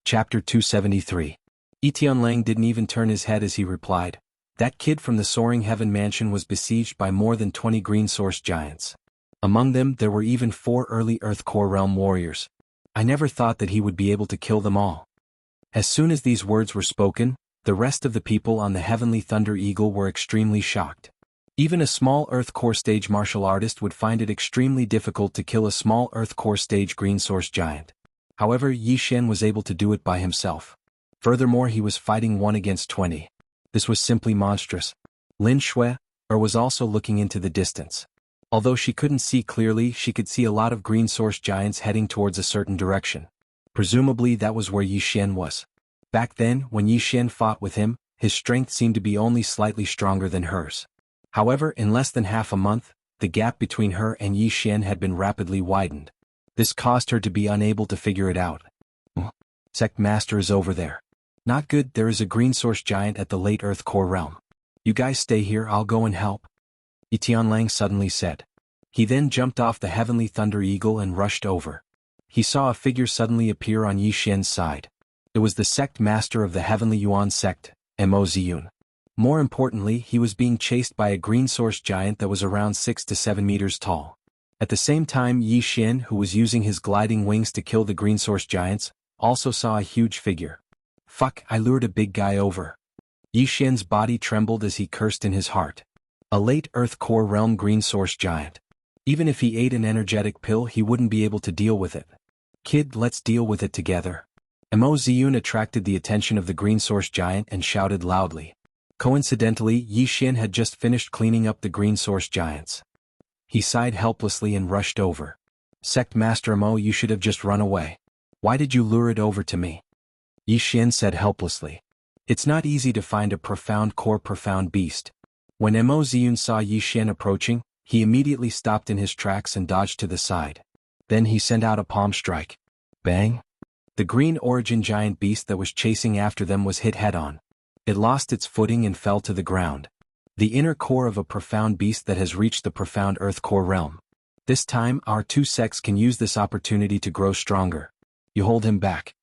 Chapter 273. Tianlang didn't even turn his head as he replied, "That kid from the Soaring Heaven Mansion was besieged by more than 20 green source giants. Among them there were even 4 early Earth Core Realm warriors. I never thought that he would be able to kill them all." As soon as these words were spoken, the rest of the people on the Heavenly Thunder Eagle were extremely shocked. Even a small Earth Core stage martial artist would find it extremely difficult to kill a small Earth Core stage green source giant. However, Yi Xian was able to do it by himself. Furthermore, he was fighting 1 against 20. This was simply monstrous. Lin Shui was also looking into the distance. Although she couldn't see clearly, she could see a lot of green source giants heading towards a certain direction. Presumably that was where Yi Xian was. Back then, when Yi Xian fought with him, his strength seemed to be only slightly stronger than hers. However, in less than half a month, the gap between her and Yi Xian had been rapidly widened. This caused her to be unable to figure it out. Sect Master is over there. Not good, there is a green source giant at the late Earth Core realm. You guys stay here, I'll go and help. Tianlang suddenly said. He then jumped off the Heavenly Thunder Eagle and rushed over. He saw a figure suddenly appear on Yi Xian's side. It was the Sect Master of the Heavenly Yuan Sect, Mo Ziyun. More importantly, he was being chased by a green source giant that was around 6 to 7 meters tall. At the same time, Yi Xian, who was using his gliding wings to kill the green source giants, also saw a huge figure. Fuck, I lured a big guy over. Yi Xian's body trembled as he cursed in his heart. A late Earth Core realm green source giant. Even if he ate an energetic pill, he wouldn't be able to deal with it. Kid, let's deal with it together. Mo Ziyun attracted the attention of the green source giant and shouted loudly. Coincidentally, Yi Xian had just finished cleaning up the green source giants. He sighed helplessly and rushed over. Sect Master Mo, you should have just run away. Why did you lure it over to me? Yi Xian said helplessly. It's not easy to find a profound beast. When Mo Ziyun saw Yi Xian approaching, he immediately stopped in his tracks and dodged to the side. Then he sent out a palm strike. Bang! The green origin giant beast that was chasing after them was hit head-on. It lost its footing and fell to the ground. The inner core of a profound beast that has reached the profound Earth Core realm. This time, our 2 sects can use this opportunity to grow stronger. You hold him back.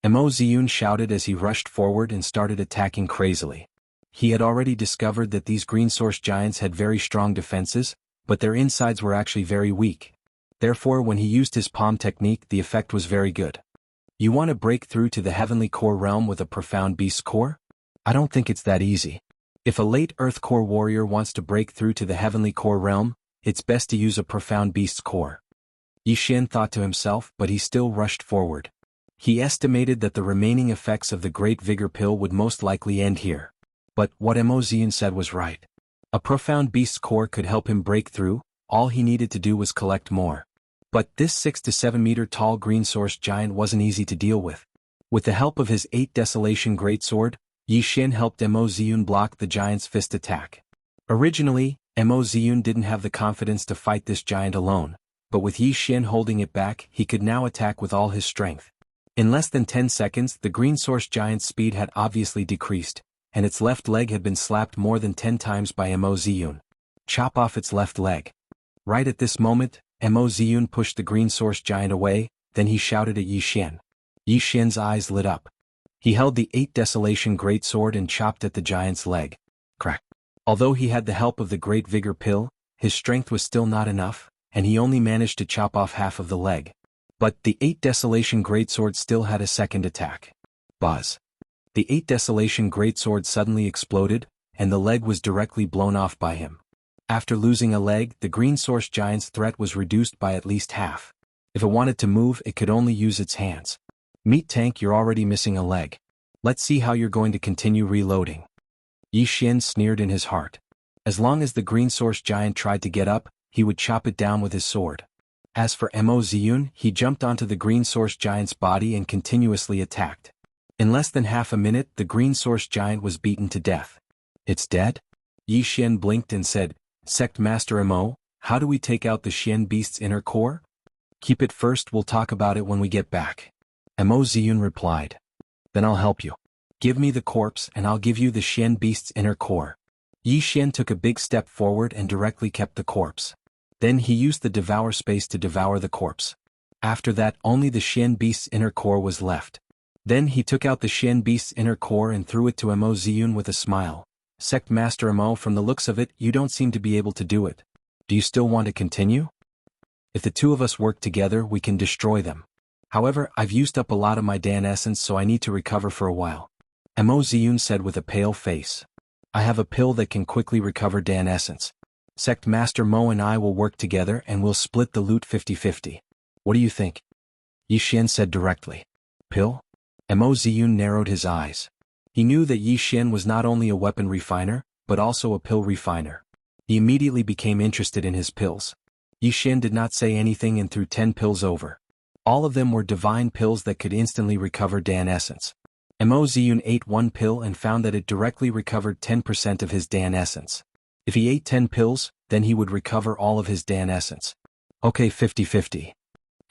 Mo Ziyun shouted as he rushed forward and started attacking crazily. He had already discovered that these green source giants had very strong defenses, but their insides were actually very weak. Therefore, when he used his palm technique, the effect was very good. You want to break through to the Heavenly Core realm with a profound beast core? I don't think it's that easy. If a late Earth Core warrior wants to break through to the Heavenly Core realm, it's best to use a profound beast's core. Yi Xian thought to himself, but he still rushed forward. He estimated that the remaining effects of the Great Vigor Pill would most likely end here. But what Mo Ziyun said was right. A profound beast's core could help him break through, all he needed to do was collect more. But this 6 to 7 meter tall green source giant wasn't easy to deal with. With the help of his 8 Desolation Greatsword, Yi Xian helped Mo Ziyun block the giant's fist attack. Originally, Mo Ziyun didn't have the confidence to fight this giant alone, but with Yi Xian holding it back, he could now attack with all his strength. In less than 10 seconds, the green source giant's speed had obviously decreased, and its left leg had been slapped more than 10 times by Mo Ziyun. Chop off its left leg. Right at this moment, Mo Ziyun pushed the green source giant away, then he shouted at Yi Xian. Yi Xian's eyes lit up. He held the 8 Desolation Greatsword and chopped at the giant's leg. Crack. Although he had the help of the Great Vigor Pill, his strength was still not enough, and he only managed to chop off half of the leg. But the 8 Desolation Greatsword still had a second attack. Buzz. The 8 Desolation Greatsword suddenly exploded, and the leg was directly blown off by him. After losing a leg, the green source giant's threat was reduced by at least half. If it wanted to move, it could only use its hands. Meat Tank, you're already missing a leg. Let's see how you're going to continue reloading. Yi Xian sneered in his heart. As long as the green source giant tried to get up, he would chop it down with his sword. As for Mo Ziyun, he jumped onto the green source giant's body and continuously attacked. In less than half a minute, the green source giant was beaten to death. It's dead? Yi Xian blinked and said, Sect Master Mo, how do we take out the Xian beast's inner core? Keep it first, we'll talk about it when we get back. Mo Ziyun replied. Then I'll help you. Give me the corpse and I'll give you the Xian beast's inner core. Yi Xian took a big step forward and directly kept the corpse. Then he used the Devour space to devour the corpse. After that, only the Xian beast's inner core was left. Then he took out the Xian beast's inner core and threw it to Mo Ziyun with a smile. Sect Master Mo, from the looks of it, you don't seem to be able to do it. Do you still want to continue? If the two of us work together, we can destroy them. However, I've used up a lot of my Dan essence, so I need to recover for a while. Mo Ziyun said with a pale face. I have a pill that can quickly recover Dan essence. Sect Master Mo and I will work together and we'll split the loot 50-50. What do you think? Yi Xian said directly. Pill? Mo Ziyun narrowed his eyes. He knew that Yi Xian was not only a weapon refiner, but also a pill refiner. He immediately became interested in his pills. Yi Xian did not say anything and threw 10 pills over. All of them were divine pills that could instantly recover Dan essence. Mo Ziyun ate one pill and found that it directly recovered 10% of his Dan essence. If he ate 10 pills, then he would recover all of his Dan essence. Okay, 50-50.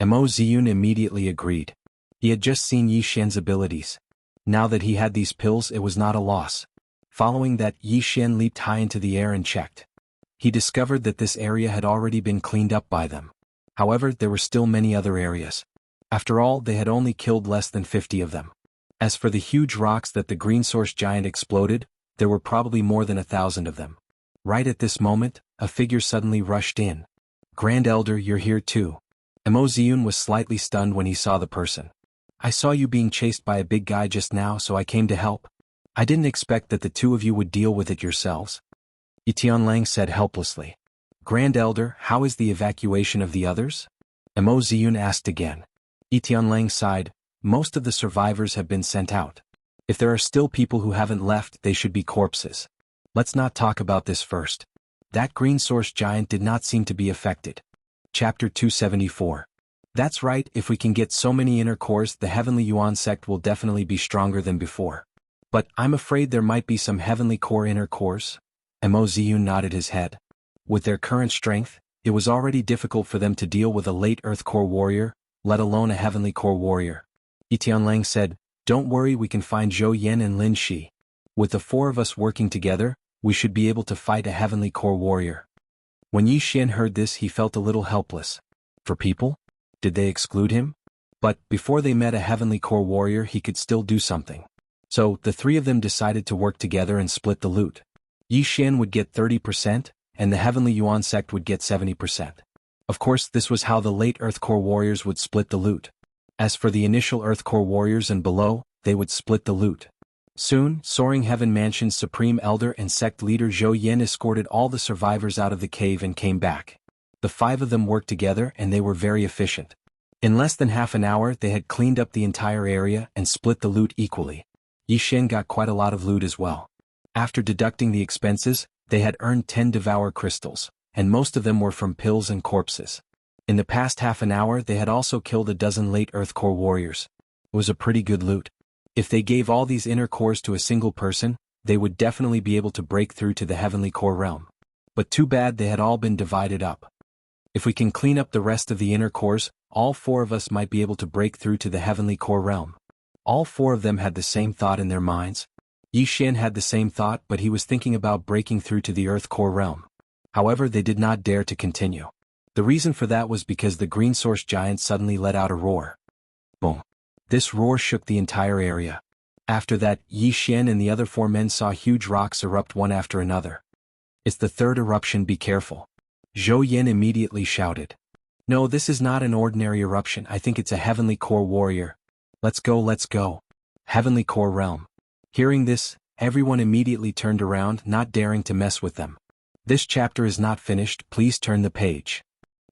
Mo Ziyun immediately agreed. He had just seen Yi Xian's abilities. Now that he had these pills, it was not a loss. Following that, Yi Xian leaped high into the air and checked. He discovered that this area had already been cleaned up by them. However, there were still many other areas. After all, they had only killed less than 50 of them. As for the huge rocks that the green source giant exploded, there were probably more than 1,000 of them. Right at this moment, a figure suddenly rushed in. Grand Elder, you're here too. Mo Ziyun was slightly stunned when he saw the person. I saw you being chased by a big guy just now, so I came to help. I didn't expect that the two of you would deal with it yourselves. Yi Tianlang said helplessly. Grand Elder, how is the evacuation of the others? Mo Ziyun asked again. Yi Tianlang sighed. Most of the survivors have been sent out. If there are still people who haven't left, they should be corpses. Let's not talk about this first. That green source giant did not seem to be affected. Chapter 274. That's right, if we can get so many inner cores, the Heavenly Yuan sect will definitely be stronger than before. But I'm afraid there might be some Heavenly Core inner cores. Mo Ziyun nodded his head. With their current strength, it was already difficult for them to deal with a late Earth Core warrior, let alone a Heavenly Core warrior. Yi Tianlang said, Don't worry, we can find Zhou Yan and Lin Shi. With the four of us working together, we should be able to fight a Heavenly Core warrior. When Yi Xian heard this, he felt a little helpless. For people? Did they exclude him? But before they met a Heavenly Core warrior, he could still do something. So, the three of them decided to work together and split the loot. Yi Xian would get 30%, and the Heavenly Yuan sect would get 70%. Of course, this was how the late Earth Core warriors would split the loot. As for the initial Earth Core warriors and below, they would split the loot. Soon, Soaring Heaven Mansion's Supreme Elder and Sect Leader Zhou Yan escorted all the survivors out of the cave and came back. The 5 of them worked together and they were very efficient. In less than half an hour, they had cleaned up the entire area and split the loot equally. Yi Xian got quite a lot of loot as well. After deducting the expenses, they had earned 10 Devour Crystals, and most of them were from pills and corpses. In the past half an hour, they had also killed a dozen late Earth Core warriors. It was a pretty good loot. If they gave all these inner cores to a single person, they would definitely be able to break through to the Heavenly Core realm. But too bad they had all been divided up. If we can clean up the rest of the inner cores, all 4 of us might be able to break through to the Heavenly Core realm. All 4 of them had the same thought in their minds. Yi Xian had the same thought, but he was thinking about breaking through to the Earth Core realm. However, they did not dare to continue. The reason for that was because the green source giant suddenly let out a roar. Boom. This roar shook the entire area. After that, Yi Xian and the other 4 men saw huge rocks erupt one after another. It's the 3rd eruption, be careful. Zhou Yan immediately shouted. No, this is not an ordinary eruption, I think it's a Heavenly Core warrior. Let's go, let's go. Heavenly Core realm. Hearing this, everyone immediately turned around, not daring to mess with them. This chapter is not finished, please turn the page.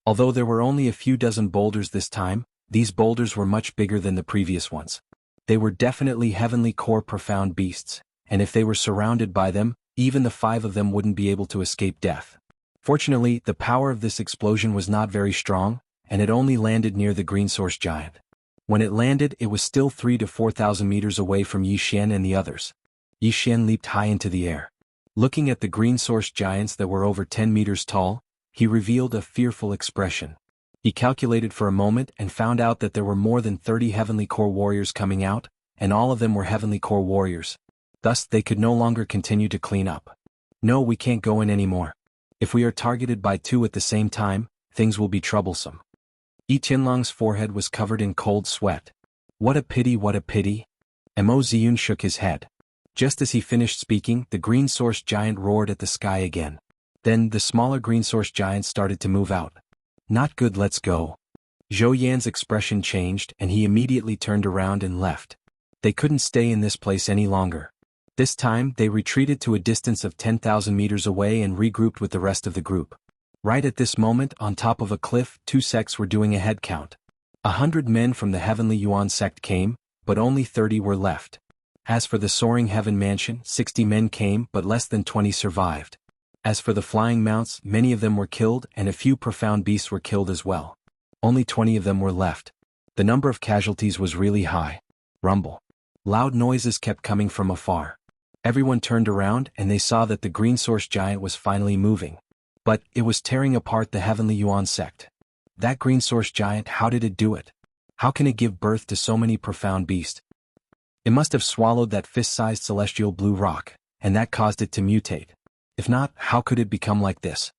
Although there were only a few dozen boulders this time, these boulders were much bigger than the previous ones. They were definitely Heavenly Core profound beasts, and if they were surrounded by them, even the 5 of them wouldn't be able to escape death. Fortunately, the power of this explosion was not very strong, and it only landed near the green source giant. When it landed, it was still 3,000 to 4,000 meters away from Yi Xian and the others. Yi Xian leaped high into the air. Looking at the green source giants that were over 10 meters tall, he revealed a fearful expression. He calculated for a moment and found out that there were more than 30 Heavenly Core warriors coming out, and all of them were Heavenly Core warriors. Thus, they could no longer continue to clean up. No, we can't go in anymore. If we are targeted by 2 at the same time, things will be troublesome. Yi Tianlang's forehead was covered in cold sweat. What a pity, what a pity. Mo Ziyun shook his head. Just as he finished speaking, the green source giant roared at the sky again. Then, the smaller green source giant started to move out. Not good, let's go. Zhou Yan's expression changed and he immediately turned around and left. They couldn't stay in this place any longer. This time, they retreated to a distance of 10,000 meters away and regrouped with the rest of the group. Right at this moment, on top of a cliff, 2 sects were doing a head count. 100 men from the Heavenly Yuan sect came, but only 30 were left. As for the Soaring Heaven Mansion, 60 men came but less than 20 survived. As for the Flying Mounts, many of them were killed and a few profound beasts were killed as well. Only 20 of them were left. The number of casualties was really high. Rumble. Loud noises kept coming from afar. Everyone turned around and they saw that the green source giant was finally moving. But it was tearing apart the Heavenly Yuan sect. That green source giant, how did it do it? How can it give birth to so many profound beasts? It must have swallowed that fist-sized celestial blue rock, and that caused it to mutate. If not, how could it become like this?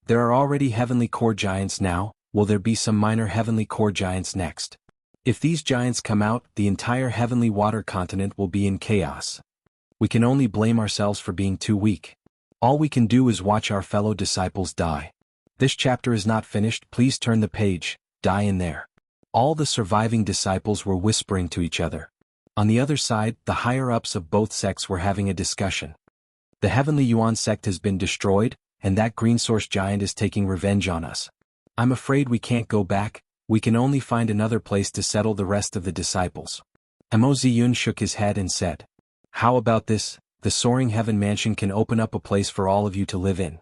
There are already heavenly core giants now, will there be some minor heavenly core giants next? If these giants come out, the entire heavenly water continent will be in chaos. We can only blame ourselves for being too weak. All we can do is watch our fellow disciples die. This chapter is not finished, please turn the page, die in there. All the surviving disciples were whispering to each other. On the other side, the higher-ups of both sects were having a discussion. The Heavenly Yuan sect has been destroyed, and that green source giant is taking revenge on us. I'm afraid we can't go back, we can only find another place to settle the rest of the disciples. Mo Ziyun shook his head and said, how about this? The Soaring Heaven Mansion can open up a place for all of you to live in.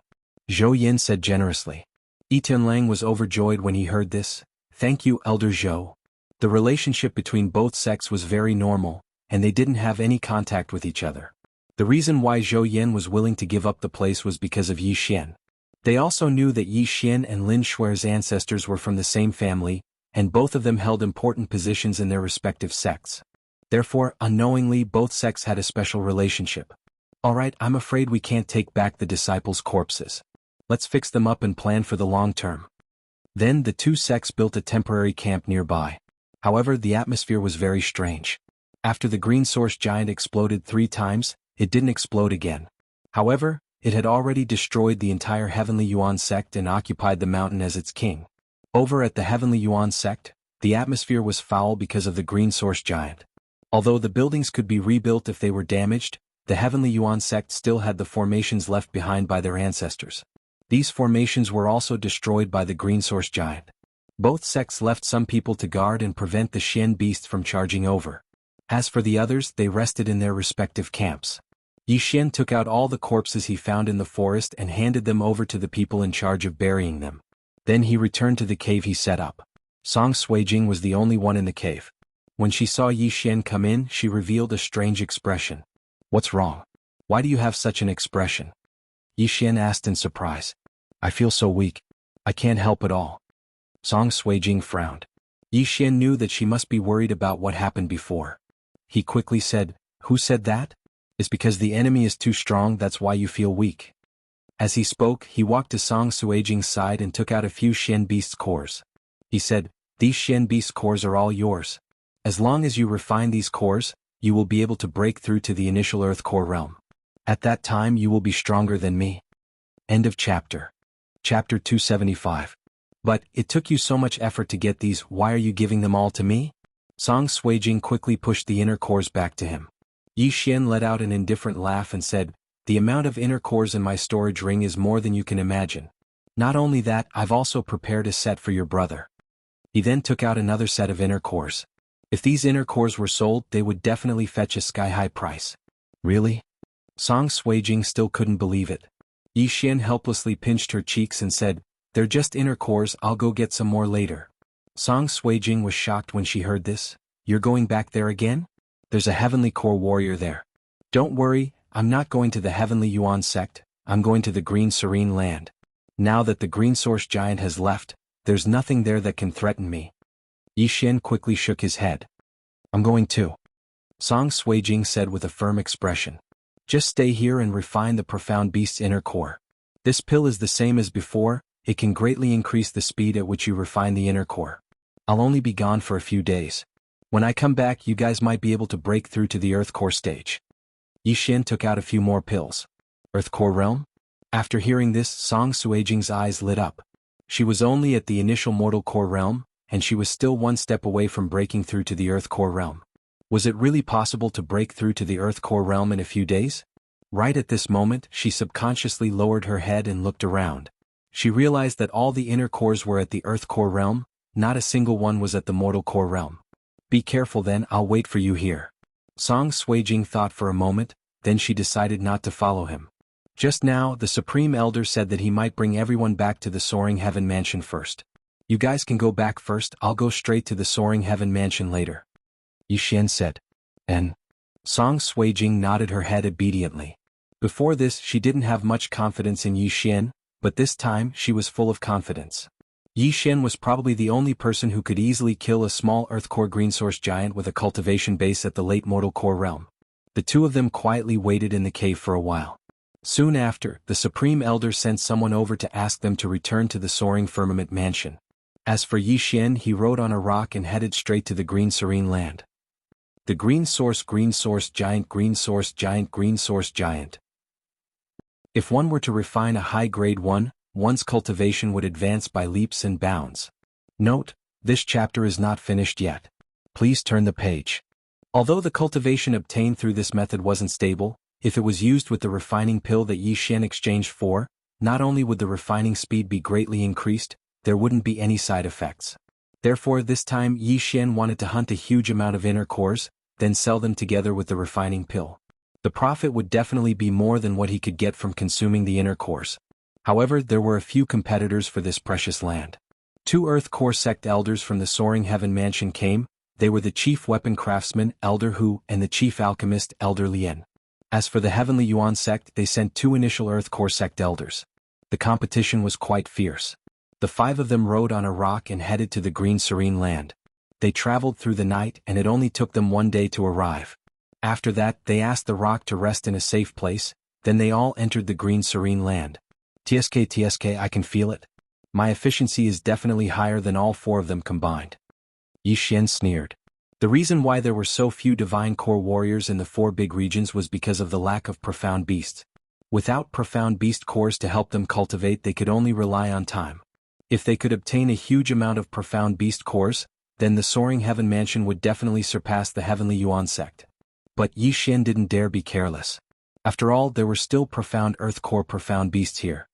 Zhou Yan said generously. Tianlang was overjoyed when he heard this. Thank you, Elder Zhou. The relationship between both sects was very normal, and they didn't have any contact with each other. The reason why Zhou Yan was willing to give up the place was because of Yi Xian. They also knew that Yi Xian and Lin Shuer's ancestors were from the same family, and both of them held important positions in their respective sects. Therefore, unknowingly, both sects had a special relationship. Alright, I'm afraid we can't take back the disciples' corpses. Let's fix them up and plan for the long term. Then the 2 sects built a temporary camp nearby. However, the atmosphere was very strange. After the green source giant exploded 3 times, it didn't explode again. However, it had already destroyed the entire Heavenly Yuan sect and occupied the mountain as its king. Over at the Heavenly Yuan sect, the atmosphere was foul because of the green source giant. Although the buildings could be rebuilt if they were damaged, the Heavenly Yuan sect still had the formations left behind by their ancestors. These formations were also destroyed by the green source giant. Both sects left some people to guard and prevent the Xian beasts from charging over. As for the others, they rested in their respective camps. Yi Xian took out all the corpses he found in the forest and handed them over to the people in charge of burying them. Then he returned to the cave he set up. Song Suijing was the only one in the cave. When she saw Yi Xian come in, she revealed a strange expression. What's wrong? Why do you have such an expression? Yi Xian asked in surprise. I feel so weak. I can't help it all. Song Suijing frowned. Yi Xian knew that she must be worried about what happened before. He quickly said, who said that? It's because the enemy is too strong, that's why you feel weak. As he spoke, he walked to Song Suijing's side and took out a few Xian beasts' cores. He said, these Xian beasts' cores are all yours. As long as you refine these cores, you will be able to break through to the initial Earth core realm. At that time you will be stronger than me. End of chapter. Chapter 275. But, it took you so much effort to get these, why are you giving them all to me? Song Suijing quickly pushed the inner cores back to him. Yi Xian let out an indifferent laugh and said, the amount of inner cores in my storage ring is more than you can imagine. Not only that, I've also prepared a set for your brother. He then took out another set of inner cores. If these inner cores were sold, they would definitely fetch a sky-high price. Really? Song Suijing still couldn't believe it. Yi Xian helplessly pinched her cheeks and said, they're just inner cores, I'll go get some more later. Song Suijing was shocked when she heard this. You're going back there again? There's a heavenly core warrior there. Don't worry, I'm not going to the Heavenly Yuan sect, I'm going to the Green Serene Land. Now that the green source giant has left, there's nothing there that can threaten me. Yi Xian quickly shook his head. I'm going too. Song Suijing said with a firm expression. Just stay here and refine the profound beast's inner core. This pill is the same as before, it can greatly increase the speed at which you refine the inner core. I'll only be gone for a few days. When I come back you guys might be able to break through to the Earth Core stage. Yi Xian took out a few more pills. Earth Core realm? After hearing this, Song Suijing's eyes lit up. She was only at the initial mortal core realm, and she was still one step away from breaking through to the Earth Core realm. Was it really possible to break through to the Earth Core realm in a few days? Right at this moment, she subconsciously lowered her head and looked around. She realized that all the inner cores were at the Earth Core realm, not a single one was at the mortal core realm. Be careful then, I'll wait for you here. Song Suijing thought for a moment, then she decided not to follow him. Just now, the Supreme Elder said that he might bring everyone back to the Soaring Heaven Mansion first. You guys can go back first, I'll go straight to the Soaring Heaven Mansion later. Yi Xian said. And? Song Suijing nodded her head obediently. Before this she didn't have much confidence in Yi Xian, but this time she was full of confidence. Yi Xian was probably the only person who could easily kill a small Earth Core green source giant with a cultivation base at the late mortal core realm. The two of them quietly waited in the cave for a while. Soon after, the Supreme Elder sent someone over to ask them to return to the Soaring Firmament Mansion. As for Yi Xian, he rode on a rock and headed straight to the Green Serene Land. The green source giant green source giant green source giant. If one were to refine a high-grade one, one's cultivation would advance by leaps and bounds. Note, this chapter is not finished yet. Please turn the page. Although the cultivation obtained through this method wasn't stable, if it was used with the refining pill that Yi Xian exchanged for, not only would the refining speed be greatly increased, there wouldn't be any side effects. Therefore this time Yi Xian wanted to hunt a huge amount of inner cores, then sell them together with the refining pill. The profit would definitely be more than what he could get from consuming the inner cores. However, there were a few competitors for this precious land. 2 Earth Core sect elders from the Soaring Heaven Mansion came. They were the chief weapon craftsman, Elder Hu, and the chief alchemist, Elder Lien. As for the Heavenly Yuan sect, they sent 2 initial Earth Core sect elders. The competition was quite fierce. The 5 of them rode on a rock and headed to the Green Serene Land. They traveled through the night and it only took them 1 day to arrive. After that, they asked the rock to rest in a safe place, then they all entered the Green Serene Land. TSK, I can feel it. My efficiency is definitely higher than all 4 of them combined. Yi Xian sneered. The reason why there were so few Divine Core warriors in the 4 big regions was because of the lack of Profound Beasts. Without Profound Beast cores to help them cultivate, they could only rely on time. If they could obtain a huge amount of Profound Beast cores, then the Soaring Heaven Mansion would definitely surpass the Heavenly Yuan sect. But Yi Xian didn't dare be careless. After all, there were still Profound Earth Core Profound Beasts here.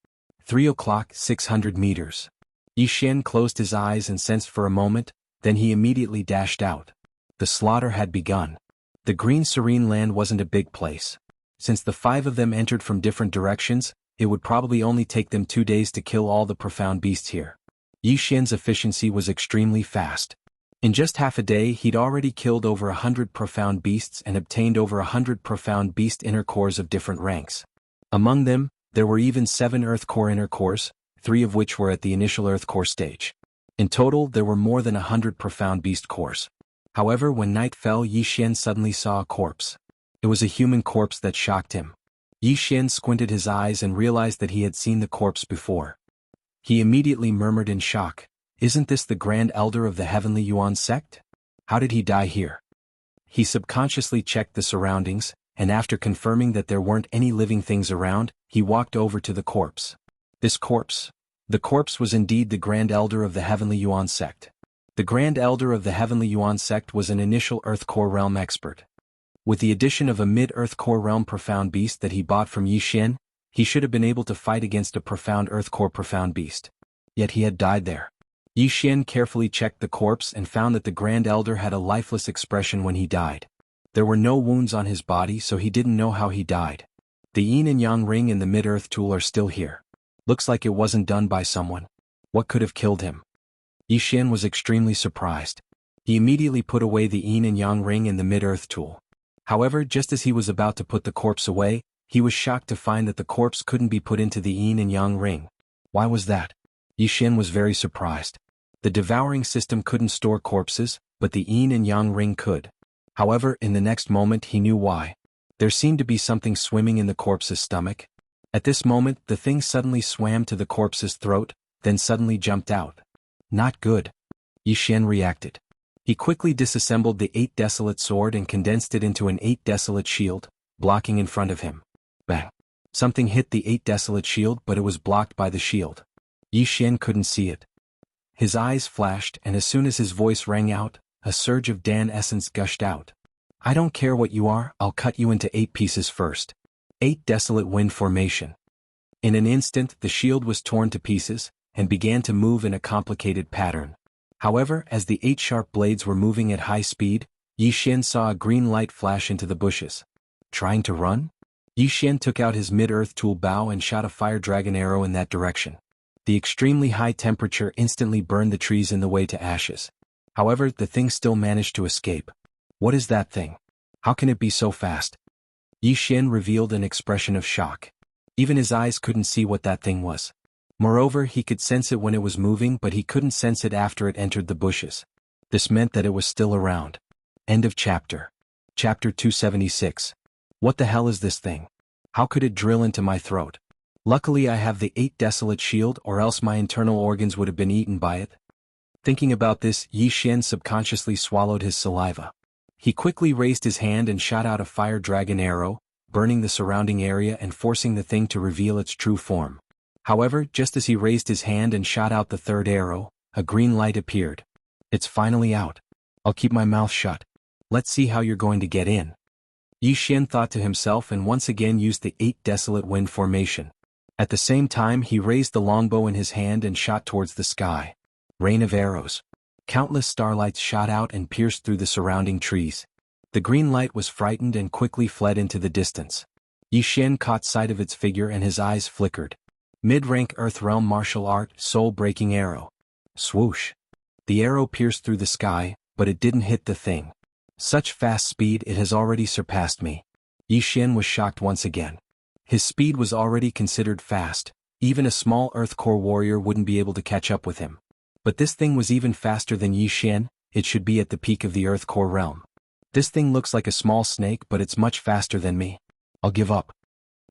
3 o'clock, 600 meters. Yi Xian closed his eyes and sensed for a moment, then he immediately dashed out. The slaughter had begun. The Green Serene Land wasn't a big place. Since the 5 of them entered from different directions, it would probably only take them 2 days to kill all the Profound Beasts here. Yi Xian's efficiency was extremely fast. In just half a day he'd already killed over 100 Profound Beasts and obtained over 100 Profound Beast inner cores of different ranks. Among them, there were even 7 Earth Core inner cores, 3 of which were at the initial Earth Core stage. In total, there were more than 100 Profound Beast cores. However, when night fell, Yi Xian suddenly saw a corpse. It was a human corpse that shocked him. Yi Xian squinted his eyes and realized that he had seen the corpse before. He immediately murmured in shock, "Isn't this the Grand Elder of the Heavenly Yuan sect? How did he die here?" He subconsciously checked the surroundings, and after confirming that there weren't any living things around, he walked over to the corpse. This corpse? The corpse was indeed the Grand Elder of the Heavenly Yuan sect. The Grand Elder of the Heavenly Yuan sect was an initial Earth Core realm expert. With the addition of a mid-Earth Core realm Profound Beast that he bought from Yi Xian, he should have been able to fight against a Profound Earth Core Profound Beast. Yet he had died there. Yi Xian carefully checked the corpse and found that the Grand Elder had a lifeless expression when he died. There were no wounds on his body, so he didn't know how he died. The Yin and Yang ring and the mid-Earth tool are still here. Looks like it wasn't done by someone. What could have killed him? Yi Xian was extremely surprised. He immediately put away the Yin and Yang ring and the mid-Earth tool. However, just as he was about to put the corpse away, he was shocked to find that the corpse couldn't be put into the Yin and Yang ring. Why was that? Yi Xian was very surprised. The devouring system couldn't store corpses, but the Yin and Yang ring could. However, in the next moment he knew why. There seemed to be something swimming in the corpse's stomach. At this moment, the thing suddenly swam to the corpse's throat, then suddenly jumped out. Not good. Yi Xian reacted. He quickly disassembled the 8 desolate sword and condensed it into an 8 desolate shield, blocking in front of him. Bang! Something hit the 8 desolate shield, but it was blocked by the shield. Yi Xian couldn't see it. His eyes flashed, and as soon as his voice rang out, a surge of Dan essence gushed out. I don't care what you are, I'll cut you into 8 pieces first. 8 desolate wind formation. In an instant, the shield was torn to pieces, and began to move in a complicated pattern. However, as the 8 sharp blades were moving at high speed, Yi Xian saw a green light flash into the bushes. Trying to run? Yi Xian took out his mid-earth tool bow and shot a fire dragon arrow in that direction. The extremely high temperature instantly burned the trees in the way to ashes. However, the thing still managed to escape. What is that thing? How can it be so fast? Yi Xian revealed an expression of shock. Even his eyes couldn't see what that thing was. Moreover, he could sense it when it was moving, but he couldn't sense it after it entered the bushes. This meant that it was still around. End of chapter. Chapter 276. What the hell is this thing? How could it drill into my throat? Luckily I have the 8 desolate shield, or else my internal organs would have been eaten by it. Thinking about this, Yi Xian subconsciously swallowed his saliva. He quickly raised his hand and shot out a fire dragon arrow, burning the surrounding area and forcing the thing to reveal its true form. However, just as he raised his hand and shot out the third arrow, a green light appeared. It's finally out. I'll keep my mouth shut. Let's see how you're going to get in. Yi Xian thought to himself and once again used the 8 desolate wind formation. At the same time he raised the longbow in his hand and shot towards the sky. Rain of arrows. Countless starlights shot out and pierced through the surrounding trees. The green light was frightened and quickly fled into the distance. Yi Xian caught sight of its figure and his eyes flickered. Mid-rank Earth Realm martial art, soul-breaking arrow. Swoosh. The arrow pierced through the sky, but it didn't hit the thing. Such fast speed, it has already surpassed me. Yi Xian was shocked once again. His speed was already considered fast. Even a small Earth Core warrior wouldn't be able to catch up with him. But this thing was even faster than Yi Xian. It should be at the peak of the Earth Core realm. This thing looks like a small snake, but it's much faster than me. I'll give up.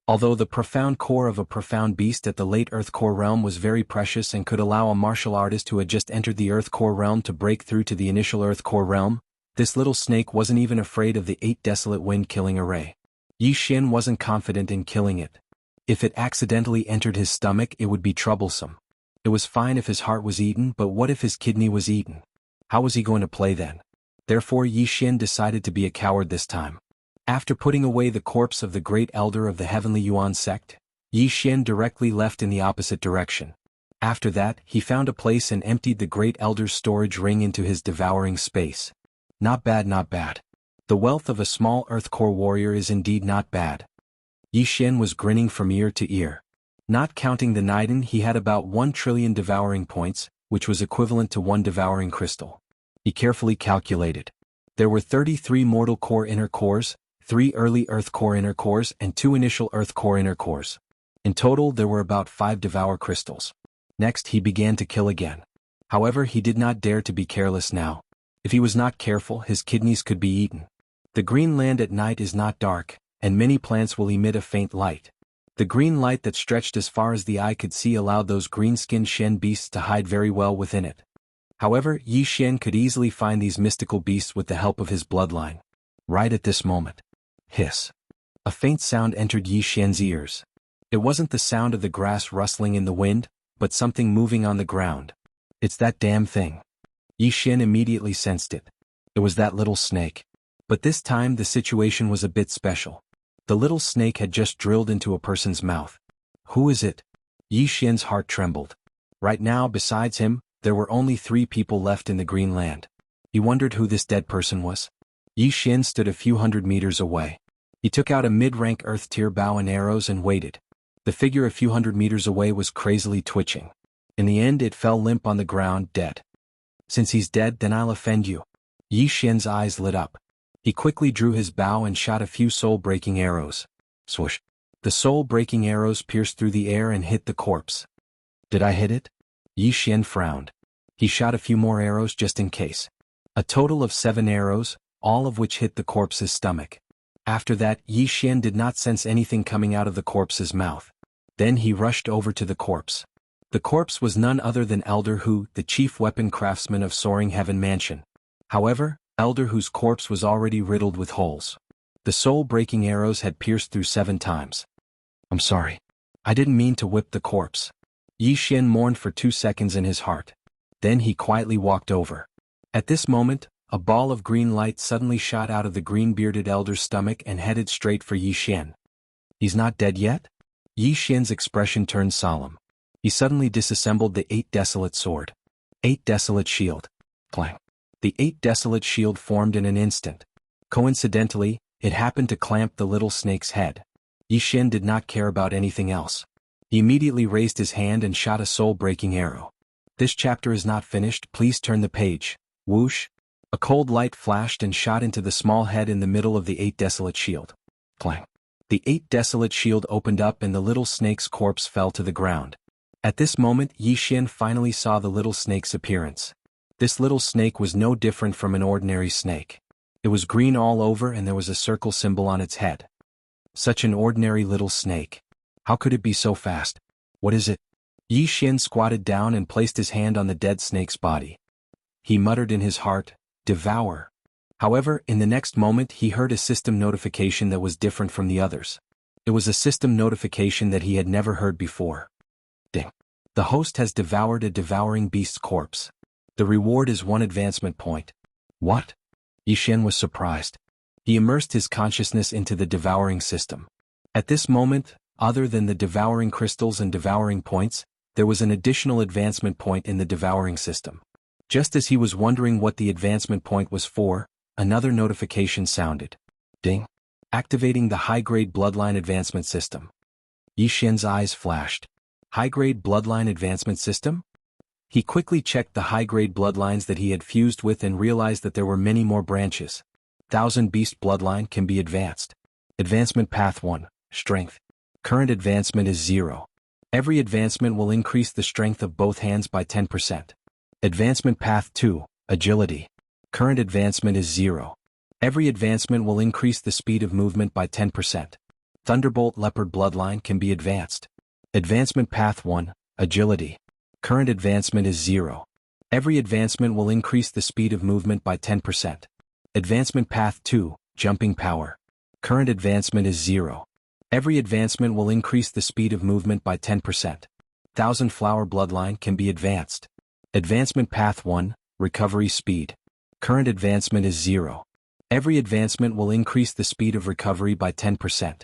Although the profound core of a profound beast at the late Earth Core realm was very precious and could allow a martial artist who had just entered the Earth Core realm to break through to the initial Earth Core realm, this little snake wasn't even afraid of the 8 desolate wind-killing array. Yi Xian wasn't confident in killing it. If it accidentally entered his stomach, it would be troublesome. It was fine if his heart was eaten, but what if his kidney was eaten? How was he going to play then? Therefore Yi Xian decided to be a coward this time. After putting away the corpse of the great elder of the Heavenly Yuan sect, Yi Xian directly left in the opposite direction. After that, he found a place and emptied the great elder's storage ring into his devouring space. Not bad, not bad. The wealth of a small Earth Core warrior is indeed not bad. Yi Xian was grinning from ear to ear. Not counting the Niden, he had about 1 trillion devouring points, which was equivalent to 1 devouring crystal. He carefully calculated. There were 33 mortal core inner cores, 3 early Earth Core inner cores and 2 initial Earth Core inner cores. In total there were about 5 devour crystals. Next he began to kill again. However, he did not dare to be careless now. If he was not careful, his kidneys could be eaten. The green land at night is not dark, and many plants will emit a faint light. The green light that stretched as far as the eye could see allowed those green-skinned Shen beasts to hide very well within it. However, Yi Xian could easily find these mystical beasts with the help of his bloodline. Right at this moment. Hiss. A faint sound entered Yi Xian's ears. It wasn't the sound of the grass rustling in the wind, but something moving on the ground. It's that damn thing. Yi Xian immediately sensed it. It was that little snake. But this time the situation was a bit special. The little snake had just drilled into a person's mouth. Who is it? Yi Xian's heart trembled. Right now, besides him, there were only 3 people left in the green land. He wondered who this dead person was. Yi Xian stood a few hundred meters away. He took out a mid-rank Earth tier bow and arrows and waited. The figure a few hundred meters away was crazily twitching. In the end it fell limp on the ground, dead. Since he's dead, then I'll offend you. Yi Xian's eyes lit up. He quickly drew his bow and shot a few soul-breaking arrows. Swoosh. The soul-breaking arrows pierced through the air and hit the corpse. Did I hit it? Yi Xian frowned. He shot a few more arrows just in case. A total of 7 arrows, all of which hit the corpse's stomach. After that, Yi Xian did not sense anything coming out of the corpse's mouth. Then he rushed over to the corpse. The corpse was none other than Elder Hu, the chief weapon craftsman of Soaring Heaven Mansion. However, Elder whose corpse was already riddled with holes. The soul-breaking arrows had pierced through 7 times. "I'm sorry. I didn't mean to whip the corpse." Yi Xian mourned for 2 seconds in his heart. Then he quietly walked over. At this moment, a ball of green light suddenly shot out of the green-bearded elder's stomach and headed straight for Yi Xian. "He's not dead yet?" Yi Xian's expression turned solemn. He suddenly disassembled the 8 desolate sword. 8 desolate shield. Clang. The 8 desolate shield formed in an instant. Coincidentally, it happened to clamp the little snake's head. Yi Xian did not care about anything else. He immediately raised his hand and shot a soul-breaking arrow. "This chapter is not finished, please turn the page." Whoosh! A cold light flashed and shot into the small head in the middle of the 8 desolate shield. Clang! The 8 desolate shield opened up and the little snake's corpse fell to the ground. At this moment Yi Xian finally saw the little snake's appearance. This little snake was no different from an ordinary snake. It was green all over and there was a circle symbol on its head. Such an ordinary little snake. How could it be so fast? What is it? Yi Xian squatted down and placed his hand on the dead snake's body. He muttered in his heart, "Devour." However, in the next moment he heard a system notification that was different from the others. It was a system notification that he had never heard before. Ding. The host has devoured a devouring beast's corpse. The reward is 1 advancement point. What? Yi Xian was surprised. He immersed his consciousness into the devouring system. At this moment, other than the devouring crystals and devouring points, there was an additional advancement point in the devouring system. Just as he was wondering what the advancement point was for, another notification sounded. Ding. Activating the high-grade bloodline advancement system. Yi Xian's eyes flashed. High-grade bloodline advancement system? He quickly checked the high-grade bloodlines that he had fused with and realized that there were many more branches. 1000 Beast bloodline can be advanced. Advancement Path 1, Strength. Current advancement is 0. Every advancement will increase the strength of both hands by 10%. Advancement Path 2, Agility. Current advancement is 0. Every advancement will increase the speed of movement by 10%. Thunderbolt Leopard bloodline can be advanced. Advancement Path 1, Agility. Current advancement is 0. Every advancement will increase the speed of movement by 10%. Advancement Path 2, Jumping Power. Current advancement is 0. Every advancement will increase the speed of movement by 10%. 1000 Flower bloodline can be advanced. Advancement Path 1, Recovery Speed. Current advancement is 0. Every advancement will increase the speed of recovery by 10%.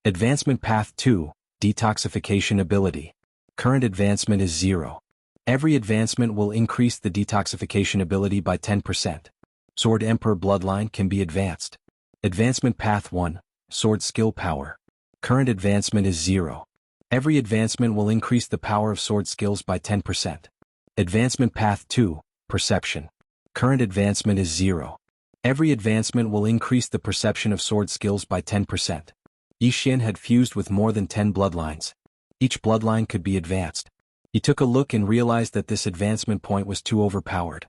Advancement Path 2, Detoxification Ability. Current advancement is 0. Every advancement will increase the detoxification ability by 10%. Sword Emperor bloodline can be advanced. Advancement Path 1, Sword Skill Power. Current advancement is 0. Every advancement will increase the power of sword skills by 10%. Advancement Path 2, Perception. Current advancement is 0. Every advancement will increase the perception of sword skills by 10%. Yi Xian had fused with more than 10 bloodlines. Each bloodline could be advanced. He took a look and realized that this advancement point was too overpowered.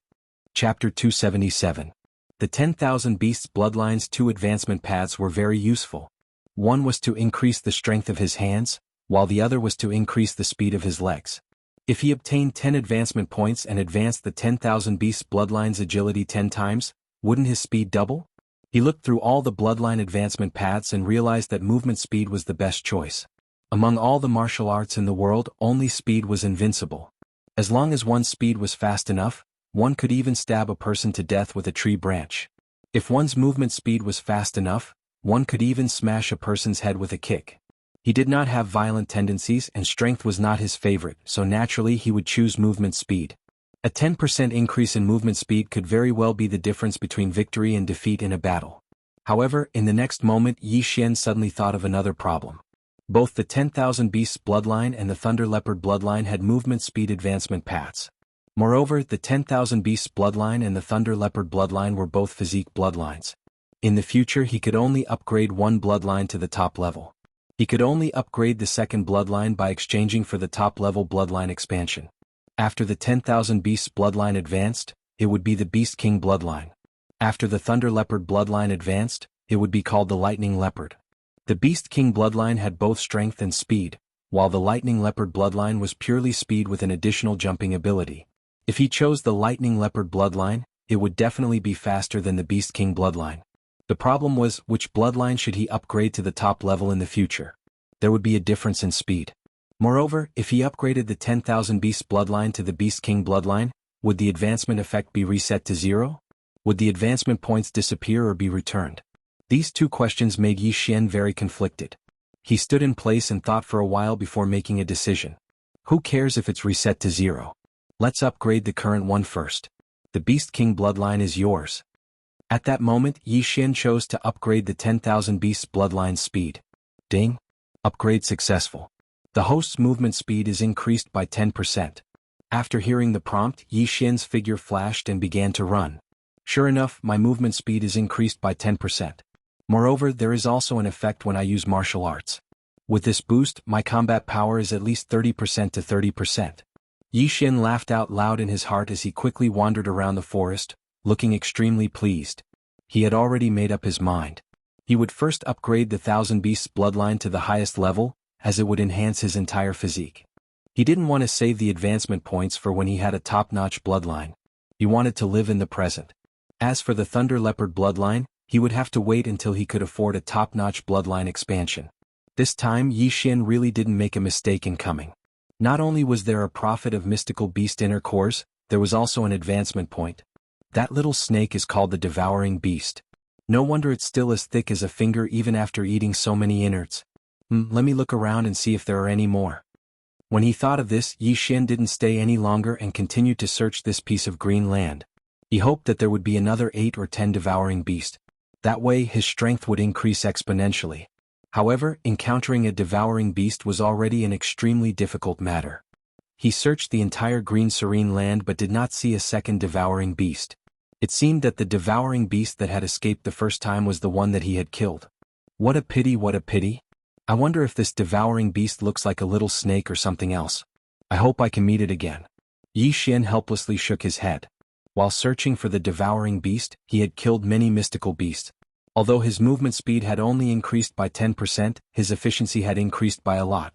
Chapter 277. The 10,000 Beasts bloodlines' 2 advancement paths were very useful. One was to increase the strength of his hands, while the other was to increase the speed of his legs. If he obtained 10 advancement points and advanced the 10,000 Beasts bloodlines' agility 10 times, wouldn't his speed double? He looked through all the bloodline advancement paths and realized that movement speed was the best choice. Among all the martial arts in the world, only speed was invincible. As long as one's speed was fast enough, one could even stab a person to death with a tree branch. If one's movement speed was fast enough, one could even smash a person's head with a kick. He did not have violent tendencies and strength was not his favorite, so naturally he would choose movement speed. A 10% increase in movement speed could very well be the difference between victory and defeat in a battle. However, in the next moment Yi Xian suddenly thought of another problem. Both the 10,000 Beasts bloodline and the Thunder Leopard bloodline had movement speed advancement paths. Moreover, the 10,000 Beasts bloodline and the Thunder Leopard bloodline were both physique bloodlines. In the future he could only upgrade one bloodline to the top level. He could only upgrade the second bloodline by exchanging for the top level bloodline expansion. After the 10,000 Beasts bloodline advanced, it would be the Beast King bloodline. After the Thunder Leopard bloodline advanced, it would be called the Lightning Leopard. The Beast King bloodline had both strength and speed, while the Lightning Leopard bloodline was purely speed with an additional jumping ability. If he chose the Lightning Leopard bloodline, it would definitely be faster than the Beast King bloodline. The problem was, which bloodline should he upgrade to the top level in the future? There would be a difference in speed. Moreover, if he upgraded the 10,000 Beast bloodline to the Beast King bloodline, would the advancement effect be reset to 0? Would the advancement points disappear or be returned? These two questions made Yi Xian very conflicted. He stood in place and thought for a while before making a decision. Who cares if it's reset to 0? Let's upgrade the current one first. The Beast King bloodline is yours. At that moment, Yi Xian chose to upgrade the 10,000 Beasts bloodline speed. Ding! Upgrade successful. The host's movement speed is increased by 10%. After hearing the prompt, Yi Xian's figure flashed and began to run. Sure enough, my movement speed is increased by 10%. Moreover, there is also an effect when I use martial arts. With this boost, my combat power is at least 30% to 30%. Yi Xian laughed out loud in his heart as he quickly wandered around the forest, looking extremely pleased. He had already made up his mind. He would first upgrade the 1,000 Beasts bloodline to the highest level, as it would enhance his entire physique. He didn't want to save the advancement points for when he had a top-notch bloodline. He wanted to live in the present. As for the Thunder Leopard bloodline, he would have to wait until he could afford a top-notch bloodline expansion. This time Yi Xian really didn't make a mistake in coming. Not only was there a profit of mystical beast inner cores, there was also an advancement point. That little snake is called the Devouring Beast. No wonder it's still as thick as a finger even after eating so many innards. Let me look around and see if there are any more. When he thought of this, Yi Xian didn't stay any longer and continued to search this piece of green land. He hoped that there would be another 8 or 10 devouring beasts. That way his strength would increase exponentially. However, encountering a devouring beast was already an extremely difficult matter. He searched the entire green serene land but did not see a second devouring beast. It seemed that the devouring beast that had escaped the first time was the one that he had killed. What a pity, what a pity. I wonder if this devouring beast looks like a little snake or something else. I hope I can meet it again. Yi Xian helplessly shook his head. While searching for the devouring beast, he had killed many mystical beasts. Although his movement speed had only increased by 10%, his efficiency had increased by a lot.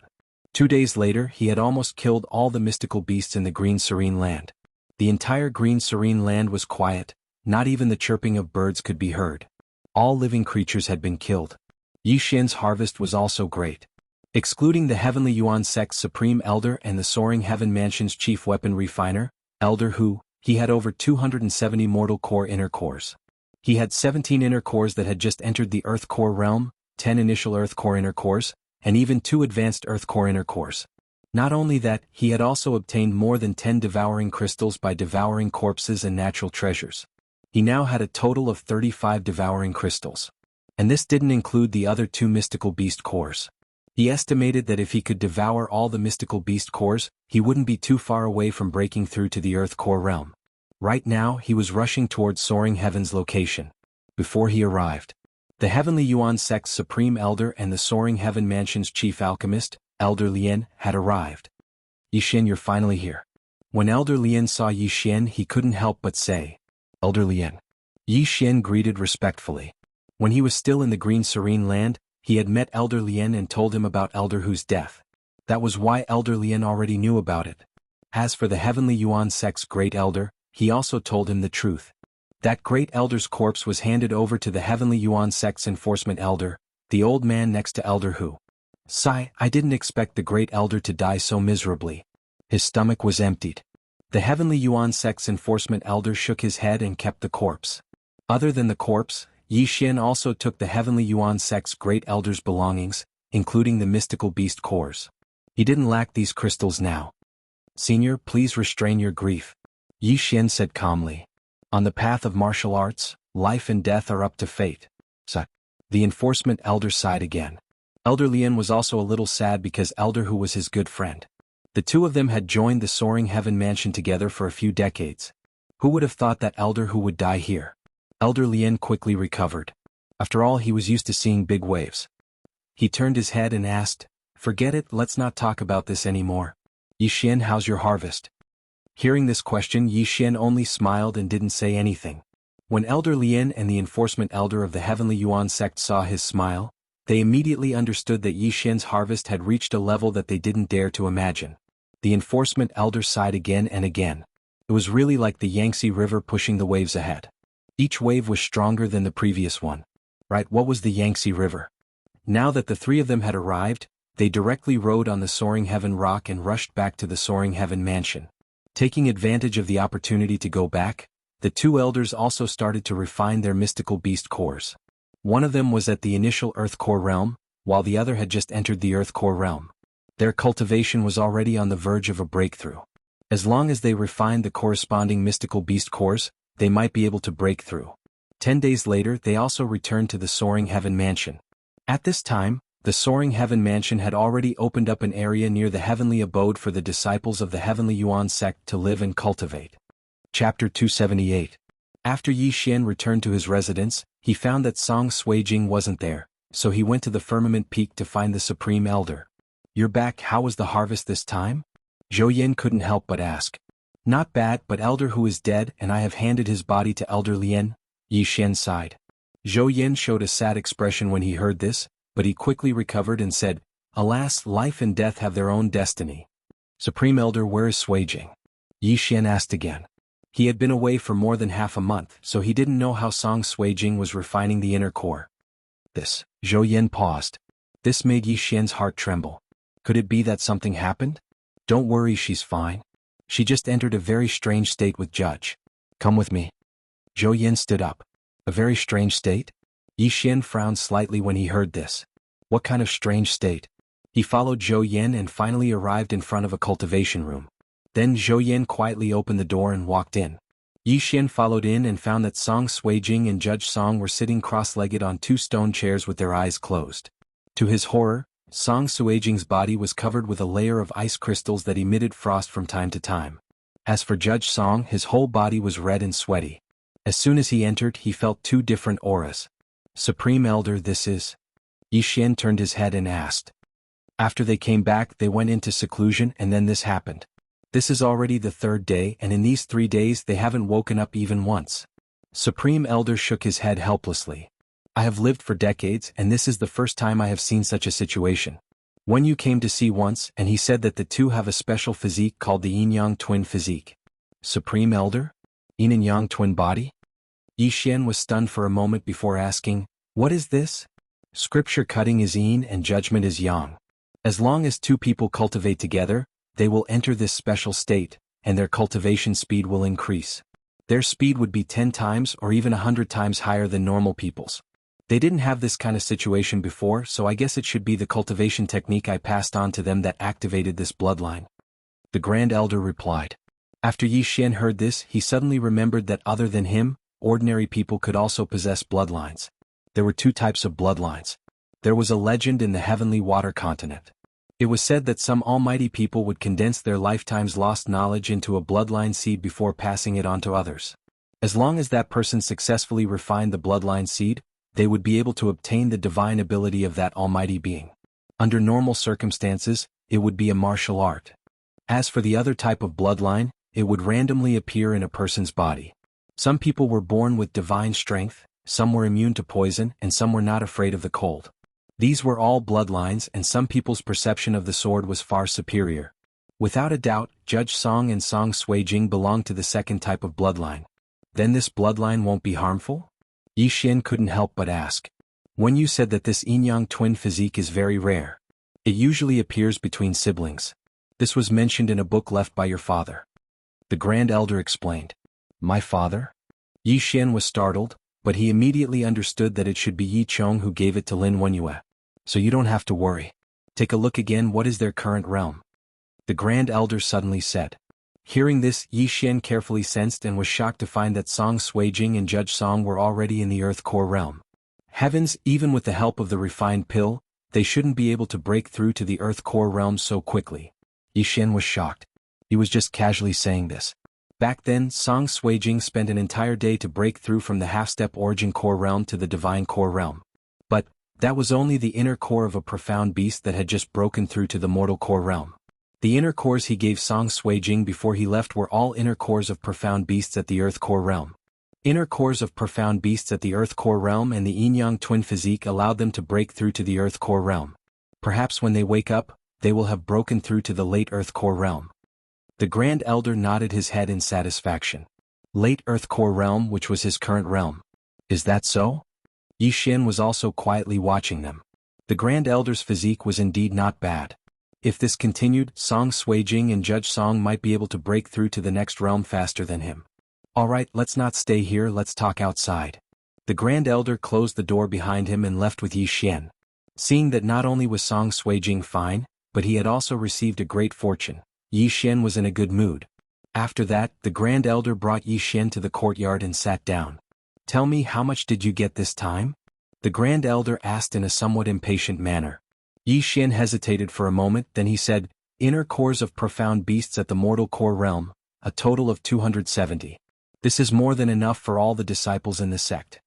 2 days later, he had almost killed all the mystical beasts in the green serene land. The entire green serene land was quiet, not even the chirping of birds could be heard. All living creatures had been killed. Yi Xian's harvest was also great. Excluding the Heavenly Yuan sect's Supreme Elder and the Soaring Heaven Mansion's Chief Weapon Refiner, Elder Hu, he had over 270 mortal core inner cores. He had 17 inner cores that had just entered the Earth Core realm, 10 initial Earth Core inner cores, and even 2 advanced Earth Core inner cores. Not only that, he had also obtained more than 10 devouring crystals by devouring corpses and natural treasures. He now had a total of 35 devouring crystals. And this didn't include the other 2 mystical beast cores. He estimated that if he could devour all the mystical beast cores, he wouldn't be too far away from breaking through to the Earth Core realm. Right now, he was rushing towards Soaring Heaven's location. Before he arrived, the Heavenly Yuan sect's Supreme Elder and the Soaring Heaven Mansion's Chief Alchemist, Elder Lien, had arrived. Yi Xian, you're finally here. When Elder Lien saw Yi Xian, he couldn't help but say, Elder Lien. Yi Xian greeted respectfully. When he was still in the green serene land, he had met Elder Lien and told him about Elder Hu's death. That was why Elder Lien already knew about it. As for the Heavenly Yuan sect's Great Elder, he also told him the truth. That Great Elder's corpse was handed over to the Heavenly Yuan sect's Enforcement Elder, the old man next to Elder Hu. Sigh, I didn't expect the Great Elder to die so miserably. His stomach was emptied. The Heavenly Yuan sect's Enforcement Elder shook his head and kept the corpse. Other than the corpse, Yi Xian also took the Heavenly Yuan sect's Great Elder's belongings, including the mystical beast cores. He didn't lack these crystals now. Senior, please restrain your grief. Yi Xian said calmly. On the path of martial arts, life and death are up to fate. The Enforcement Elder sighed again. Elder Lien was also a little sad because Elder Hu was his good friend. The two of them had joined the Soaring Heaven Mansion together for a few decades. Who would have thought that Elder Hu would die here? Elder Lien quickly recovered. After all, he was used to seeing big waves. He turned his head and asked, Forget it, let's not talk about this anymore. Yi Xian, how's your harvest? Hearing this question, Yi Xian only smiled and didn't say anything. When Elder Lien and the Enforcement Elder of the Heavenly Yuan sect saw his smile, they immediately understood that Yi Xian's harvest had reached a level that they didn't dare to imagine. The Enforcement Elder sighed again and again. It was really like the Yangtze River pushing the waves ahead. Each wave was stronger than the previous one. Right, what was the Yangtze River? Now that the three of them had arrived, they directly rode on the Soaring Heaven rock and rushed back to the Soaring Heaven mansion. Taking advantage of the opportunity to go back, the two elders also started to refine their mystical beast cores. One of them was at the initial Earth core realm, while the other had just entered the Earth core realm. Their cultivation was already on the verge of a breakthrough. As long as they refined the corresponding mystical beast cores, they might be able to break through. 10 days later, they also returned to the Soaring Heaven mansion. At this time, the Soaring Heaven mansion had already opened up an area near the heavenly abode for the disciples of the Heavenly Yuan sect to live and cultivate. Chapter 278. After Yi Xian returned to his residence, he found that Song Suijing wasn't there, so he went to the firmament peak to find the Supreme Elder. "You're back, how was the harvest this time?" Zhou Yin couldn't help but ask. "Not bad, but Elder who is dead and I have handed his body to Elder Lien," Yi Xian sighed. Zhou Yin showed a sad expression when he heard this, but he quickly recovered and said, "Alas, life and death have their own destiny." "Supreme Elder, where is Suijing?" Yi Xian asked again. He had been away for more than half a month, so he didn't know how Song Suijing was refining the inner core. Zhou Yin paused. This made Yi Xian's heart tremble. Could it be that something happened? "Don't worry, she's fine. She just entered a very strange state with Judge. Come with me." Zhou Yin stood up. "A very strange state?" Yi Xian frowned slightly when he heard this. "What kind of strange state?" He followed Zhou Yin and finally arrived in front of a cultivation room. Then Zhou Yin quietly opened the door and walked in. Yi Xian followed in and found that Song Suijing and Judge Song were sitting cross-legged on two stone chairs with their eyes closed. To his horror, Song Suijing's body was covered with a layer of ice crystals that emitted frost from time to time. As for Judge Song, his whole body was red and sweaty. As soon as he entered, he felt two different auras. "Supreme Elder, this is?" Yi Xian turned his head and asked. After they came back, they went into seclusion and then this happened. This is already the third day and in these 3 days they haven't woken up even once. Supreme Elder shook his head helplessly. "I have lived for decades and this is the first time I have seen such a situation. When you came to see once and he said that the two have a special physique called the Yin-Yang twin physique." "Supreme Elder? Yin and Yang twin body?" Yi Xian was stunned for a moment before asking, "What is this?" "Scripture cutting is Yin and judgment is Yang. As long as two people cultivate together, they will enter this special state, and their cultivation speed will increase. Their speed would be 10 times or even 100 times higher than normal people's. They didn't have this kind of situation before, so I guess it should be the cultivation technique I passed on to them that activated this bloodline," the Grand Elder replied. After Yi Xian heard this, he suddenly remembered that other than him, ordinary people could also possess bloodlines. There were 2 types of bloodlines. There was a legend in the heavenly water continent. It was said that some almighty people would condense their lifetime's lost knowledge into a bloodline seed before passing it on to others. As long as that person successfully refined the bloodline seed, they would be able to obtain the divine ability of that almighty being. Under normal circumstances, it would be a martial art. As for the other type of bloodline, it would randomly appear in a person's body. Some people were born with divine strength, some were immune to poison, and some were not afraid of the cold. These were all bloodlines, and some people's perception of the sword was far superior. Without a doubt, Judge Song and Song Suijing belonged to the second type of bloodline. Then this bloodline won't be harmful? Yi Xian couldn't help but ask. When you said that this yin-yang twin physique is very rare. It usually appears between siblings. This was mentioned in a book left by your father. The Grand Elder explained. My father? Yi Xian was startled, but he immediately understood that it should be Yi Chong who gave it to Lin Wenyue. So you don't have to worry. Take a look again, what is their current realm? The Grand Elder suddenly said. Hearing this, Yi Xian carefully sensed and was shocked to find that Song Suijing and Judge Song were already in the Earth Core realm. Heavens, even with the help of the refined pill, they shouldn't be able to break through to the Earth Core realm so quickly. Yi Xian was shocked. He was just casually saying this. Back then, Song Suijing spent an entire day to break through from the half-step origin core realm to the divine core realm. But that was only the inner core of a profound beast that had just broken through to the mortal core realm. The inner cores he gave Song Suijing before he left were all inner cores of profound beasts at the Earth Core realm. Inner cores of profound beasts at the Earth Core realm and the yin-yang twin physique allowed them to break through to the Earth Core realm. Perhaps when they wake up, they will have broken through to the late Earth Core realm. The Grand Elder nodded his head in satisfaction. Late Earth Core Realm, which was his current realm. Is that so? Yi Xian was also quietly watching them. The Grand Elder's physique was indeed not bad. If this continued, Song Suijing and Judge Song might be able to break through to the next realm faster than him. Alright, let's not stay here, let's talk outside. The Grand Elder closed the door behind him and left with Yi Xian. Seeing that not only was Song Suijing fine, but he had also received a great fortune, Yi Xian was in a good mood. After that, the Grand Elder brought Yi Xian to the courtyard and sat down. Tell me, how much did you get this time? The Grand Elder asked in a somewhat impatient manner. Yi Xian hesitated for a moment, then he said, Inner cores of profound beasts at the mortal core realm, a total of 270. This is more than enough for all the disciples in the sect.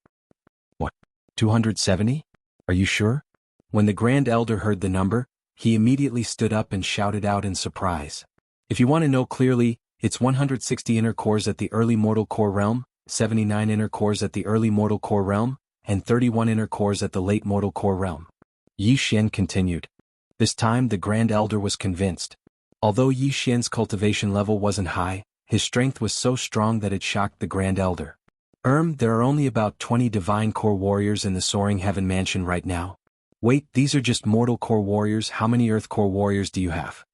What? 270? Are you sure? When the Grand Elder heard the number, he immediately stood up and shouted out in surprise. If you want to know clearly, it's 160 inner cores at the early mortal core realm, 79 inner cores at the early mortal core realm, and 31 inner cores at the late mortal core realm. Yi Xian continued. This time the Grand Elder was convinced. Although Yi Xian's cultivation level wasn't high, his strength was so strong that it shocked the Grand Elder. There are only about 20 divine core warriors in the Soaring Heaven Mansion right now. Wait, these are just mortal core warriors, how many earth core warriors do you have?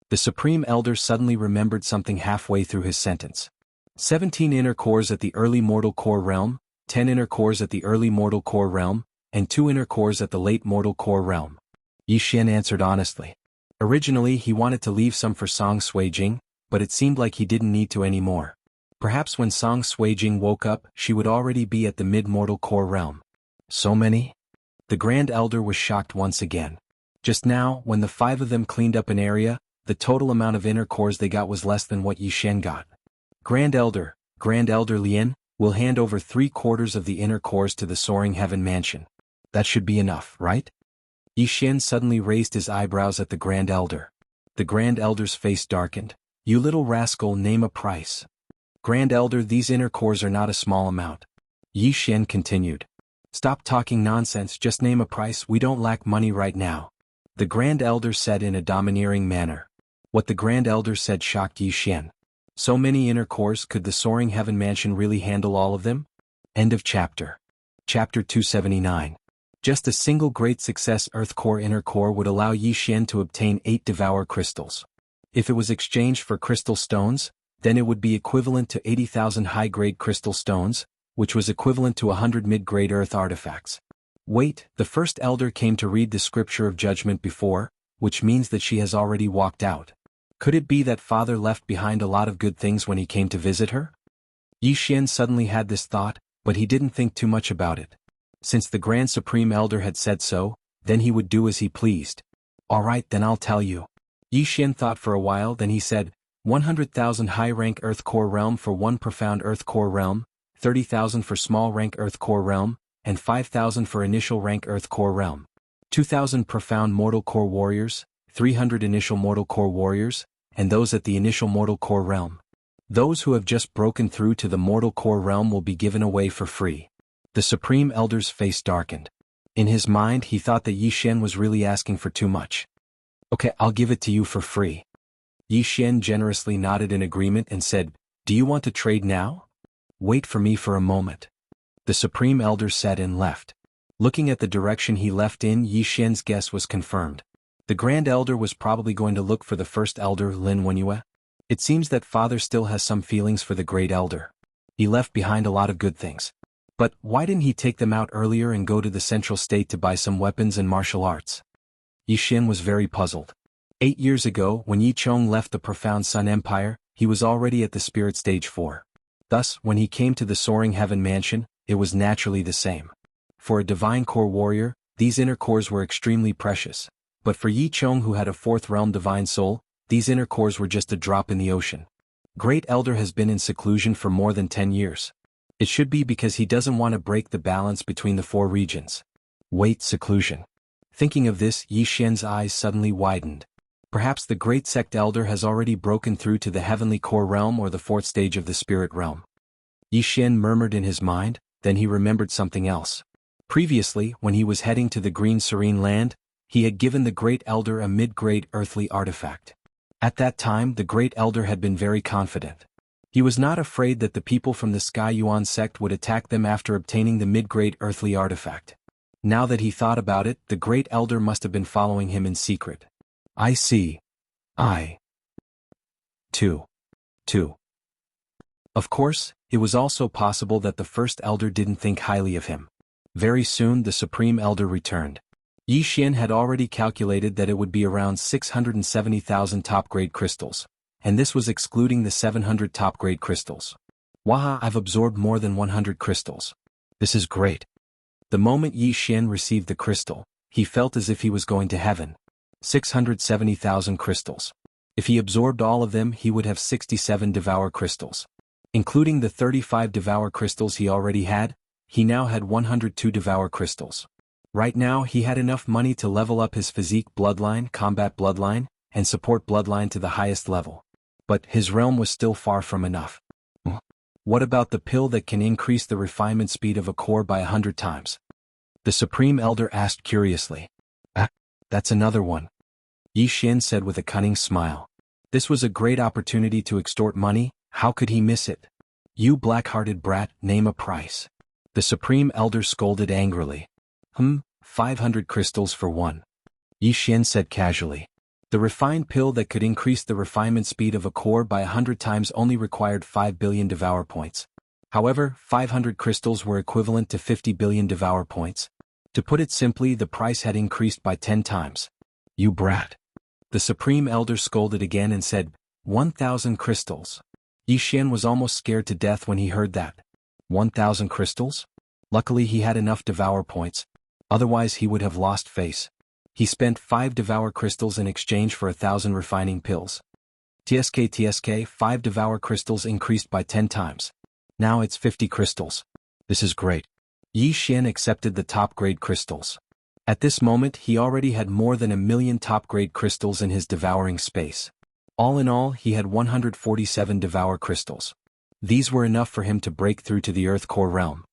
The Supreme Elder suddenly remembered something halfway through his sentence. 17 inner cores at the early mortal core realm, 10 inner cores at the early mortal core realm, and 2 inner cores at the late mortal core realm. Yi Xian answered honestly. Originally he wanted to leave some for Song Suijing, but it seemed like he didn't need to anymore. Perhaps when Song Suijing woke up, she would already be at the mid-mortal core realm. So many? The Grand Elder was shocked once again. Just now, when the 5 of them cleaned up an area, the total amount of inner cores they got was less than what Yi Xian got. Grand Elder Lien, will hand over 3/4 of the inner cores to the Soaring Heaven Mansion. That should be enough, right? Yi Xian suddenly raised his eyebrows at the Grand Elder. The Grand Elder's face darkened. You little rascal, name a price. Grand Elder, these inner cores are not a small amount. Yi Xian continued. Stop talking nonsense, just name a price, we don't lack money right now. The Grand Elder said in a domineering manner. What the Grand Elder said shocked Yi Xian. So many inner cores, could the Soaring Heaven Mansion really handle all of them? End of chapter. Chapter 279. Just a single great success Earth Core inner core would allow Yi Xian to obtain 8 Devour crystals. If it was exchanged for crystal stones, then it would be equivalent to 80,000 high-grade crystal stones, which was equivalent to 100 mid-grade Earth artifacts. Wait, the First Elder came to read the Scripture of Judgment before, which means that she has already walked out. Could it be that Father left behind a lot of good things when he came to visit her? Yi Xian suddenly had this thought, but he didn't think too much about it. Since the Grand Supreme Elder had said so, then he would do as he pleased. Alright, then I'll tell you. Yi Xian thought for a while, then he said, 100,000 high-rank Earth Core Realm for 1 profound Earth Core Realm, 30,000 for small-rank Earth Core Realm, and 5,000 for initial-rank Earth Core Realm. 2,000 profound Mortal Core Warriors, 300 initial Mortal Core Warriors, and those at the initial Mortal Core Realm. Those who have just broken through to the Mortal Core Realm will be given away for free. The Supreme Elder's face darkened. In his mind he thought that Yi Xian was really asking for too much. Okay, I'll give it to you for free. Yi Xian generously nodded in agreement and said, Do you want to trade now? Wait for me for a moment. The Supreme Elder said and left. Looking at the direction he left in, Yi Xian's guess was confirmed. The Grand Elder was probably going to look for the First Elder, Lin Wenyue. It seems that Father still has some feelings for the Great Elder. He left behind a lot of good things. But why didn't he take them out earlier and go to the Central State to buy some weapons and martial arts? Yi Xian was very puzzled. 8 years ago, when Yi Chong left the Profound Sun Empire, he was already at the Spirit Stage 4. Thus, when he came to the Soaring Heaven Mansion, it was naturally the same. For a Divine Core Warrior, these inner cores were extremely precious. But for Yi Chong, who had a 4th realm Divine Soul, these inner cores were just a drop in the ocean. Great Elder has been in seclusion for more than 10 years. It should be because he doesn't want to break the balance between the 4 regions. Wait, seclusion. Thinking of this, Yi Xian's eyes suddenly widened. Perhaps the Great Sect Elder has already broken through to the Heavenly Core Realm or the 4th stage of the Spirit Realm. Yi Xian murmured in his mind, then he remembered something else. Previously, when he was heading to the Green Serene Land, he had given the Great Elder a mid-grade earthly artifact. At that time the great elder had been very confident. He was not afraid that the people from the Sky Yuan sect would attack them after obtaining the mid-grade earthly artifact. Now that he thought about it, the great elder must have been following him in secret. I see. Two. Of course, it was also possible that the first elder didn't think highly of him. Very soon the supreme elder returned. Yi Xian had already calculated that it would be around 670,000 top-grade crystals, and this was excluding the 700 top-grade crystals. Waha, I've absorbed more than 100 crystals. This is great. The moment Yi Xian received the crystal, he felt as if he was going to heaven. 670,000 crystals. If he absorbed all of them, he would have 67 devour crystals. Including the 35 devour crystals he already had, he now had 102 devour crystals. Right now he had enough money to level up his physique bloodline, combat bloodline, and support bloodline to the highest level. But his realm was still far from enough. What about the pill that can increase the refinement speed of a core by 100 times? The Supreme Elder asked curiously. That's another one. Yi Xian said with a cunning smile. This was a great opportunity to extort money, how could he miss it? You black-hearted brat, name a price. The Supreme Elder scolded angrily. 500 crystals for one. Yi Xian said casually. The refined pill that could increase the refinement speed of a core by 100 times only required 5 billion devour points. However, 500 crystals were equivalent to 50 billion devour points. To put it simply, the price had increased by 10 times. You brat. The Supreme Elder scolded again and said, 1,000 crystals. Yi Xian was almost scared to death when he heard that. 1,000 crystals? Luckily he had enough devour points, otherwise he would have lost face. He spent 5 devour crystals in exchange for 1,000 refining pills. TSK, 5 devour crystals increased by 10 times. Now it's 50 crystals. This is great. Yi Xian accepted the top-grade crystals. At this moment he already had more than 1,000,000 top-grade crystals in his devouring space. All in all, he had 147 devour crystals. These were enough for him to break through to the Earth Core realm.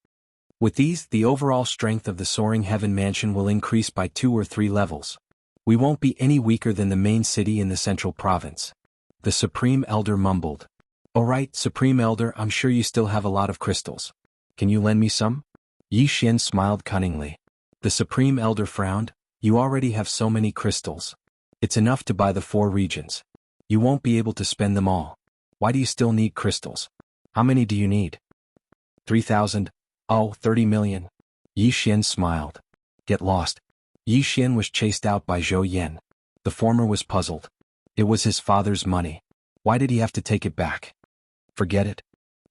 With these, the overall strength of the Soaring Heaven Mansion will increase by 2 or 3 levels. We won't be any weaker than the main city in the central province. The Supreme Elder mumbled. Alright, Supreme Elder, I'm sure you still have a lot of crystals. Can you lend me some? Yi Xian smiled cunningly. The Supreme Elder frowned. You already have so many crystals. It's enough to buy the 4 regions. You won't be able to spend them all. Why do you still need crystals? How many do you need? 3,000. Oh, 30 million. Yi Xian smiled. Get lost. Yi Xian was chased out by Zhou Yan. The former was puzzled. It was his father's money. Why did he have to take it back? Forget it.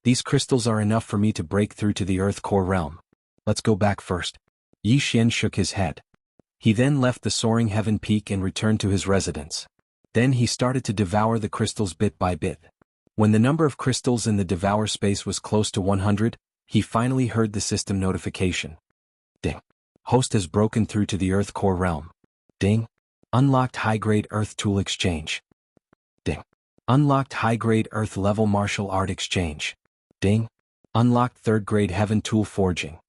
These crystals are enough for me to break through to the Earth Core realm. Let's go back first. Yi Xian shook his head. He then left the Soaring Heaven Peak and returned to his residence. Then he started to devour the crystals bit by bit. When the number of crystals in the devour space was close to 100, he finally heard the system notification. Ding. Host has broken through to the Earth Core realm. Ding. Unlocked high-grade Earth Tool Exchange. Ding. Unlocked high-grade Earth Level Martial Art Exchange. Ding. Unlocked 3rd-grade Heaven Tool Forging.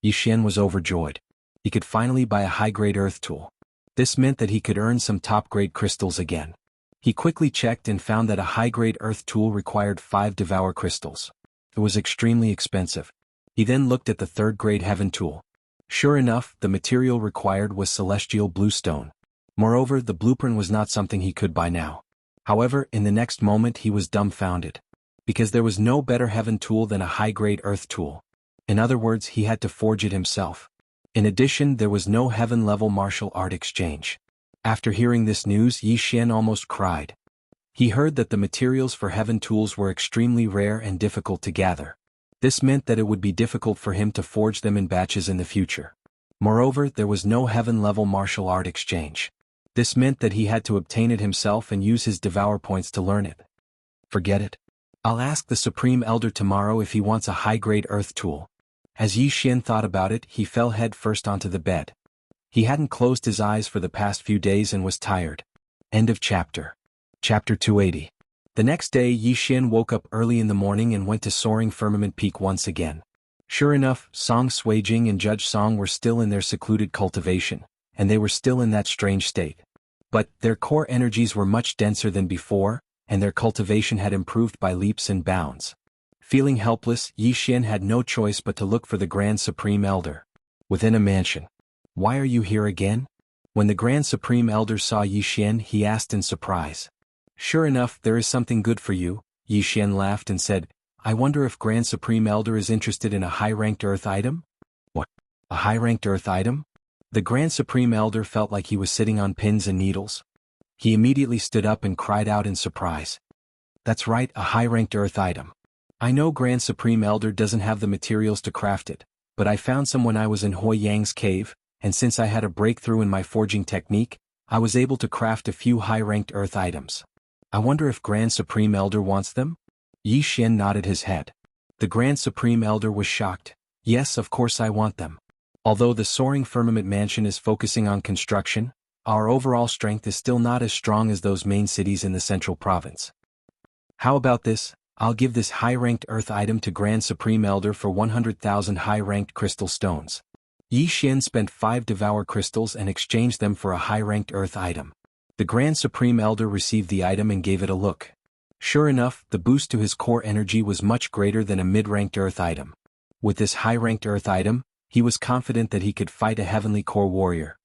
Yi Xian was overjoyed. He could finally buy a high-grade Earth Tool. This meant that he could earn some top-grade crystals again. He quickly checked and found that a high-grade Earth Tool required 5 devour crystals. It was extremely expensive. He then looked at the 3rd-grade Heaven Tool. Sure enough, the material required was celestial bluestone. Moreover, the blueprint was not something he could buy now. However, in the next moment he was dumbfounded. Because there was no better Heaven Tool than a high-grade Earth Tool. In other words, he had to forge it himself. In addition, there was no heaven-level martial art exchange. After hearing this news, Yi Xian almost cried. He heard that the materials for heaven tools were extremely rare and difficult to gather. This meant that it would be difficult for him to forge them in batches in the future. Moreover, there was no heaven-level martial art exchange. This meant that he had to obtain it himself and use his devour points to learn it. Forget it. I'll ask the Supreme Elder tomorrow if he wants a high-grade Earth Tool. As Yi Xian thought about it, he fell head first onto the bed. He hadn't closed his eyes for the past few days and was tired. End of chapter. Chapter 280. The next day, Yi Xian woke up early in the morning and went to Soaring Firmament Peak once again. Sure enough, Song Suijing and Judge Song were still in their secluded cultivation, and they were still in that strange state. But their core energies were much denser than before, and their cultivation had improved by leaps and bounds. Feeling helpless, Yi Xian had no choice but to look for the Grand Supreme Elder. Within a mansion. "Why are you here again?" When the Grand Supreme Elder saw Yi Xian, he asked in surprise. "Sure enough, there is something good for you," Yi Xian laughed and said. "I wonder if Grand Supreme Elder is interested in a high-ranked earth item?" "What? A high-ranked earth item?" The Grand Supreme Elder felt like he was sitting on pins and needles. He immediately stood up and cried out in surprise. "That's right, a high-ranked earth item. I know Grand Supreme Elder doesn't have the materials to craft it, but I found some when I was in Hoi Yang's cave, and since I had a breakthrough in my forging technique, I was able to craft a few high-ranked earth items. I wonder if Grand Supreme Elder wants them?" Yi Xian nodded his head. The Grand Supreme Elder was shocked. "Yes, of course I want them. Although the Soaring Firmament Mansion is focusing on construction, our overall strength is still not as strong as those main cities in the central province. How about this? I'll give this high-ranked earth item to Grand Supreme Elder for 100,000 high-ranked crystal stones." Yi Xian spent 5 devour crystals and exchanged them for a high-ranked earth item. The Grand Supreme Elder received the item and gave it a look. Sure enough, the boost to his core energy was much greater than a mid-ranked earth item. With this high-ranked earth item, he was confident that he could fight a heavenly core warrior.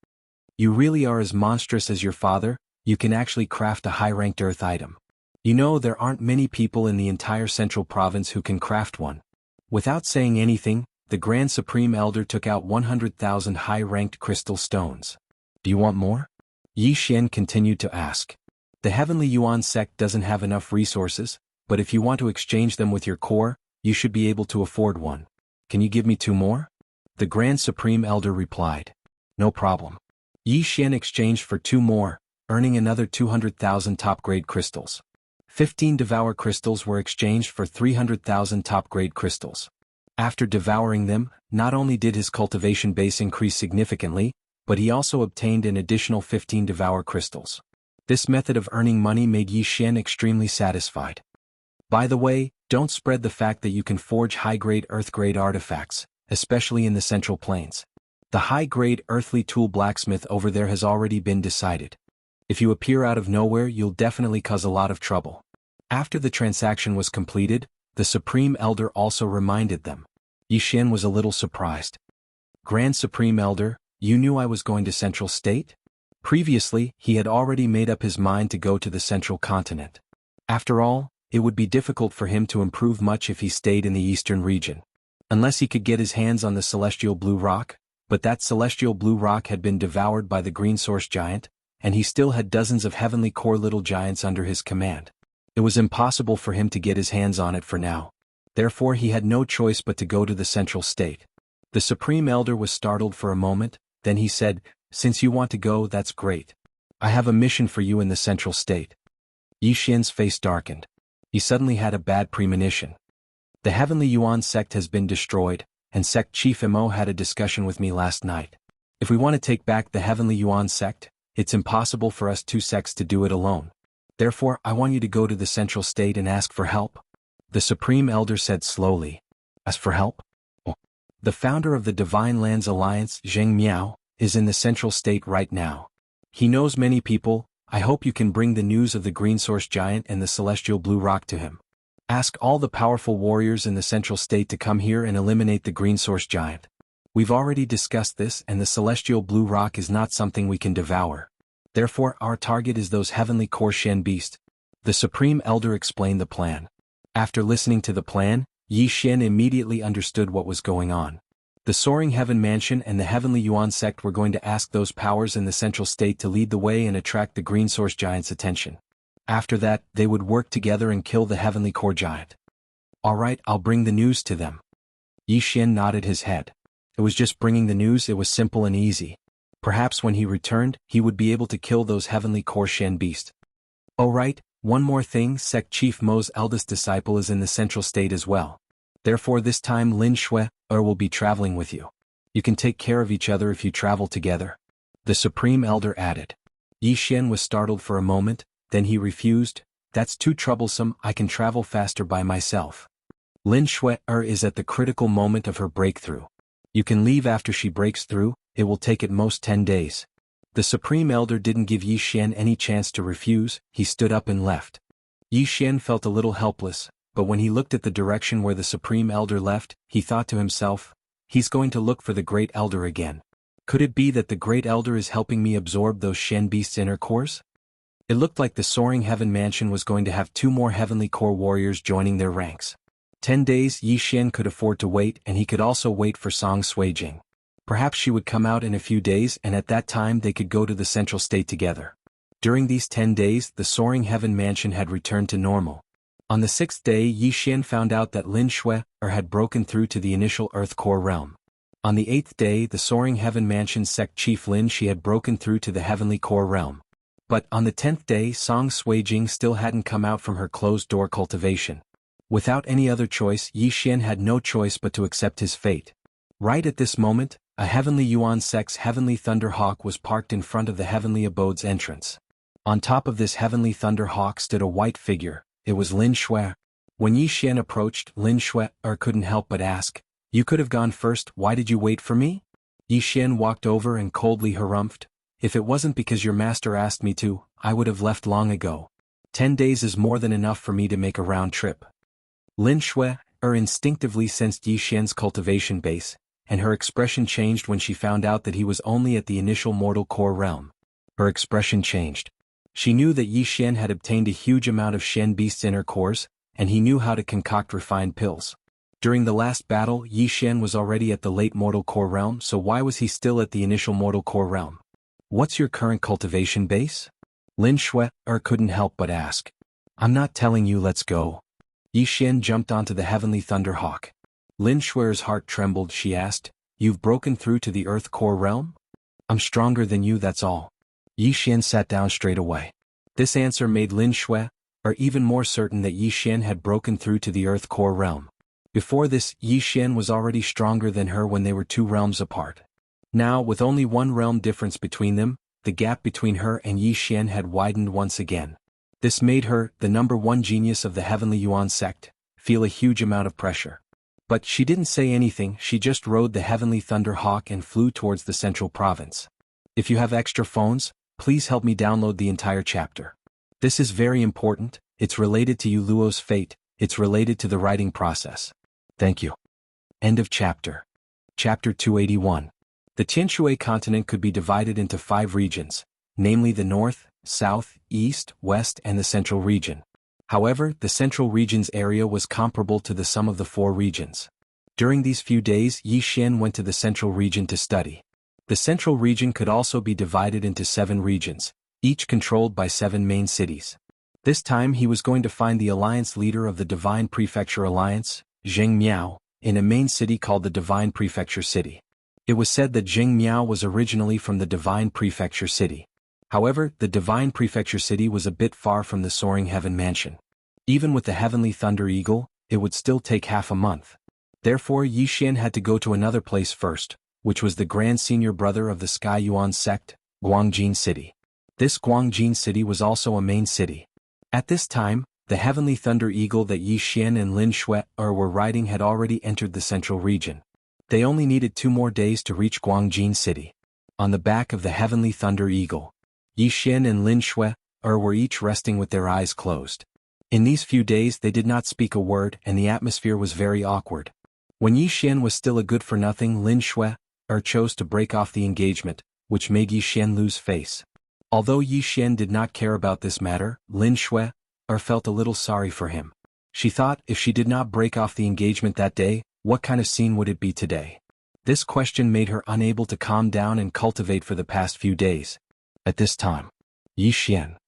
"You really are as monstrous as your father. You can actually craft a high-ranked earth item. You know, there aren't many people in the entire central province who can craft one." Without saying anything, the Grand Supreme Elder took out 100,000 high-ranked crystal stones. "Do you want more?" Yi Xian continued to ask. "The Heavenly Yuan sect doesn't have enough resources, but if you want to exchange them with your core, you should be able to afford one. Can you give me 2 more? The Grand Supreme Elder replied. "No problem." Yi Xian exchanged for 2 more, earning another 200,000 top-grade crystals. 15 Devour crystals were exchanged for 300,000 top-grade crystals. After devouring them, not only did his cultivation base increase significantly, but he also obtained an additional 15 Devour crystals. This method of earning money made Yi Xian extremely satisfied. By the way, don't spread the fact that you can forge high-grade earth-grade artifacts, especially in the Central Plains. The high-grade earthly tool blacksmith over there has already been decided. If you appear out of nowhere, you'll definitely cause a lot of trouble. After the transaction was completed, the Supreme Elder also reminded them. Yi Xian was a little surprised. "Grand Supreme Elder, you knew I was going to Central State?" Previously, he had already made up his mind to go to the Central Continent. After all, it would be difficult for him to improve much if he stayed in the Eastern region. Unless he could get his hands on the Celestial Blue Rock, but that Celestial Blue Rock had been devoured by the Green Source Giant, and he still had dozens of Heavenly Core Little Giants under his command. It was impossible for him to get his hands on it for now. Therefore he had no choice but to go to the Central State. The Supreme Elder was startled for a moment, then he said, "Since you want to go, that's great. I have a mission for you in the Central State." Yi Xian's face darkened. He suddenly had a bad premonition. "The Heavenly Yuan sect has been destroyed, and Sect Chief Mo had a discussion with me last night. If we want to take back the Heavenly Yuan sect, it's impossible for us 2 sects to do it alone. Therefore, I want you to go to the Central State and ask for help." The Supreme Elder said slowly. "Ask for help?" "Oh. The founder of the Divine Lands Alliance, Zheng Miao, is in the Central State right now. He knows many people. I hope you can bring the news of the Green Source Giant and the Celestial Blue Rock to him. Ask all the powerful warriors in the Central State to come here and eliminate the Green Source Giant. We've already discussed this, and the Celestial Blue Rock is not something we can devour. Therefore, our target is those Heavenly Core Shen Beast." The Supreme Elder explained the plan. After listening to the plan, Yi Xian immediately understood what was going on. The Soaring Heaven Mansion and the Heavenly Yuan sect were going to ask those powers in the Central State to lead the way and attract the Green Source Giant's attention. After that, they would work together and kill the Heavenly Core Giant. "All right, I'll bring the news to them." Yi Xian nodded his head. It was just bringing the news. It was simple and easy. Perhaps when he returned, he would be able to kill those Heavenly Core Shen Beast. "Oh right, one more thing, Sect Chief Mo's eldest disciple is in the Central State as well. Therefore this time Lin Shui will be traveling with you. You can take care of each other if you travel together," the Supreme Elder added. Yi Xian was startled for a moment, then he refused. "That's too troublesome. I can travel faster by myself. Lin Shui is at the critical moment of her breakthrough. You can leave after she breaks through. It will take at most 10 days. The Supreme Elder didn't give Yi Xian any chance to refuse, he stood up and left. Yi Xian felt a little helpless, but when he looked at the direction where the Supreme Elder left, he thought to himself, he's going to look for the Great Elder again. Could it be that the Great Elder is helping me absorb those Shen Beast's inner cores? It looked like the Soaring Heaven Mansion was going to have 2 more Heavenly Core warriors joining their ranks. 10 days Yi Xian could afford to wait, and he could also wait for Song Suijing. Perhaps she would come out in a few days, and at that time they could go to the Central State together. During these 10 days the Soaring Heaven Mansion had returned to normal. On the 6th day Yi Xian found out that Lin Shui had broken through to the initial Earth Core realm. On the 8th day the Soaring Heaven Mansion's sect chief Lin Shi had broken through to the Heavenly Core realm. But on the 10th day Song Suijing still hadn't come out from her closed-door cultivation. Without any other choice Yi Xian had no choice but to accept his fate. Right at this moment, a Heavenly Yuan sect's Heavenly Thunder Hawk was parked in front of the Heavenly Abode's entrance. On top of this Heavenly Thunder Hawk stood a white figure. It was Lin Shui. When Yi Xian approached, Lin Shui couldn't help but ask, "You could have gone first, why did you wait for me?" Yi Xian walked over and coldly harumphed, "If it wasn't because your master asked me to, I would have left long ago. 10 days is more than enough for me to make a round trip." Lin Shui instinctively sensed Yi Xian's cultivation base, and her expression changed when she found out that he was only at the initial mortal core realm. Her expression changed. She knew that Yi Xian had obtained a huge amount of Shen Beast's inner cores, and he knew how to concoct refined pills. During the last battle Yi Xian was already at the late mortal core realm, so why was he still at the initial mortal core realm? "What's your current cultivation base?" Lin Shui couldn't help but ask. "I'm not telling you, let's go." Yi Xian jumped onto the Heavenly Thunder Hawk. Lin Shui's heart trembled. She asked, "You've broken through to the Earth Core realm?" "I'm stronger than you, that's all." Yi Xian sat down straight away. This answer made Lin Shui even more certain that Yi Xian had broken through to the Earth Core realm. Before this, Yi Xian was already stronger than her when they were 2 realms apart. Now, with only 1 realm difference between them, the gap between her and Yi Xian had widened once again. This made her, the #1 genius of the Heavenly Yuan sect, feel a huge amount of pressure. But she didn't say anything, she just rode the Heavenly Thunder Hawk and flew towards the central province. If you have extra phones, please help me download the entire chapter. This is very important, it's related to Yu Luo's fate, it's related to the writing process. Thank you. End of chapter. Chapter 281. The Tianshui continent could be divided into 5 regions, namely the North, South, East, West and the Central region. However, the Central region's area was comparable to the sum of the 4 regions. During these few days Yi Xian went to the Central region to study. The Central region could also be divided into 7 regions, each controlled by 7 main cities. This time he was going to find the alliance leader of the Divine Prefecture Alliance, Zheng Miao, in a main city called the Divine Prefecture City. It was said that Zheng Miao was originally from the Divine Prefecture City. However, the Divine Prefecture City was a bit far from the Soaring Heaven Mansion. Even with the Heavenly Thunder Eagle, it would still take half a month. Therefore Yi Xian had to go to another place first, which was the Grand Senior Brother of the Sky Yuan sect, Guangjin City. This Guangjin City was also a main city. At this time, the Heavenly Thunder Eagle that Yi Xian and Lin Shui were riding had already entered the Central region. They only needed 2 more days to reach Guangjin City. On the back of the Heavenly Thunder Eagle, Yi Xian and Lin Shui were each resting with their eyes closed. In these few days they did not speak a word and the atmosphere was very awkward. When Yi Xian was still a good-for-nothing, Lin Shui chose to break off the engagement, which made Yi Xian lose face. Although Yi Xian did not care about this matter, Lin Shui felt a little sorry for him. She thought if she did not break off the engagement that day, what kind of scene would it be today? This question made her unable to calm down and cultivate for the past few days. At this time, Yi Xian,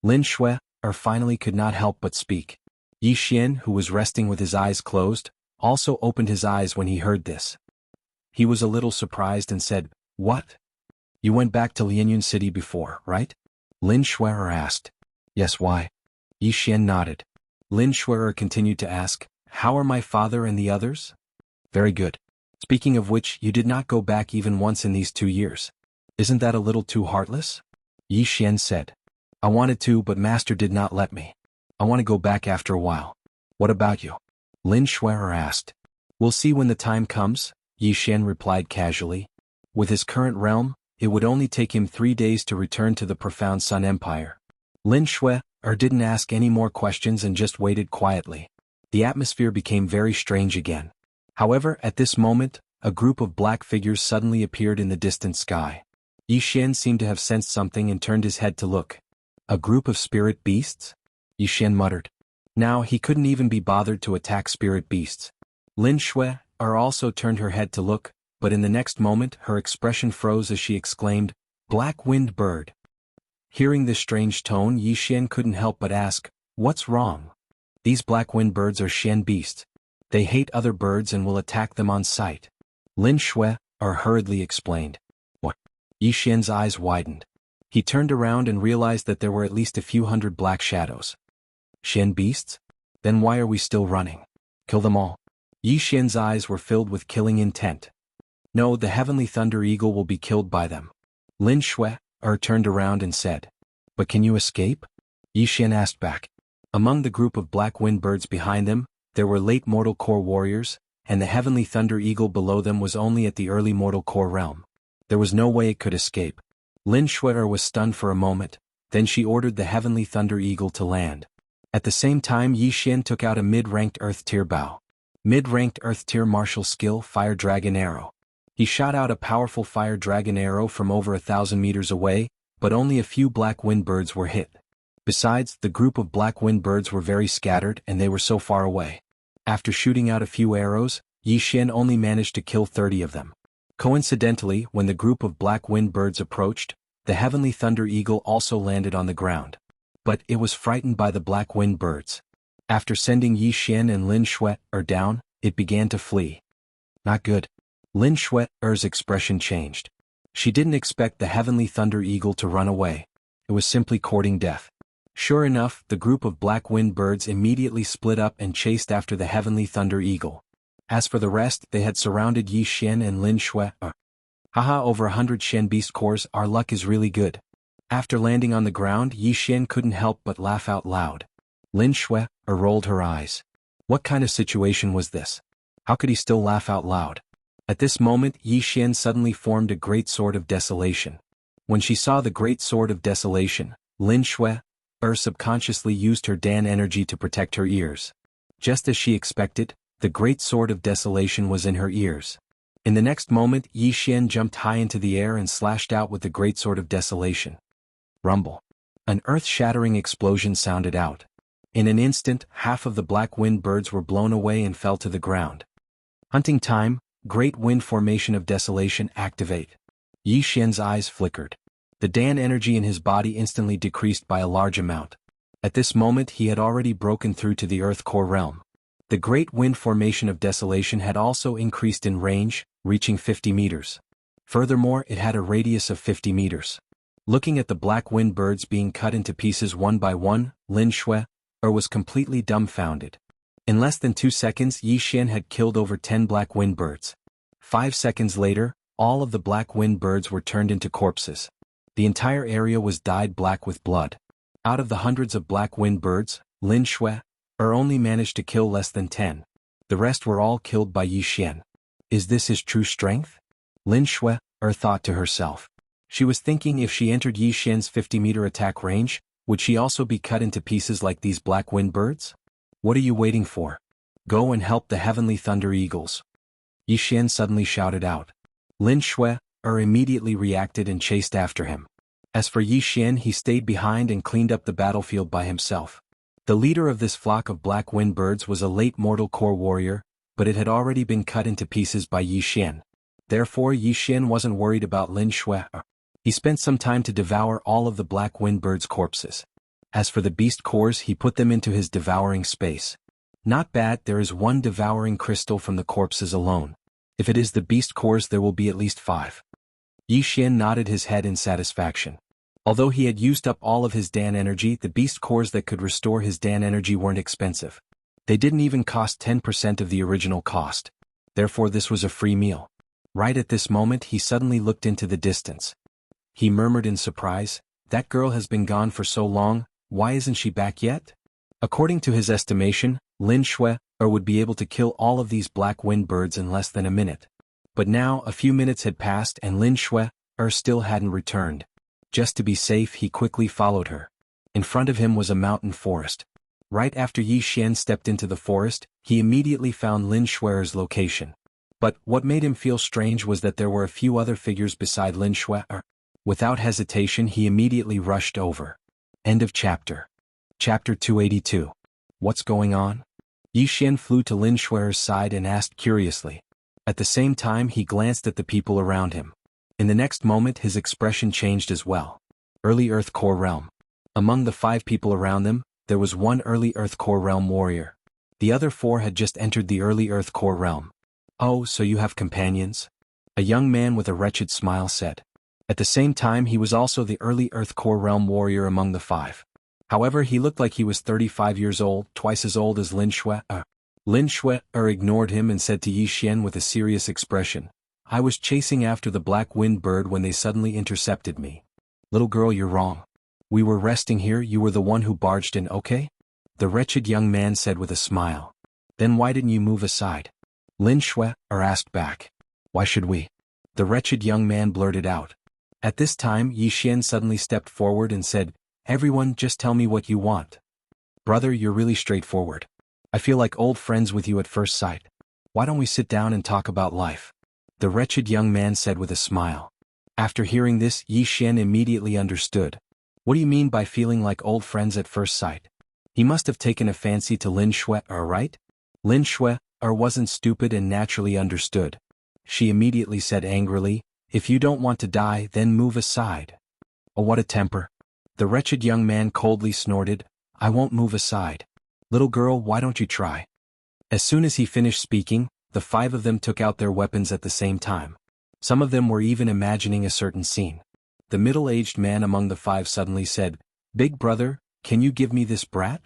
Lin Shui finally could not help but speak. Yi Xian, who was resting with his eyes closed, also opened his eyes when he heard this. He was a little surprised and said, "What? You went back to Lianyun City before, right?" Lin Shui asked. "Yes, why?" Yi Xian nodded. Lin Shui continued to ask, "How are my father and the others?" "Very good. Speaking of which, you did not go back even once in these 2 years. Isn't that a little too heartless?" Yi Xian said. "I wanted to, but master did not let me. I want to go back after a while. What about you?" Lin Shui asked. "We'll see when the time comes," Yi Xian replied casually. With his current realm, it would only take him 3 days to return to the profound Sun Empire. Lin Shui didn't ask any more questions and just waited quietly. The atmosphere became very strange again. However, at this moment, a group of black figures suddenly appeared in the distant sky. Yi Xian seemed to have sensed something and turned his head to look. A group of spirit beasts? Yi Xian muttered. Now he couldn't even be bothered to attack spirit beasts. Lin Shui also turned her head to look, but in the next moment her expression froze as she exclaimed, "Black-winged bird." Hearing this strange tone, Yi Xian couldn't help but ask, "What's wrong?" "These black-winged birds are Xian beasts. They hate other birds and will attack them on sight," Lin Shui hurriedly explained. "What?" Yi Xian's eyes widened. He turned around and realized that there were at least a few hundred black shadows. "Xian beasts? Then why are we still running? Kill them all." Yi Xian's eyes were filled with killing intent. "No, the heavenly thunder eagle will be killed by them." Lin Shui turned around and said. "But can you escape?" Yi Xian asked back. Among the group of black-winged birds behind them, there were late mortal core warriors, and the heavenly thunder eagle below them was only at the early mortal core realm. There was no way it could escape. Lin Shui was stunned for a moment, then she ordered the heavenly thunder eagle to land. At the same time, Yi Xian took out a mid-ranked earth tier bow. Mid-ranked earth tier martial skill, Fire Dragon Arrow. He shot out a powerful fire dragon arrow from over 1,000 meters away, but only a few black-winged birds were hit. Besides, the group of black-winged birds were very scattered and they were so far away. After shooting out a few arrows, Yi Xian only managed to kill 30 of them. Coincidentally, when the group of black-winged birds approached, the heavenly thunder eagle also landed on the ground. But it was frightened by the black-winged birds. After sending Yi Xian and Lin Shui down, it began to flee. Not good. Lin Shui's expression changed. She didn't expect the heavenly thunder eagle to run away. It was simply courting death. Sure enough, the group of black-winged birds immediately split up and chased after the heavenly thunder eagle. As for the rest, they had surrounded Yi Xian and Lin Shui. Haha, over 100 Xian beast cores, our luck is really good. After landing on the ground, Yi Xian couldn't help but laugh out loud. Lin Shui rolled her eyes. What kind of situation was this? How could he still laugh out loud? At this moment, Yi Xian suddenly formed a great sword of desolation. When she saw the great sword of desolation, Lin Shui subconsciously used her Dan energy to protect her ears. Just as she expected, the great sword of desolation was in her ears. In the next moment, Yi Xian jumped high into the air and slashed out with the great sword of desolation. Rumble. An earth-shattering explosion sounded out. In an instant, half of the black-winged birds were blown away and fell to the ground. Hunting time. Great wind formation of desolation activate. Yi Xian's eyes flickered. The Dan energy in his body instantly decreased by a large amount. At this moment he had already broken through to the earth core realm. The great wind formation of desolation had also increased in range, reaching 50 meters. Furthermore, it had a radius of 50 meters. Looking at the black-winged birds being cut into pieces one by one, Lin Shui was completely dumbfounded. In less than 2 seconds, Yi Xian had killed over 10 black-winged birds. 5 seconds later, all of the black-winged birds were turned into corpses. The entire area was dyed black with blood. Out of the hundreds of black-winged birds, Lin Shui only managed to kill less than 10. The rest were all killed by Yi Xian. Is this his true strength? Lin Shui thought to herself. She was thinking if she entered Yi Xian's 50-meter attack range, would she also be cut into pieces like these black-winged birds? What are you waiting for? Go and help the heavenly thunder eagles. Yi Xian suddenly shouted out. Lin Shui immediately reacted and chased after him. As for Yi Xian, he stayed behind and cleaned up the battlefield by himself. The leader of this flock of black-winged birds was a late mortal core warrior, but it had already been cut into pieces by Yi Xian. Therefore, Yi Xian wasn't worried about Lin Shui. He spent some time to devour all of the black-winged birds' corpses. As for the beast cores, he put them into his devouring space. Not bad, there is one devouring crystal from the corpses alone. If it is the beast cores, there will be at least 5. Yi Xian nodded his head in satisfaction. Although he had used up all of his Dan energy, the beast cores that could restore his Dan energy weren't expensive. They didn't even cost 10% of the original cost. Therefore this was a free meal. Right at this moment he suddenly looked into the distance. He murmured in surprise, "That girl has been gone for so long, why isn't she back yet?" According to his estimation, Lin Shui would be able to kill all of these black-winged birds in less than a minute. But now a few minutes had passed and Lin Shui still hadn't returned. Just to be safe, he quickly followed her. In front of him was a mountain forest. Right after Yi Xian stepped into the forest, he immediately found Lin Shuer's location. But what made him feel strange was that there were a few other figures beside Lin Shuer. Without hesitation, he immediately rushed over. End of chapter. Chapter 282. What's going on? Yi Xian flew to Lin Shuer's side and asked curiously. At the same time, he glanced at the people around him. In the next moment, his expression changed as well. Early Earth Core Realm. Among the 5 people around them, there was one Early Earth Core Realm warrior. The other 4 had just entered the Early Earth Core Realm. Oh, so you have companions? A young man with a wretched smile said. At the same time, he was also the Early Earth Core Realm warrior among the 5. However, he looked like he was 35 years old, twice as old as Lin Shuer. Lin Shuer ignored him and said to Yi Xian with a serious expression, I was chasing after the black wind bird when they suddenly intercepted me. Little girl, you're wrong. We were resting here, you were the one who barged in, okay? The wretched young man said with a smile. Then why didn't you move aside? Lin Shuer asked back. Why should we? The wretched young man blurted out. At this time, Yi Xian suddenly stepped forward and said, Everyone, just tell me what you want. Brother, you're really straightforward. I feel like old friends with you at first sight. Why don't we sit down and talk about life? The wretched young man said with a smile. After hearing this, Yi Xian immediately understood. What do you mean by feeling like old friends at first sight? He must have taken a fancy to Lin Shuer, right? Lin Shuer wasn't stupid and naturally understood. She immediately said angrily, If you don't want to die, then move aside. Oh, what a temper. The wretched young man coldly snorted, I won't move aside. Little girl, why don't you try? As soon as he finished speaking, the 5 of them took out their weapons at the same time. Some of them were even imagining a certain scene. The middle-aged man among the 5 suddenly said, Big brother, can you give me this brat?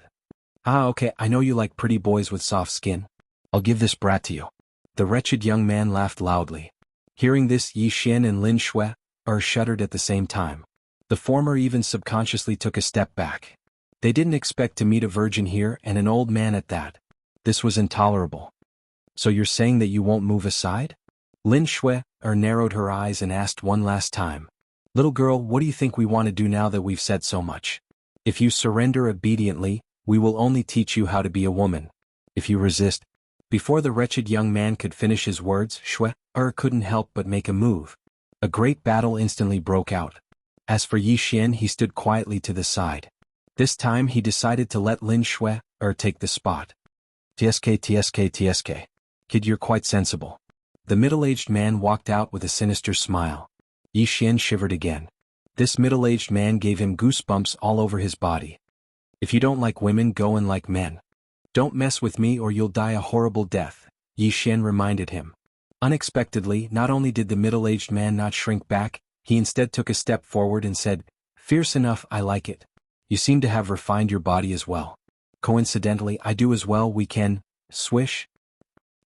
Ah, okay, I know you like pretty boys with soft skin. I'll give this brat to you. The wretched young man laughed loudly. Hearing this, Yi Xian and Lin Shuer shuddered at the same time. The former even subconsciously took a step back. They didn't expect to meet a virgin here and an old man at that. This was intolerable. So you're saying that you won't move aside? Lin Shuer narrowed her eyes and asked one last time. Little girl, what do you think we want to do now that we've said so much? If you surrender obediently, we will only teach you how to be a woman. If you resist. Before the wretched young man could finish his words, Shuer couldn't help but make a move. A great battle instantly broke out. As for Yi Xian, he stood quietly to the side. This time he decided to let Lin Shuer take the spot. TSK. Kid, you're quite sensible. The middle-aged man walked out with a sinister smile. Yi Xian shivered again. This middle-aged man gave him goosebumps all over his body. If you don't like women, go and like men. Don't mess with me or you'll die a horrible death, Yi Xian reminded him. Unexpectedly, not only did the middle-aged man not shrink back, he instead took a step forward and said, Fierce enough, I like it. You seem to have refined your body as well. Coincidentally, I do as well, we can, swish.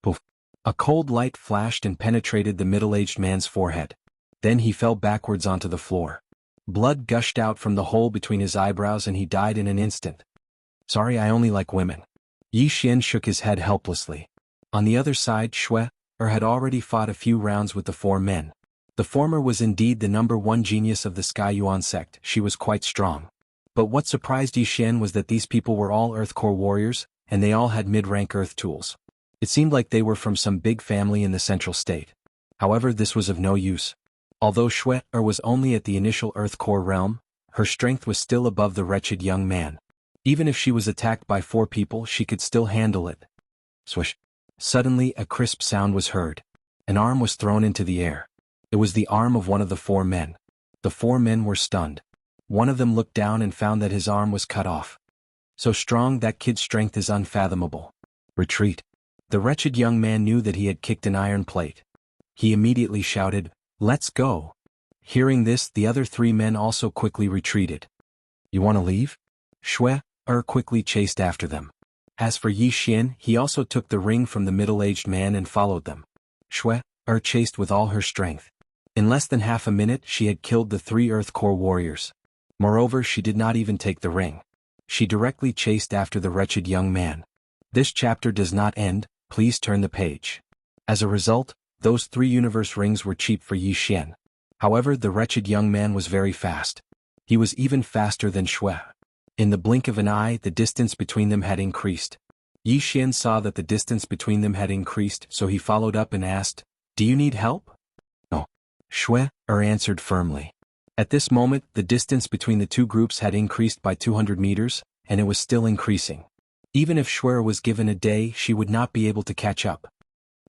Poof. A cold light flashed and penetrated the middle-aged man's forehead. Then he fell backwards onto the floor. Blood gushed out from the hole between his eyebrows and he died in an instant. Sorry, I only like women. Yi Xian shook his head helplessly. On the other side, Shuer had already fought a few rounds with the 4 men. The former was indeed the #1 genius of the Sky Yuan sect, she was quite strong. But what surprised Yi Xian was that these people were all Earth Core warriors, and they all had mid-rank Earth tools. It seemed like they were from some big family in the Central State. However, this was of no use. Although Shuer was only at the initial Earth Core realm, her strength was still above the wretched young man. Even if she was attacked by 4 people, she could still handle it. Swish. Suddenly, a crisp sound was heard. An arm was thrown into the air. It was the arm of one of the 4 men. The 4 men were stunned. One of them looked down and found that his arm was cut off. So strong, that kid's strength is unfathomable. Retreat. The wretched young man knew that he had kicked an iron plate. He immediately shouted, Let's go. Hearing this, the other 3 men also quickly retreated. You want to leave? Shuer quickly chased after them. As for Yi Xian, he also took the ring from the middle-aged man and followed them. Shuer chased with all her strength. In less than half a minute, she had killed the 3 Earth Core warriors. Moreover, she did not even take the ring. She directly chased after the wretched young man. This chapter does not end, please turn the page. As a result, those 3 universe rings were cheap for Yi Xian. However, the wretched young man was very fast. He was even faster than Shui. In the blink of an eye, the distance between them had increased. Yi Xian saw that the distance between them had increased, so he followed up and asked, "Do you need help?" "No." Shui answered firmly. At this moment, the distance between the two groups had increased by 200 meters, and it was still increasing. Even if Shui was given a day, she would not be able to catch up.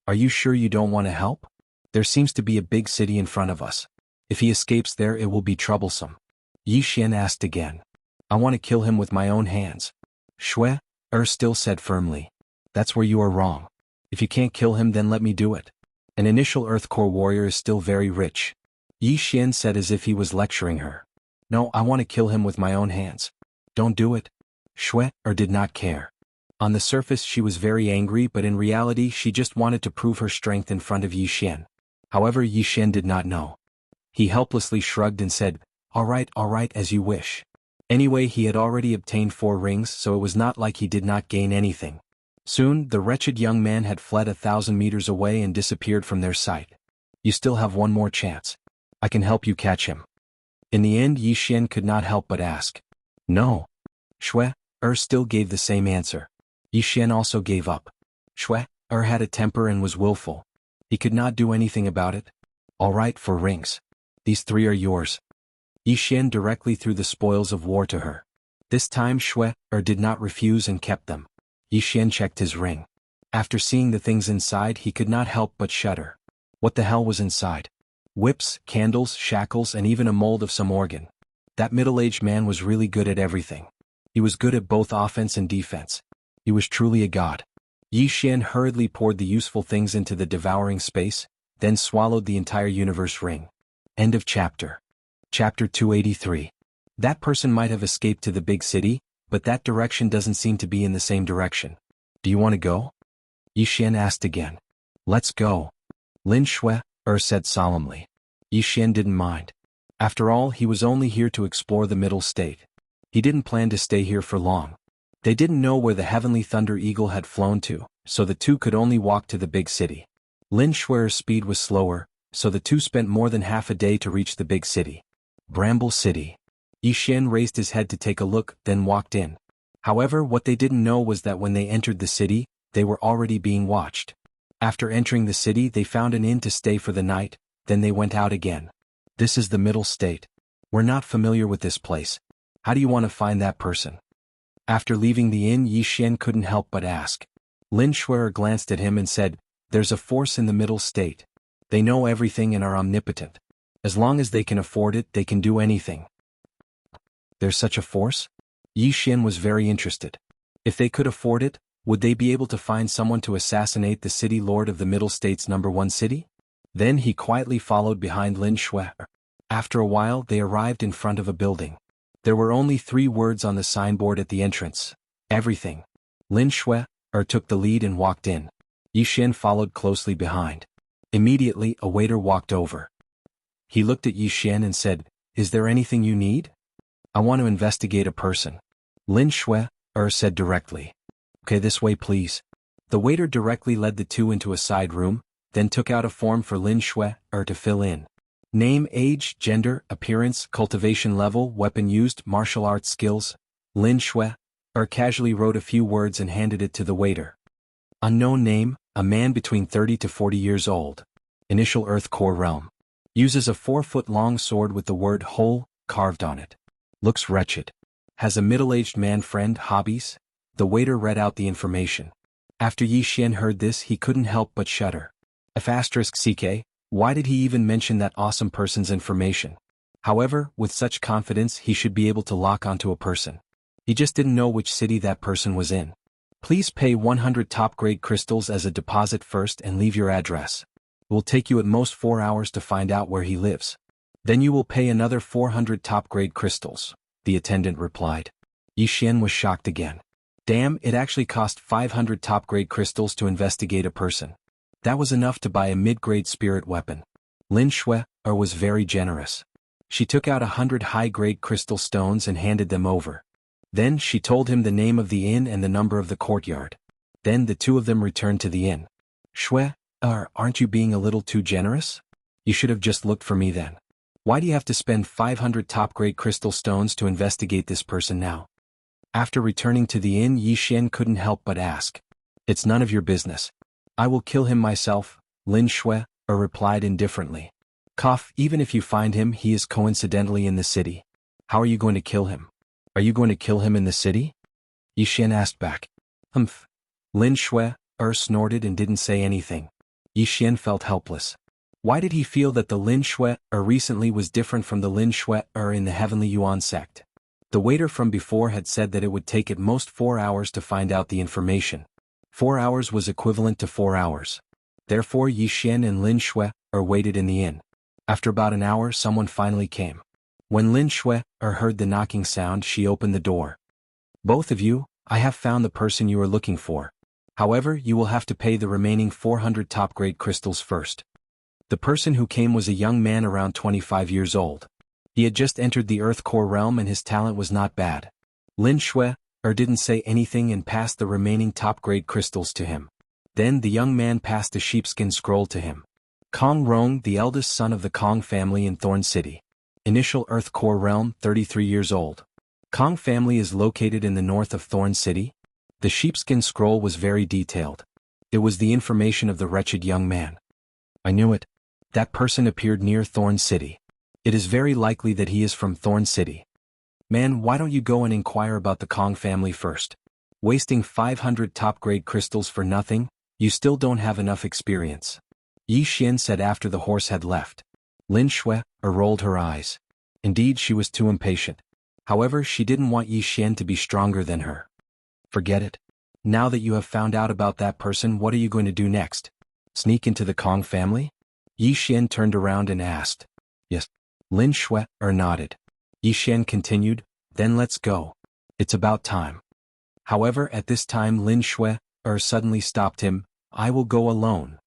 "Are you sure you don't want to help? There seems to be a big city in front of us. If he escapes there, it will be troublesome." Yi Xian asked again. "I want to kill him with my own hands." Shui still said firmly. "That's where you are wrong. If you can't kill him, then let me do it. An initial Earth Core warrior is still very rich." Yi Xian said as if he was lecturing her. "No, I want to kill him with my own hands." "Don't do it." Shui did not care. On the surface she was very angry, but in reality she just wanted to prove her strength in front of Yi Xian. However, Yi Xian did not know. He helplessly shrugged and said, all right, as you wish." Anyway, he had already obtained 4 rings, so it was not like he did not gain anything. Soon, the wretched young man had fled 1,000 meters away and disappeared from their sight. "You still have one more chance. I can help you catch him." In the end, Yi Xian could not help but ask. "No." Shui still gave the same answer. Yi Xian also gave up. Shui had a temper and was willful. He could not do anything about it. "All right, for rings. These 3 are yours." Yi Xian directly threw the spoils of war to her. This time Shui did not refuse and kept them. Yi Xian checked his ring. After seeing the things inside, he could not help but shudder. What the hell was inside? Whips, candles, shackles, and even a mold of some organ. That middle-aged man was really good at everything. He was good at both offense and defense. He was truly a god. Yi Xian hurriedly poured the useful things into the devouring space, then swallowed the entire universe ring. End of chapter. Chapter 283. That person might have escaped to the big city, but that direction doesn't seem to be in the same direction. "Do you want to go?" Yi Xian asked again. "Let's go," Lin Shui said solemnly. Yi Xian didn't mind. After all, he was only here to explore the middle state. He didn't plan to stay here for long. They didn't know where the heavenly thunder eagle had flown to, so the two could only walk to the big city. Lin Shui's speed was slower, so the two spent more than half a day to reach the big city. Bramble City. Yi Xian raised his head to take a look, then walked in. However, what they didn't know was that when they entered the city, they were already being watched. After entering the city, they found an inn to stay for the night, then they went out again. "This is the middle state. We're not familiar with this place. How do you want to find that person?" After leaving the inn, Yi Xian couldn't help but ask. Lin Shui glanced at him and said, "There's a force in the middle state. They know everything and are omnipotent. As long as they can afford it, they can do anything." "There's such a force?" Yi Xian was very interested. If they could afford it, would they be able to find someone to assassinate the city lord of the Middle State's #1 city? Then he quietly followed behind Lin Shui. After a while, they arrived in front of a building. There were only 3 words on the signboard at the entrance. Everything. Lin Shui took the lead and walked in. Yi Xian followed closely behind. Immediately, a waiter walked over. He looked at Yi Xian and said, "Is there anything you need?" "I want to investigate a person." Lin Shui said directly. "Okay, this way please." The waiter directly led the two into a side room, then took out a form for Lin Shui to fill in. Name, age, gender, appearance, cultivation level, weapon used, martial arts skills. Lin Shui casually wrote a few words and handed it to the waiter. Unknown name, a man between 30 to 40 years old. Initial Earth Core realm. Uses a 4-foot-long sword with the word "hole" carved on it. Looks wretched. Has a middle-aged man friend. Hobbies? The waiter read out the information. After Yi Xian heard this, he couldn't help but shudder. *CK, why did he even mention that awesome person's information? However, with such confidence he should be able to lock onto a person. He just didn't know which city that person was in. Please pay 100 top-grade crystals as a deposit first and leave your address. It will take you at most 4 hours to find out where he lives. Then you will pay another 400 top-grade crystals, the attendant replied. Yi Xian was shocked again. Damn, it actually cost 500 top-grade crystals to investigate a person. That was enough to buy a mid-grade spirit weapon. Lin Shui was very generous. She took out 100 high-grade crystal stones and handed them over. Then she told him the name of the inn and the number of the courtyard. Then the two of them returned to the inn. Shui, aren't you being a little too generous? You should have just looked for me then. Why do you have to spend 500 top-grade crystal stones to investigate this person now? After returning to the inn, Yi Xian couldn't help but ask. It's none of your business. I will kill him myself, Lin Shui replied indifferently. Cough, even if you find him, he is coincidentally in the city. How are you going to kill him? Are you going to kill him in the city? Yi Xian asked back. Humph. Lin Shui snorted and didn't say anything. Yi Xian felt helpless. Why did he feel that the Lin Shui recently was different from the Lin Shui in the Heavenly Yuan sect? The waiter from before had said that it would take at most 4 hours to find out the information. 4 hours was equivalent to 4 hours. Therefore Yi Xian and Lin Shui waited in the inn. After about an hour, someone finally came. When Lin Shui heard the knocking sound, she opened the door. Both of you, I have found the person you are looking for. However, you will have to pay the remaining 400 top-grade crystals first. The person who came was a young man around 25 years old. He had just entered the Earth Core realm and his talent was not bad. Lin Shui didn't say anything and passed the remaining top-grade crystals to him. Then the young man passed a sheepskin scroll to him. Kong Rong, the eldest son of the Kong family in Thorn City. Initial Earth Core realm, 33 years old. Kong family is located in the north of Thorn City. The sheepskin scroll was very detailed. It was the information of the wretched young man. I knew it. That person appeared near Thorn City. It is very likely that he is from Thorn City. Man, why don't you go and inquire about the Kong family first? Wasting 500 top-grade crystals for nothing, you still don't have enough experience. Yi Xian said after the horse had left. Lin Shui rolled her eyes. Indeed, she was too impatient. However, she didn't want Yi Xian to be stronger than her. Forget it. Now that you have found out about that person, what are you going to do next? Sneak into the Kong family? Yi Xian turned around and asked. Yes. Lin Shui nodded. Yi Xian continued, then let's go. It's about time. However, at this time Lin Shui suddenly stopped him. I will go alone.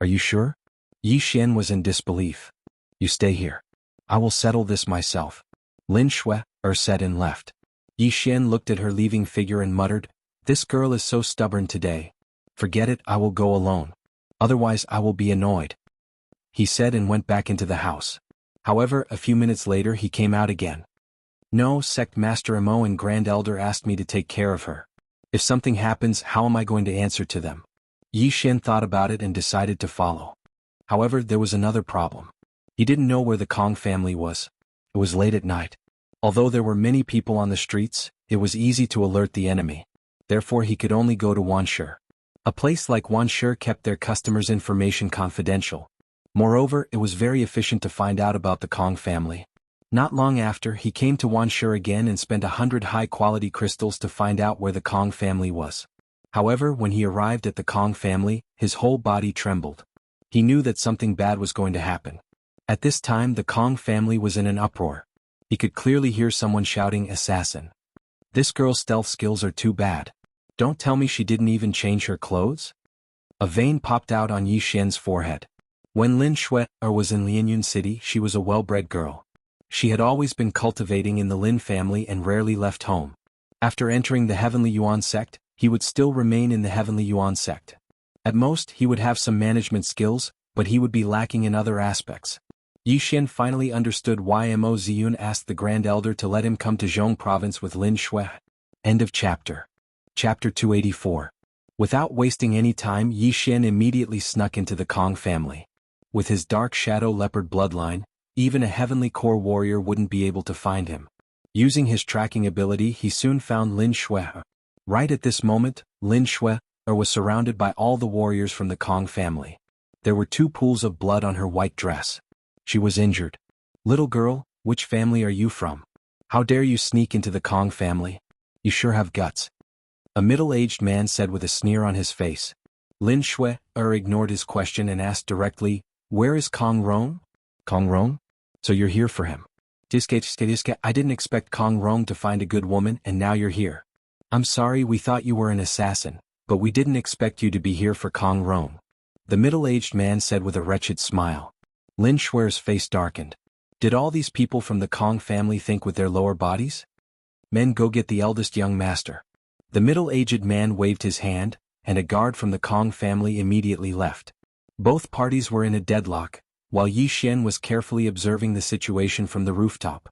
Are you sure? Yi Xian was in disbelief. You stay here. I will settle this myself. Lin Shui said and left. Yi Xian looked at her leaving figure and muttered, this girl is so stubborn today. Forget it, I will go alone. Otherwise I will be annoyed. He said and went back into the house. However, a few minutes later he came out again. No, Sect Master Emo and Grand Elder asked me to take care of her. If something happens, how am I going to answer to them? Yi Xian thought about it and decided to follow. However, there was another problem. He didn't know where the Kong family was. It was late at night. Although there were many people on the streets, it was easy to alert the enemy. Therefore he could only go to Wanshi. A place like Wanshi kept their customers' information confidential. Moreover, it was very efficient to find out about the Kong family. Not long after, he came to Wanshi again and spent 100 high-quality crystals to find out where the Kong family was. However, when he arrived at the Kong family, his whole body trembled. He knew that something bad was going to happen. At this time the Kong family was in an uproar. He could clearly hear someone shouting, assassin. This girl's stealth skills are too bad. Don't tell me she didn't even change her clothes? A vein popped out on Yi Xian's forehead. When Lin Shui was in Lianyun City, she was a well-bred girl. She had always been cultivating in the Lin family and rarely left home. After entering the Heavenly Yuan sect, he would still remain in the Heavenly Yuan sect. At most, he would have some management skills, but he would be lacking in other aspects. Yi Xian finally understood why Mo Ziyun asked the Grand Elder to let him come to Zhong Province with Lin Shui. End of chapter. Chapter 284. Without wasting any time, Yi Xian immediately snuck into the Kong family. With his dark shadow leopard bloodline, even a heavenly core warrior wouldn't be able to find him. Using his tracking ability, he soon found Lin Shui. Right at this moment, Lin Shui was surrounded by all the warriors from the Kong family. There were 2 pools of blood on her white dress. She was injured. Little girl, which family are you from? How dare you sneak into the Kong family? You sure have guts. A middle-aged man said with a sneer on his face. Lin Shui ignored his question and asked directly, where is Kong Rong? Kong Rong? So you're here for him. I didn't expect Kong Rong to find a good woman and now you're here. I'm sorry, we thought you were an assassin, but we didn't expect you to be here for Kong Rong. The middle-aged man said with a wretched smile. Lin Shui's face darkened. Did all these people from the Kong family think with their lower bodies? Men, go get the eldest young master. The middle-aged man waved his hand, and a guard from the Kong family immediately left. Both parties were in a deadlock. while Yi Xian was carefully observing the situation from the rooftop.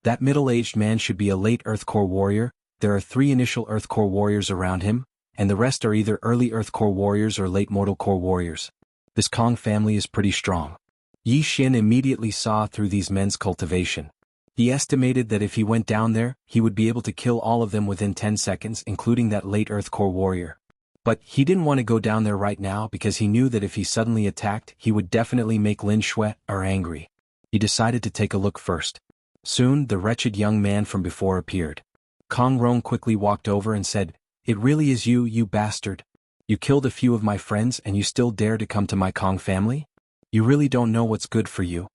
That middle-aged man should be a late Earth Core warrior. There are 3 initial Earth Core warriors around him, and the rest are either early Earth Core warriors or late Mortal Core warriors. This Kong family is pretty strong. Yi Xian immediately saw through these men's cultivation. He estimated that if he went down there, he would be able to kill all of them within 10 seconds, including that late Earth Core warrior. But he didn't want to go down there right now because he knew that if he suddenly attacked, he would definitely make Lin Shui angry. He decided to take a look first. Soon, the wretched young man from before appeared. Kong Rong quickly walked over and said, "It really is you, you bastard. You killed a few of my friends and you still dare to come to my Kong family? You really don't know what's good for you."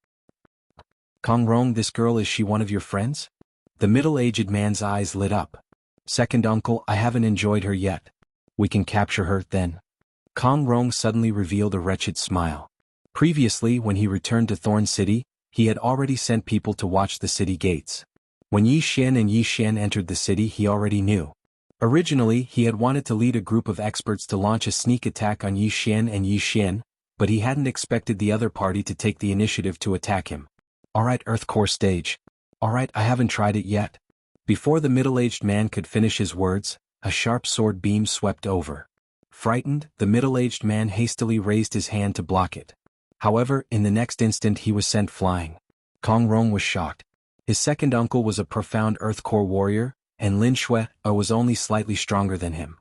"Kong Rong, this girl, is she one of your friends?" The middle-aged man's eyes lit up. "Second uncle, I haven't enjoyed her yet. We can capture her, then." Kong Rong suddenly revealed a wretched smile. Previously, when he returned to Thorn City, he had already sent people to watch the city gates. When Yi Xian and Yi Xian entered the city, he already knew. Originally, he had wanted to lead a group of experts to launch a sneak attack on Yi Xian and Yi Xian, but he hadn't expected the other party to take the initiative to attack him. "Alright, Earth Core stage. Alright, I haven't tried it yet." Before the middle-aged man could finish his words, a sharp sword beam swept over. Frightened, the middle-aged man hastily raised his hand to block it. However, in the next instant he was sent flying. Kong Rong was shocked. His second uncle was a profound Earth Core warrior, and Lin Shui was only slightly stronger than him.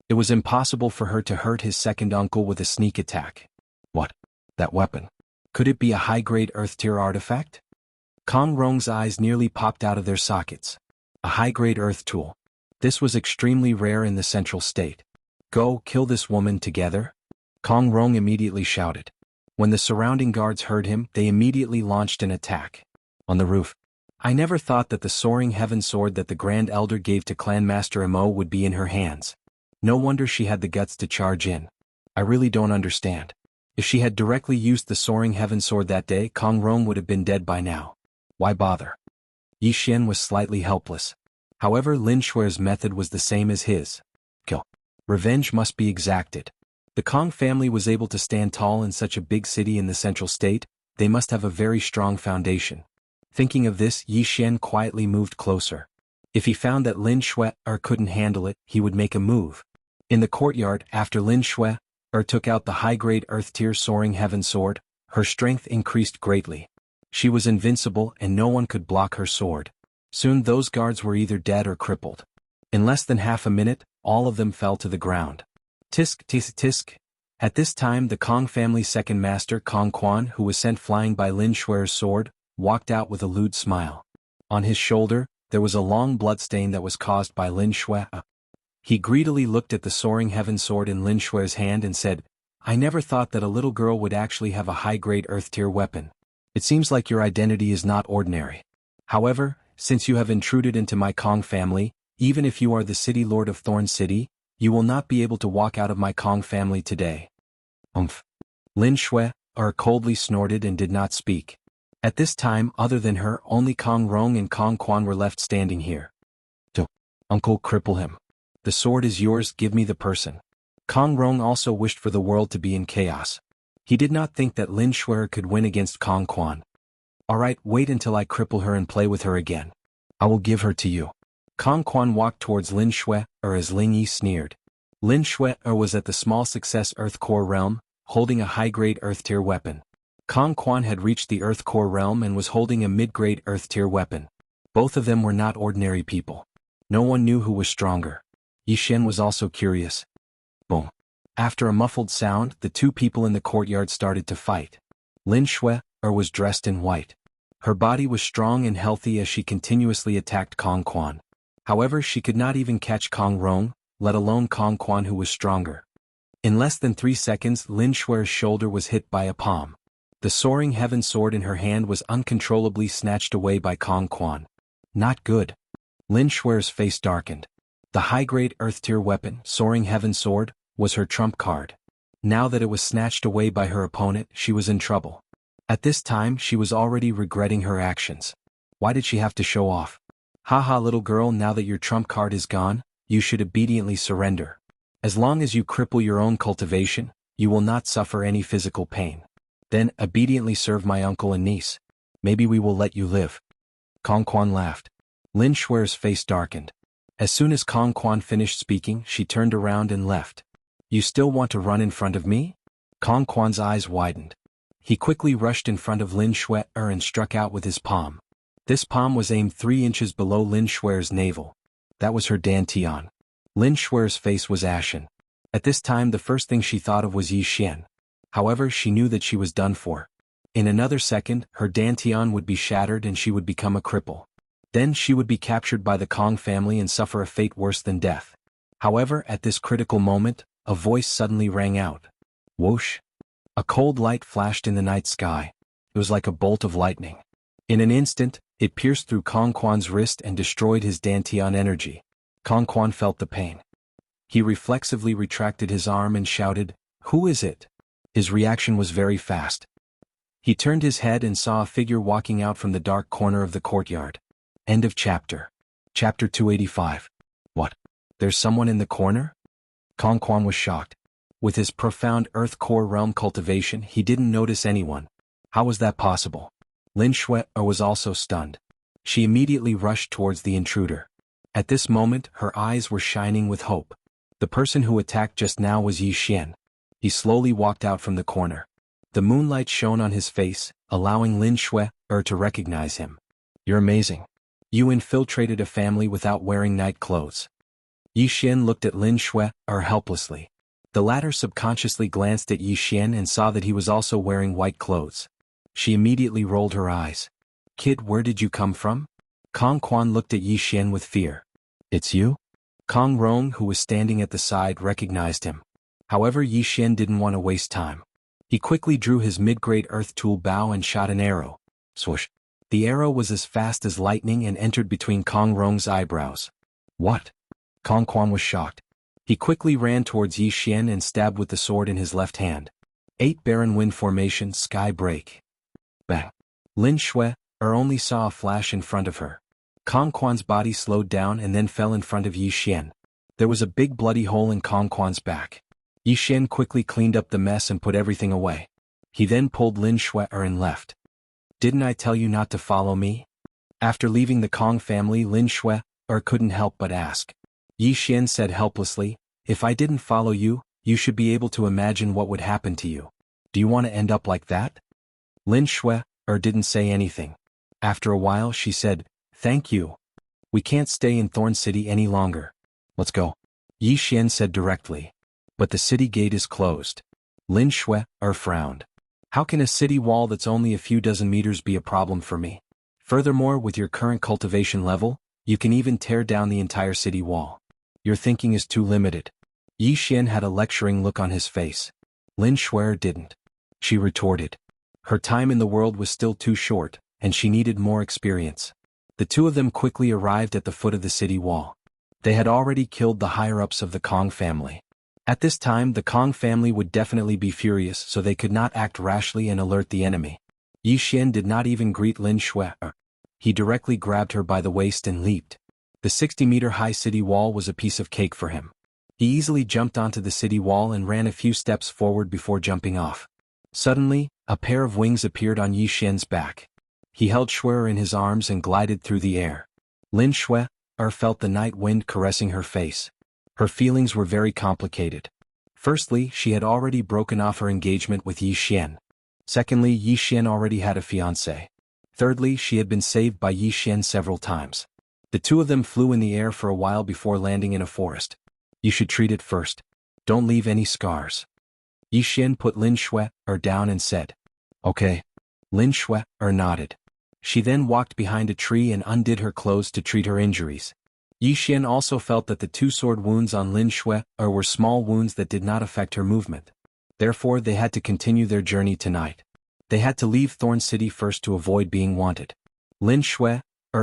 It was impossible for her to hurt his second uncle with a sneak attack. What? That weapon? Could it be a high-grade Earth-tier artifact? Kong Rong's eyes nearly popped out of their sockets. A high-grade Earth tool. This was extremely rare in the Central State. "Go, kill this woman together?" Kong Rong immediately shouted. When the surrounding guards heard him, they immediately launched an attack. On the roof. I never thought that the soaring heaven sword that the Grand Elder gave to Clan Master Mo would be in her hands. No wonder she had the guts to charge in. I really don't understand. If she had directly used the soaring heaven sword that day, Kong Rong would have been dead by now. Why bother? Yi Xian was slightly helpless. However, Lin Shui's method was the same as his. Kill. Revenge must be exacted. The Kong family was able to stand tall in such a big city in the Central State. They must have a very strong foundation. Thinking of this, Yi Xian quietly moved closer. If he found that Lin Shui couldn't handle it, he would make a move. In the courtyard, after Lin Shui took out the high-grade Earth-tier soaring heaven sword, her strength increased greatly. She was invincible and no one could block her sword. Soon those guards were either dead or crippled. In less than half a minute, all of them fell to the ground. Tisk, tisk, tisk. At this time, the Kong family's second master, Kong Quan, who was sent flying by Lin Shui's sword, walked out with a lewd smile. On his shoulder, there was a long bloodstain that was caused by Lin Shui. He greedily looked at the soaring heaven sword in Lin Shui's hand and said, "I never thought that a little girl would actually have a high-grade Earth-tier weapon. It seems like your identity is not ordinary. However, since you have intruded into my Kong family, even if you are the city lord of Thorn City, you will not be able to walk out of my Kong family today." Lin Shui coldly snorted and did not speak. At this time, other than her, only Kong Rong and Kong Quan were left standing here. "Uncle, cripple him. The sword is yours, give me the person." Kong Rong also wished for the world to be in chaos. He did not think that Lin Shui could win against Kong Quan. "Alright, wait until I cripple her and play with her again. I will give her to you." Kong Quan walked towards Lin Shui, as Lin Yi sneered. Lin Shui was at the small success Earth Core realm, holding a high-grade Earth-tier weapon. Kong Quan had reached the Earth Core realm and was holding a mid-grade Earth-tier weapon. Both of them were not ordinary people. No one knew who was stronger. Yi Xian was also curious. Boom. After a muffled sound, the two people in the courtyard started to fight. Lin Shui was dressed in white. Her body was strong and healthy as she continuously attacked Kong Quan. However, she could not even catch Kong Rong, let alone Kong Quan, who was stronger. In less than 3 seconds, Lin Shui's shoulder was hit by a palm. The soaring heaven sword in her hand was uncontrollably snatched away by Kong Quan. Not good. Lin Shui's face darkened. The high-grade Earth-tier weapon, soaring heaven sword, was her trump card. Now that it was snatched away by her opponent, she was in trouble. At this time, she was already regretting her actions. Why did she have to show off? Haha, little girl, now that your trump card is gone, you should obediently surrender. As long as you cripple your own cultivation, you will not suffer any physical pain. Then obediently serve my uncle and niece. Maybe we will let you live. Kong Quan laughed. Lin Shui's face darkened. As soon as Kong Quan finished speaking, she turned around and left. You still want to run in front of me? Kong Quan's eyes widened. He quickly rushed in front of Lin Shui and struck out with his palm. This palm was aimed 3 inches below Lin Shui's navel. That was her dantian. Lin Shui's face was ashen. At this time the first thing she thought of was Yi Xian. However, she knew that she was done for. In another second, her dantian would be shattered and she would become a cripple. Then she would be captured by the Kong family and suffer a fate worse than death. However, at this critical moment, a voice suddenly rang out. Whoosh! A cold light flashed in the night sky. It was like a bolt of lightning. In an instant, it pierced through Kong Quan's wrist and destroyed his dantian energy. Kong Quan felt the pain. He reflexively retracted his arm and shouted, "Who is it?" His reaction was very fast. He turned his head and saw a figure walking out from the dark corner of the courtyard. End of chapter. Chapter 285. What? There's someone in the corner? Kong Quan was shocked. With his profound Earth Core realm cultivation, he didn't notice anyone. How was that possible? Lin Shui was also stunned. She immediately rushed towards the intruder. At this moment, her eyes were shining with hope. The person who attacked just now was Yi Xian. He slowly walked out from the corner. The moonlight shone on his face, allowing Lin Shui to recognize him. You're amazing. You infiltrated a family without wearing night clothes. Yi Xian looked at Lin Shui helplessly. The latter subconsciously glanced at Yi Xian and saw that he was also wearing white clothes. She immediately rolled her eyes. Kid, where did you come from? Kong Quan looked at Yi Xian with fear. It's you? Kong Rong, who was standing at the side, recognized him. However, Yi Xian didn't want to waste time. He quickly drew his mid-grade earth tool bow and shot an arrow. Swoosh. The arrow was as fast as lightning and entered between Kong Rong's eyebrows. What? Kong Quan was shocked. He quickly ran towards Yi Xian and stabbed with the sword in his left hand. 8 Barren Wind Formation Sky Break. Bang. Lin Shui only saw a flash in front of her. Kong Quan's body slowed down and then fell in front of Yi Xian. There was a big bloody hole in Kong Quan's back. Yi Xian quickly cleaned up the mess and put everything away. He then pulled Lin Shui and left. Didn't I tell you not to follow me? After leaving the Kong family, Lin Shui couldn't help but ask. Yi Xian said helplessly, if I didn't follow you, you should be able to imagine what would happen to you. Do you want to end up like that? Lin Shui didn't say anything. After a while she said, thank you. We can't stay in Thorn City any longer. Let's go. Yi Xian said directly. But the city gate is closed. Lin Shui frowned. How can a city wall that's only a few dozen meters be a problem for me? Furthermore, with your current cultivation level, you can even tear down the entire city wall. Your thinking is too limited. Yi Xian had a lecturing look on his face. Lin Shui didn't. She retorted. Her time in the world was still too short, and she needed more experience. The two of them quickly arrived at the foot of the city wall. They had already killed the higher-ups of the Kong family. At this time, the Kong family would definitely be furious, so they could not act rashly and alert the enemy. Yi Xian did not even greet Lin Shui. He directly grabbed her by the waist and leaped. The 60-meter-high city wall was a piece of cake for him. He easily jumped onto the city wall and ran a few steps forward before jumping off. Suddenly, a pair of wings appeared on Yi Xian's back. He held Shui in his arms and glided through the air. Lin Shui felt the night wind caressing her face. Her feelings were very complicated. Firstly, she had already broken off her engagement with Yi Xian. Secondly, Yi Xian already had a fiancé. Thirdly, she had been saved by Yi Xian several times. The two of them flew in the air for a while before landing in a forest. You should treat it first. Don't leave any scars. Yi Xian put Lin Shui down and said, okay. Lin Shui nodded. She then walked behind a tree and undid her clothes to treat her injuries. Yi Xian also felt that the 2 sword wounds on Lin Shui were small wounds that did not affect her movement. Therefore, they had to continue their journey tonight. They had to leave Thorn City first to avoid being wanted. Lin Shui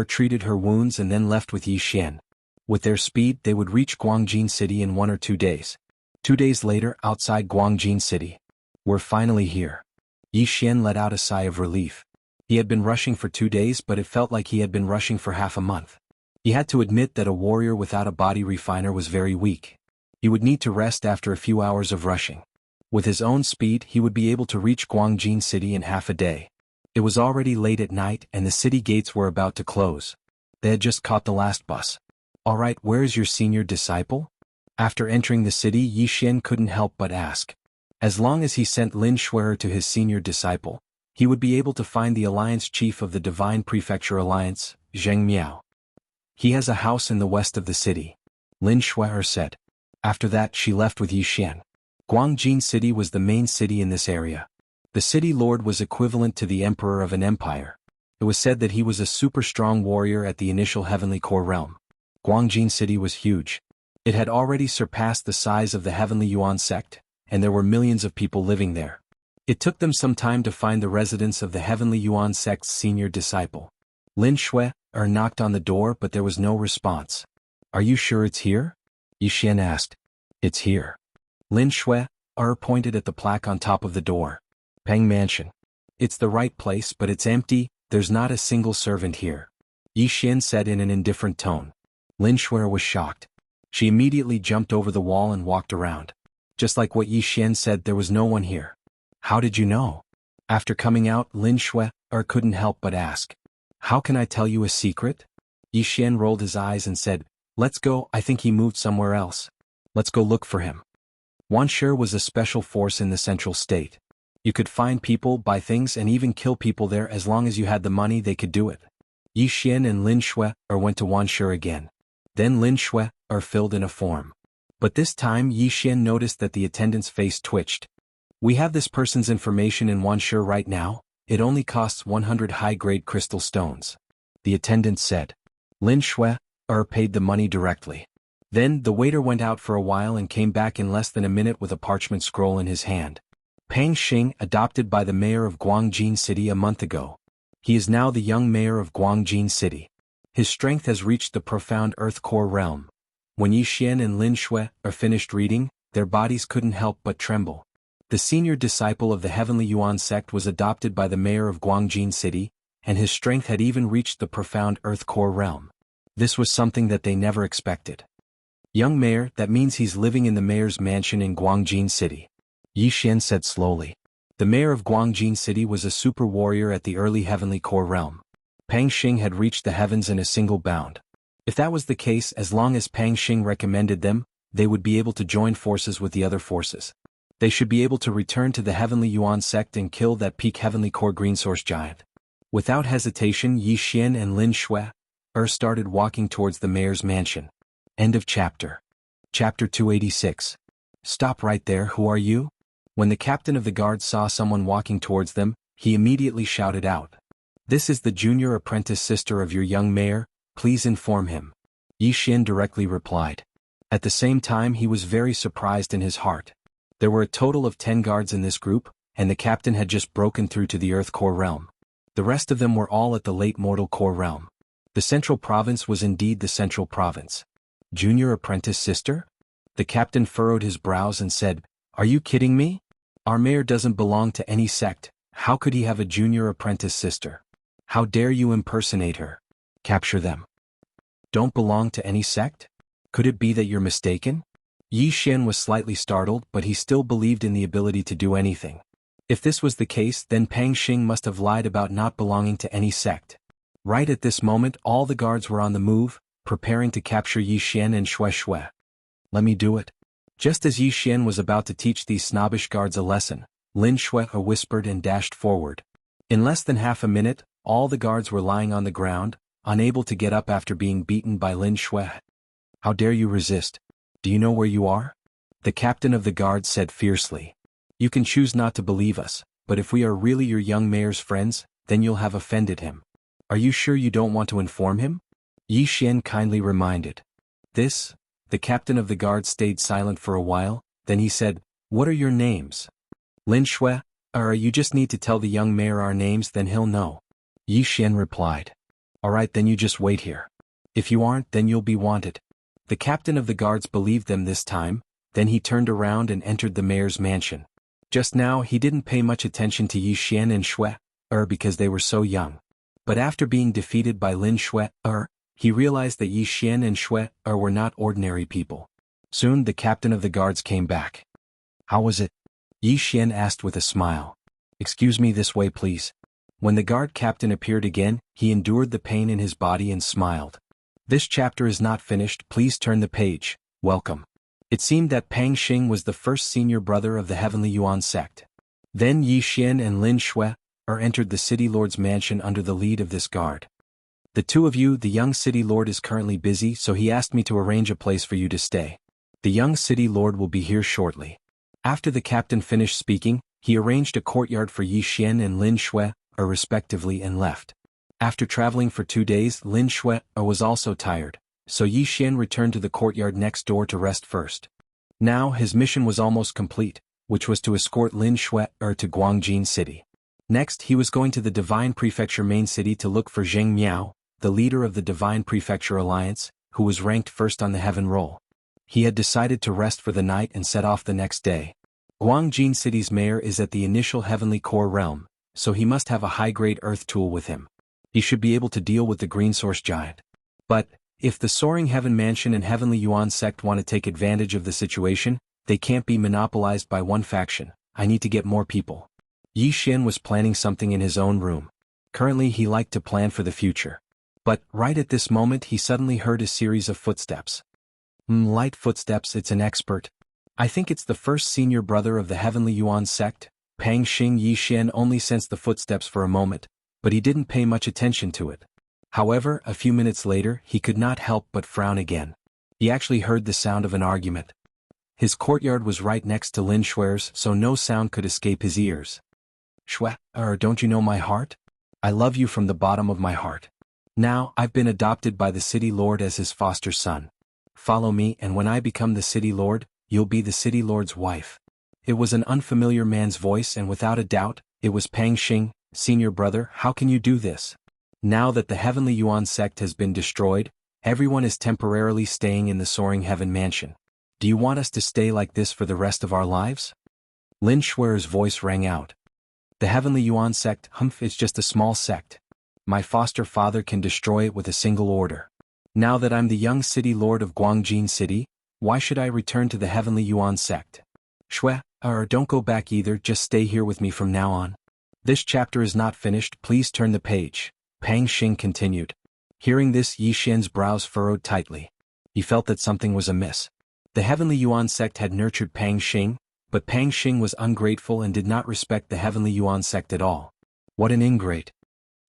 treated her wounds and then left with Yi Xian. With their speed, they would reach Guangjin City in 1 or 2 days. 2 days later, outside Guangjin City. We're finally here. Yi Xian let out a sigh of relief. He had been rushing for 2 days, but it felt like he had been rushing for half a month. He had to admit that a warrior without a body refiner was very weak. He would need to rest after a few hours of rushing. With his own speed he would be able to reach Guangjin City in half a day. It was already late at night and the city gates were about to close. They had just caught the last bus. "Alright, where is your senior disciple?" After entering the city, Yi Xian couldn't help but ask. As long as he sent Lin Shuer to his senior disciple, he would be able to find the alliance chief of the Divine Prefecture Alliance, Zheng Miao. "He has a house in the west of the city," Lin Shuer said. After that she left with Yi Xian. Guangjin City was the main city in this area. The city lord was equivalent to the emperor of an empire. It was said that he was a super strong warrior at the initial Heavenly Core realm. Guangjin City was huge. It had already surpassed the size of the Heavenly Yuan sect, and there were millions of people living there. It took them some time to find the residence of the Heavenly Yuan sect's senior disciple. Lin Shuer knocked on the door but there was no response. "Are you sure it's here?" Yi Xian asked. "It's here." Lin Shuer pointed at the plaque on top of the door. "Peng Mansion. It's the right place but it's empty, there's not a single servant here," Yi Xian said in an indifferent tone. Lin Shuer was shocked. She immediately jumped over the wall and walked around. Just like what Yi Xian said, there was no one here. "How did you know?" After coming out, Lin Shuer couldn't help but ask. "How can I tell you a secret?" Yi Xian rolled his eyes and said, "Let's go, I think he moved somewhere else. Let's go look for him." Wanshi was a special force in the central state. You could find people, buy things and even kill people there as long as you had the money they could do it. Yi Xian and Lin Shuer went to Wanshi again. Then Lin Shuer filled in a form. But this time Yi Xian noticed that the attendant's face twitched. "We have this person's information in Wanshi right now, it only costs 100 high-grade crystal stones," the attendant said. Lin Shuer paid the money directly. Then the waiter went out for a while and came back in less than a minute with a parchment scroll in his hand. "Pang Xing, adopted by the mayor of Guangjin City a month ago. He is now the young mayor of Guangjin City. His strength has reached the profound Earth Core realm." When Yi Xian and Lin Shuer finished reading, their bodies couldn't help but tremble. The senior disciple of the Heavenly Yuan sect was adopted by the mayor of Guangjin City, and his strength had even reached the profound Earth Core realm. This was something that they never expected. "Young mayor, that means he's living in the mayor's mansion in Guangjin City," Yi Xian said slowly. The mayor of Guangjin City was a super warrior at the early Heavenly Core realm. Pang Xing had reached the heavens in a single bound. If that was the case, as long as Pang Xing recommended them, they would be able to join forces with the other forces. They should be able to return to the Heavenly Yuan sect and kill that peak Heavenly Core Green Source giant. Without hesitation, Yi Xian and Lin Shuer started walking towards the mayor's mansion. End of chapter. Chapter 286. "Stop right there, who are you?" When the captain of the guard saw someone walking towards them, he immediately shouted out. "This is the junior apprentice sister of your young mayor, please inform him," Yi Xian directly replied. At the same time he was very surprised in his heart. There were a total of 10 guards in this group, and the captain had just broken through to the Earth Core realm. The rest of them were all at the late mortal core realm. The central province was indeed the central province. Junior apprentice sister? The captain furrowed his brows and said, "Are you kidding me? Our mayor doesn't belong to any sect, how could he have a junior apprentice sister? How dare you impersonate her? Capture them." "Don't belong to any sect? Could it be that you're mistaken?" Yi Xian was slightly startled, but he still believed in the ability to do anything. If this was the case, then Pang Xing must have lied about not belonging to any sect. Right at this moment all the guards were on the move, preparing to capture Yi Xian and Shui Shui. "Let me do it." Just as Yi Xian was about to teach these snobbish guards a lesson, Lin Shui whispered and dashed forward. In less than half a minute, all the guards were lying on the ground, unable to get up after being beaten by Lin Shui. "How dare you resist? Do you know where you are?" The captain of the guard said fiercely. "You can choose not to believe us, but if we are really your young mayor's friends, then you'll have offended him. Are you sure you don't want to inform him?" Yi Xian kindly reminded. The captain of the guard stayed silent for a while, then he said, "What are your names?" "Lin Shui, you just need to tell the young mayor our names, then he'll know," Yi Xian replied. "Alright, then you just wait here. If you aren't, then you'll be wanted." The captain of the guards believed them this time, then he turned around and entered the mayor's mansion. Just now he didn't pay much attention to Yi Xian and Shui, because they were so young. But after being defeated by Lin Shui, he realized that Yi Xian and Shui were not ordinary people. Soon the captain of the guards came back. "How was it?" Yi Xian asked with a smile. Excuse me, this way please. When the guard captain appeared again, he endured the pain in his body and smiled. This chapter is not finished, please turn the page. Welcome. It seemed that Pang Xing was the first senior brother of the Heavenly Yuan sect. Then Yi Xian and Lin Shui entered the city lord's mansion under the lead of this guard. The two of you, the young city lord is currently busy, so he asked me to arrange a place for you to stay. The young city lord will be here shortly. After the captain finished speaking, he arranged a courtyard for Yi Xian and Lin Shui, respectively, and left. After traveling for 2 days, Lin Shui was also tired, so Yi Xian returned to the courtyard next door to rest first. Now his mission was almost complete, which was to escort Lin Shui to Guangjin City. Next he was going to the Divine Prefecture main city to look for Zheng Miao, the leader of the Divine Prefecture Alliance, who was ranked first on the heaven roll. He had decided to rest for the night and set off the next day. Guangjin City's mayor is at the initial heavenly core realm, so he must have a high-grade earth tool with him. He should be able to deal with the green source giant. But, if the Soaring Heaven Mansion and Heavenly Yuan sect want to take advantage of the situation, they can't be monopolized by one faction. I need to get more people. Yi Xian was planning something in his own room. Currently he liked to plan for the future. But, right at this moment he suddenly heard a series of footsteps. Light footsteps, it's an expert. I think it's the first senior brother of the Heavenly Yuan sect. Pang Xing. Yi Xian only sensed the footsteps for a moment, but he didn't pay much attention to it. However, a few minutes later, he could not help but frown again. He actually heard the sound of an argument. His courtyard was right next to Lin Shui's, so no sound could escape his ears. Shui, don't you know my heart? I love you from the bottom of my heart. Now, I've been adopted by the city lord as his foster son. Follow me, and when I become the city lord, you'll be the city lord's wife. It was an unfamiliar man's voice, and without a doubt, it was Pang Xing. Senior brother, how can you do this? Now that the Heavenly Yuan sect has been destroyed, everyone is temporarily staying in the Soaring Heaven Mansion. Do you want us to stay like this for the rest of our lives? Lin Shui's voice rang out. The Heavenly Yuan sect, it's just a small sect. My foster father can destroy it with a single order. Now that I'm the young city lord of Guangjin City, why should I return to the Heavenly Yuan sect? Shui, don't go back either, just stay here with me from now on. This chapter is not finished, please turn the page. Pang Xing continued. Hearing this, Yi Xian's brows furrowed tightly. He felt that something was amiss. The Heavenly Yuan sect had nurtured Pang Xing, but Pang Xing was ungrateful and did not respect the Heavenly Yuan sect at all. What an ingrate.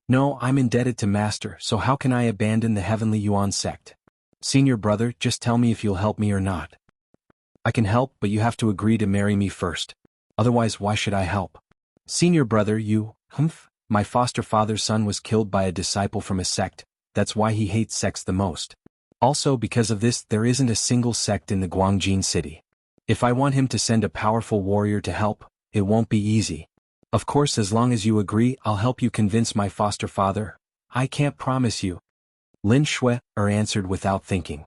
No, I'm indebted to Master, so how can I abandon the Heavenly Yuan sect? Senior brother, just tell me if you'll help me or not. I can help, but you have to agree to marry me first. Otherwise, why should I help? Senior brother, you, my foster father's son was killed by a disciple from a sect, that's why he hates sects the most. Also because of this, there isn't a single sect in the Guangjin city. If I want him to send a powerful warrior to help, it won't be easy. Of course, as long as you agree, I'll help you convince my foster father. I can't promise you. Lin Shui answered without thinking.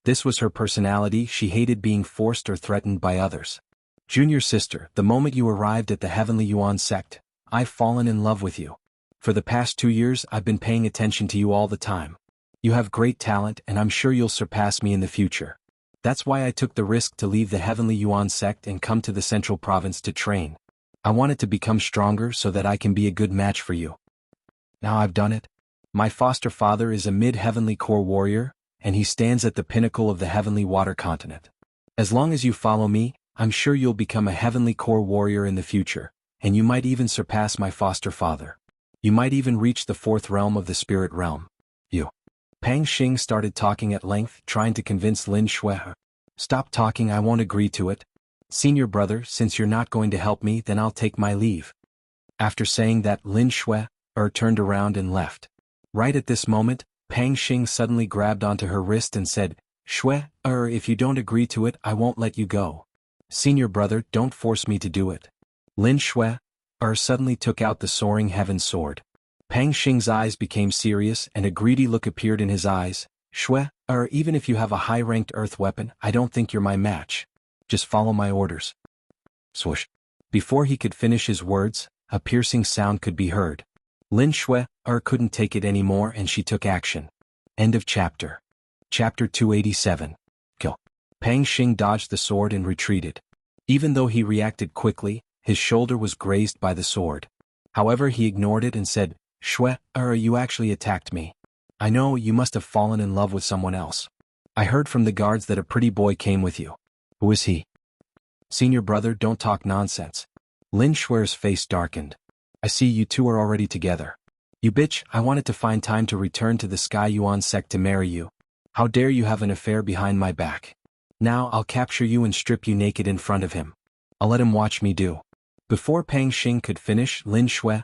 This was her personality, she hated being forced or threatened by others. Junior sister, the moment you arrived at the Heavenly Yuan sect, I've fallen in love with you. For the past 2 years I've been paying attention to you all the time. You have great talent and I'm sure you'll surpass me in the future. That's why I took the risk to leave the Heavenly Yuan sect and come to the Central Province to train. I wanted to become stronger so that I can be a good match for you. Now I've done it. My foster father is a mid-heavenly core warrior, and he stands at the pinnacle of the heavenly water continent. As long as you follow me, I'm sure you'll become a heavenly core warrior in the future, and you might even surpass my foster father. You might even reach the 4th realm of the spirit realm. You. Pang Xing started talking at length, trying to convince Lin Shui. Stop talking, I won't agree to it. Senior brother, since you're not going to help me, then I'll take my leave. After saying that, Lin Shui turned around and left. Right at this moment, Pang Xing suddenly grabbed onto her wrist and said, Shui, if you don't agree to it, I won't let you go. Senior brother, don't force me to do it. Lin Shui suddenly took out the Soaring Heaven sword. Pang Xing's eyes became serious and a greedy look appeared in his eyes. Shui, even if you have a high-ranked earth weapon, I don't think you're my match. Just follow my orders. Swoosh. Before he could finish his words, a piercing sound could be heard. Lin Shui couldn't take it anymore and she took action. End of chapter. Chapter 287. Kill. Pang Xing dodged the sword and retreated. Even though he reacted quickly, his shoulder was grazed by the sword. However, he ignored it and said, "Shue, you actually attacked me. I know you must have fallen in love with someone else. I heard from the guards that a pretty boy came with you. Who is he?" "Senior brother, don't talk nonsense." Lin Shue's face darkened. "I see you two are already together. You bitch, I wanted to find time to return to the Sky Yuan sect to marry you. How dare you have an affair behind my back? Now I'll capture you and strip you naked in front of him. I'll let him watch me do." Before Pang Xing could finish, Lin Shue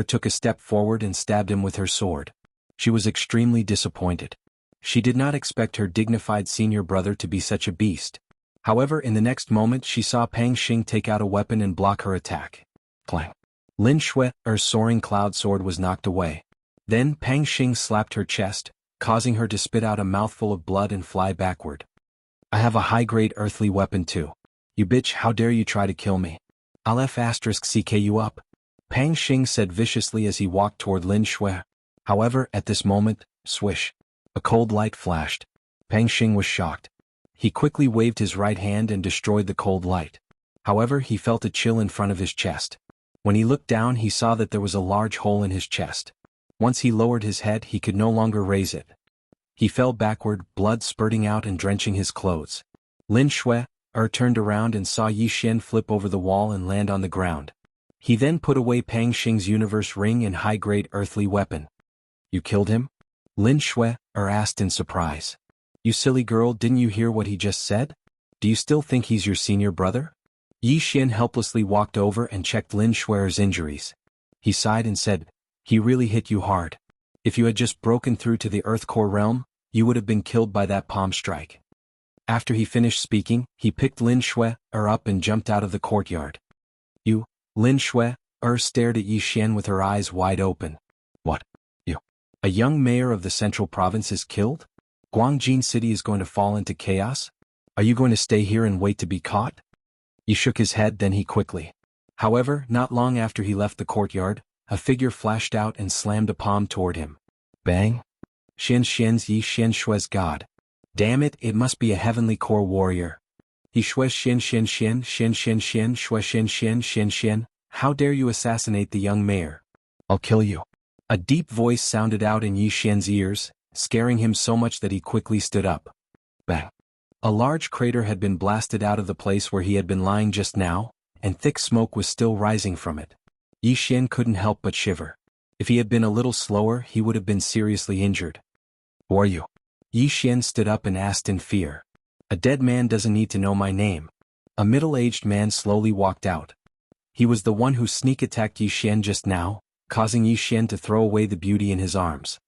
took a step forward and stabbed him with her sword. She was extremely disappointed. She did not expect her dignified senior brother to be such a beast. However, in the next moment she saw Pang Xing take out a weapon and block her attack. Clang. Lin Shue's soaring cloud sword was knocked away. Then Pang Xing slapped her chest, causing her to spit out a mouthful of blood and fly backward. "I have a high-grade earthly weapon too. You bitch, how dare you try to kill me? I'll *CK you up," Pang Xing said viciously as he walked toward Lin Shue. However, at this moment, swish. A cold light flashed. Pang Xing was shocked. He quickly waved his right hand and destroyed the cold light. However, he felt a chill in front of his chest. When he looked down, he saw that there was a large hole in his chest. Once he lowered his head, he could no longer raise it. He fell backward, blood spurting out and drenching his clothes. Lin Shue turned around and saw Yi Xian flip over the wall and land on the ground. He then put away Pang Xing's universe ring and high-grade earthly weapon. "You killed him?" Lin Shue asked in surprise. "You silly girl, didn't you hear what he just said? Do you still think he's your senior brother?" Yi Xian helplessly walked over and checked Lin Shue's injuries. He sighed and said, "He really hit you hard. If you had just broken through to the Earth Core realm, you would have been killed by that palm strike." After he finished speaking, he picked Lin Shue up and jumped out of the courtyard. "You?" Lin Shue stared at Yi Xian with her eyes wide open. "What? You? A young mayor of the central province is killed? Guangjin City is going to fall into chaos? Are you going to stay here and wait to be caught?" He shook his head, then he quickly. However, not long after he left the courtyard, a figure flashed out and slammed a palm toward him. Bang! Xian Xian's Yi Xian Shue's god. Damn it, it must be a heavenly core warrior. He Shue's Xian Xian Xian Xian Xian Xian Shue Xian Xian Xian Xian. How dare you assassinate the young mayor? I'll kill you. A deep voice sounded out in Yi Xian's ears, scaring him so much that he quickly stood up. Bang! A large crater had been blasted out of the place where he had been lying just now, and thick smoke was still rising from it. Yi Xian couldn't help but shiver. If he had been a little slower, he would have been seriously injured. "Who are you?" Yi Xian stood up and asked in fear. "A dead man doesn't need to know my name." A middle-aged man slowly walked out. He was the one who sneak-attacked Yi Xian just now, causing Yi Xian to throw away the beauty in his arms.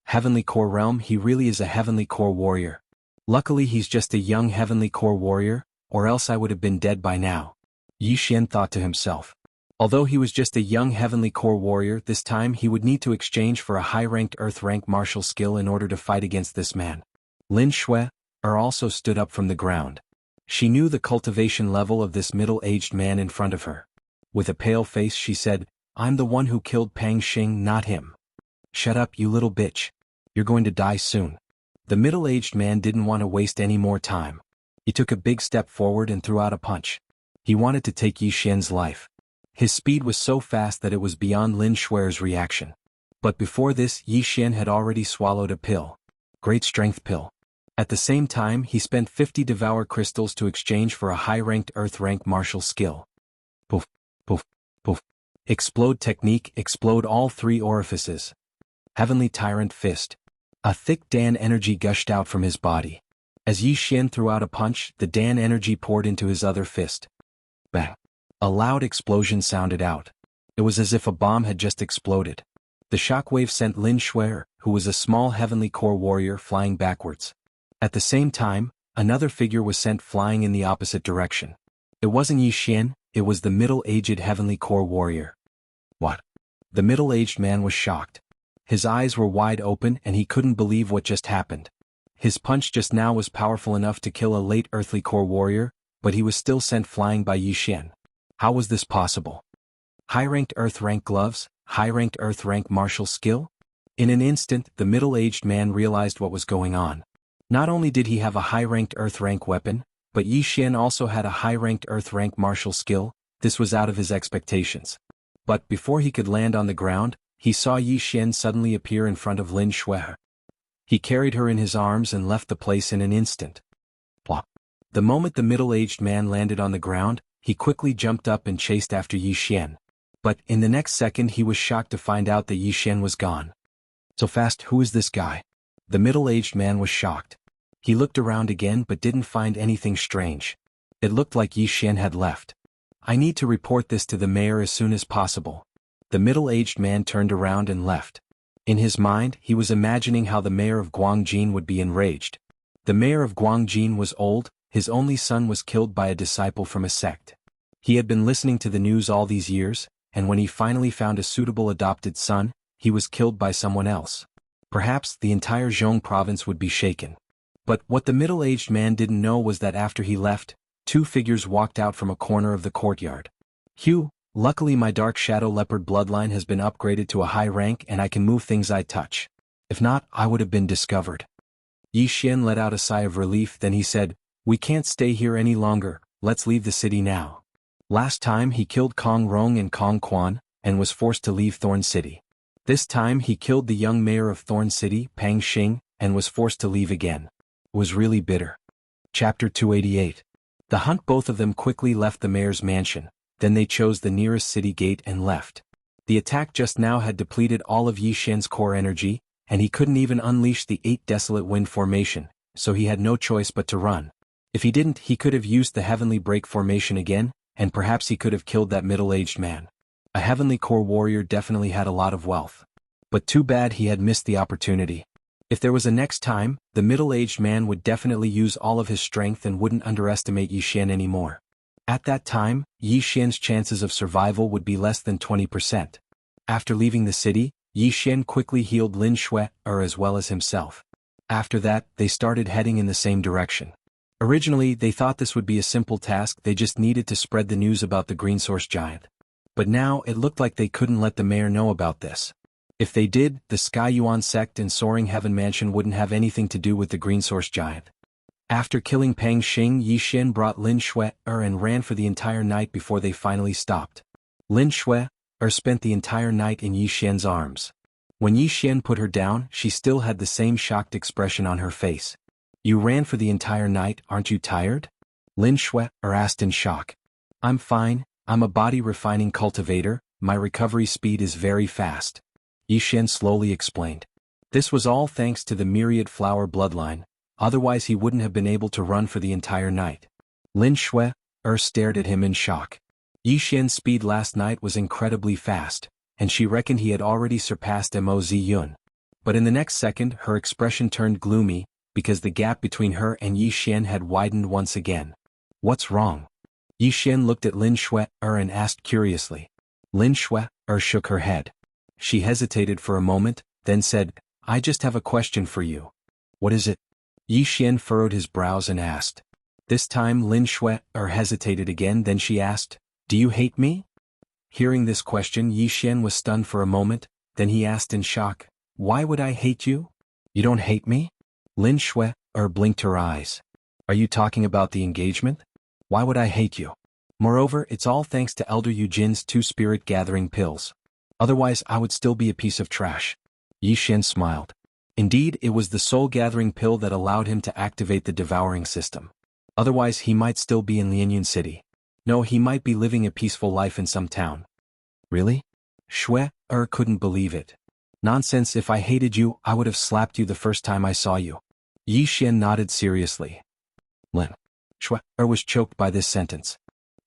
Heavenly Core Realm, he really is a Heavenly Core warrior. Luckily he's just a young Heavenly Core warrior, or else I would have been dead by now. Yi Xian thought to himself. Although he was just a young Heavenly Core warrior, this time he would need to exchange for a high-ranked Earth-rank martial skill in order to fight against this man. Lin Shue also stood up from the ground. She knew the cultivation level of this middle-aged man in front of her. With a pale face she said, "I'm the one who killed Pang Xing, not him." "Shut up, you little bitch. You're going to die soon." The middle-aged man didn't want to waste any more time. He took a big step forward and threw out a punch. He wanted to take Yi Xian's life. His speed was so fast that it was beyond Lin Shue's reaction. But before this, Yi Xian had already swallowed a pill. Great strength pill. At the same time, he spent 50 devour crystals to exchange for a high-ranked Earth-rank martial skill. Poof, poof, poof. Explode technique, explode all 3 orifices. Heavenly Tyrant Fist. A thick Dan energy gushed out from his body. As Yi Xian threw out a punch, the Dan energy poured into his other fist. Bang! A loud explosion sounded out. It was as if a bomb had just exploded. The shockwave sent Lin Shue, who was a small Heavenly Core warrior, flying backwards. At the same time, another figure was sent flying in the opposite direction. It wasn't Yi Xian, it was the middle-aged Heavenly Core warrior. What? The middle-aged man was shocked. His eyes were wide open and he couldn't believe what just happened. His punch just now was powerful enough to kill a late Earthly Core warrior, but he was still sent flying by Yi Xian. How was this possible? High-ranked Earth-rank gloves, high-ranked Earth-rank martial skill? In an instant, the middle-aged man realized what was going on. Not only did he have a high-ranked Earth-rank weapon, But Yi Xian also had a high-ranked Earth-rank martial skill. This was out of his expectations. But before he could land on the ground, he saw Yi Xian suddenly appear in front of Lin Shui. He carried her in his arms and left the place in an instant. Plop. The moment the middle-aged man landed on the ground, he quickly jumped up and chased after Yi Xian. But in the next second he was shocked to find out that Yi Xian was gone. So fast, who is this guy? The middle-aged man was shocked. He looked around again but didn't find anything strange. It looked like Yi Xian had left. I need to report this to the mayor as soon as possible. The middle-aged man turned around and left. In his mind, he was imagining how the mayor of Guangjin would be enraged. The mayor of Guangjin was old, his only son was killed by a disciple from a sect. He had been listening to the news all these years, and when he finally found a suitable adopted son, he was killed by someone else. Perhaps the entire Zhong province would be shaken. But what the middle-aged man didn't know was that after he left, two figures walked out from a corner of the courtyard. Hugh, luckily my dark shadow leopard bloodline has been upgraded to a high rank and I can move things I touch. If not, I would have been discovered. Yi Xian let out a sigh of relief, then he said, "We can't stay here any longer, let's leave the city now." Last time he killed Kong Rong and Kong Quan, and was forced to leave Thorn City. This time he killed the young mayor of Thorn City, Pang Xing, and was forced to leave again. It was really bitter. Chapter 288. The hunt. Both of them quickly left the mayor's mansion, then they chose the nearest city gate and left. The attack just now had depleted all of Yi Xian's core energy, and he couldn't even unleash the 8 desolate wind formation, so he had no choice but to run. If he didn't, he could have used the heavenly break formation again, and perhaps he could have killed that middle-aged man. A heavenly core warrior definitely had a lot of wealth. But too bad he had missed the opportunity. If there was a next time, the middle-aged man would definitely use all of his strength and wouldn't underestimate Yi Xian anymore. At that time, Yi Xian's chances of survival would be less than 20%. After leaving the city, Yi Xian quickly healed Lin Shui, as well as himself. After that, they started heading in the same direction. Originally, they thought this would be a simple task, they just needed to spread the news about the Green Source Giant. But now, it looked like they couldn't let the mayor know about this. If they did, the Sky Yuan sect and Soaring Heaven Mansion wouldn't have anything to do with the Green Source Giant. After killing Pang Xing, Yi Xian brought Lin Shui and ran for the entire night before they finally stopped. Lin Shui spent the entire night in Yi Xian's arms. When Yi Xian put her down, she still had the same shocked expression on her face. "You ran for the entire night, aren't you tired?" Lin Shui asked in shock. "I'm fine, I'm a body refining cultivator, my recovery speed is very fast," Yi Xian slowly explained. This was all thanks to the myriad flower bloodline, otherwise he wouldn't have been able to run for the entire night. Lin Shui stared at him in shock. Yi Xian's speed last night was incredibly fast, and she reckoned he had already surpassed Mo Ziyun. But in the next second her expression turned gloomy, because the gap between her and Yi Xian had widened once again. "What's wrong?" Yi Xian looked at Lin Shui and asked curiously. Lin Shui shook her head. She hesitated for a moment, then said, "I just have a question for you." "What is it?" Yi Xian furrowed his brows and asked. This time Lin Shui hesitated again, then she asked, "Do you hate me?" Hearing this question, Yi Xian was stunned for a moment, then he asked in shock, "Why would I hate you? You don't hate me?" Lin Shui blinked her eyes. "Are you talking about the engagement? Why would I hate you? Moreover, it's all thanks to Elder Eugeni's 2 spirit-gathering pills. Otherwise I would still be a piece of trash." Yi Xian smiled. Indeed, it was the soul-gathering pill that allowed him to activate the devouring system. Otherwise he might still be in Lianyun City. No, he might be living a peaceful life in some town. "Really?" Shui couldn't believe it. "Nonsense, if I hated you, I would have slapped you the first time I saw you." Yi Xian nodded seriously. Lin Shui was choked by this sentence.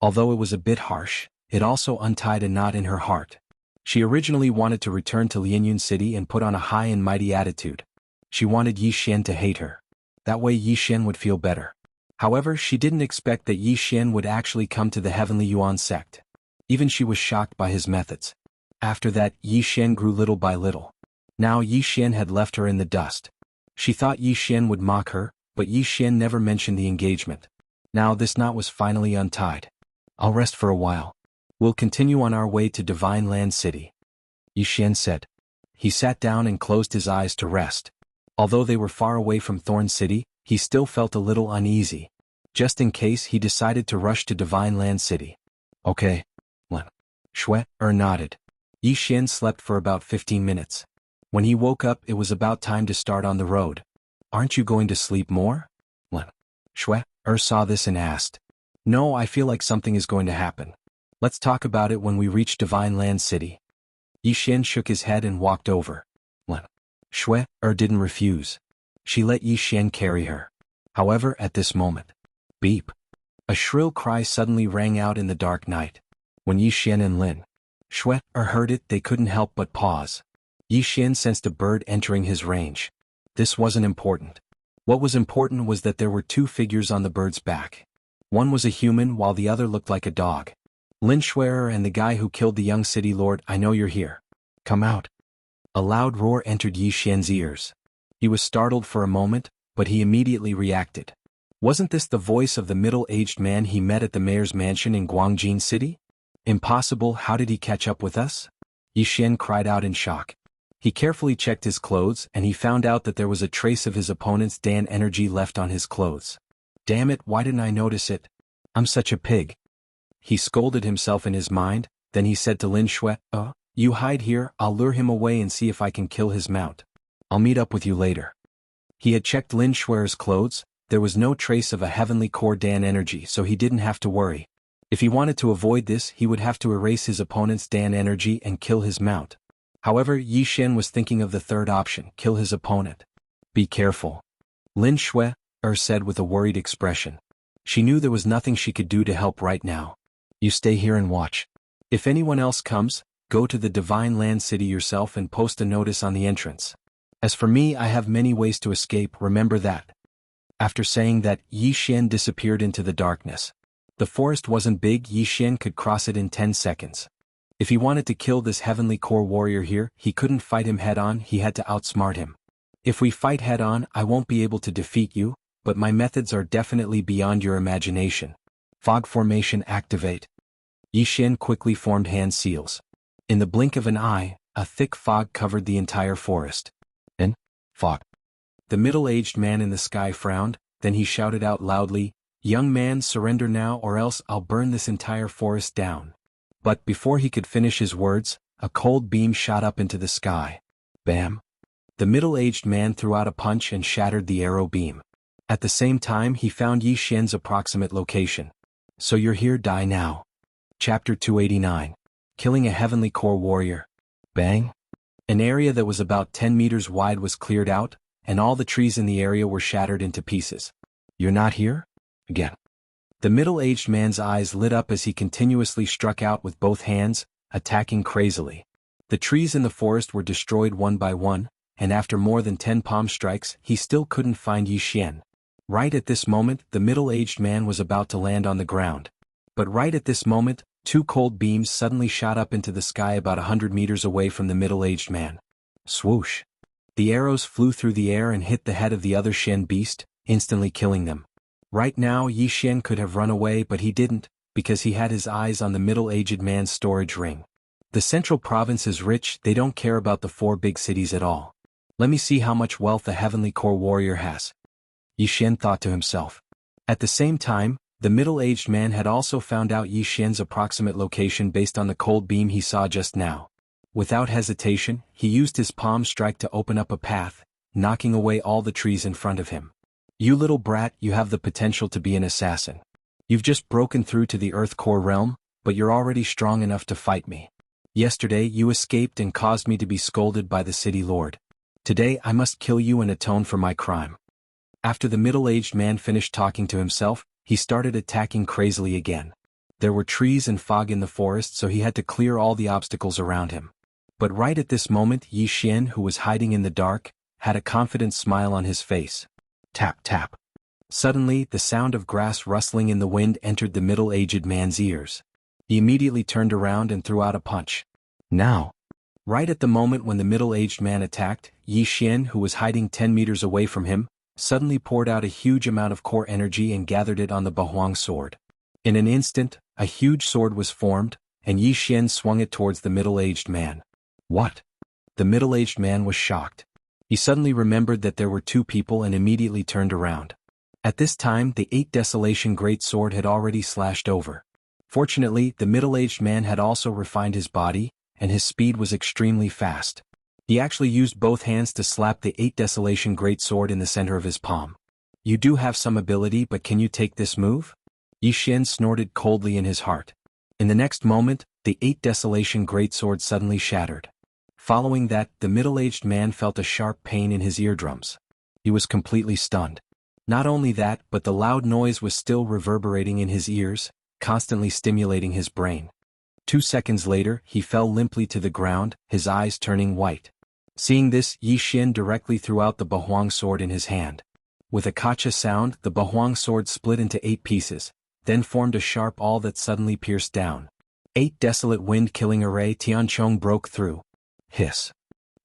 Although it was a bit harsh, it also untied a knot in her heart. She originally wanted to return to Lianyun City and put on a high and mighty attitude. She wanted Yi Xian to hate her. That way Yi Xian would feel better. However, she didn't expect that Yi Xian would actually come to the Heavenly Yuan sect. Even she was shocked by his methods. After that, Yi Xian grew little by little. Now Yi Xian had left her in the dust. She thought Yi Xian would mock her, but Yi Xian never mentioned the engagement. Now this knot was finally untied. "I'll rest for a while. We'll continue on our way to Divine Land City," Yi Xian said. He sat down and closed his eyes to rest. Although they were far away from Thorn City, he still felt a little uneasy. Just in case, he decided to rush to Divine Land City. Okay. Lin Shui nodded. Yi Xian slept for about 15 minutes. When he woke up, it was about time to start on the road. Aren't you going to sleep more? Lin Shui saw this and asked. No, I feel like something is going to happen. Let's talk about it when we reach Divine Land City. Yi Xian shook his head and walked over. Lin Shui didn't refuse. She let Yi Xian carry her. However, at this moment, beep! A shrill cry suddenly rang out in the dark night. When Yi Xian and Lin Shui heard it, they couldn't help but pause. Yi Xian sensed a bird entering his range. This wasn't important. What was important was that there were two figures on the bird's back. One was a human while the other looked like a dog. Lin Shui and the guy who killed the young city lord, I know you're here. Come out. A loud roar entered Yi Xian's ears. He was startled for a moment, but he immediately reacted. Wasn't this the voice of the middle-aged man he met at the mayor's mansion in Guangjin City? Impossible, how did he catch up with us? Yi Xian cried out in shock. He carefully checked his clothes and he found out that there was a trace of his opponent's Dan energy left on his clothes. Damn it, why didn't I notice it? I'm such a pig. He scolded himself in his mind, then he said to Lin Shui, you hide here, I'll lure him away and see if I can kill his mount. I'll meet up with you later. He had checked Lin Shui's clothes, there was no trace of a heavenly core Dan energy, so he didn't have to worry. If he wanted to avoid this, he would have to erase his opponent's Dan energy and kill his mount. However, Yi Xian was thinking of the third option, kill his opponent. Be careful. Lin Shui said with a worried expression. She knew there was nothing she could do to help right now. You stay here and watch. If anyone else comes, go to the Divine Land City yourself and post a notice on the entrance. As for me, I have many ways to escape, remember that. After saying that, Yi Xian disappeared into the darkness. The forest wasn't big, Yi Xian could cross it in 10 seconds. If he wanted to kill this heavenly core warrior here, he couldn't fight him head-on, he had to outsmart him. If we fight head-on, I won't be able to defeat you, but my methods are definitely beyond your imagination. Fog formation activate. Yi Xian quickly formed hand seals. In the blink of an eye, a thick fog covered the entire forest. And fog. The middle-aged man in the sky frowned, then he shouted out loudly, Young man, surrender now or else I'll burn this entire forest down. But before he could finish his words, a cold beam shot up into the sky. Bam! The middle-aged man threw out a punch and shattered the arrow beam. At the same time, he found Yi Xian's approximate location. So you're here, die now. Chapter 289. Killing a heavenly core warrior. Bang! An area that was about 10 meters wide was cleared out, and all the trees in the area were shattered into pieces. You're not here? Again. The middle-aged man's eyes lit up as he continuously struck out with both hands, attacking crazily. The trees in the forest were destroyed one by one, and after more than 10 palm strikes, he still couldn't find Yi Xian. Right at this moment, the middle-aged man was about to land on the ground. But right at this moment, two cold beams suddenly shot up into the sky about 100 meters away from the middle-aged man. Swoosh! The arrows flew through the air and hit the head of the other Shen beast, instantly killing them. Right now, Yi Xian could have run away, but he didn't, because he had his eyes on the middle-aged man's storage ring. The central province is rich, they don't care about the 4 big cities at all. Let me see how much wealth a heavenly core warrior has. Yi Xian thought to himself. At the same time, the middle-aged man had also found out Yi Xian's approximate location based on the cold beam he saw just now. Without hesitation, he used his palm strike to open up a path, knocking away all the trees in front of him. You little brat, you have the potential to be an assassin. You've just broken through to the Earth Core realm, but you're already strong enough to fight me. Yesterday you escaped and caused me to be scolded by the city lord. Today I must kill you and atone for my crime. After the middle-aged man finished talking to himself, he started attacking crazily again. There were trees and fog in the forest, so he had to clear all the obstacles around him. But right at this moment, Yi Xian, who was hiding in the dark, had a confident smile on his face. Tap, tap. Suddenly, the sound of grass rustling in the wind entered the middle-aged man's ears. He immediately turned around and threw out a punch. Now! Right at the moment when the middle-aged man attacked, Yi Xian, who was hiding 10 meters away from him, suddenly poured out a huge amount of core energy and gathered it on the Bahuang sword. In an instant, a huge sword was formed, and Yi Xian swung it towards the middle-aged man. What? The middle-aged man was shocked. He suddenly remembered that there were 2 people and immediately turned around. At this time the 8 Desolation great sword had already slashed over. Fortunately, the middle-aged man had also refined his body, and his speed was extremely fast. He actually used both hands to slap the 8 Desolation great sword in the center of his palm. You do have some ability, but can you take this move? Yi Xian snorted coldly in his heart. In the next moment, the 8 Desolation great sword suddenly shattered. Following that, the middle-aged man felt a sharp pain in his eardrums. He was completely stunned. Not only that, but the loud noise was still reverberating in his ears, constantly stimulating his brain. 2 seconds later, he fell limply to the ground, his eyes turning white. Seeing this, Yi Xian directly threw out the Bahuang sword in his hand. With a kacha sound, the Bahuang sword split into 8 pieces, then formed a sharp awl that suddenly pierced down. 8 desolate wind-killing array Tianchong broke through. Hiss.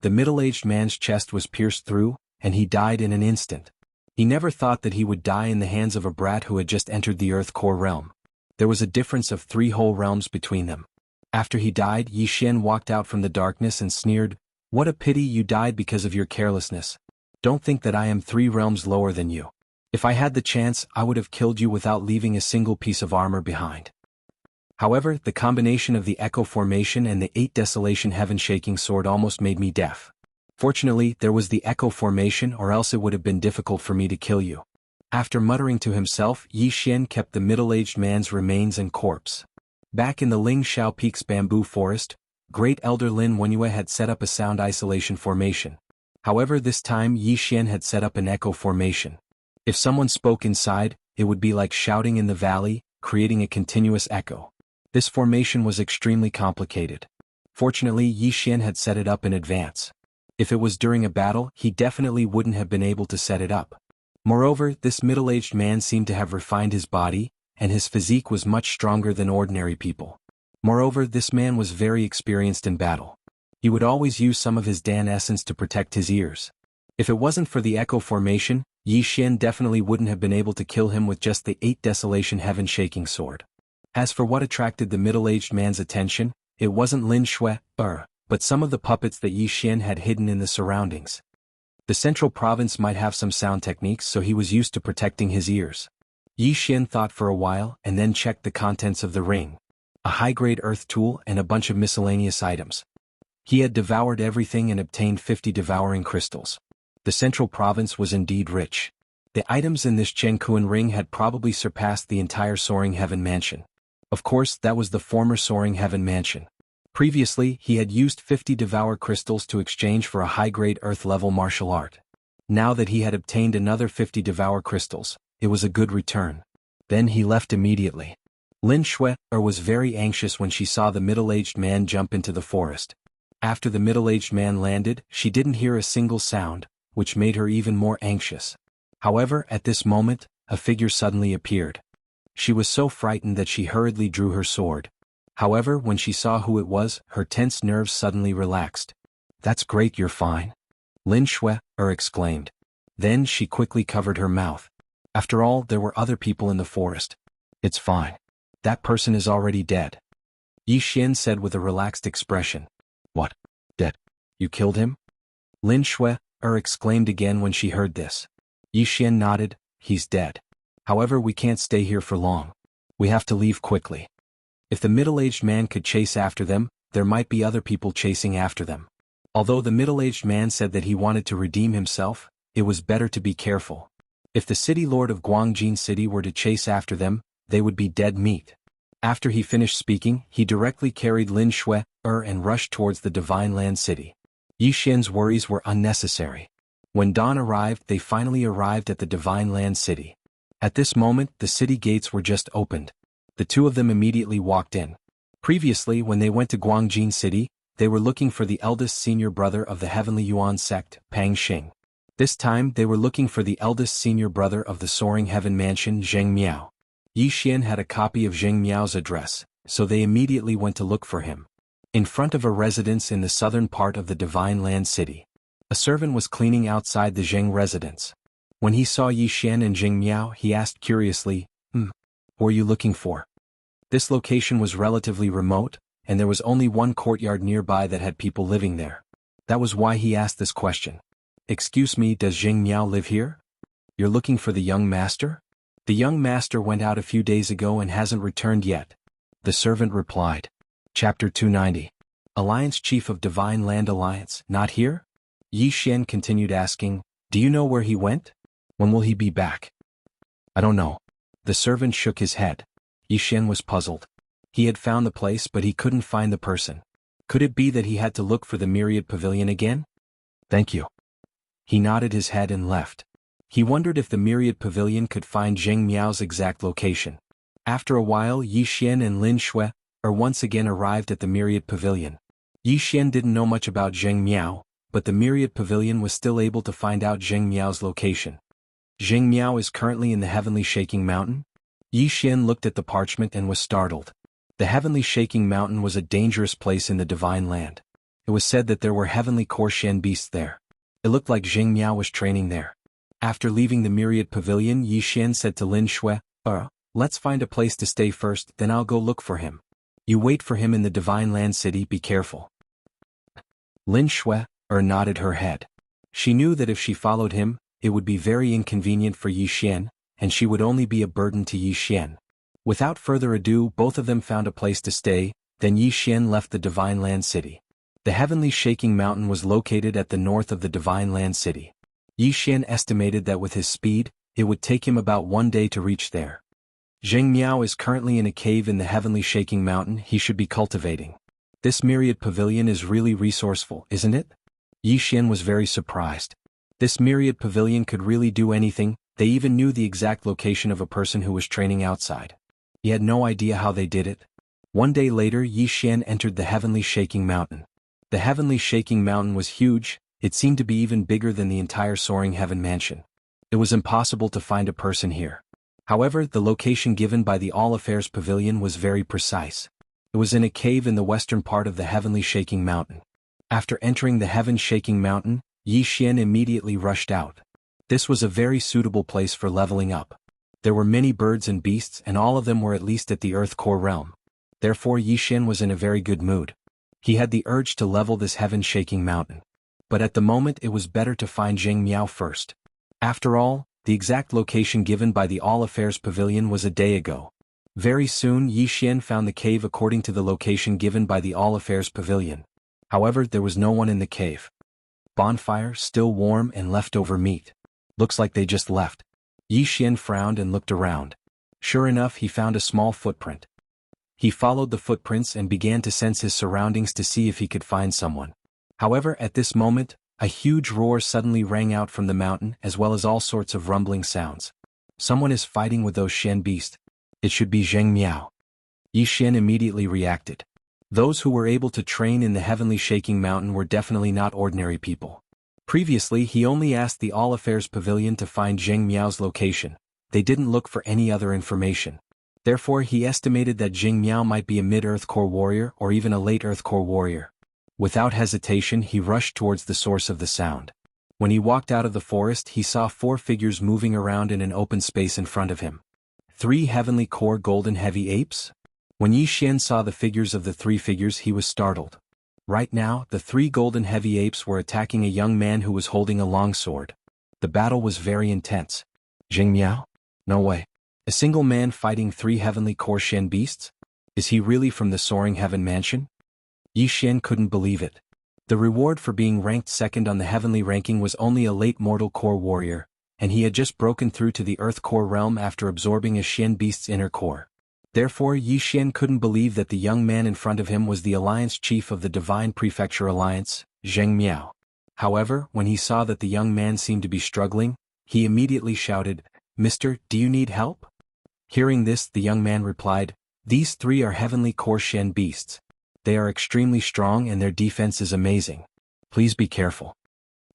The middle-aged man's chest was pierced through, and he died in an instant. He never thought that he would die in the hands of a brat who had just entered the Earth Core realm. There was a difference of 3 whole realms between them. After he died, Yi Xian walked out from the darkness and sneered, "What a pity you died because of your carelessness. Don't think that I am 3 realms lower than you. If I had the chance, I would have killed you without leaving a single piece of armor behind." However, the combination of the Echo Formation and the 8 Desolation Heaven-shaking sword almost made me deaf. Fortunately, there was the Echo Formation, or else it would have been difficult for me to kill you. After muttering to himself, Yi Xian kept the middle-aged man's remains and corpse. Back in the Ling Shao Peak's bamboo forest, Great Elder Lin Wenyue had set up a sound isolation formation. However, this time Yi Xian had set up an echo formation. If someone spoke inside, it would be like shouting in the valley, creating a continuous echo. This formation was extremely complicated. Fortunately, Yi Xian had set it up in advance. If it was during a battle, he definitely wouldn't have been able to set it up. Moreover, this middle-aged man seemed to have refined his body, and his physique was much stronger than ordinary people. Moreover, this man was very experienced in battle. He would always use some of his Dan essence to protect his ears. If it wasn't for the echo formation, Yi Xian definitely wouldn't have been able to kill him with just the 8 Desolation Heaven-shaking sword. As for what attracted the middle-aged man's attention, it wasn't Lin Shui, but some of the puppets that Yi Xian had hidden in the surroundings. The central province might have some sound techniques, so he was used to protecting his ears. Yi Xian thought for a while and then checked the contents of the ring. A high-grade earth tool and a bunch of miscellaneous items. He had devoured everything and obtained 50 devouring crystals. The central province was indeed rich. The items in this Chengkuan ring had probably surpassed the entire Soaring Heaven mansion. Of course, that was the former Soaring Heaven mansion. Previously, he had used 50 devour crystals to exchange for a high-grade earth-level martial art. Now that he had obtained another 50 devour crystals, it was a good return. Then he left immediately. Lin Shui was very anxious when she saw the middle-aged man jump into the forest. After the middle-aged man landed, she didn't hear a single sound, which made her even more anxious. However, at this moment, a figure suddenly appeared. She was so frightened that she hurriedly drew her sword. However, when she saw who it was, her tense nerves suddenly relaxed. "That's great, you're fine," Lin Shui exclaimed. Then she quickly covered her mouth. After all, there were other people in the forest. "It's fine. That person is already dead," Yi Xian said with a relaxed expression. "What? Dead? You killed him?" Lin Shui exclaimed again when she heard this. Yi Xian nodded. "He's dead. However, we can't stay here for long. We have to leave quickly." If the middle-aged man could chase after them, there might be other people chasing after them. Although the middle-aged man said that he wanted to redeem himself, it was better to be careful. If the city lord of Guangjin City were to chase after them, they would be dead meat. After he finished speaking, he directly carried Lin Shui and rushed towards the Divine Land City. Yi Xian's worries were unnecessary. When dawn arrived, they finally arrived at the Divine Land City. At this moment, the city gates were just opened. The two of them immediately walked in. Previously, when they went to Guangjin City, they were looking for the eldest senior brother of the Heavenly Yuan sect, Pang Xing. This time, they were looking for the eldest senior brother of the Soaring Heaven mansion, Zheng Miao. Yi Xian had a copy of Zheng Miao's address, so they immediately went to look for him. In front of a residence in the southern part of the Divine Land City, a servant was cleaning outside the Zheng residence. When he saw Yi Xian and Zheng Miao, he asked curiously, "What are you looking for?" This location was relatively remote, and there was only one courtyard nearby that had people living there. That was why he asked this question. "Excuse me, does Zheng Miao live here?" You're looking for the young master? The young master went out a few days ago and hasn't returned yet. The servant replied. Chapter 290. Alliance Chief of Divine Land Alliance, not here? Yi Xian continued asking, do you know where he went? When will he be back? I don't know. The servant shook his head. Yi Xian was puzzled. He had found the place but he couldn't find the person. Could it be that he had to look for the Myriad Pavilion again? Thank you. He nodded his head and left. He wondered if the Myriad Pavilion could find Zheng Miao's exact location. After a while Yi Xian and Lin Shui once again arrived at the Myriad Pavilion. Yi Xian didn't know much about Zheng Miao, but the Myriad Pavilion was still able to find out Zheng Miao's location. Zheng Miao is currently in the Heavenly Shaking Mountain? Yi Xian looked at the parchment and was startled. The Heavenly Shaking Mountain was a dangerous place in the Divine Land. It was said that there were heavenly core Shen beasts there. It looked like Zheng Miao was training there. After leaving the Myriad Pavilion, Yi Xian said to Lin Shui, let's find a place to stay first, then I'll go look for him. You wait for him in the Divine Land City, be careful. Lin Shui nodded her head. She knew that if she followed him, it would be very inconvenient for Yi Xian, and she would only be a burden to Yi Xian. Without further ado, both of them found a place to stay, then Yi Xian left the Divine Land City. The Heavenly Shaking Mountain was located at the north of the Divine Land City. Yi Xian estimated that with his speed, it would take him about 1 day to reach there. Zheng Miao is currently in a cave in the Heavenly Shaking Mountain he should be cultivating. This Myriad Pavilion is really resourceful, isn't it? Yi Xian was very surprised. This Myriad Pavilion could really do anything, they even knew the exact location of a person who was training outside. He had no idea how they did it. 1 day later Yi Xian entered the Heavenly Shaking Mountain. The Heavenly Shaking Mountain was huge, it seemed to be even bigger than the entire Soaring Heaven Mansion. It was impossible to find a person here. However, the location given by the All Affairs Pavilion was very precise. It was in a cave in the western part of the Heavenly Shaking Mountain. After entering the Heaven Shaking Mountain, Yi Xian immediately rushed out. This was a very suitable place for leveling up. There were many birds and beasts and all of them were at least at the Earth Core realm. Therefore Yi Xian was in a very good mood. He had the urge to level this Heaven Shaking Mountain. But at the moment it was better to find Zheng Miao first. After all, the exact location given by the All Affairs Pavilion was a day ago. Very soon Yi Xian found the cave according to the location given by the All Affairs Pavilion. However, there was no one in the cave. Bonfire, still warm and leftover meat. Looks like they just left. Yi Xian frowned and looked around. Sure enough, he found a small footprint. He followed the footprints and began to sense his surroundings to see if he could find someone. However, at this moment, a huge roar suddenly rang out from the mountain as well as all sorts of rumbling sounds. Someone is fighting with those Shen beasts. It should be Zheng Miao. Yi Xian immediately reacted. Those who were able to train in the Heavenly Shaking Mountain were definitely not ordinary people. Previously he only asked the All Affairs Pavilion to find Zheng Miao's location. They didn't look for any other information. Therefore he estimated that Zheng Miao might be a mid-Earth Core warrior or even a late Earth Core warrior. Without hesitation he rushed towards the source of the sound. When he walked out of the forest he saw 4 figures moving around in an open space in front of him. 3 Heavenly Core Golden Heavy Apes? When Yi Xian saw the figures of the 3 figures he was startled. Right now, the 3 Golden Heavy Apes were attacking a young man who was holding a long sword. The battle was very intense. Zheng Miao? No way. A single man fighting 3 Heavenly Core Shen beasts? Is he really from the Soaring Heaven Mansion? Yi Xian couldn't believe it. The reward for being ranked second on the heavenly ranking was only a late mortal core warrior, and he had just broken through to the Earth Core realm after absorbing a Shen beast's inner core. Therefore Yi Xian couldn't believe that the young man in front of him was the Alliance Chief of the Divine Prefecture Alliance, Zheng Miao. However, when he saw that the young man seemed to be struggling, he immediately shouted, "Mister, do you need help?" Hearing this, the young man replied, "These 3 are Heavenly Core Shen beasts. They are extremely strong and their defense is amazing. Please be careful."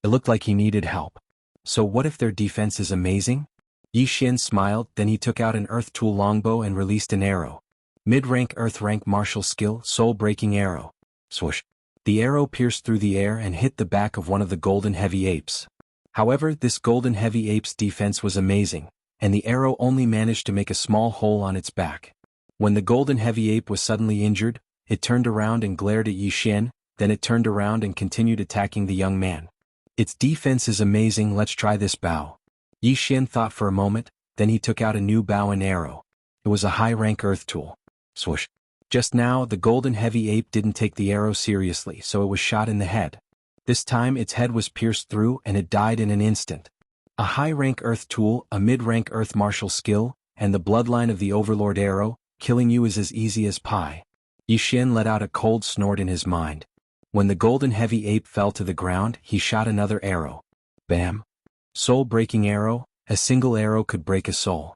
It looked like he needed help. So what if their defense is amazing? Yi Xian smiled, then he took out an Earth Tool longbow and released an arrow. Mid-rank Earth rank martial skill, soul-breaking arrow. Swoosh. The arrow pierced through the air and hit the back of one of the Golden Heavy Apes. However, this Golden Heavy Ape's defense was amazing, and the arrow only managed to make a small hole on its back. When the Golden Heavy Ape was suddenly injured, it turned around and glared at Yi Xian, then it turned around and continued attacking the young man. "Its defense is amazing, let's try this bow." Yi Xian thought for a moment, then he took out a new bow and arrow. It was a high-rank earth tool. Swoosh. Just now, the golden heavy ape didn't take the arrow seriously, so it was shot in the head. This time its head was pierced through and it died in an instant. A high-rank earth tool, a mid-rank earth martial skill, and the bloodline of the overlord arrow, killing you is as easy as pie. Yi Xian let out a cold snort in his mind. When the golden heavy ape fell to the ground, he shot another arrow. Bam! Soul-breaking arrow, a single arrow could break a soul.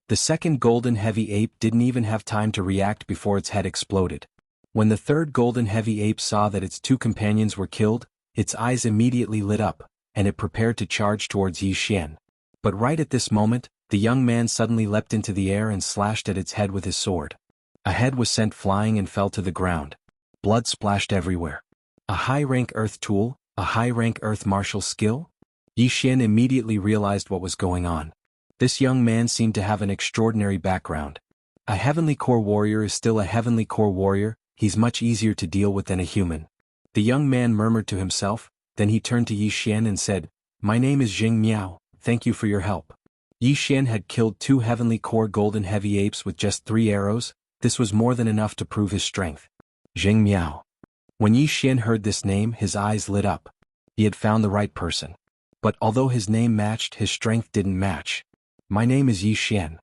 The second golden heavy ape didn't even have time to react before its head exploded. When the third golden heavy ape saw that its two companions were killed, its eyes immediately lit up, and it prepared to charge towards Yi Xian. But right at this moment, the young man suddenly leapt into the air and slashed at its head with his sword. A head was sent flying and fell to the ground. Blood splashed everywhere. A high-rank earth tool, a high-rank earth martial skill? Yi Xian immediately realized what was going on. This young man seemed to have an extraordinary background. A heavenly core warrior is still a heavenly core warrior, he's much easier to deal with than a human. The young man murmured to himself, then he turned to Yi Xian and said, "My name is Jing Miao, thank you for your help." Yi Xian had killed 2 heavenly core golden heavy apes with just 3 arrows. This was more than enough to prove his strength. Jing Miao. When Yi Xian heard this name, his eyes lit up. He had found the right person. But although his name matched, his strength didn't match. "My name is Yi Xian."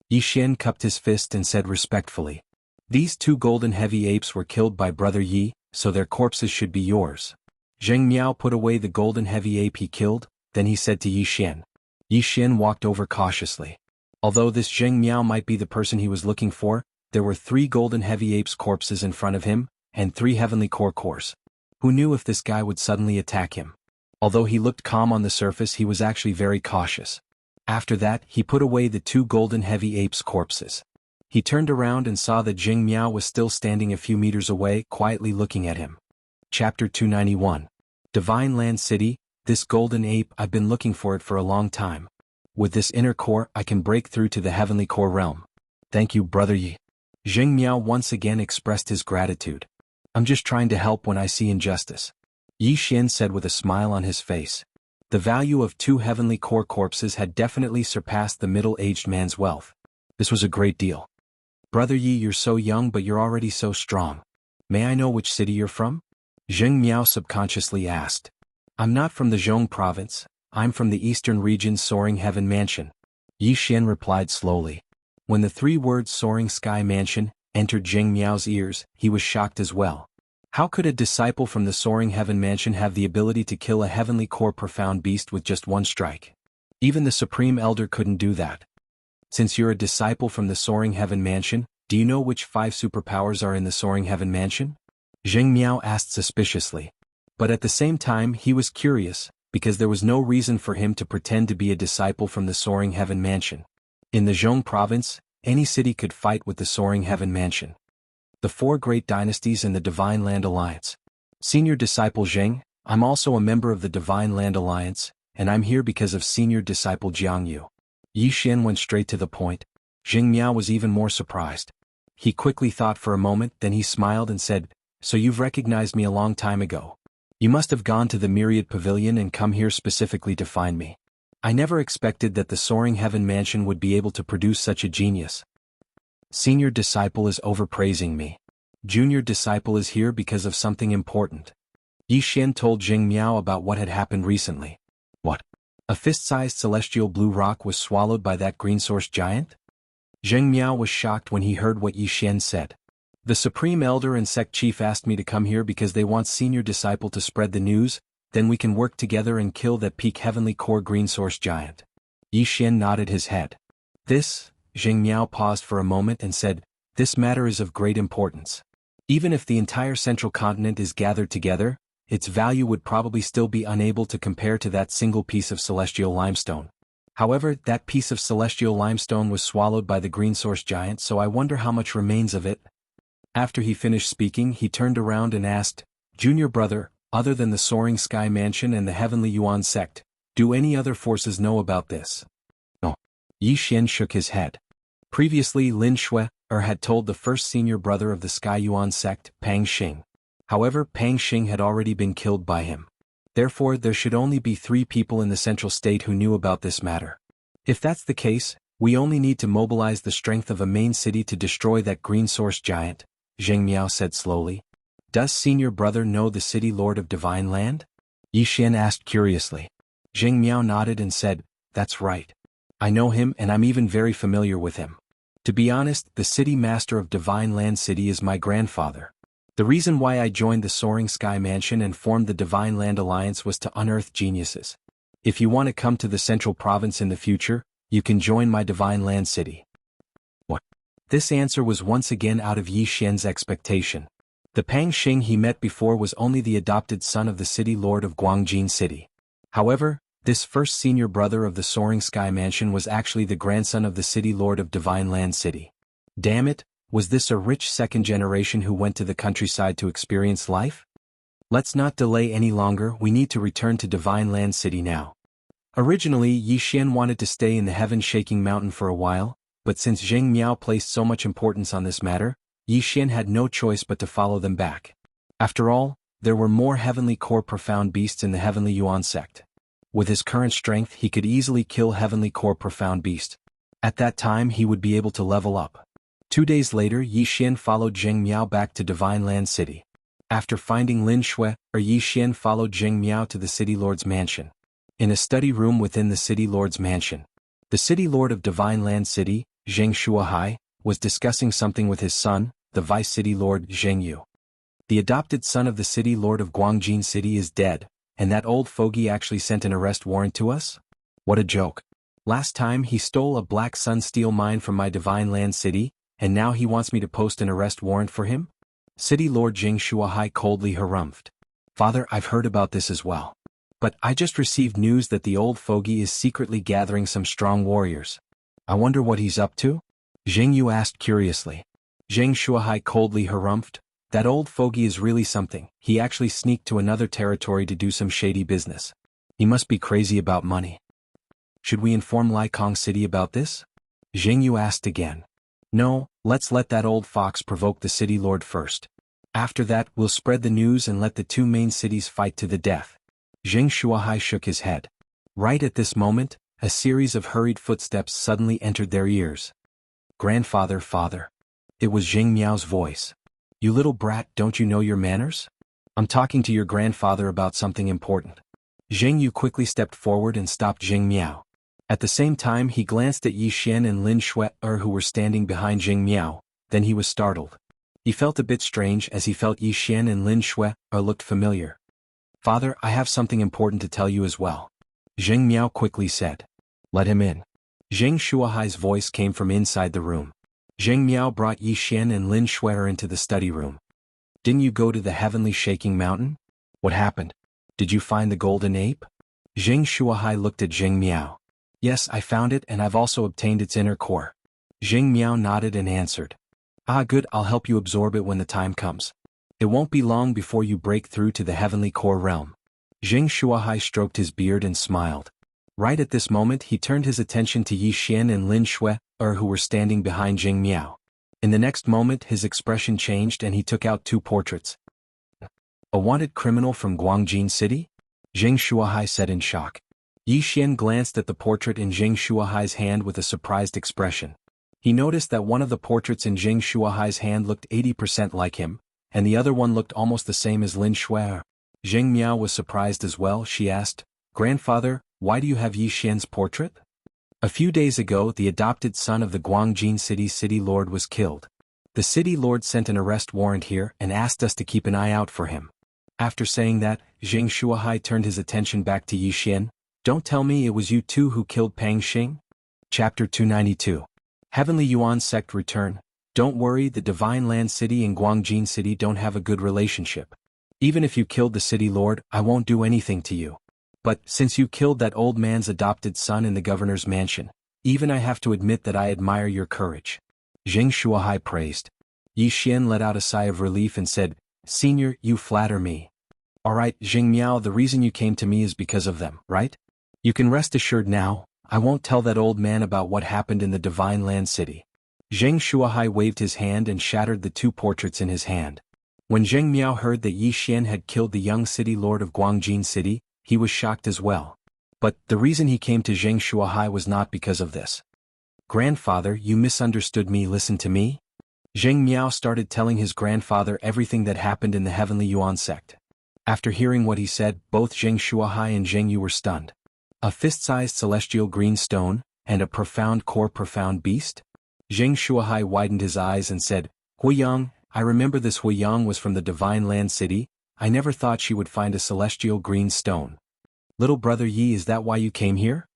Yi Xian cupped his fist and said respectfully, "These 2 golden heavy apes were killed by Brother Yi, so their corpses should be yours." Zheng Miao put away the golden heavy ape he killed, then he said to Yi Xian. Yi Xian walked over cautiously. Although this Zheng Miao might be the person he was looking for, there were 3 golden heavy apes' corpses in front of him, and 3 heavenly core cores. Who knew if this guy would suddenly attack him? Although he looked calm on the surface, he was actually very cautious. After that, he put away the 2 golden heavy apes' corpses. He turned around and saw that Jing Miao was still standing a few meters away, quietly looking at him. Chapter 291. Divine Land City. This golden ape, I've been looking for it for a long time. With this inner core, I can break through to the heavenly core realm. Thank you, Brother Yi. Jing Miao once again expressed his gratitude. I'm just trying to help when I see injustice. Yi Xian said with a smile on his face. The value of 2 heavenly core corpses had definitely surpassed the middle-aged man's wealth. This was a great deal. Brother Yi, you're so young but you're already so strong. May I know which city you're from? Zheng Miao subconsciously asked. I'm not from the Zhong province, I'm from the eastern region's Soaring Heaven Mansion. Yi Xian replied slowly. When the 3 words Soaring Sky Mansion entered Zheng Miao's ears, he was shocked as well. How could a disciple from the Soaring Heaven Mansion have the ability to kill a heavenly core profound beast with just 1 strike? Even the Supreme Elder couldn't do that. Since you're a disciple from the Soaring Heaven Mansion, do you know which 5 superpowers are in the Soaring Heaven Mansion? Zheng Miao asked suspiciously. But at the same time he was curious, because there was no reason for him to pretend to be a disciple from the Soaring Heaven Mansion. In the Zhong province, any city could fight with the Soaring Heaven Mansion. The 4 great dynasties and the Divine Land Alliance. Senior Disciple Zheng, I'm also a member of the Divine Land Alliance, and I'm here because of Senior Disciple Jiangyu. Yi Xian went straight to the point. Zheng Miao was even more surprised. He quickly thought for a moment, then he smiled and said, So you've recognized me a long time ago. You must have gone to the Myriad Pavilion and come here specifically to find me. I never expected that the Soaring Heaven Mansion would be able to produce such a genius. Senior Disciple is overpraising me. Junior Disciple is here because of something important. Yi Xian told Zheng Miao about what had happened recently. What? A fist-sized celestial blue rock was swallowed by that green source giant? Zheng Miao was shocked when he heard what Yi Xian said. The Supreme Elder and Sect Chief asked me to come here because they want Senior Disciple to spread the news, then we can work together and kill that peak heavenly core green source giant. Yi Xian nodded his head. This, Zheng Miao paused for a moment and said, this matter is of great importance. Even if the entire central continent is gathered together, its value would probably still be unable to compare to that single piece of celestial limestone. However, that piece of celestial limestone was swallowed by the green source giant, so I wonder how much remains of it. After he finished speaking, he turned around and asked, Junior brother, other than the Soaring Sky Mansion and the Heavenly Yuan sect, do any other forces know about this? No. Yi Xian shook his head. Previously Lin Shui had told the first senior brother of the Sky Yuan sect, Pang Xing. However, Pang Xing had already been killed by him. Therefore, there should only be 3 people in the central state who knew about this matter. If that's the case, we only need to mobilize the strength of a main city to destroy that green source giant, Zheng Miao said slowly. Does senior brother know the city lord of Divine Land? Yi Xian asked curiously. Zheng Miao nodded and said, that's right. I know him and I'm even very familiar with him. To be honest, the city master of Divine Land City is my grandfather. The reason why I joined the Soaring Sky Mansion and formed the Divine Land Alliance was to unearth geniuses. If you want to come to the Central Province in the future, you can join my Divine Land City. What? This answer was once again out of Yi Xian's expectation. The Pang Xing he met before was only the adopted son of the city lord of Guangjin City. However, this first senior brother of the Soaring Sky Mansion was actually the grandson of the city lord of Divine Land City. Damn it, was this a rich second generation who went to the countryside to experience life? Let's not delay any longer, we need to return to Divine Land City now. Originally, Yi Xian wanted to stay in the heaven-shaking mountain for a while, but since Zheng Miao placed so much importance on this matter, Yi Xian had no choice but to follow them back. After all, there were more heavenly core profound beasts in the heavenly Yuan sect. With his current strength he could easily kill heavenly core profound beast. At that time he would be able to level up. 2 days later Yi Xian followed Zheng Miao back to Divine Land City. After finding Lin Shui, Yi Xian followed Zheng Miao to the city lord's mansion. In a study room within the city lord's mansion, the city lord of Divine Land City, Zheng Shuahai, was discussing something with his son, the vice city lord Zheng Yu. The adopted son of the city lord of Guangjin City is dead, and that old fogey actually sent an arrest warrant to us? What a joke. Last time he stole a black sun steel mine from my Divine Land City, and now he wants me to post an arrest warrant for him? City Lord Zheng Shuahai coldly harumphed. Father, I've heard about this as well. But I just received news that the old fogey is secretly gathering some strong warriors. I wonder what he's up to? Zheng Yu asked curiously. Zheng Shuahai coldly harumphed. That old fogey is really something. He actually sneaked to another territory to do some shady business. He must be crazy about money. Should we inform Laikong City about this? Zheng Yu asked again. No, let's let that old fox provoke the city lord first. After that, we'll spread the news and let the two main cities fight to the death. Zheng Shuahai shook his head. Right at this moment, a series of hurried footsteps suddenly entered their ears. Grandfather, father. It was Zheng Miao's voice. You little brat, don't you know your manners? I'm talking to your grandfather about something important. Zheng Yu quickly stepped forward and stopped Zheng Miao. At the same time he glanced at Yi Xian and Lin Shui who were standing behind Zheng Miao, then he was startled. He felt a bit strange as he felt Yi Xian and Lin Shui looked familiar. Father, I have something important to tell you as well. Zheng Miao quickly said. Let him in. Zheng Shuahai's voice came from inside the room. Zheng Miao brought Yi Xian and Lin Shui into the study room. Didn't you go to the heavenly shaking mountain? What happened? Did you find the golden ape? Zheng Shuahai looked at Zheng Miao. Yes, I found it and I've also obtained its inner core. Zheng Miao nodded and answered. Ah good, I'll help you absorb it when the time comes. It won't be long before you break through to the heavenly core realm. Zheng Shuahai stroked his beard and smiled. Right at this moment he turned his attention to Yi Xian and Lin Shui, who were standing behind Zheng Miao. In the next moment his expression changed and he took out 2 portraits. A wanted criminal from Guangjin City? Zheng Shuahai said in shock. Yi Xian glanced at the portrait in Zheng Shuahai's hand with a surprised expression. He noticed that one of the portraits in Zheng Shuahai's hand looked 80% like him, and the other one looked almost the same as Lin Shui. Zheng Miao was surprised as well. She asked, Grandfather, why do you have Yi Xian's portrait? A few days ago the adopted son of the Guangjin city lord was killed. The city lord sent an arrest warrant here and asked us to keep an eye out for him. After saying that, Zheng Shuahai turned his attention back to Yi Xian. Don't tell me it was you two who killed Pang Xing? Chapter 292. Heavenly Yuan Sect Return. Don't worry, the Divine Land City and Guangjin City don't have a good relationship. Even if you killed the city lord, I won't do anything to you. But, since you killed that old man's adopted son in the governor's mansion, even I have to admit that I admire your courage. Zheng Shuahai praised. Yi Xian let out a sigh of relief and said, Senior, you flatter me. Alright, Zheng Miao, the reason you came to me is because of them, right? You can rest assured now, I won't tell that old man about what happened in the Divine Land City. Zheng Shuahai waved his hand and shattered the 2 portraits in his hand. When Zheng Miao heard that Yi Xian had killed the young city lord of Guangjin City, he was shocked as well. But the reason he came to Zheng Shuahai was not because of this. "Grandfather, you misunderstood me. Listen to me." Zheng Miao started telling his grandfather everything that happened in the Heavenly Yuan sect. After hearing what he said, both Zheng Shuahai and Zheng Yu were stunned. A fist-sized celestial green stone, and a profound beast? Zheng Shuahai widened his eyes and said, "Huiyang, I remember this Huiyang was from the Divine Land City. I never thought she would find a celestial green stone." "Little brother Yi, is that why you came here?"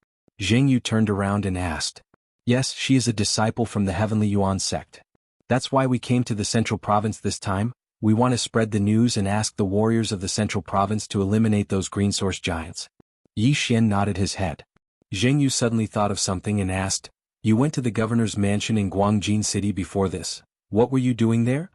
Zheng Yu turned around and asked. "Yes, she is a disciple from the Heavenly Yuan sect. That's why we came to the Central Province this time. We want to spread the news and ask the warriors of the Central Province to eliminate those green source giants." Yi Xian nodded his head. Zheng Yu suddenly thought of something and asked, "You went to the governor's mansion in Guangjin City before this. What were you doing there?"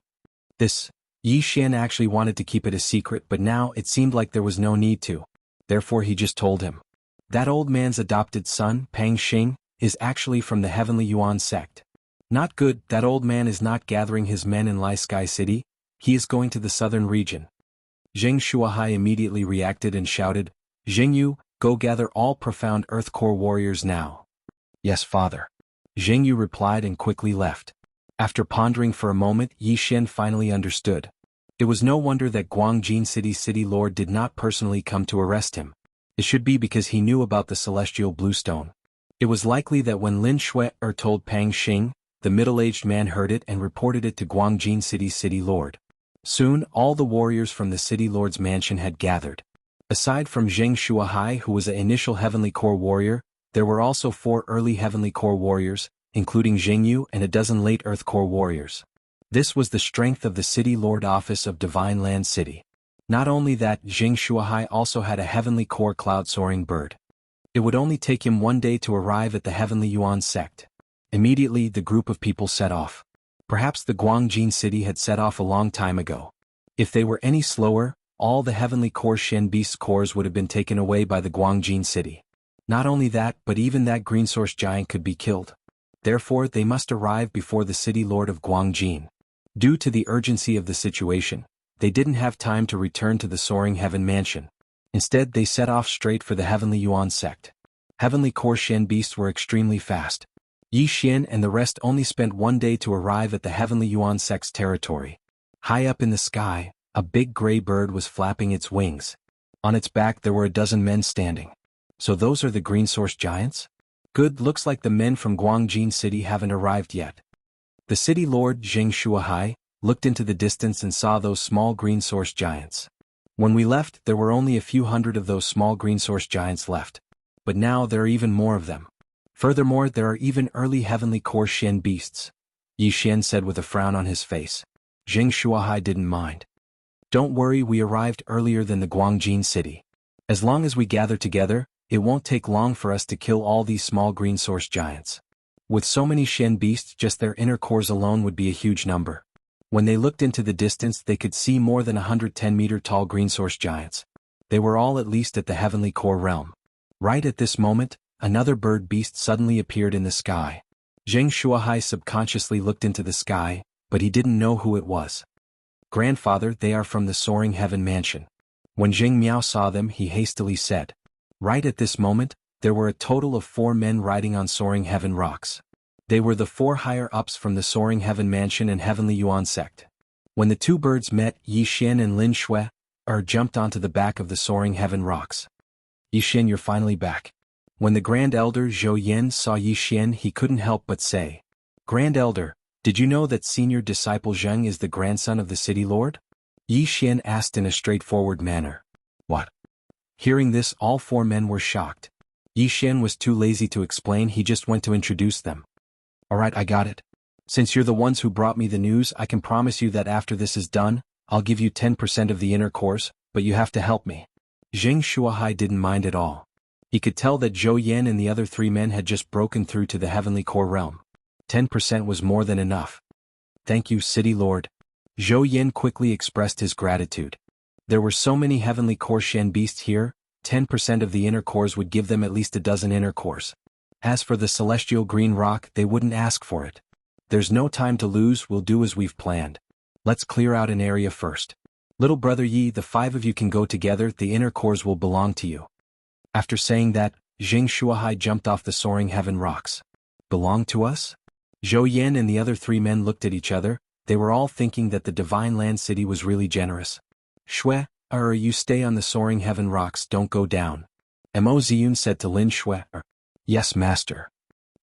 Yi Xian actually wanted to keep it a secret, but now it seemed like there was no need to. Therefore he just told him. That old man's adopted son, Pang Xing, is actually from the Heavenly Yuan sect. Not good. That old man is not gathering his men in Lai Sky City. He is going to the southern region. Zheng Shuahai immediately reacted and shouted, "Zheng Yu, go gather all profound Earth Core warriors now." "Yes, father." Zheng Yu replied and quickly left. After pondering for a moment, Yi Xian finally understood. It was no wonder that Guangjin City's city lord did not personally come to arrest him. It should be because he knew about the celestial bluestone. It was likely that when Lin Shui told Pang Xing, the middle-aged man heard it and reported it to Guangjin City's city lord. Soon, all the warriors from the city lord's mansion had gathered. Aside from Zheng Shuahai, who was an initial Heavenly Core warrior, there were also 4 early Heavenly Core warriors, including Zheng Yu and a dozen late Earth Core warriors. This was the strength of the City Lord Office of Divine Land City. Not only that, Zheng Shuahai also had a Heavenly Core cloud-soaring bird. It would only take him 1 day to arrive at the Heavenly Yuan sect. Immediately, the group of people set off. Perhaps the Guangjin City had set off a long time ago. If they were any slower, all the Heavenly Core Shen Beast cores would have been taken away by the Guangjin City. Not only that, but even that green source giant could be killed. Therefore, they must arrive before the City Lord of Guangjin. Due to the urgency of the situation, they didn't have time to return to the Soaring Heaven Mansion. Instead, they set off straight for the Heavenly Yuan sect. Heavenly Core Shen Beasts were extremely fast. Yi Xian and the rest only spent 1 day to arrive at the Heavenly Yuan sect's territory. High up in the sky, a big gray bird was flapping its wings. On its back there were a dozen men standing. So those are the green source giants? Good, looks like the men from Guangjin City haven't arrived yet. The city lord, Zheng Shuahai, looked into the distance and saw those small green source giants. When we left, there were only a few hundred of those small green source giants left. But now there are even more of them. Furthermore, there are even early Heavenly Core Shen Beasts, Yi Xian said with a frown on his face. Zheng Shuahai didn't mind. Don't worry, we arrived earlier than the Guangjin City. As long as we gather together, it won't take long for us to kill all these small green source giants. With so many Shen Beasts, just their inner cores alone would be a huge number. When they looked into the distance, they could see more than 110-meter-tall green source giants. They were all at least at the Heavenly Core realm. Right at this moment, another bird beast suddenly appeared in the sky. Zheng Shuahai subconsciously looked into the sky, but he didn't know who it was. "Grandfather, they are from the Soaring Heaven Mansion." When Zheng Miao saw them, he hastily said. Right at this moment, there were a total of 4 men riding on Soaring Heaven rocks. They were the 4 higher-ups from the Soaring Heaven Mansion and Heavenly Yuan sect. When the 2 birds met, Yi Xian and Lin Shui jumped onto the back of the Soaring Heaven rocks. "Yi Xian, you're finally back." When the Grand Elder Zhou Yen saw Yi Xian, he couldn't help but say, "Grand Elder, did you know that senior disciple Zheng is the grandson of the city lord?" Yi Xian asked in a straightforward manner. "What?" Hearing this, all 4 men were shocked. Yi Xian was too lazy to explain, he just went to introduce them. "Alright, I got it. Since you're the ones who brought me the news, I can promise you that after this is done, I'll give you 10% of the inner cores, but you have to help me." Zheng Shuahai didn't mind at all. He could tell that Zhou Yan and the other 3 men had just broken through to the Heavenly Core realm. 10% was more than enough. "Thank you, City Lord." Zhou Yan quickly expressed his gratitude. There were so many Heavenly Core Shen Beasts here, 10% of the inner cores would give them at least a dozen inner cores. As for the celestial green rock, they wouldn't ask for it. "There's no time to lose, we'll do as we've planned. Let's clear out an area first. Little brother Yi, the 5 of you can go together, the inner cores will belong to you." After saying that, Jing Shuahai jumped off the soaring heaven rocks. Belong to us? Zhou Yan and the other three men looked at each other. They were all thinking that the divine land city was really generous. Shui, you stay on the soaring heaven rocks, don't go down. Mo Ziyun said to Lin Shui. Yes, master.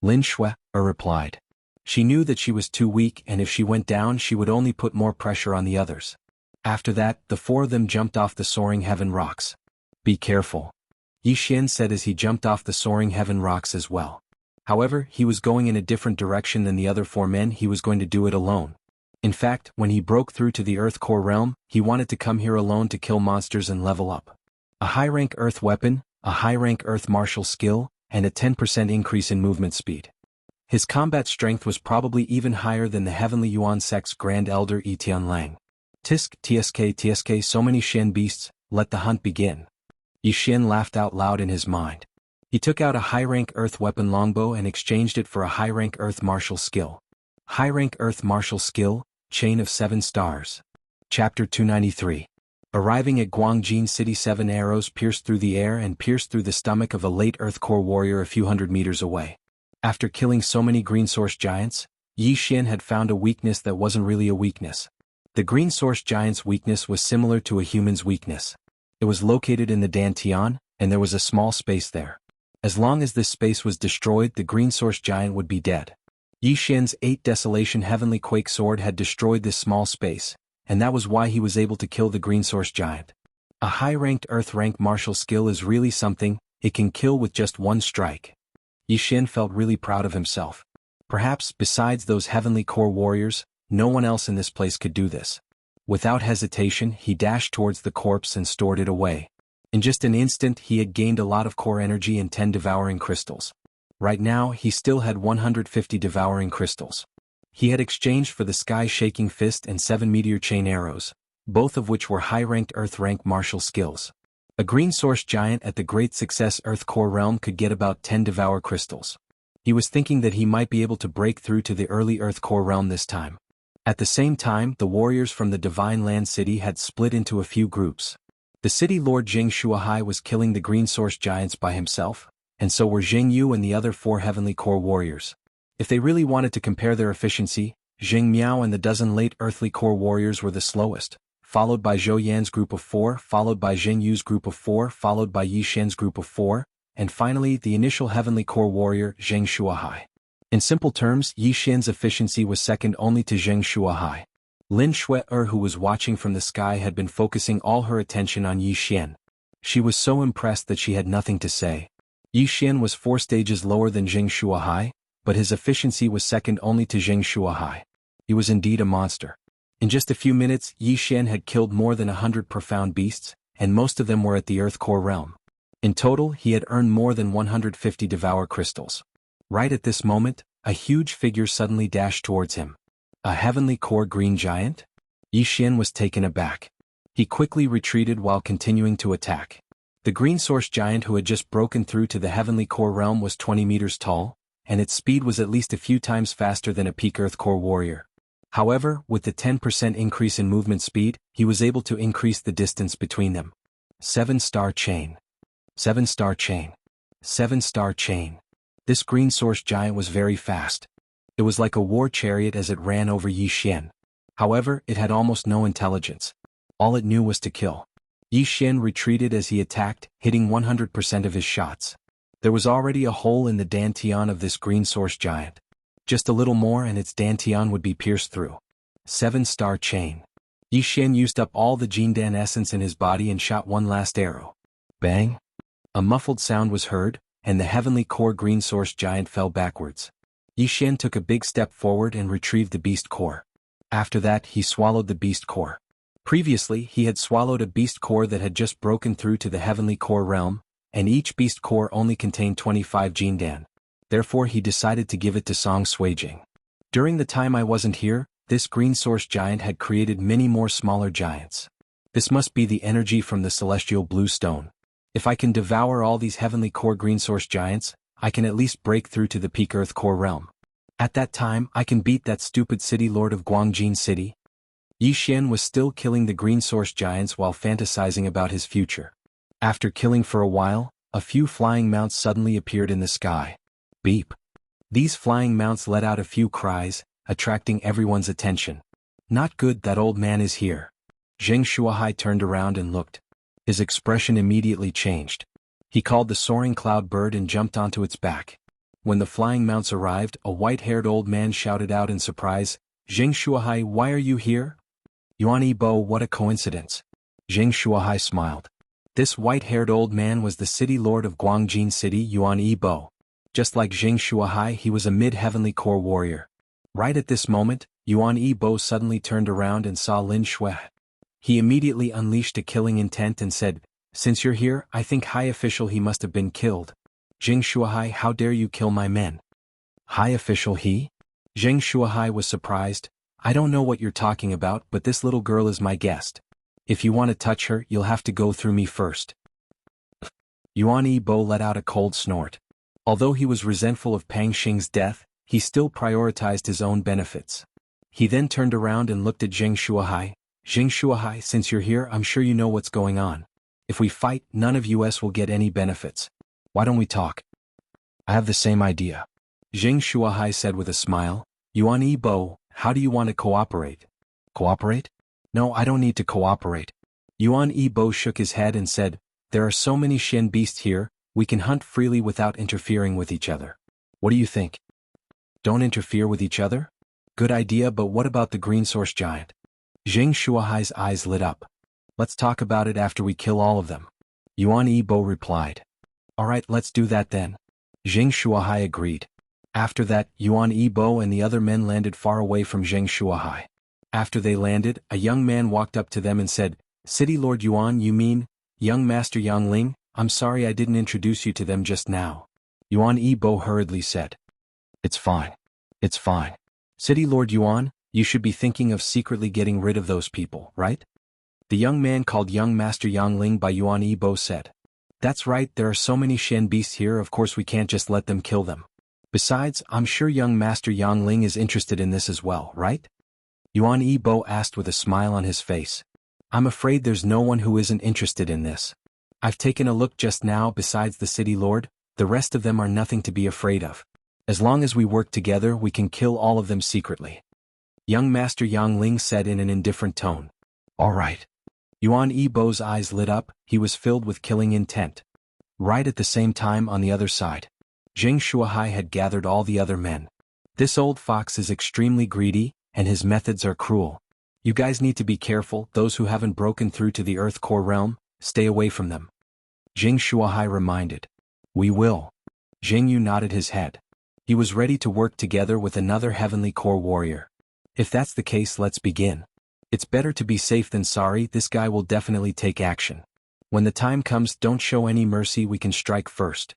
Lin Shui replied. She knew that she was too weak, and if she went down she would only put more pressure on the others. After that, the four of them jumped off the soaring heaven rocks. Be careful. Yi Xian said as he jumped off the soaring heaven rocks as well. However, he was going in a different direction than the other four men. He was going to do it alone. In fact, when he broke through to the Earth Core realm, he wanted to come here alone to kill monsters and level up. A high-rank Earth weapon, a high-rank Earth martial skill, and a 10% increase in movement speed. His combat strength was probably even higher than the Heavenly Yuan Sect's Grand Elder Etian Lang. Tsk, so many Shen beasts, let the hunt begin. Yi Xian laughed out loud in his mind. He took out a high-rank Earth weapon longbow and exchanged it for a high-rank Earth martial skill. High-rank Earth martial skill, Chain of 7 Stars. Chapter 293. Arriving at Guangjin City, 7 arrows pierced through the air and pierced through the stomach of a late Earth Core warrior a few hundred meters away. After killing so many Green Source Giants, Yi Xian had found a weakness that wasn't really a weakness. The Green Source Giant's weakness was similar to a human's weakness. It was located in the Dantian, and there was a small space there. As long as this space was destroyed, the Green Source Giant would be dead. Yi Xian's 8 Desolation Heavenly Quake Sword had destroyed this small space, and that was why he was able to kill the Green Source Giant. A high-ranked Earth-rank martial skill is really something. It can kill with just one strike. Yi Xian felt really proud of himself. Perhaps, besides those Heavenly Core warriors, no one else in this place could do this. Without hesitation, he dashed towards the corpse and stored it away. In just an instant, he had gained a lot of core energy and 10 devouring crystals. Right now, he still had 150 devouring crystals. He had exchanged for the sky-shaking fist and 7 meteor chain arrows, both of which were high-ranked Earth-rank martial skills. A Green Source Giant at the Great Success Earth Core realm could get about 10 devour crystals. He was thinking that he might be able to break through to the early Earth Core realm this time. At the same time, the warriors from the Divine Land City had split into a few groups. The city lord Jing Shuahai was killing the Green Source Giants by himself, and so were Jing Yu and the other 4 Heavenly Core warriors. If they really wanted to compare their efficiency, Jing Miao and the dozen late Earthly Core warriors were the slowest, followed by Zhou Yan's group of 4, followed by Jing Yu's group of 4, followed by Yi Xian's group of 4, and finally the initial Heavenly Core warrior, Jing Shuahai. In simple terms, Yi Xian's efficiency was second only to Jing Shuahai. Lin Shui, who was watching from the sky, had been focusing all her attention on Yi Xian. She was so impressed that she had nothing to say. Yi Xian was 4 stages lower than Jing Shuahai, but his efficiency was second only to Jing Shuahai. He was indeed a monster. In just a few minutes, Yi Xian had killed more than 100 profound beasts, and most of them were at the Earth Core realm. In total, he had earned more than 150 devour crystals. Right at this moment, a huge figure suddenly dashed towards him. A Heavenly Core Green Giant? Yi Xian was taken aback. He quickly retreated while continuing to attack. The Green Source Giant who had just broken through to the Heavenly Core realm was 20 meters tall, and its speed was at least a few times faster than a peak Earth Core warrior. However, with the 10% increase in movement speed, he was able to increase the distance between them. 7-star chain. 7-star chain. 7-star chain. This Green Source Giant was very fast. It was like a war chariot as it ran over Yi Xian. However, it had almost no intelligence. All it knew was to kill. Yi Xian retreated as he attacked, hitting 100% of his shots. There was already a hole in the Dantian of this Green Source Giant. Just a little more and its Dantian would be pierced through. 7-star chain. Yi Xian used up all the Jindan essence in his body and shot one last arrow. Bang! A muffled sound was heard, and the Heavenly Core Green Source Giant fell backwards. Yi Xian took a big step forward and retrieved the Beast Core. After that, he swallowed the Beast Core. Previously, he had swallowed a Beast Core that had just broken through to the Heavenly Core realm, and each Beast Core only contained 25 Jindan. Therefore, he decided to give it to Song Suijing. During the time I wasn't here, this Green Source Giant had created many more smaller giants. This must be the energy from the Celestial Blue Stone. If I can devour all these Heavenly Core Green Source Giants, I can at least break through to the peak Earth Core realm. At that time, I can beat that stupid city lord of Guangjin City. Yi Xian was still killing the Green Source Giants while fantasizing about his future. After killing for a while, A few flying mounts suddenly appeared in the sky. Beep. These flying mounts let out a few cries, attracting everyone's attention. Not good, that old man is here. Zheng Shuahai turned around and looked. His expression immediately changed. He called the soaring cloud bird and jumped onto its back. When the flying mounts arrived, a white-haired old man shouted out in surprise, "Zheng Shuahai, why are you here?" Yuan Yibo, what a coincidence. Zheng Shuahai smiled. This white-haired old man was the city lord of Guangjin City, Yuan Yibo. Just like Zheng Shuahai, he was a mid-heavenly core warrior. Right at this moment, Yuan Yibo suddenly turned around and saw Lin Shui. He immediately unleashed a killing intent and said, "Since you're here, I think high official he must have been killed. Zheng Shuahai, how dare you kill my men?" High official he? Zheng Shuahai was surprised. "I don't know what you're talking about, but this little girl is my guest. If you want to touch her, you'll have to go through me first." Yuan Yibo let out a cold snort. Although he was resentful of Pang Xing's death, he still prioritized his own benefits. He then turned around and looked at Zheng Shuahai. "Zheng Shuahai, since you're here, I'm sure you know what's going on. If we fight, none of us will get any benefits. Why don't we talk?" "I have the same idea," Zheng Shuahai said with a smile. "Yuan Yibo, how do you want to cooperate?" "Cooperate? No, I don't need to cooperate." Yuan Yibo shook his head and said, "There are so many Shen beasts here, we can hunt freely without interfering with each other. What do you think?" "Don't interfere with each other? Good idea, but what about the green source giant?" Zheng Shuahai's eyes lit up. "Let's talk about it after we kill all of them," Yuan Yibo replied. "Alright, let's do that then." Zheng Shuahai agreed. After that, Yuan Yibo and the other men landed far away from Zheng Shuahai. After they landed, a young man walked up to them and said, "City Lord Yuan, you mean, young Master Yang Ling? I'm sorry I didn't introduce you to them just now." Yuan Yibo hurriedly said, "It's fine. It's fine. City Lord Yuan, you should be thinking of secretly getting rid of those people, right?" The young man called young Master Yang Ling by Yuan Yibo said, "That's right, there are so many Shen beasts here, of course we can't just let them kill them. Besides, I'm sure young Master Yang Ling is interested in this as well, right?" Yuan Yibo asked with a smile on his face. "I'm afraid there's no one who isn't interested in this. I've taken a look just now. Besides the city lord, the rest of them are nothing to be afraid of. As long as we work together, we can kill all of them secretly." Young Master Yang Ling said in an indifferent tone. "All right." Yuan Yibo's eyes lit up, he was filled with killing intent. Right at the same time on the other side, Zheng Shuahai had gathered all the other men. "This old fox is extremely greedy, and his methods are cruel. You guys need to be careful. Those who haven't broken through to the Earth Core realm, stay away from them." Zheng Shuahai reminded. "We will." Zheng Yu nodded his head. He was ready to work together with another heavenly core warrior. "If that's the case, let's begin. It's better to be safe than sorry. This guy will definitely take action. When the time comes, don't show any mercy, we can strike first."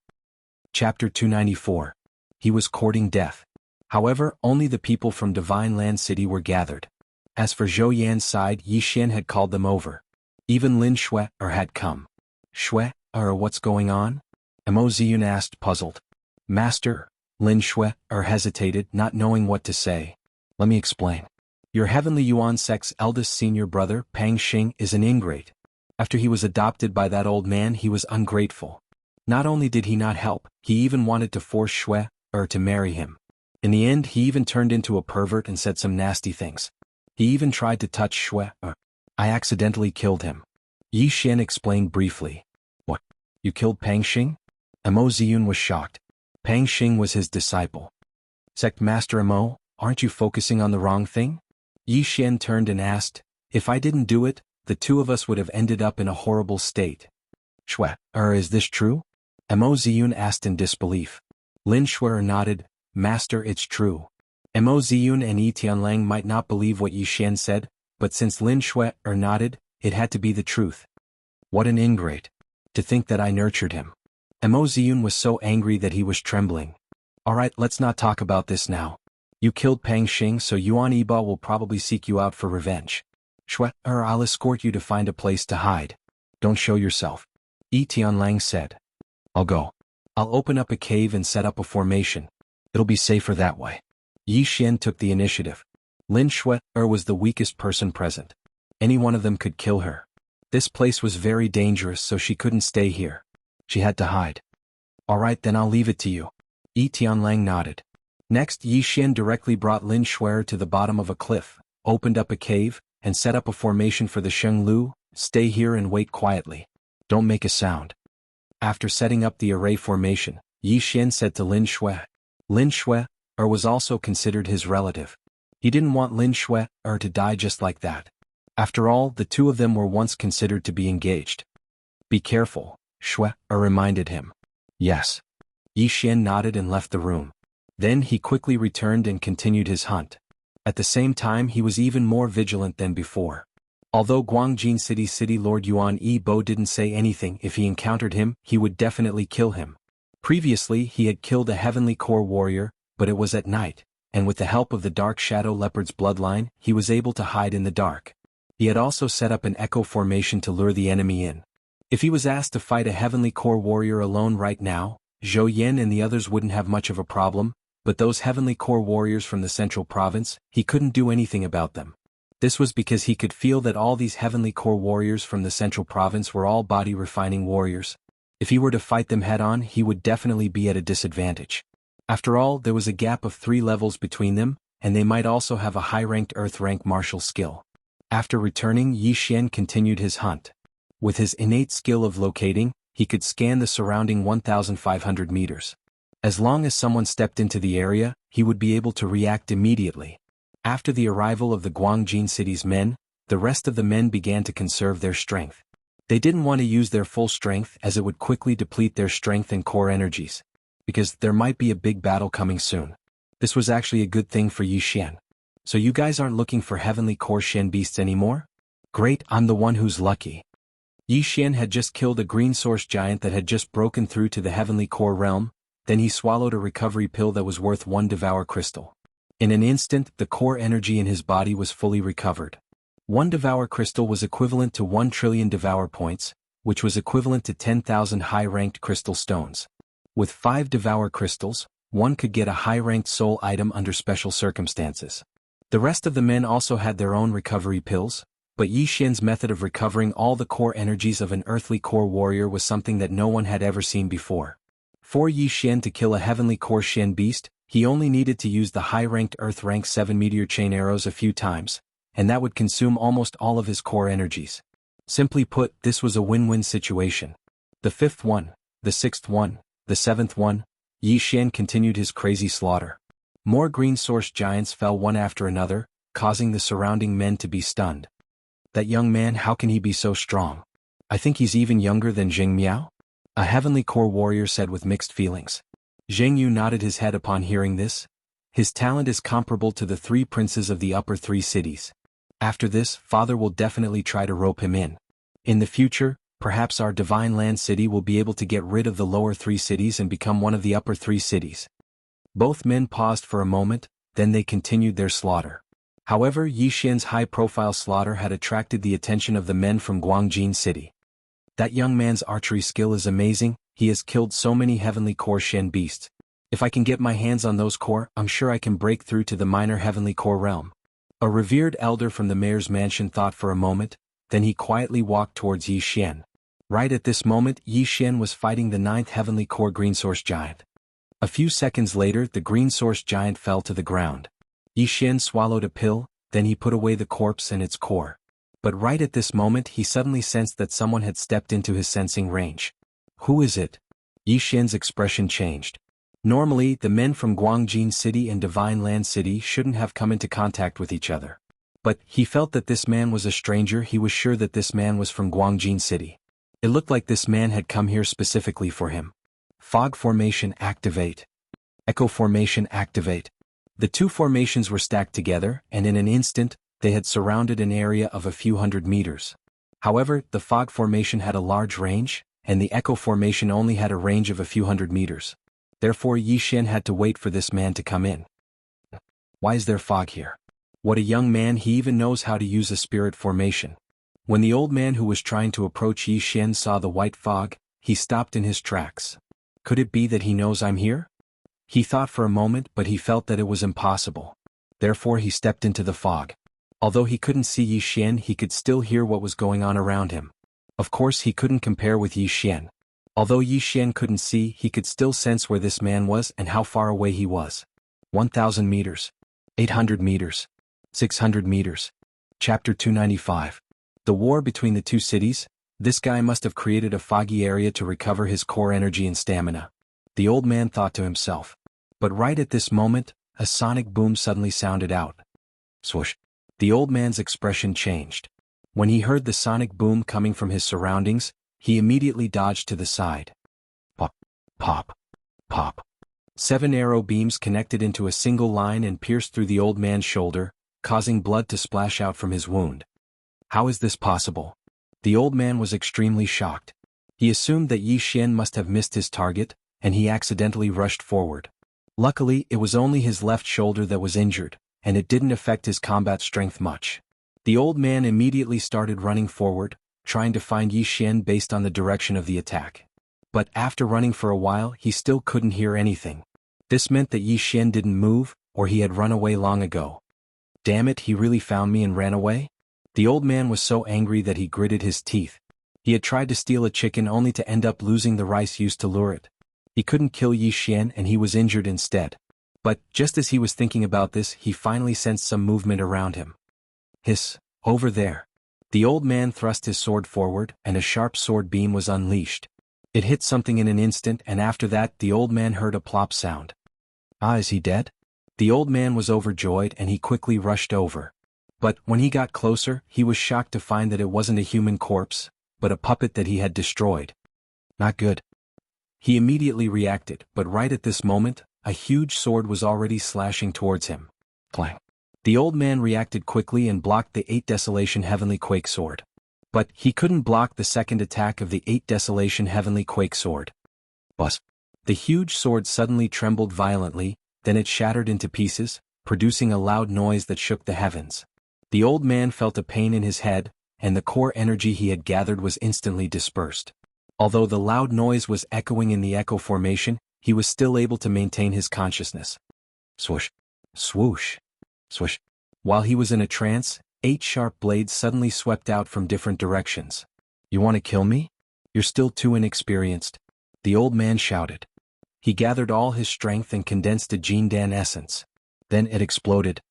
Chapter 294. He was courting death. However, only the people from Divine Land City were gathered. As for Zhou Yan's side, Yi Xian had called them over. Even Lin Shui had come. "Shui, what's going on?" Mo Ziyun asked, puzzled. "Master," Lin Shui hesitated, not knowing what to say. "Let me explain. Your heavenly Yuan sect's eldest senior brother, Pang Xing, is an ingrate. After he was adopted by that old man, he was ungrateful. Not only did he not help, he even wanted to force Shui to marry him. In the end, he even turned into a pervert and said some nasty things. He even tried to touch Shui. I accidentally killed him." Yi Xian explained briefly. "What? You killed Pang Xing?" Mo Ziyun was shocked. Pang Xing was his disciple. "Sect Master Mo, aren't you focusing on the wrong thing?" Yi Xian turned and asked. "If I didn't do it, the two of us would have ended up in a horrible state." "Shui, is this true?" Mo Ziyun asked in disbelief. Lin Shui nodded. "Master, it's true." Mo Ziyun and Yi Tianlang might not believe what Yi Xian said, but since Lin Shui nodded, it had to be the truth. "What an ingrate. To think that I nurtured him." Mo Ziyun was so angry that he was trembling. "Alright, let's not talk about this now. You killed Pang Xing, so Yuan Yibo will probably seek you out for revenge. Shui, I'll escort you to find a place to hide. Don't show yourself," Yi Tianlang said. "I'll go. I'll open up a cave and set up a formation. It'll be safer that way." Yi Xian took the initiative. Lin Shui was the weakest person present. Any one of them could kill her. This place was very dangerous, so she couldn't stay here. She had to hide. Alright, then I'll leave it to you. Yi Tianlang nodded. Next, Yi Xian directly brought Lin Shuer to the bottom of a cliff, opened up a cave, and set up a formation for the Sheng Lu. Stay here and wait quietly. Don't make a sound. After setting up the array formation, Yi Xian said to Lin Shuer. Lin Shuer was also considered his relative. He didn't want Lin Shuer to die just like that. After all, the two of them were once considered to be engaged. Be careful, Shuer reminded him. Yes. Yi Xian nodded and left the room. Then he quickly returned and continued his hunt. At the same time, he was even more vigilant than before. Although Guangjin City Lord Yuan Yi Bo didn't say anything, if he encountered him, he would definitely kill him. Previously, he had killed a Heavenly Core warrior, but it was at night, and with the help of the Dark Shadow Leopard's bloodline, he was able to hide in the dark. He had also set up an echo formation to lure the enemy in. If he was asked to fight a Heavenly Core warrior alone right now, Zhou Yan and the others wouldn't have much of a problem, but those Heavenly Core warriors from the Central Province, he couldn't do anything about them. This was because he could feel that all these Heavenly Core warriors from the Central Province were all body-refining warriors. If he were to fight them head-on, he would definitely be at a disadvantage. After all, there was a gap of 3 levels between them, and they might also have a high-ranked Earth-rank martial skill. After returning, Yi Xian continued his hunt. With his innate skill of locating, he could scan the surrounding 1,500 meters. As long as someone stepped into the area, he would be able to react immediately. After the arrival of the Guangjin City's men, the rest of the men began to conserve their strength. They didn't want to use their full strength as it would quickly deplete their strength and core energies, because there might be a big battle coming soon. This was actually a good thing for Yi Xian. So you guys aren't looking for Heavenly Core Shen beasts anymore? Great, I'm the one who's lucky. Yi Xian had just killed a green source giant that had just broken through to the Heavenly Core realm. Then he swallowed a recovery pill that was worth 1 Devour Crystal. In an instant, the core energy in his body was fully recovered. 1 Devour Crystal was equivalent to 1 trillion Devour Points, which was equivalent to 10,000 high-ranked crystal stones. With 5 Devour Crystals, one could get a high-ranked soul item under special circumstances. The rest of the men also had their own recovery pills, but Yi Xian's method of recovering all the core energies of an earthly core warrior was something that no one had ever seen before. For Yi Xian to kill a Heavenly Core Shen beast, he only needed to use the high-ranked Earth Rank 7 meteor chain arrows a few times, and that would consume almost all of his core energies. Simply put, this was a win-win situation. The 5th one, the 6th one, the 7th one, Yi Xian continued his crazy slaughter. More green source giants fell one after another, causing the surrounding men to be stunned. That young man, how can he be so strong? I think he's even younger than Zheng Miao? A Heavenly Core warrior said with mixed feelings. Zheng Yu nodded his head upon hearing this. His talent is comparable to the 3 princes of the upper 3 cities. After this, Father will definitely try to rope him in. In the future, perhaps our Divine Land City will be able to get rid of the lower 3 cities and become one of the upper 3 cities. Both men paused for a moment, then they continued their slaughter. However, Yi Xian's high-profile slaughter had attracted the attention of the men from Guangjin City. That young man's archery skill is amazing, he has killed so many Heavenly Core Shen beasts. If I can get my hands on those core, I'm sure I can break through to the minor Heavenly Core realm. A revered elder from the mayor's mansion thought for a moment, then he quietly walked towards Yi Xian. Right at this moment, Yi Xian was fighting the 9th Heavenly Core Green Source Giant. A few seconds later, the Green Source Giant fell to the ground. Yi Xian swallowed a pill, then he put away the corpse and its core. But right at this moment he suddenly sensed that someone had stepped into his sensing range. Who is it? Yi Xian's expression changed. Normally, the men from Guangjin City and Divine Land City shouldn't have come into contact with each other. But he felt that this man was a stranger. He was sure that this man was from Guangjin City. It looked like this man had come here specifically for him. Fog formation activate. Echo formation activate. The 2 formations were stacked together, and in an instant, they had surrounded an area of a few hundred meters. However, the fog formation had a large range, and the echo formation only had a range of a few hundred meters. Therefore Yi Xian had to wait for this man to come in. Why is there fog here? What a young man, he even knows how to use a spirit formation. When the old man who was trying to approach Yi Xian saw the white fog, he stopped in his tracks. Could it be that he knows I'm here? He thought for a moment, but he felt that it was impossible. Therefore he stepped into the fog. Although he couldn't see Yi Xian, he could still hear what was going on around him. Of course he couldn't compare with Yi Xian. Although Yi Xian couldn't see, he could still sense where this man was and how far away he was. 1,000 meters. 800 meters. 600 meters. Chapter 295. The war between the two cities. This guy must have created a foggy area to recover his core energy and stamina. The old man thought to himself. But right at this moment, a sonic boom suddenly sounded out. Swoosh. The old man's expression changed. When he heard the sonic boom coming from his surroundings, he immediately dodged to the side. Pop, pop, pop. 7 arrow beams connected into a single line and pierced through the old man's shoulder, causing blood to splash out from his wound. How is this possible? The old man was extremely shocked. He assumed that Yi Xian must have missed his target, and he accidentally rushed forward. Luckily, it was only his left shoulder that was injured, and it didn't affect his combat strength much. The old man immediately started running forward, trying to find Yi Xian based on the direction of the attack. But after running for a while, he still couldn't hear anything. This meant that Yi Xian didn't move, or he had run away long ago. Damn it, he really found me and ran away? The old man was so angry that he gritted his teeth. He had tried to steal a chicken only to end up losing the rice used to lure it. He couldn't kill Yi Xian and he was injured instead. But, just as he was thinking about this, he finally sensed some movement around him. Hiss, over there. The old man thrust his sword forward, and a sharp sword beam was unleashed. It hit something in an instant, and after that the old man heard a plop sound. Ah, is he dead? The old man was overjoyed and he quickly rushed over. But, when he got closer, he was shocked to find that it wasn't a human corpse, but a puppet that he had destroyed. Not good. He immediately reacted, but right at this moment, a huge sword was already slashing towards him. Clang. The old man reacted quickly and blocked the 8 Desolation Heavenly Quake Sword. But, he couldn't block the second attack of the 8 Desolation Heavenly Quake Sword. Buzz. The huge sword suddenly trembled violently, then it shattered into pieces, producing a loud noise that shook the heavens. The old man felt a pain in his head, and the core energy he had gathered was instantly dispersed. Although the loud noise was echoing in the echo formation, he was still able to maintain his consciousness. Swoosh. Swoosh. Swoosh. While he was in a trance, 8 sharp blades suddenly swept out from different directions. You want to kill me? You're still too inexperienced. The old man shouted. He gathered all his strength and condensed a Jindan essence. Then it exploded.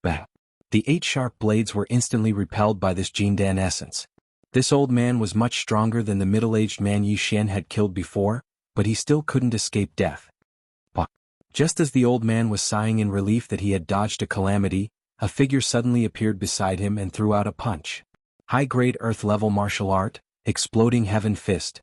Bang. The 8 sharp blades were instantly repelled by this Jindan essence. This old man was much stronger than the middle-aged man Yi Xian had killed before, but he still couldn't escape death. But just as the old man was sighing in relief that he had dodged a calamity, a figure suddenly appeared beside him and threw out a punch. High-grade Earth-level martial art, Exploding Heaven Fist.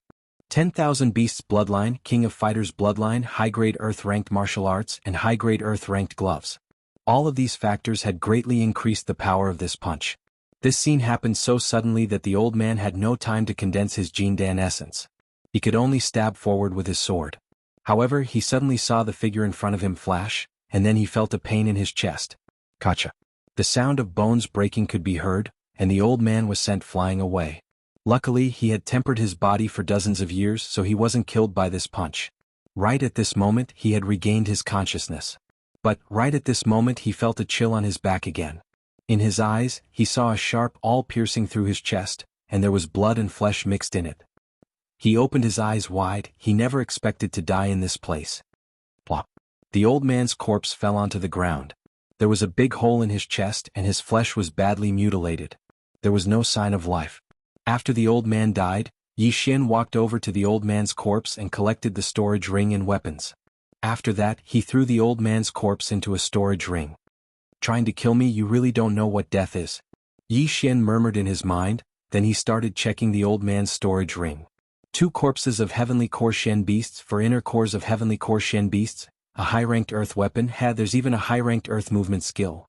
10,000 Beasts Bloodline, King of Fighters Bloodline, high-grade Earth-ranked martial arts, and high-grade Earth-ranked gloves. All of these factors had greatly increased the power of this punch. This scene happened so suddenly that the old man had no time to condense his Jindan essence. He could only stab forward with his sword. However, he suddenly saw the figure in front of him flash, and then he felt a pain in his chest. Kacha. The sound of bones breaking could be heard, and the old man was sent flying away. Luckily, he had tempered his body for dozens of years, so he wasn't killed by this punch. Right at this moment, he had regained his consciousness. But, right at this moment, he felt a chill on his back again. In his eyes, he saw a sharp awl piercing through his chest, and there was blood and flesh mixed in it. He opened his eyes wide. He never expected to die in this place. Plop. The old man's corpse fell onto the ground. There was a big hole in his chest and his flesh was badly mutilated. There was no sign of life. After the old man died, Yi Xian walked over to the old man's corpse and collected the storage ring and weapons. After that, he threw the old man's corpse into a storage ring. Trying to kill me, you really don't know what death is. Yi Xian murmured in his mind, then he started checking the old man's storage ring. 2 corpses of Heavenly Core Shen Beasts for inner cores of Heavenly Core Shen Beasts, a high-ranked Earth weapon, there's even a high-ranked Earth movement skill.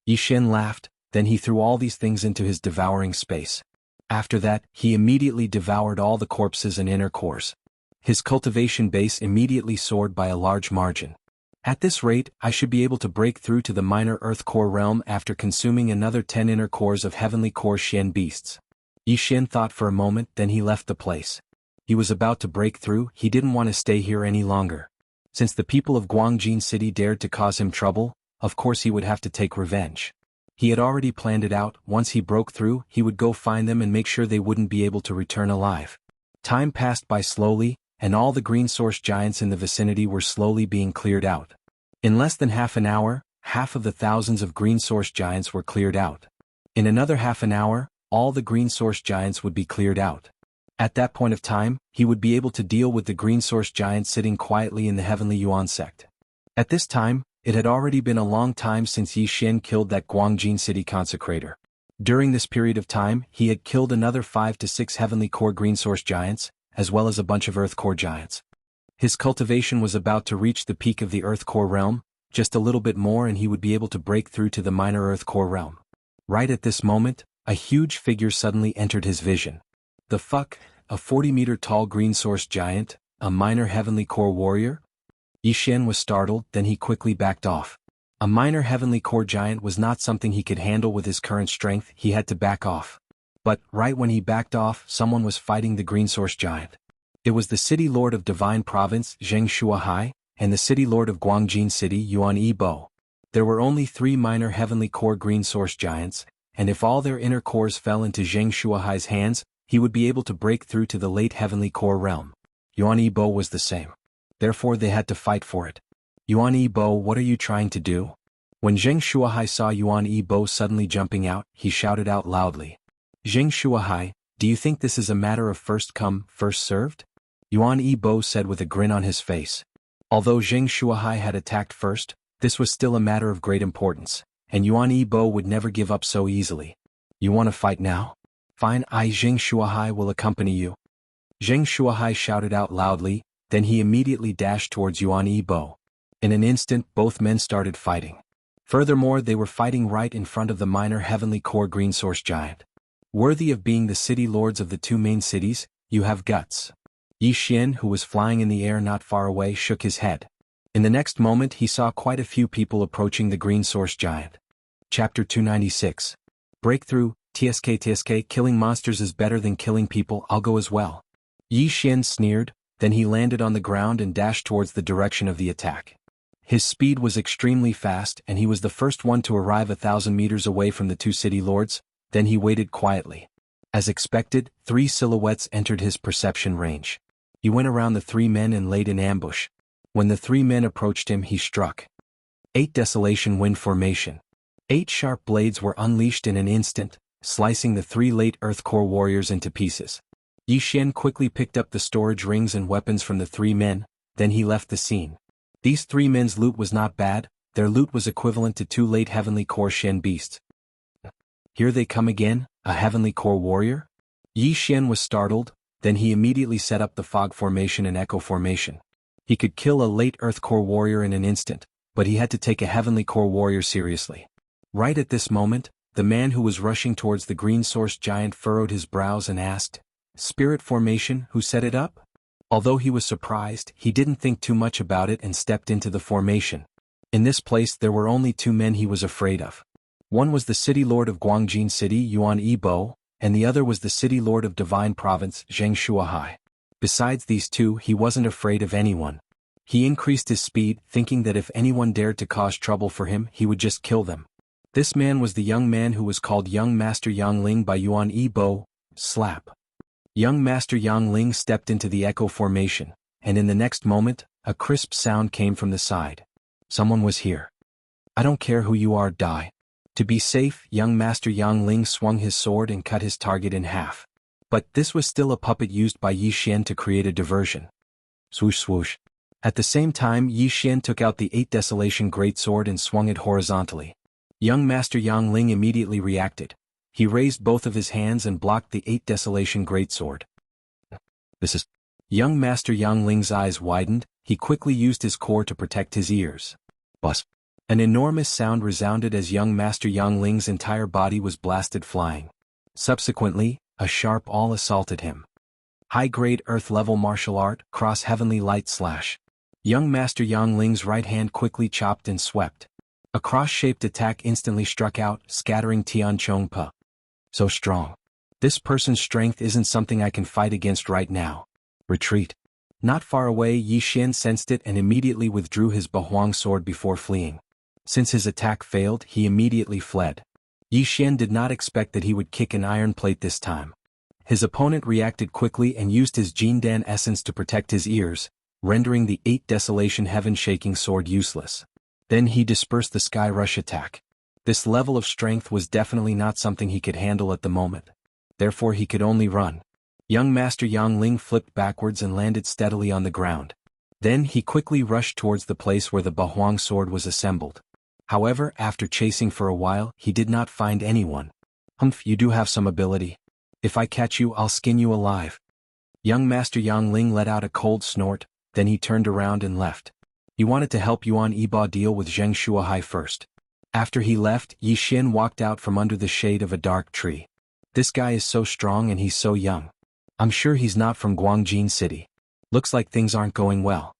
Yi Xian laughed, then he threw all these things into his devouring space. After that, he immediately devoured all the corpses and inner cores. His cultivation base immediately soared by a large margin. At this rate, I should be able to break through to the minor Earth core realm after consuming another 10 inner cores of Heavenly Core Shen Beasts. Yi Xian thought for a moment, then he left the place. He was about to break through, he didn't want to stay here any longer. Since the people of Guangjin City dared to cause him trouble, of course he would have to take revenge. He had already planned it out. Once he broke through, he would go find them and make sure they wouldn't be able to return alive. Time passed by slowly, and all the green source giants in the vicinity were slowly being cleared out. In less than half an hour, half of the thousands of green source giants were cleared out. In another half an hour, all the green source giants would be cleared out. At that point of time, he would be able to deal with the green source giant sitting quietly in the heavenly Yuan sect. At this time, it had already been a long time since Yi Xian killed that Guangjin city consecrator. During this period of time, he had killed another 5 to 6 heavenly core green source giants, as well as a bunch of earth core giants. His cultivation was about to reach the peak of the earth core realm, just a little bit more and he would be able to break through to the minor earth core realm. Right at this moment, a huge figure suddenly entered his vision. The fuck? A 40-meter tall green source giant, a minor heavenly core warrior? Yi Xian was startled, then he quickly backed off. A minor heavenly core giant was not something he could handle with his current strength, he had to back off. But, right when he backed off, someone was fighting the green source giant. It was the city lord of Divine Province, Zheng Shuahai, and the city lord of Guangjin City, Yuan Yibo. There were only 3 minor heavenly core green source giants, and if all their inner cores fell into Zheng Shuahai's hands, he would be able to break through to the late heavenly core realm. Yuan Yibo was the same. Therefore they had to fight for it. Yuan Yibo, what are you trying to do? When Zheng Shuahai saw Yuan Yibo suddenly jumping out, he shouted out loudly. Zheng Shuahai, do you think this is a matter of first come, first served? Yuan Yibo said with a grin on his face. Although Zheng Shuahai had attacked first, this was still a matter of great importance, and Yuan Yibo would never give up so easily. You want to fight now? Fine, I Zheng Shuahai will accompany you. Zheng Shuahai shouted out loudly, then he immediately dashed towards Yuan Yibo. In an instant both men started fighting. Furthermore they were fighting right in front of the minor heavenly core green source giant. Worthy of being the city lords of the 2 main cities, you have guts. Yi Xian, who was flying in the air not far away, shook his head. In the next moment he saw quite a few people approaching the green source giant. Chapter 296. Breakthrough, TSK, killing monsters is better than killing people, I'll go as well. Yi Xian sneered, then he landed on the ground and dashed towards the direction of the attack. His speed was extremely fast and he was the first one to arrive 1,000 meters away from the 2 city lords, then he waited quietly. As expected, 3 silhouettes entered his perception range. He went around the 3 men and laid in ambush. When the 3 men approached him he struck. 8 Desolation Wind Formation. 8 sharp blades were unleashed in an instant, slicing the 3 late earth core warriors into pieces. Yi Xian quickly picked up the storage rings and weapons from the 3 men, then he left the scene. These 3 men's loot was not bad, their loot was equivalent to 2 late heavenly core Shen beasts. Here they come again, a heavenly core warrior? Yi Xian was startled, then he immediately set up the fog formation and echo formation. He could kill a late earth core warrior in an instant, but he had to take a heavenly core warrior seriously. Right at this moment, the man who was rushing towards the green source giant furrowed his brows and asked, Spirit formation, who set it up? Although he was surprised, he didn't think too much about it and stepped into the formation. In this place there were only 2 men he was afraid of. One was the city lord of Guangjin City, Yuan Yibo, and the other was the city lord of Divine Province, Zheng Shuahai. Besides these 2, he wasn't afraid of anyone. He increased his speed, thinking that if anyone dared to cause trouble for him, he would just kill them. This man was the young man who was called Young Master Yang Ling by Yuan Yibo. Slap. Young Master Yang Ling stepped into the echo formation, and in the next moment, a crisp sound came from the side. Someone was here. I don't care who you are, die. To be safe, young Master Yang Ling swung his sword and cut his target in half. But this was still a puppet used by Yi Xian to create a diversion. Swoosh swoosh. At the same time Yi Xian took out the 8 Desolation Greatsword and swung it horizontally. Young Master Yang Ling immediately reacted. He raised both of his hands and blocked the 8 Desolation Greatsword. This is... Young Master Yang Ling's eyes widened, he quickly used his core to protect his ears. Buzz. An enormous sound resounded as young Master Yang Ling's entire body was blasted flying. Subsequently, a sharp awl assaulted him. High-grade earth-level martial art, cross-heavenly light slash. Young Master Yang Ling's right hand quickly chopped and swept. A cross-shaped attack instantly struck out, scattering Tian Chong Pa. So strong. This person's strength isn't something I can fight against right now. Retreat. Not far away Yi Xian sensed it and immediately withdrew his Bahuang sword before fleeing. Since his attack failed, he immediately fled. Yi Xian did not expect that he would kick an iron plate this time. His opponent reacted quickly and used his Jindan essence to protect his ears, rendering the 8 Desolation Heaven-shaking sword useless. Then he dispersed the Sky Rush attack. This level of strength was definitely not something he could handle at the moment. Therefore he could only run. Young Master Yang Ling flipped backwards and landed steadily on the ground. Then he quickly rushed towards the place where the Bahuang sword was assembled. However, after chasing for a while, he did not find anyone. "Humph, you do have some ability. If I catch you, I'll skin you alive." Young Master Yang Ling let out a cold snort, then he turned around and left. He wanted to help Yuan Yibo deal with Zheng Shuahai first. After he left, Yi Xian walked out from under the shade of a dark tree. This guy is so strong and he's so young. I'm sure he's not from Guangjin City. Looks like things aren't going well.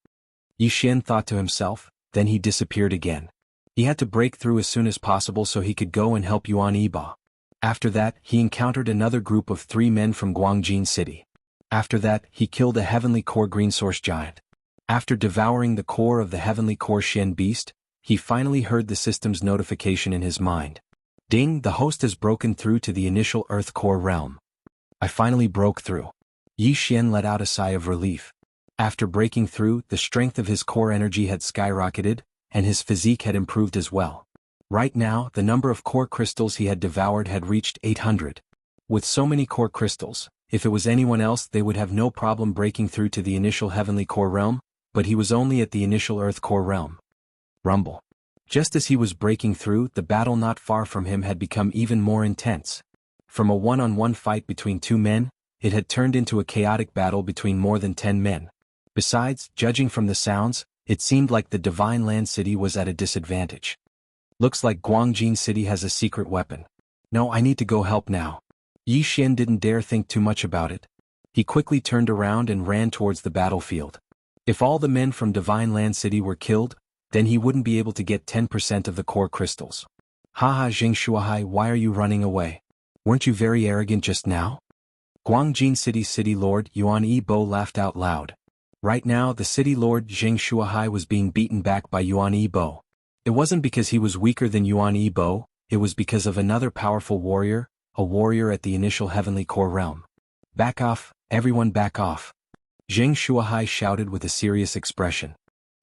Yi Xian thought to himself, then he disappeared again. He had to break through as soon as possible so he could go and help Yuan Yibo. After that, he encountered another group of 3 men from Guangjin City. After that, he killed a Heavenly Core Green Source Giant. After devouring the core of the Heavenly Core Shen Beast, he finally heard the system's notification in his mind. Ding, the host has broken through to the initial Earth Core realm. I finally broke through. Yi Xian let out a sigh of relief. After breaking through, the strength of his core energy had skyrocketed, and his physique had improved as well. Right now, the number of core crystals he had devoured had reached 800. With so many core crystals, if it was anyone else they would have no problem breaking through to the initial Heavenly Core realm, but he was only at the initial Earth Core realm. Rumble. Just as he was breaking through, the battle not far from him had become even more intense. From a one-on-one fight between 2 men, it had turned into a chaotic battle between more than 10 men. Besides, judging from the sounds, it seemed like the Divine Land City was at a disadvantage. Looks like Guangjin City has a secret weapon. No, I need to go help now. Yi Xian didn't dare think too much about it. He quickly turned around and ran towards the battlefield. If all the men from Divine Land City were killed, then he wouldn't be able to get 10% of the core crystals. Haha, Zheng Shuahai, why are you running away? Weren't you very arrogant just now? Guangjin City's City Lord Yuan Yibo laughed out loud. Right now, the City Lord Zheng Shuahai was being beaten back by Yuan Yibo. It wasn't because he was weaker than Yuan Yibo, it was because of another powerful warrior, a warrior at the initial Heavenly Core realm. Back off, everyone back off. Zheng Shuahai shouted with a serious expression.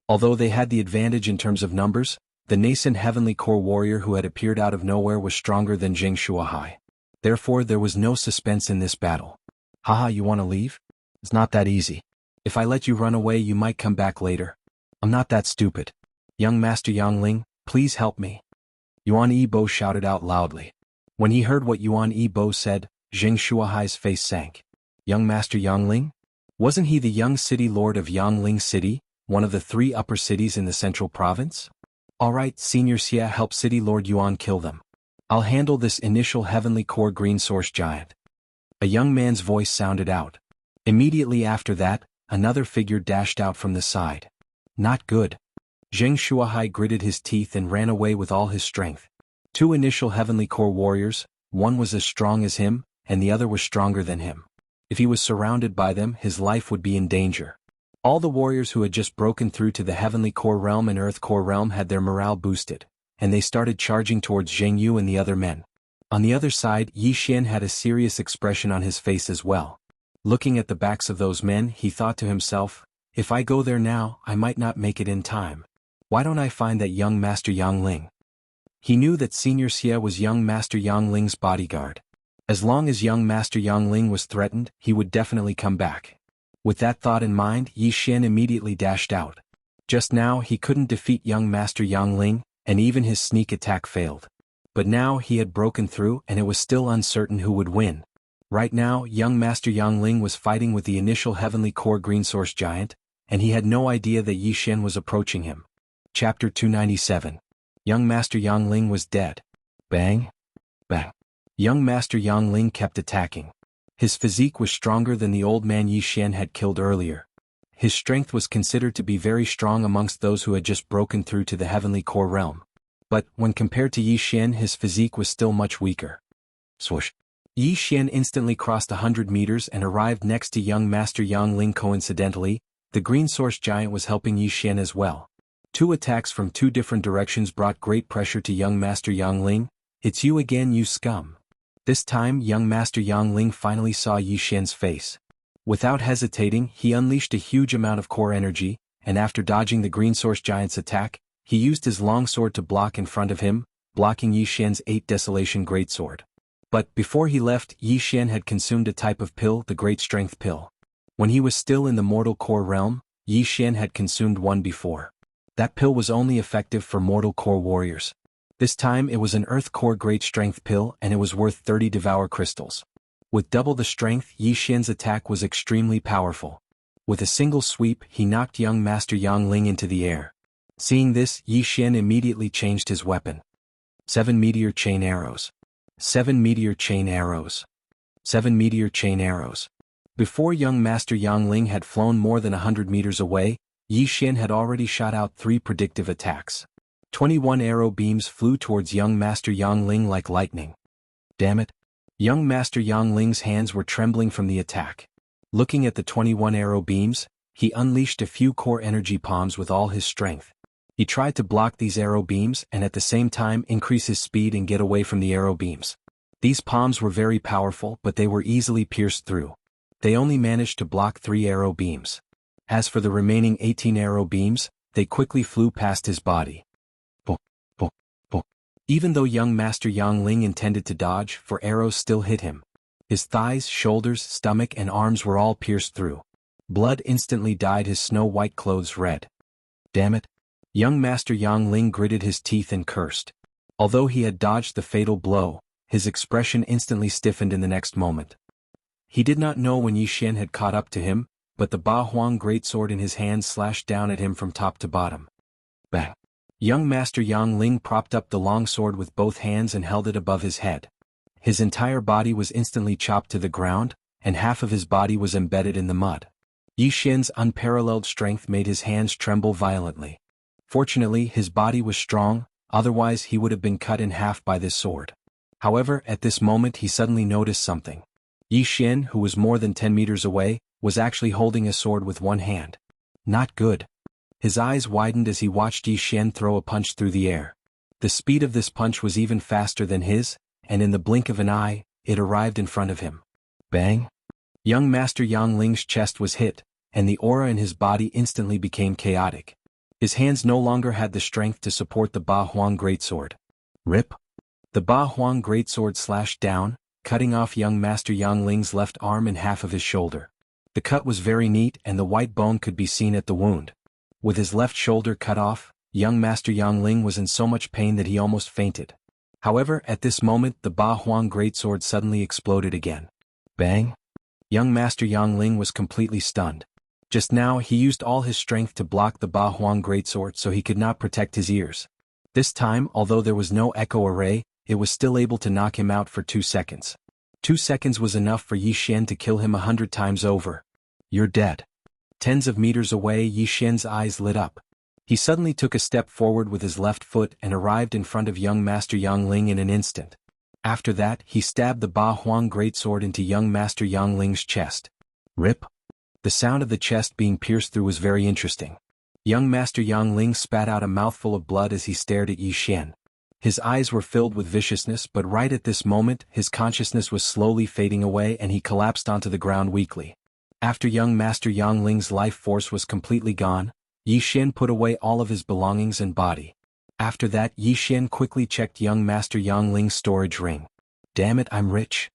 Although they had the advantage in terms of numbers, the nascent Heavenly Core warrior who had appeared out of nowhere was stronger than Zheng Shuahai. Therefore there was no suspense in this battle. Haha, you want to leave? It's not that easy. If I let you run away you might come back later. I'm not that stupid. Young Master Yang Ling, please help me. Yuan Yibo shouted out loudly. When he heard what Yuan Yibo said, Zheng Shuahai's face sank. Young Master Yang Ling? Wasn't he the young city lord of Yangling City, one of the 3 upper cities in the central province? Alright, Senior Xia, help City Lord Yuan kill them. I'll handle this initial Heavenly Core Green Source Giant. A young man's voice sounded out. Immediately after that, another figure dashed out from the side. Not good. Zheng Shuahai gritted his teeth and ran away with all his strength. 2 initial Heavenly Core warriors, one was as strong as him, and the other was stronger than him. If he was surrounded by them, his life would be in danger. All the warriors who had just broken through to the Heavenly Core realm and Earth Core realm had their morale boosted, and they started charging towards Zheng Yu and the other men. On the other side, Yi Xian had a serious expression on his face as well. Looking at the backs of those men, he thought to himself, if I go there now, I might not make it in time. Why don't I find that young Master Yang Ling? He knew that Senior Xia was young Master Yang Ling's bodyguard. As long as young Master Yang Ling was threatened, he would definitely come back. With that thought in mind, Yi Xian immediately dashed out. Just now he couldn't defeat young Master Yang Ling, and even his sneak attack failed. But now he had broken through and it was still uncertain who would win. Right now, young Master Yang Ling was fighting with the initial Heavenly Core Green Source Giant, and he had no idea that Yi Xian was approaching him. Chapter 297. Young Master Yang Ling was dead. Bang! Bang! Young Master Yang Ling kept attacking. His physique was stronger than the old man Yi Xian had killed earlier. His strength was considered to be very strong amongst those who had just broken through to the Heavenly Core realm. But, when compared to Yi Xian, his physique was still much weaker. Swoosh! Yi Xian instantly crossed 100 meters and arrived next to young Master Yang Ling. Coincidentally, the Green Source Giant was helping Yi Xian as well. 2 attacks from 2 different directions brought great pressure to young Master Yang Ling. It's you again, you scum. This time young Master Yang Ling finally saw Yi Xian's face. Without hesitating, he unleashed a huge amount of core energy, and after dodging the green source giant's attack, he used his long sword to block in front of him, blocking Yi Xian's 8 Desolation Greatsword. But before he left, Yi Xian had consumed a type of pill, the Great Strength Pill. When he was still in the Mortal Core realm, Yi Xian had consumed one before. That pill was only effective for Mortal Core warriors. This time it was an Earth Core Great Strength Pill and it was worth 30 Devour Crystals. With double the strength, Yi Xian's attack was extremely powerful. With a single sweep, he knocked young Master Yang Ling into the air. Seeing this, Yi Xian immediately changed his weapon. 7 Meteor Chain Arrows. 7 Meteor Chain Arrows. 7 Meteor Chain Arrows. Before young Master Yang Ling had flown more than 100 meters away, Yi Xian had already shot out 3 predictive attacks. 21 arrow beams flew towards young Master Yang Ling like lightning. Damn it! Young Master Yang Ling's hands were trembling from the attack. Looking at the 21 arrow beams, he unleashed a few core energy palms with all his strength. He tried to block these arrow beams and at the same time increase his speed and get away from the arrow beams. These palms were very powerful, but they were easily pierced through. They only managed to block 3 arrow beams. As for the remaining 18 arrow beams, they quickly flew past his body. Bo, bo, bo. Even though young Master Yang Ling intended to dodge, for arrows still hit him. His thighs, shoulders, stomach and arms were all pierced through. Blood instantly dyed his snow-white clothes red. Damn it! Young Master Yang Ling gritted his teeth and cursed. Although he had dodged the fatal blow, his expression instantly stiffened in the next moment. He did not know when Yi Xian had caught up to him, but the Ba Huang greatsword in his hand slashed down at him from top to bottom. Bang! Young Master Yang Ling propped up the long sword with both hands and held it above his head. His entire body was instantly chopped to the ground, and half of his body was embedded in the mud. Yi Xian's unparalleled strength made his hands tremble violently. Fortunately, his body was strong, otherwise he would have been cut in half by this sword. However, at this moment he suddenly noticed something. Yi Xian, who was more than 10 meters away, was actually holding a sword with one hand. Not good. His eyes widened as he watched Yi Xian throw a punch through the air. The speed of this punch was even faster than his, and in the blink of an eye, it arrived in front of him. Bang! Young Master Yang Ling's chest was hit, and the aura in his body instantly became chaotic. His hands no longer had the strength to support the Ba Huang greatsword. Rip! The Ba Huang greatsword slashed down, cutting off young Master Yang Ling's left arm and half of his shoulder. The cut was very neat and the white bone could be seen at the wound. With his left shoulder cut off, young Master Yang Ling was in so much pain that he almost fainted. However, at this moment the Ba Huang greatsword suddenly exploded again. Bang! Young Master Yang Ling was completely stunned. Just now he used all his strength to block the Ba Huang greatsword so he could not protect his ears. This time, although there was no echo array, it was still able to knock him out for 2 seconds. 2 seconds was enough for Yi Xian to kill him 100 times over. You're dead. Tens of meters away, Yi Xian's eyes lit up. He suddenly took a step forward with his left foot and arrived in front of young Master Yang Ling in an instant. After that, he stabbed the Ba Huang greatsword into young Master Yang Ling's chest. Rip! The sound of the chest being pierced through was very interesting. Young Master Yang Ling spat out a mouthful of blood as he stared at Yi Xian. His eyes were filled with viciousness, but right at this moment, his consciousness was slowly fading away and he collapsed onto the ground weakly. After young Master Yang Ling's life force was completely gone, Yi Xian put away all of his belongings and body. After that, Yi Xian quickly checked young Master Yang Ling's storage ring. Damn it, I'm rich.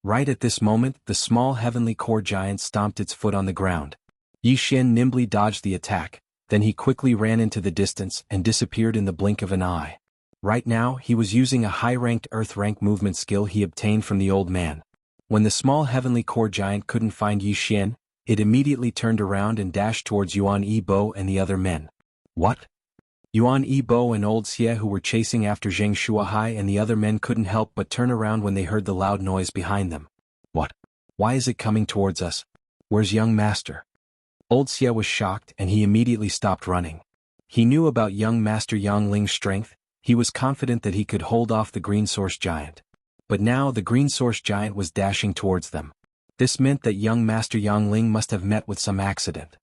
Right at this moment, the small heavenly core giant stomped its foot on the ground. Yi Xian nimbly dodged the attack, then he quickly ran into the distance and disappeared in the blink of an eye. Right now, he was using a high-ranked Earth-rank movement skill he obtained from the old man. When the small heavenly core giant couldn't find Yi Xian, it immediately turned around and dashed towards Yuan Yibo and the other men. What? Yuan Yibo and Old Xie, who were chasing after Zheng Shuahai and the other men, couldn't help but turn around when they heard the loud noise behind them. What? Why is it coming towards us? Where's young master? Old Xie was shocked and he immediately stopped running. He knew about young Master Yang Ling's strength. He was confident that he could hold off the green source giant. But now the green source giant was dashing towards them. This meant that young Master Yang Ling must have met with some accident.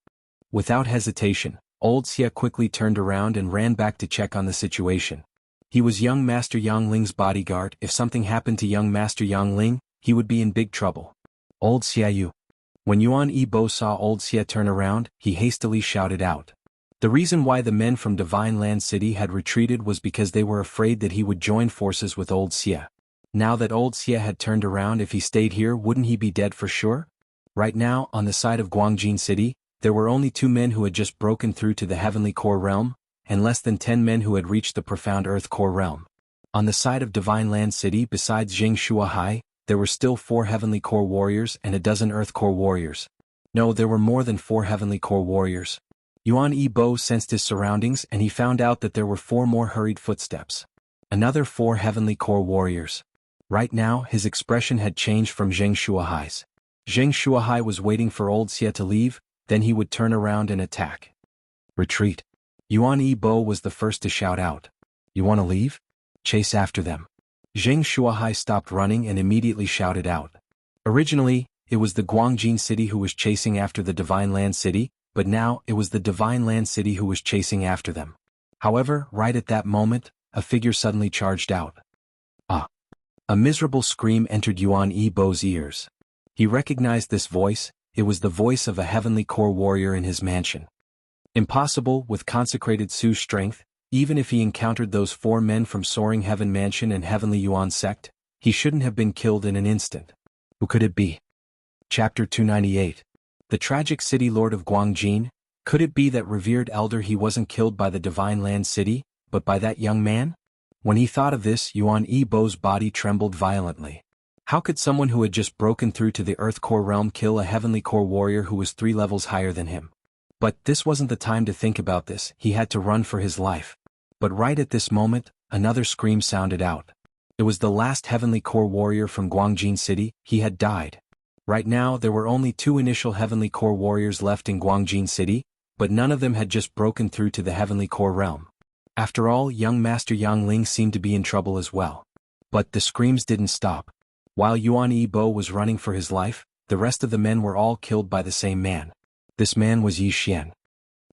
Without hesitation, Old Xie quickly turned around and ran back to check on the situation. He was young Master Yang Ling's bodyguard. If something happened to young Master Yang Ling, he would be in big trouble. Old Xiaoyu. When Yuan Yibo saw old Xia turn around, he hastily shouted out. The reason why the men from Divine Land City had retreated was because they were afraid that he would join forces with old Xia. Now that old Xia had turned around, if he stayed here, wouldn't he be dead for sure? Right now, on the side of Guangjin City, there were only 2 men who had just broken through to the Heavenly Core Realm, and less than 10 men who had reached the Profound Earth Core Realm. On the side of Divine Land City, besides Jing Shuahai, there were still 4 Heavenly Core Warriors and a dozen Earth Core Warriors. No, there were more than 4 Heavenly Core Warriors. Yuan Yibo sensed his surroundings and he found out that there were 4 more hurried footsteps. Another 4 Heavenly Core Warriors. Right now, his expression had changed from Zheng Shuahai's. Zheng Shuahai was waiting for old Xia to leave, then he would turn around and attack. Retreat. Yuan Yibo was the first to shout out. You want to leave? Chase after them. Zheng Shuahai stopped running and immediately shouted out. Originally, it was the Guangjin City who was chasing after the Divine Land City, but now it was the Divine Land City who was chasing after them. However, right at that moment, a figure suddenly charged out. Ah! A miserable scream entered Yuan Yibo's ears. He recognized this voice. It was the voice of a Heavenly Core Warrior in his mansion. Impossible, with consecrated Su's strength, even if he encountered those 4 men from Soaring Heaven Mansion and Heavenly Yuan Sect, he shouldn't have been killed in an instant. Who could it be? Chapter 298. The Tragic City Lord of Guangjin. Could it be that revered elder he wasn't killed by the Divine Land City, but by that young man? When he thought of this, Yuan Yibo's body trembled violently. How could someone who had just broken through to the Earth Core Realm kill a Heavenly Core Warrior who was 3 levels higher than him? But this wasn't the time to think about this. He had to run for his life. But right at this moment, another scream sounded out. It was the last Heavenly Core Warrior from Guangjin City. He had died. Right now there were only 2 initial Heavenly Core Warriors left in Guangjin City, but none of them had just broken through to the Heavenly Core Realm. After all, young Master Yang Ling seemed to be in trouble as well. But the screams didn't stop. While Yuan Yibo was running for his life, the rest of the men were all killed by the same man. This man was Yi Xian.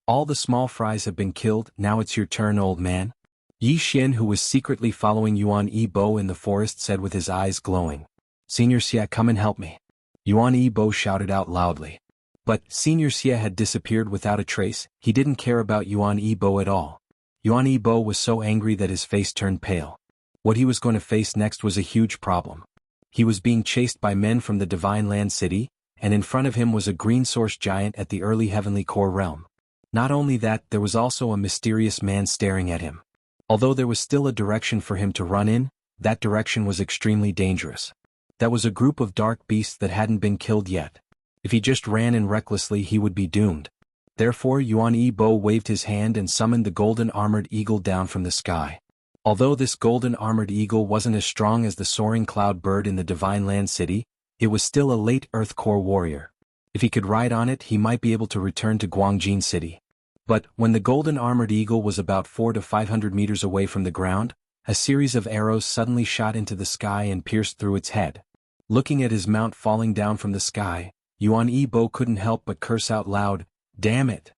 All the small fries have been killed. Now it's your turn, old man. Yi Xian, who was secretly following Yuan Yibo in the forest, said with his eyes glowing. Senior Xia, come and help me. Yuan Yibo shouted out loudly. But Senior Xia had disappeared without a trace. He didn't care about Yuan Yibo at all. Yuan Yibo was so angry that his face turned pale. What he was going to face next was a huge problem. He was being chased by men from the Divine Land City, and in front of him was a green source giant at the early Heavenly Core Realm. Not only that, there was also a mysterious man staring at him. Although there was still a direction for him to run in, that direction was extremely dangerous. That was a group of dark beasts that hadn't been killed yet. If he just ran in recklessly, he would be doomed. Therefore, Yuan Yibo waved his hand and summoned the golden armored eagle down from the sky. Although this golden armored eagle wasn't as strong as the soaring cloud bird in the Divine Land City, it was still a late Earth Core Warrior. If he could ride on it, he might be able to return to Guangjin City. But when the golden armored eagle was about 400 to 500 meters away from the ground, a series of arrows suddenly shot into the sky and pierced through its head. Looking at his mount falling down from the sky, Yuan Yibo couldn't help but curse out loud, "Damn it!"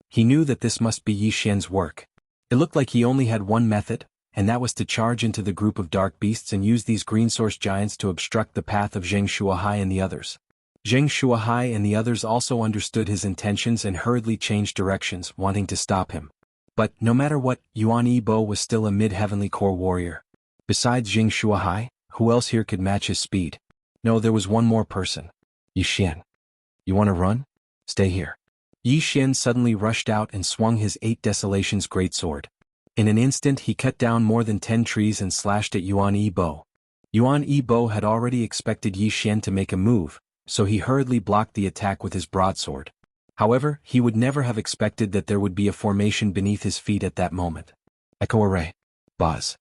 He knew that this must be Yi Xian's work. It looked like he only had one method, and that was to charge into the group of dark beasts and use these green source giants to obstruct the path of Zheng Shuahai and the others. Zheng Shuahai and the others also understood his intentions and hurriedly changed directions, wanting to stop him. But no matter what, Yuan Yibo was still a mid-Heavenly Core Warrior. Besides Zheng Shuahai, who else here could match his speed? No, there was one more person. Yi Xian. You want to run? Stay here. Yi Xian suddenly rushed out and swung his 8 Desolations greatsword. In an instant he cut down more than 10 trees and slashed at Yuan Yibo. Yuan Yibo had already expected Yi Xian to make a move, so he hurriedly blocked the attack with his broadsword. However, he would never have expected that there would be a formation beneath his feet at that moment. Echo array. Buzz.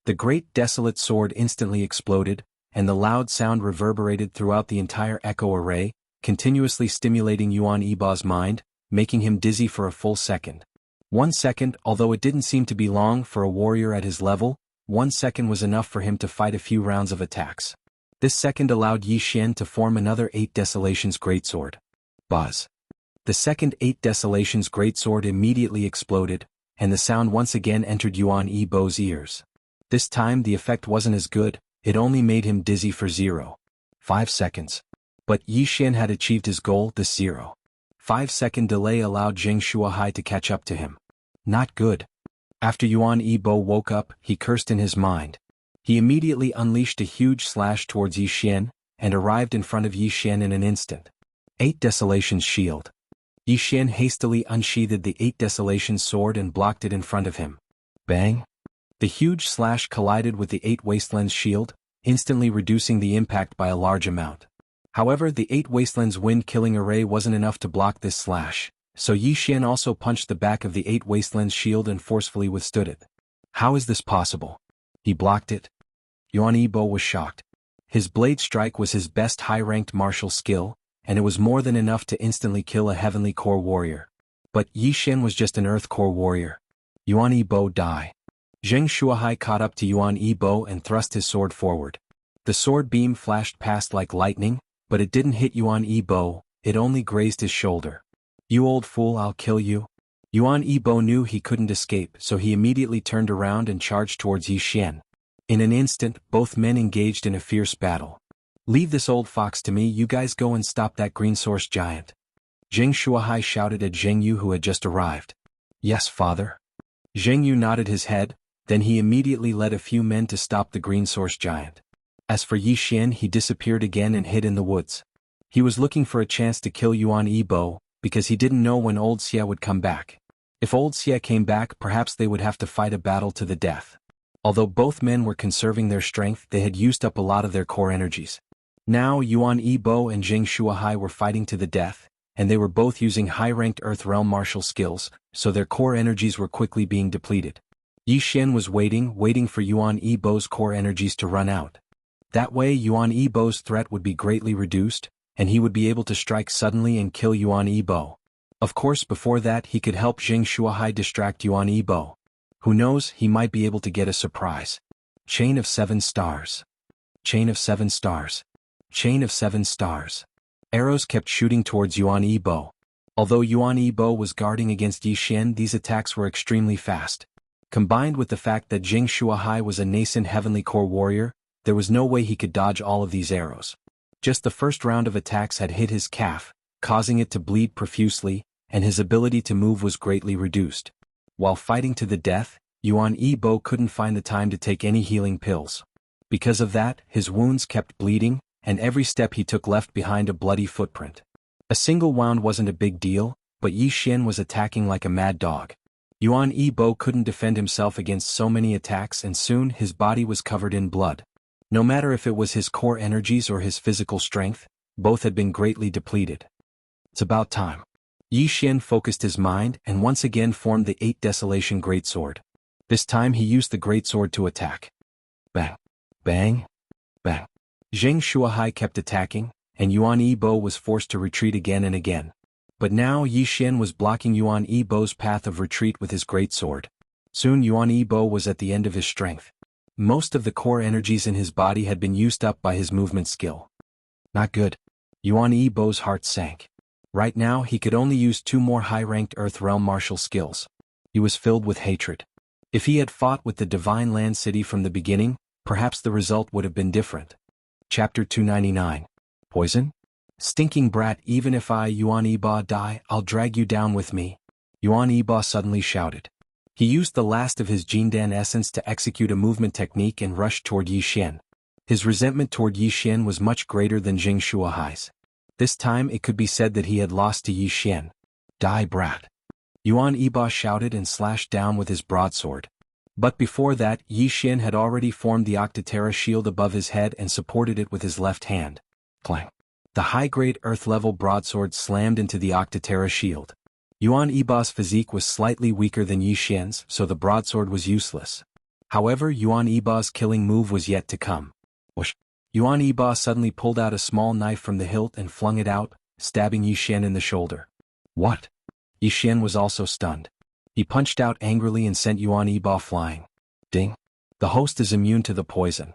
The great desolate sword instantly exploded, and the loud sound reverberated throughout the entire echo array, continuously stimulating Yuan Yibo's mind, making him dizzy for a full second. 1 second, although it didn't seem to be long for a warrior at his level, 1 second was enough for him to fight a few rounds of attacks. This second allowed Yi Xian to form another 8 Desolations greatsword. Buzz. The second 8 Desolations greatsword immediately exploded, and the sound once again entered Yuan Yibo's ears. This time the effect wasn't as good, it only made him dizzy for 0.5 seconds. But Yi Xian had achieved his goal. This 0.5 second delay allowed Zheng Shuahai to catch up to him. Not good. After Yuan Yibo woke up, he cursed in his mind. He immediately unleashed a huge slash towards Yi Xian, and arrived in front of Yi Xian in an instant. 8 Desolation's shield. Yi Xian hastily unsheathed the 8 Desolation's sword and blocked it in front of him. Bang! The huge slash collided with the 8 Wasteland's shield, instantly reducing the impact by a large amount. However, the 8 Wasteland's wind-killing array wasn't enough to block this slash, so Yi Xian also punched the back of the 8 Wasteland's shield and forcefully withstood it. How is this possible? He blocked it? Yuan Yibo was shocked. His blade strike was his best high-ranked martial skill, and it was more than enough to instantly kill a heavenly core warrior. But Yi Xian was just an earth core warrior. Yuan Yibo die. Zheng Shuahai caught up to Yuan Yibo and thrust his sword forward. The sword beam flashed past like lightning, but it didn't hit Yuan Yibo, it only grazed his shoulder. You old fool, I'll kill you. Yuan Yibo knew he couldn't escape, so he immediately turned around and charged towards Yi Xian. In an instant, both men engaged in a fierce battle. Leave this old fox to me, you guys go and stop that green source giant. Zheng Shuahai shouted at Zheng Yu who had just arrived. Yes, father. Zheng Yu nodded his head, then he immediately led a few men to stop the green source giant. As for Yi Xian, he disappeared again and hid in the woods. He was looking for a chance to kill Yuan Yibo, because he didn't know when old Xia would come back. If old Xia came back, perhaps they would have to fight a battle to the death. Although both men were conserving their strength, they had used up a lot of their core energies. Now Yuan Yibo and Zheng Shuahai were fighting to the death, and they were both using high-ranked Earth Realm martial skills, so their core energies were quickly being depleted. Yi Xian was waiting for Yuan Yibo's core energies to run out. That way Yuan Yibo's threat would be greatly reduced, and he would be able to strike suddenly and kill Yuan Yibo. Of course, before that he could help Zheng Shuahai distract Yuan Yibo. Who knows, he might be able to get a surprise. Chain of 7 stars. Chain of 7 stars. Chain of 7 stars. Arrows kept shooting towards Yuan Yibo. Although Yuan Yibo was guarding against Yi Xian, these attacks were extremely fast. Combined with the fact that Zheng Shuahai was a nascent heavenly core warrior, there was no way he could dodge all of these arrows. Just the first round of attacks had hit his calf, causing it to bleed profusely, and his ability to move was greatly reduced. While fighting to the death, Yuan Yibo couldn't find the time to take any healing pills. Because of that, his wounds kept bleeding, and every step he took left behind a bloody footprint. A single wound wasn't a big deal, but Yi Xian was attacking like a mad dog. Yuan Yibo couldn't defend himself against so many attacks, and soon his body was covered in blood. No matter if it was his core energies or his physical strength, both had been greatly depleted. It's about time. Yi Xian focused his mind and once again formed the 8 Desolation Greatsword. This time he used the Greatsword to attack. Bang! Bang! Bang! Zheng Shuahai kept attacking, and Yuan Yibo was forced to retreat again and again. But now Yi Xian was blocking Yuan Yibo's path of retreat with his Greatsword. Soon Yuan Yibo was at the end of his strength. Most of the core energies in his body had been used up by his movement skill. Not good. Yuan Yibo's heart sank. Right now he could only use 2 more high-ranked Earth Realm martial skills. He was filled with hatred. If he had fought with the Divine Land City from the beginning, perhaps the result would have been different. Chapter 299. Poison? Stinking brat, even if I, Yuan Yibo, die, I'll drag you down with me. Yuan Yibo suddenly shouted. He used the last of his Jindan essence to execute a movement technique and rushed toward Yi Xian. His resentment toward Yi Xian was much greater than Zheng Shuahai's. This time it could be said that he had lost to Yi Xian. Die, brat! Yuan Yibo shouted and slashed down with his broadsword. But before that, Yi Xian had already formed the Octotera shield above his head and supported it with his left hand. Clang! The high-grade Earth-level broadsword slammed into the Octotera shield. Yuan Yibo's physique was slightly weaker than Yi Xian's, so the broadsword was useless. However, Yuan Yibo's killing move was yet to come. Whoosh! Yuan Yibo suddenly pulled out a small knife from the hilt and flung it out, stabbing Yi Xian in the shoulder. What? Yi Xian was also stunned. He punched out angrily and sent Yuan Yibo flying. Ding! The host is immune to the poison.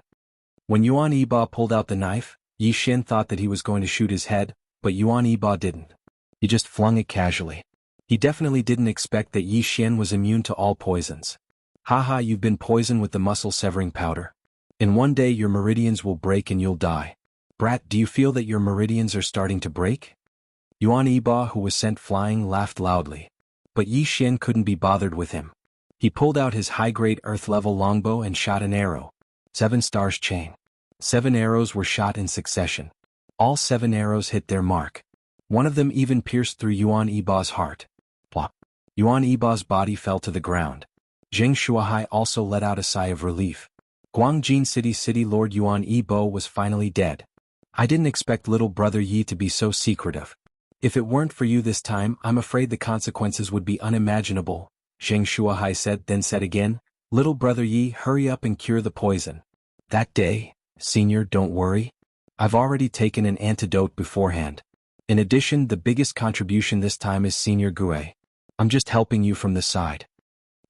When Yuan Yibo pulled out the knife, Yi Xian thought that he was going to shoot his head, but Yuan Yibo didn't. He just flung it casually. He definitely didn't expect that Yi Xian was immune to all poisons. Haha, you've been poisoned with the muscle-severing powder. In one day your meridians will break and you'll die. Brat, do you feel that your meridians are starting to break? Yuan Yiba, who was sent flying, laughed loudly. But Yi Xian couldn't be bothered with him. He pulled out his high-grade earth-level longbow and shot an arrow. 7 stars chain. 7 arrows were shot in succession. All 7 arrows hit their mark. One of them even pierced through Yuan Yiba's heart. Plop. Yuan Yiba's body fell to the ground. Zheng Shuahai also let out a sigh of relief. Guangjin City Lord Yuan Yibo was finally dead. I didn't expect little brother Yi to be so secretive. If it weren't for you this time, I'm afraid the consequences would be unimaginable, Zheng Shuahai said, then said again, little brother Yi, hurry up and cure the poison. That day, senior, don't worry. I've already taken an antidote beforehand. In addition, the biggest contribution this time is Senior Gue. I'm just helping you from the side.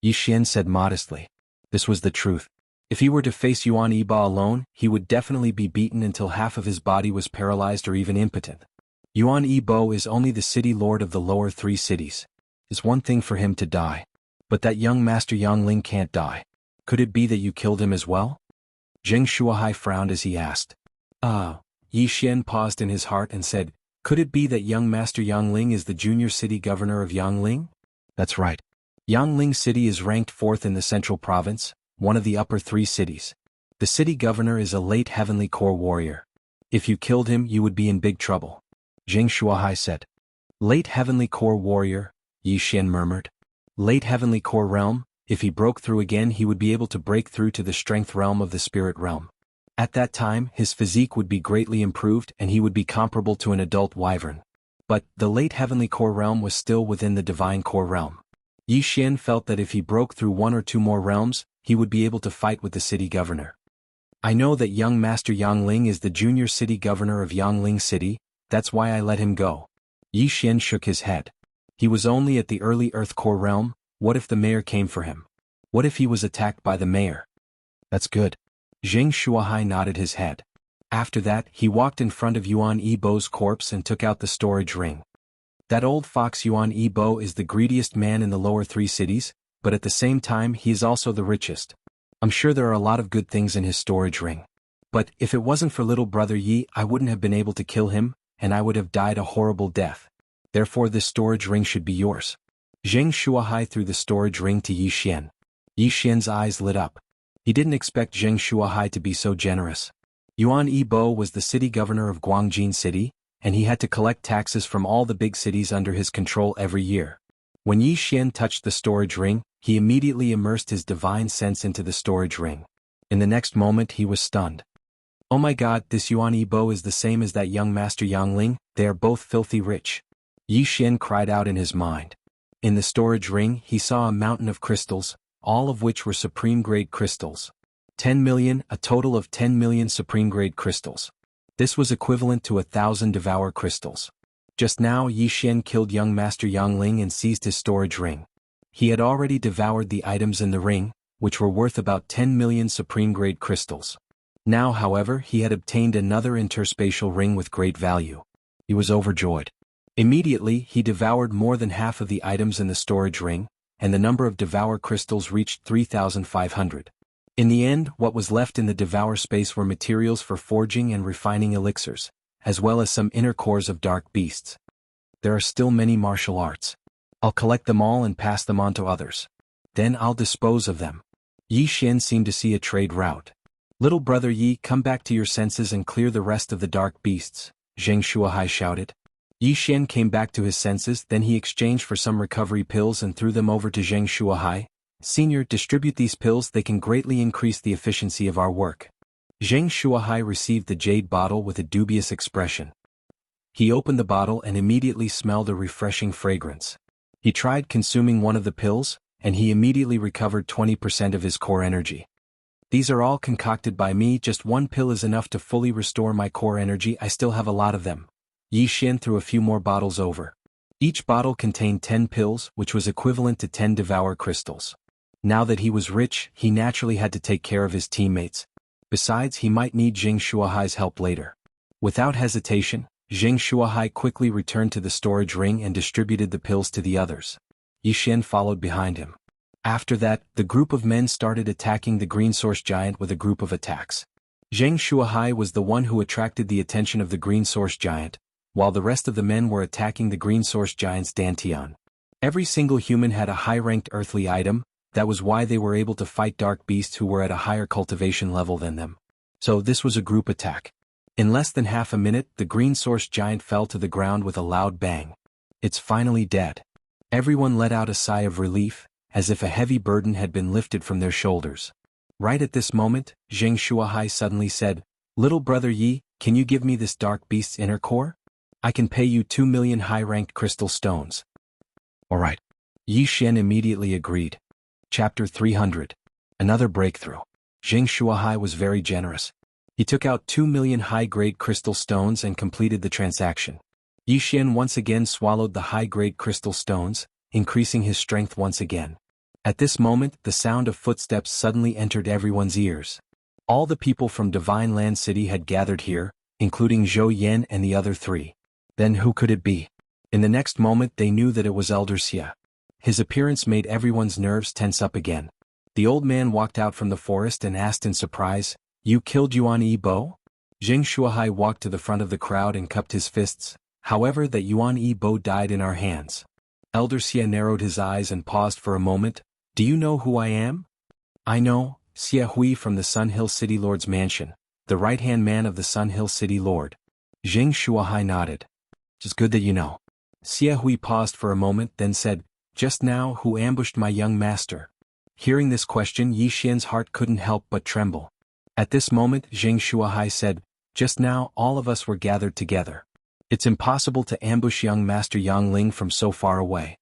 Yi Xian said modestly. This was the truth. If he were to face Yuan Yiba alone, he would definitely be beaten until half of his body was paralyzed or even impotent. Yuan Yibo is only the city lord of the lower 3 cities. It's one thing for him to die. But that young Master Yang Ling can't die. Could it be that you killed him as well? Zheng Shuahai frowned as he asked. Yi Xian paused in his heart and said, could it be that young Master Yang Ling is the junior city governor of Yangling? That's right. Yangling City is ranked 4th in the central province, one of the upper 3 cities. The city governor is a late heavenly core warrior. If you killed him, you would be in big trouble. Zheng Shuahai said. Late heavenly core warrior, Yi Xian murmured. Late heavenly core realm, if he broke through again he would be able to break through to the strength realm of the spirit realm. At that time his physique would be greatly improved and he would be comparable to an adult wyvern. But the late heavenly core realm was still within the divine core realm. Yi Xian felt that if he broke through 1 or 2 more realms, he would be able to fight with the city governor. I know that young Master Yang Ling is the junior city governor of Yangling City, that's why I let him go. Yi Xian shook his head. He was only at the early Earth core realm. What if the mayor came for him? What if he was attacked by the mayor? That's good. Zheng Shuahai nodded his head. After that, he walked in front of Yuan Yibo's corpse and took out the storage ring. That old fox Yuan Yibo is the greediest man in the lower 3 cities, but at the same time he is also the richest. I'm sure there are a lot of good things in his storage ring. But if it wasn't for little brother Yi, I wouldn't have been able to kill him, and I would have died a horrible death. Therefore this storage ring should be yours. Zheng Shuahai threw the storage ring to Yi Xian. Yi Xian's eyes lit up. He didn't expect Zheng Shuahai to be so generous. Yuan Yibo was the city governor of Guangjin City, and he had to collect taxes from all the big cities under his control every year. When Yi Xian touched the storage ring, he immediately immersed his divine sense into the storage ring. In the next moment he was stunned. Oh my god, this Yuan Yibo is the same as that young Master Yang Ling, they are both filthy rich. Yi Xian cried out in his mind. In the storage ring he saw a mountain of crystals, all of which were supreme-grade crystals. 10 million, a total of 10 million supreme-grade crystals. This was equivalent to 1,000 devour crystals. Just now Yi Xian killed young Master Yang Ling and seized his storage ring. He had already devoured the items in the ring, which were worth about 10 million supreme-grade crystals. Now, however, he had obtained another interspatial ring with great value. He was overjoyed. Immediately, he devoured more than half of the items in the storage ring, and the number of devour crystals reached 3,500. In the end, what was left in the devour space were materials for forging and refining elixirs, as well as some inner cores of dark beasts. There are still many martial arts. I'll collect them all and pass them on to others. Then I'll dispose of them. Yi Xian seemed to see a trade route. Little brother Yi, come back to your senses and clear the rest of the dark beasts, Zheng Shuahai shouted. Yi Xian came back to his senses, then he exchanged for some recovery pills and threw them over to Zheng Shuahai. Senior, distribute these pills, they can greatly increase the efficiency of our work. Zheng Shuahai received the jade bottle with a dubious expression. He opened the bottle and immediately smelled a refreshing fragrance. He tried consuming one of the pills, and he immediately recovered 20% of his core energy. These are all concocted by me, just one pill is enough to fully restore my core energy, I still have a lot of them. Yi Xian threw a few more bottles over. Each bottle contained 10 pills, which was equivalent to 10 devour crystals. Now that he was rich, he naturally had to take care of his teammates. Besides, he might need Zheng Shuahai's help later. Without hesitation, Zheng Shuahai quickly returned to the storage ring and distributed the pills to the others. Yi Xian followed behind him. After that, the group of men started attacking the green source giant with a group of attacks. Zheng Shuahai was the one who attracted the attention of the green source giant, while the rest of the men were attacking the green source giant's Dantian. Every single human had a high-ranked earthly item, that was why they were able to fight dark beasts who were at a higher cultivation level than them. So this was a group attack. In less than half a minute, the green source giant fell to the ground with a loud bang. It's finally dead. Everyone let out a sigh of relief, as if a heavy burden had been lifted from their shoulders. Right at this moment, Zheng Shuahai suddenly said, "Little brother Yi, can you give me this dark beast's inner core? I can pay you 2 million high-ranked crystal stones." Alright. Yi Xian immediately agreed. Chapter 300. Another breakthrough. Zheng Shuahai was very generous. He took out 2 million high-grade crystal stones and completed the transaction. Yi Xian once again swallowed the high-grade crystal stones, increasing his strength once again. At this moment, the sound of footsteps suddenly entered everyone's ears. All the people from Divine Land City had gathered here, including Zhou Yan and the other three. Then who could it be? In the next moment they knew that it was Elder Xia. His appearance made everyone's nerves tense up again. The old man walked out from the forest and asked in surprise, "You killed Yuan Yi Bo?" Zheng Shuahai walked to the front of the crowd and cupped his fists, however that Yuan Yi Bo died in our hands. Elder Xia narrowed his eyes and paused for a moment. "Do you know who I am?" "I know, Xia Hui from the Sun Hill City Lord's mansion, the right-hand man of the Sun Hill City Lord." Zheng Shuahai nodded. "It's good that you know." Xia Hui paused for a moment then said, "Just now who ambushed my young master?" Hearing this question, Yi Xian's heart couldn't help but tremble. At this moment Zheng Shuahai said, "Just now all of us were gathered together. It's impossible to ambush young Master Yang Ling from so far away."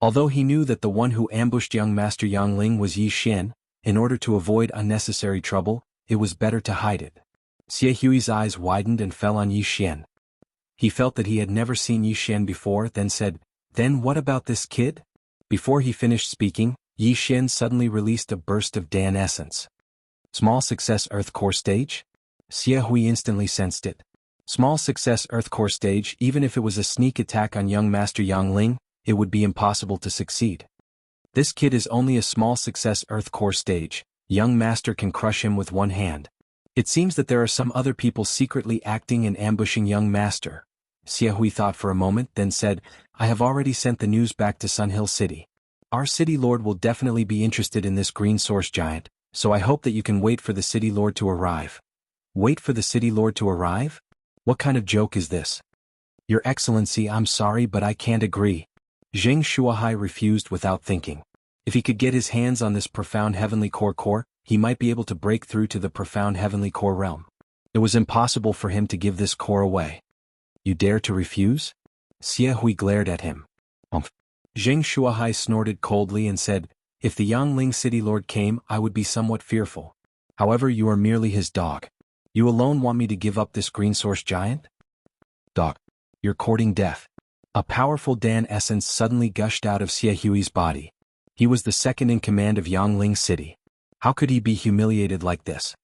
Although he knew that the one who ambushed young Master Yang Ling was Yi Xian, in order to avoid unnecessary trouble, it was better to hide it. Xia Hui's eyes widened and fell on Yi Xian. He felt that he had never seen Yi Xian before, then said, "Then what about this kid?" Before he finished speaking, Yi Xian suddenly released a burst of Dan essence. Small success Earth Core stage? Xia Hui instantly sensed it. Small success Earth Core stage. Even if it was a sneak attack on young Master Yang Ling, it would be impossible to succeed. This kid is only a small success Earth Core stage. Young Master can crush him with one hand. It seems that there are some other people secretly acting and ambushing young Master. Xia Hui thought for a moment then said, "I have already sent the news back to Sun Hill City. Our City Lord will definitely be interested in this green source giant, so I hope that you can wait for the City Lord to arrive." Wait for the City Lord to arrive? What kind of joke is this? "Your Excellency, I'm sorry but I can't agree." Zheng Shuahai refused without thinking. If he could get his hands on this profound heavenly core, he might be able to break through to the profound heavenly core realm. It was impossible for him to give this core away. "You dare to refuse?" Xia Hui glared at him. Zheng Shuahai snorted coldly and said, "If the Yangling City Lord came, I would be somewhat fearful. However, you are merely his dog. You alone want me to give up this green source giant? Dog. You're courting death." A powerful Dan essence suddenly gushed out of Xia Hui's body. He was the second in command of Yangling City. How could he be humiliated like this?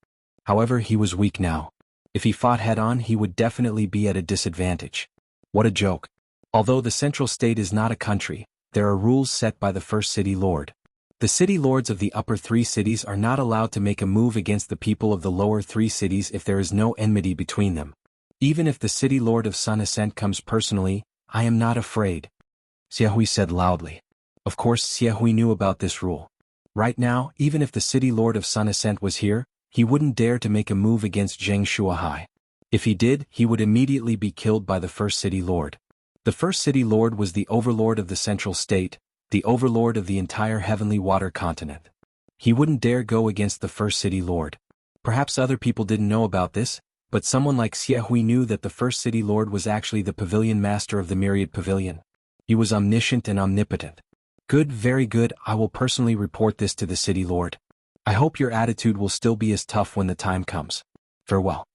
However, he was weak now. If he fought head-on, he would definitely be at a disadvantage. What a joke. Although the central state is not a country, there are rules set by the first city lord. The city lords of the upper three cities are not allowed to make a move against the people of the lower three cities if there is no enmity between them. Even if the city lord of Sun Ascent comes personally, I am not afraid, Xia Hui said loudly. Of course Xia Hui knew about this rule. Right now, even if the city lord of Sun Ascent was here, he wouldn't dare to make a move against Zheng Shuahai. If he did, he would immediately be killed by the first city lord. The first city lord was the overlord of the central state, the overlord of the entire heavenly water continent. He wouldn't dare go against the first city lord. Perhaps other people didn't know about this, but someone like Xia Hui knew that the first city lord was actually the pavilion master of the Myriad Pavilion. He was omniscient and omnipotent. Good, very good, I will personally report this to the city lord. I hope your attitude will still be as tough when the time comes. Farewell.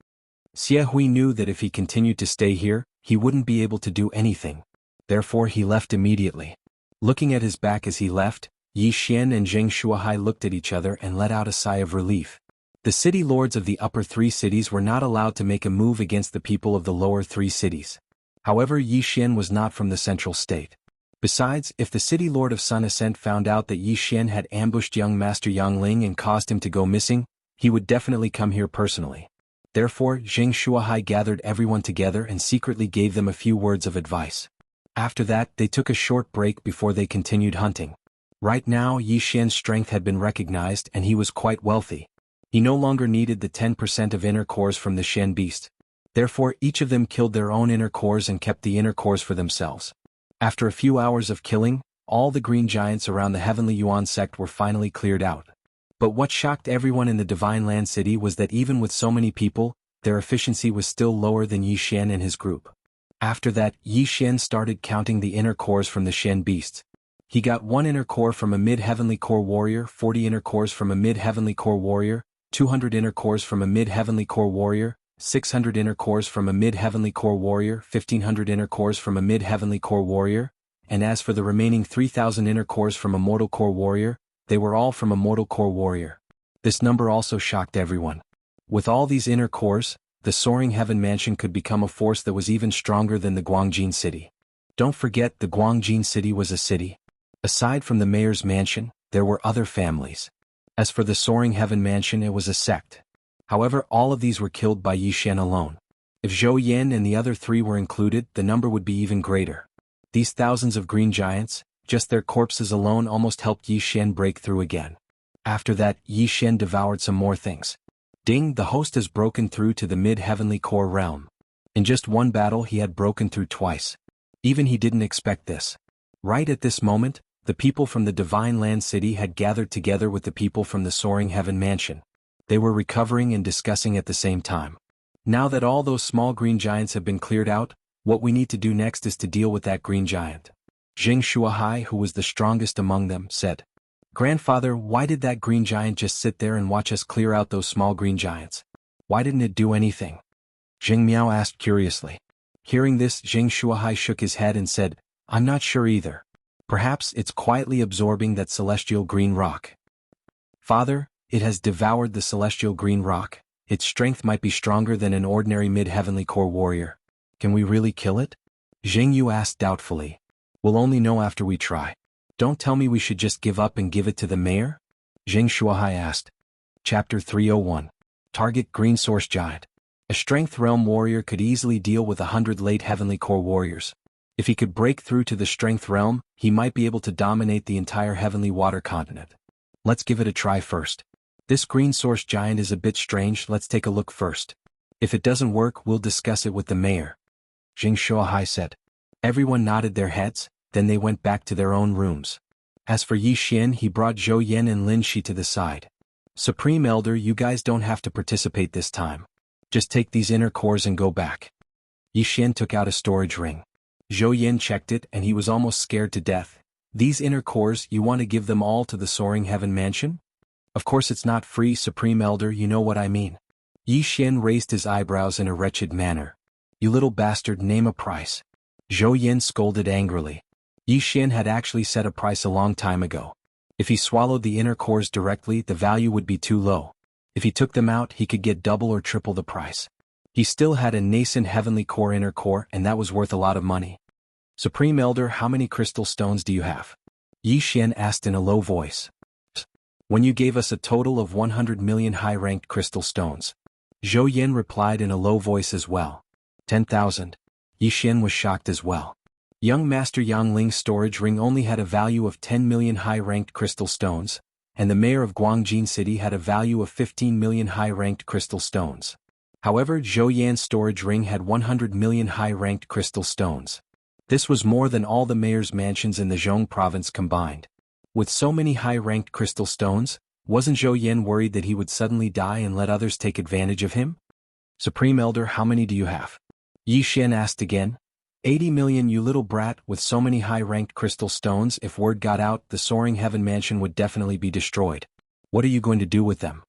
Xia Hui knew that if he continued to stay here, he wouldn't be able to do anything. Therefore he left immediately. Looking at his back as he left, Yi Xian and Zheng Shuahai looked at each other and let out a sigh of relief. The city lords of the upper three cities were not allowed to make a move against the people of the lower three cities. However, Yi Xian was not from the central state. Besides, if the city lord of Sun Ascent found out that Yi Xian had ambushed young Master Yang Ling and caused him to go missing, he would definitely come here personally. Therefore, Zheng Shuahai gathered everyone together and secretly gave them a few words of advice. After that, they took a short break before they continued hunting. Right now, Yi Xian's strength had been recognized and he was quite wealthy. He no longer needed the 10% of inner cores from the Shen beast. Therefore, each of them killed their own inner cores and kept the inner cores for themselves. After a few hours of killing, all the green giants around the Heavenly Yuan sect were finally cleared out. But what shocked everyone in the Divine Land City was that even with so many people, their efficiency was still lower than Yi Xian and his group. After that, Yi Xian started counting the inner cores from the Shen beasts. He got 1 inner core from a mid-heavenly core warrior, 40 inner cores from a mid-heavenly core warrior, 200 inner cores from a mid-heavenly core warrior, 600 inner cores from a mid-heavenly core warrior, 1500 inner cores from a mid-heavenly core warrior, and as for the remaining 3000 inner cores from a mortal core warrior, they were all from a mortal core warrior. This number also shocked everyone. With all these inner cores, the Soaring Heaven Mansion could become a force that was even stronger than the Guangjin City. Don't forget, the Guangjin City was a city. Aside from the mayor's mansion, there were other families. As for the Soaring Heaven Mansion, it was a sect. However, all of these were killed by Yi Xian alone. If Zhou Yan and the other 3 were included, the number would be even greater. These thousands of green giants, just their corpses alone almost helped Yi Xian break through again. After that, Yi Xian devoured some more things. Ding, the host has broken through to the mid-heavenly core realm. In just one battle he had broken through twice. Even he didn't expect this. Right at this moment, the people from the Divine Land City had gathered together with the people from the Soaring Heaven Mansion. They were recovering and discussing at the same time. Now that all those small green giants have been cleared out, what we need to do next is to deal with that green giant. Zheng Shuahai, who was the strongest among them, said, "Grandfather, why did that green giant just sit there and watch us clear out those small green giants? Why didn't it do anything?" Zheng Miao asked curiously. Hearing this, Zheng Shuahai shook his head and said, "I'm not sure either. Perhaps it's quietly absorbing that celestial green rock." "Father, it has devoured the celestial green rock. Its strength might be stronger than an ordinary mid-heavenly core warrior. Can we really kill it?" Zheng Yu asked doubtfully. "We'll only know after we try. Don't tell me we should just give up and give it to the mayor?" Zheng Shuahai asked. Chapter 301. Target Green Source Giant. A Strength Realm warrior could easily deal with 100 late Heavenly Core warriors. If he could break through to the Strength Realm, he might be able to dominate the entire Heavenly Water Continent. Let's give it a try first. This Green Source Giant is a bit strange, let's take a look first. If it doesn't work, we'll discuss it with the mayor. Zheng Shuahai said. Everyone nodded their heads, then they went back to their own rooms. As for Yi Xian, he brought Zhou Yan and Lin Shi to the side. "Supreme Elder, you guys don't have to participate this time. Just take these inner cores and go back." Yi Xian took out a storage ring. Zhou Yan checked it and he was almost scared to death. "These inner cores, you want to give them all to the Soaring Heaven Mansion?" "Of course it's not free, Supreme Elder, you know what I mean." Yi Xian raised his eyebrows in a wretched manner. "You little bastard, name a price." Zhou Yan scolded angrily. Yi Xian had actually set a price a long time ago. If he swallowed the inner cores directly, the value would be too low. If he took them out, he could get double or triple the price. He still had a nascent heavenly core inner core, and that was worth a lot of money. "Supreme Elder, how many crystal stones do you have?" Yi Xian asked in a low voice. "When you gave us a total of 100 million high-ranked crystal stones." Zhou Yan replied in a low voice as well. 10,000. Yi Xian was shocked as well. Young Master Yang Ling's storage ring only had a value of 10 million high-ranked crystal stones, and the mayor of Guangjin City had a value of 15 million high-ranked crystal stones. However, Zhou Yan's storage ring had 100 million high-ranked crystal stones. This was more than all the mayor's mansions in the Zhong province combined. With so many high-ranked crystal stones, wasn't Zhou Yan worried that he would suddenly die and let others take advantage of him? "Supreme Elder, how many do you have?" Yi Xian asked again. 80 million, you little brat, with so many high-ranked crystal stones, if word got out, the Soaring Heaven Mansion would definitely be destroyed. What are you going to do with them?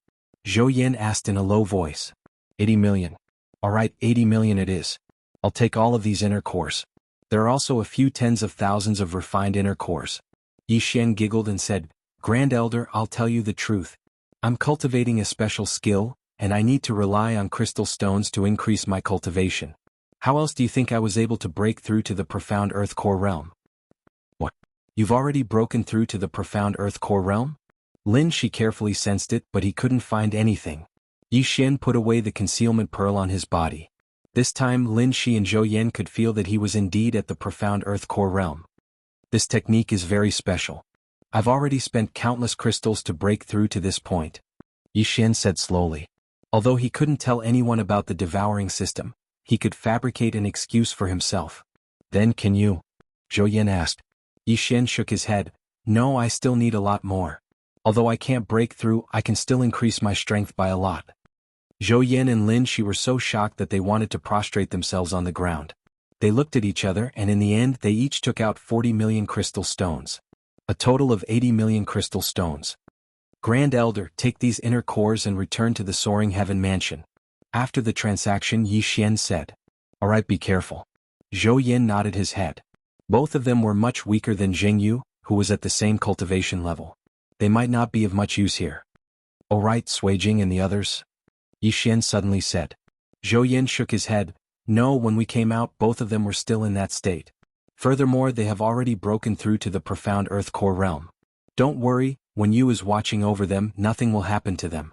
Zhou Yan asked in a low voice. 80 million. Alright, 80 million it is. I'll take all of these inner cores. There are also a few tens of thousands of refined inner cores. Yi Xian giggled and said, "Grand Elder, I'll tell you the truth. I'm cultivating a special skill, and I need to rely on crystal stones to increase my cultivation. How else do you think I was able to break through to the profound Earth Core realm?" "What? You've already broken through to the profound earth core realm? Lin Shi carefully sensed it, but he couldn't find anything. Yi Xian put away the concealment pearl on his body. This time Lin Shi and Zhou Yan could feel that he was indeed at the profound earth core realm. This technique is very special. I've already spent countless crystals to break through to this point, Yi Xian said slowly. Although he couldn't tell anyone about the devouring system, he could fabricate an excuse for himself. Then can you? Zhou Yan asked. Yi Xian shook his head. No, I still need a lot more. Although I can't break through, I can still increase my strength by a lot. Zhou Yan and Lin Shi were so shocked that they wanted to prostrate themselves on the ground. They looked at each other and in the end they each took out 40 million crystal stones. A total of 80 million crystal stones. Grand Elder, take these inner cores and return to the Soaring Heaven Mansion. After the transaction, Yi Xian said. Alright, be careful. Zhou Yan nodded his head. Both of them were much weaker than Jing Yu, who was at the same cultivation level. They might not be of much use here. Alright, Sui Jing and the others? Yi Xian suddenly said. Zhou Yan shook his head. No, when we came out, both of them were still in that state. Furthermore, they have already broken through to the profound earth core realm. Don't worry, when Yu is watching over them, nothing will happen to them.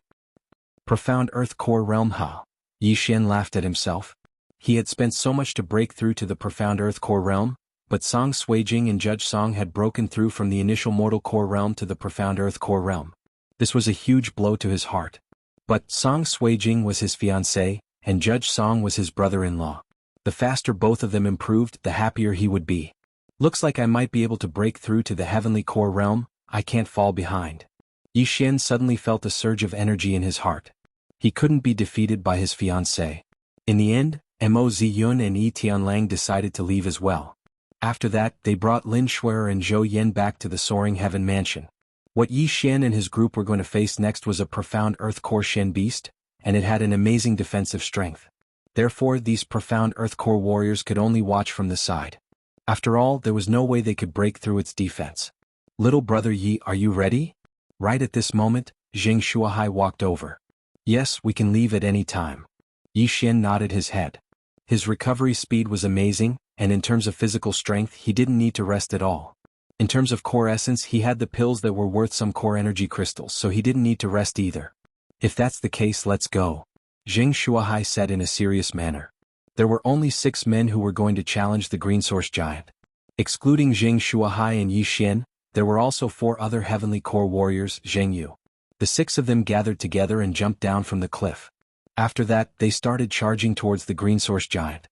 Profound earth core realm, huh? Yi Xian laughed at himself. He had spent so much to break through to the profound earth core realm, but Song Suijing and Judge Song had broken through from the initial mortal core realm to the profound earth core realm. This was a huge blow to his heart. But Song Suijing was his fiancé, and Judge Song was his brother-in-law. The faster both of them improved, the happier he would be. Looks like I might be able to break through to the heavenly core realm. I can't fall behind. Yi Xian suddenly felt a surge of energy in his heart. He couldn't be defeated by his fiancé. In the end, Mo Ziyun and Yi Tianlang decided to leave as well. After that, they brought Lin Shuer and Zhou Yan back to the Soaring Heaven Mansion. What Yi Xian and his group were going to face next was a profound earth core Shen beast, and it had an amazing defensive strength. Therefore, these profound earth core warriors could only watch from the side. After all, there was no way they could break through its defense. Little brother Yi, are you ready? Right at this moment, Jing Shuahai walked over. Yes, we can leave at any time. Yi Xian nodded his head. His recovery speed was amazing, and in terms of physical strength he didn't need to rest at all. In terms of core essence he had the pills that were worth some core energy crystals, so he didn't need to rest either. If that's the case, let's go, Jing Shuahai said in a serious manner. There were only 6 men who were going to challenge the Green Source Giant. Excluding Jing Shuahai and Yi Xian, there were also 4 other heavenly core warriors, Zheng Yu. The 6 of them gathered together and jumped down from the cliff. After that, they started charging towards the Green Source Giant.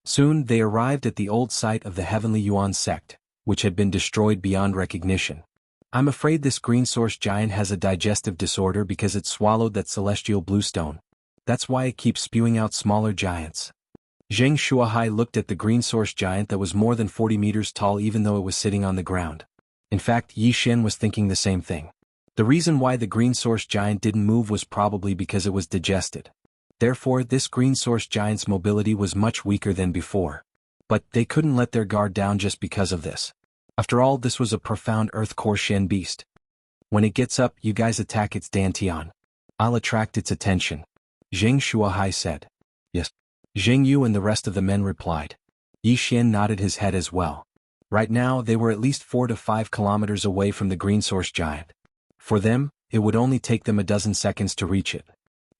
Soon they arrived at the old site of the Heavenly Yuan sect, which had been destroyed beyond recognition. I'm afraid this Green Source Giant has a digestive disorder because it swallowed that celestial bluestone. That's why it keeps spewing out smaller giants. Zheng Shuahai looked at the Green Source Giant that was more than 40 meters tall even though it was sitting on the ground. In fact, Yi Xian was thinking the same thing. The reason why the Green Source Giant didn't move was probably because it was digested. Therefore, this Green Source Giant's mobility was much weaker than before. But they couldn't let their guard down just because of this. After all, this was a profound earth core Shen beast. When it gets up, you guys attack its Dantian. I'll attract its attention, Zheng Shuahai said. Yes. Zheng Yu and the rest of the men replied. Yi Xian nodded his head as well. Right now, they were at least 4 to 5 kilometers away from the Green Source Giant. For them, it would only take them a dozen seconds to reach it.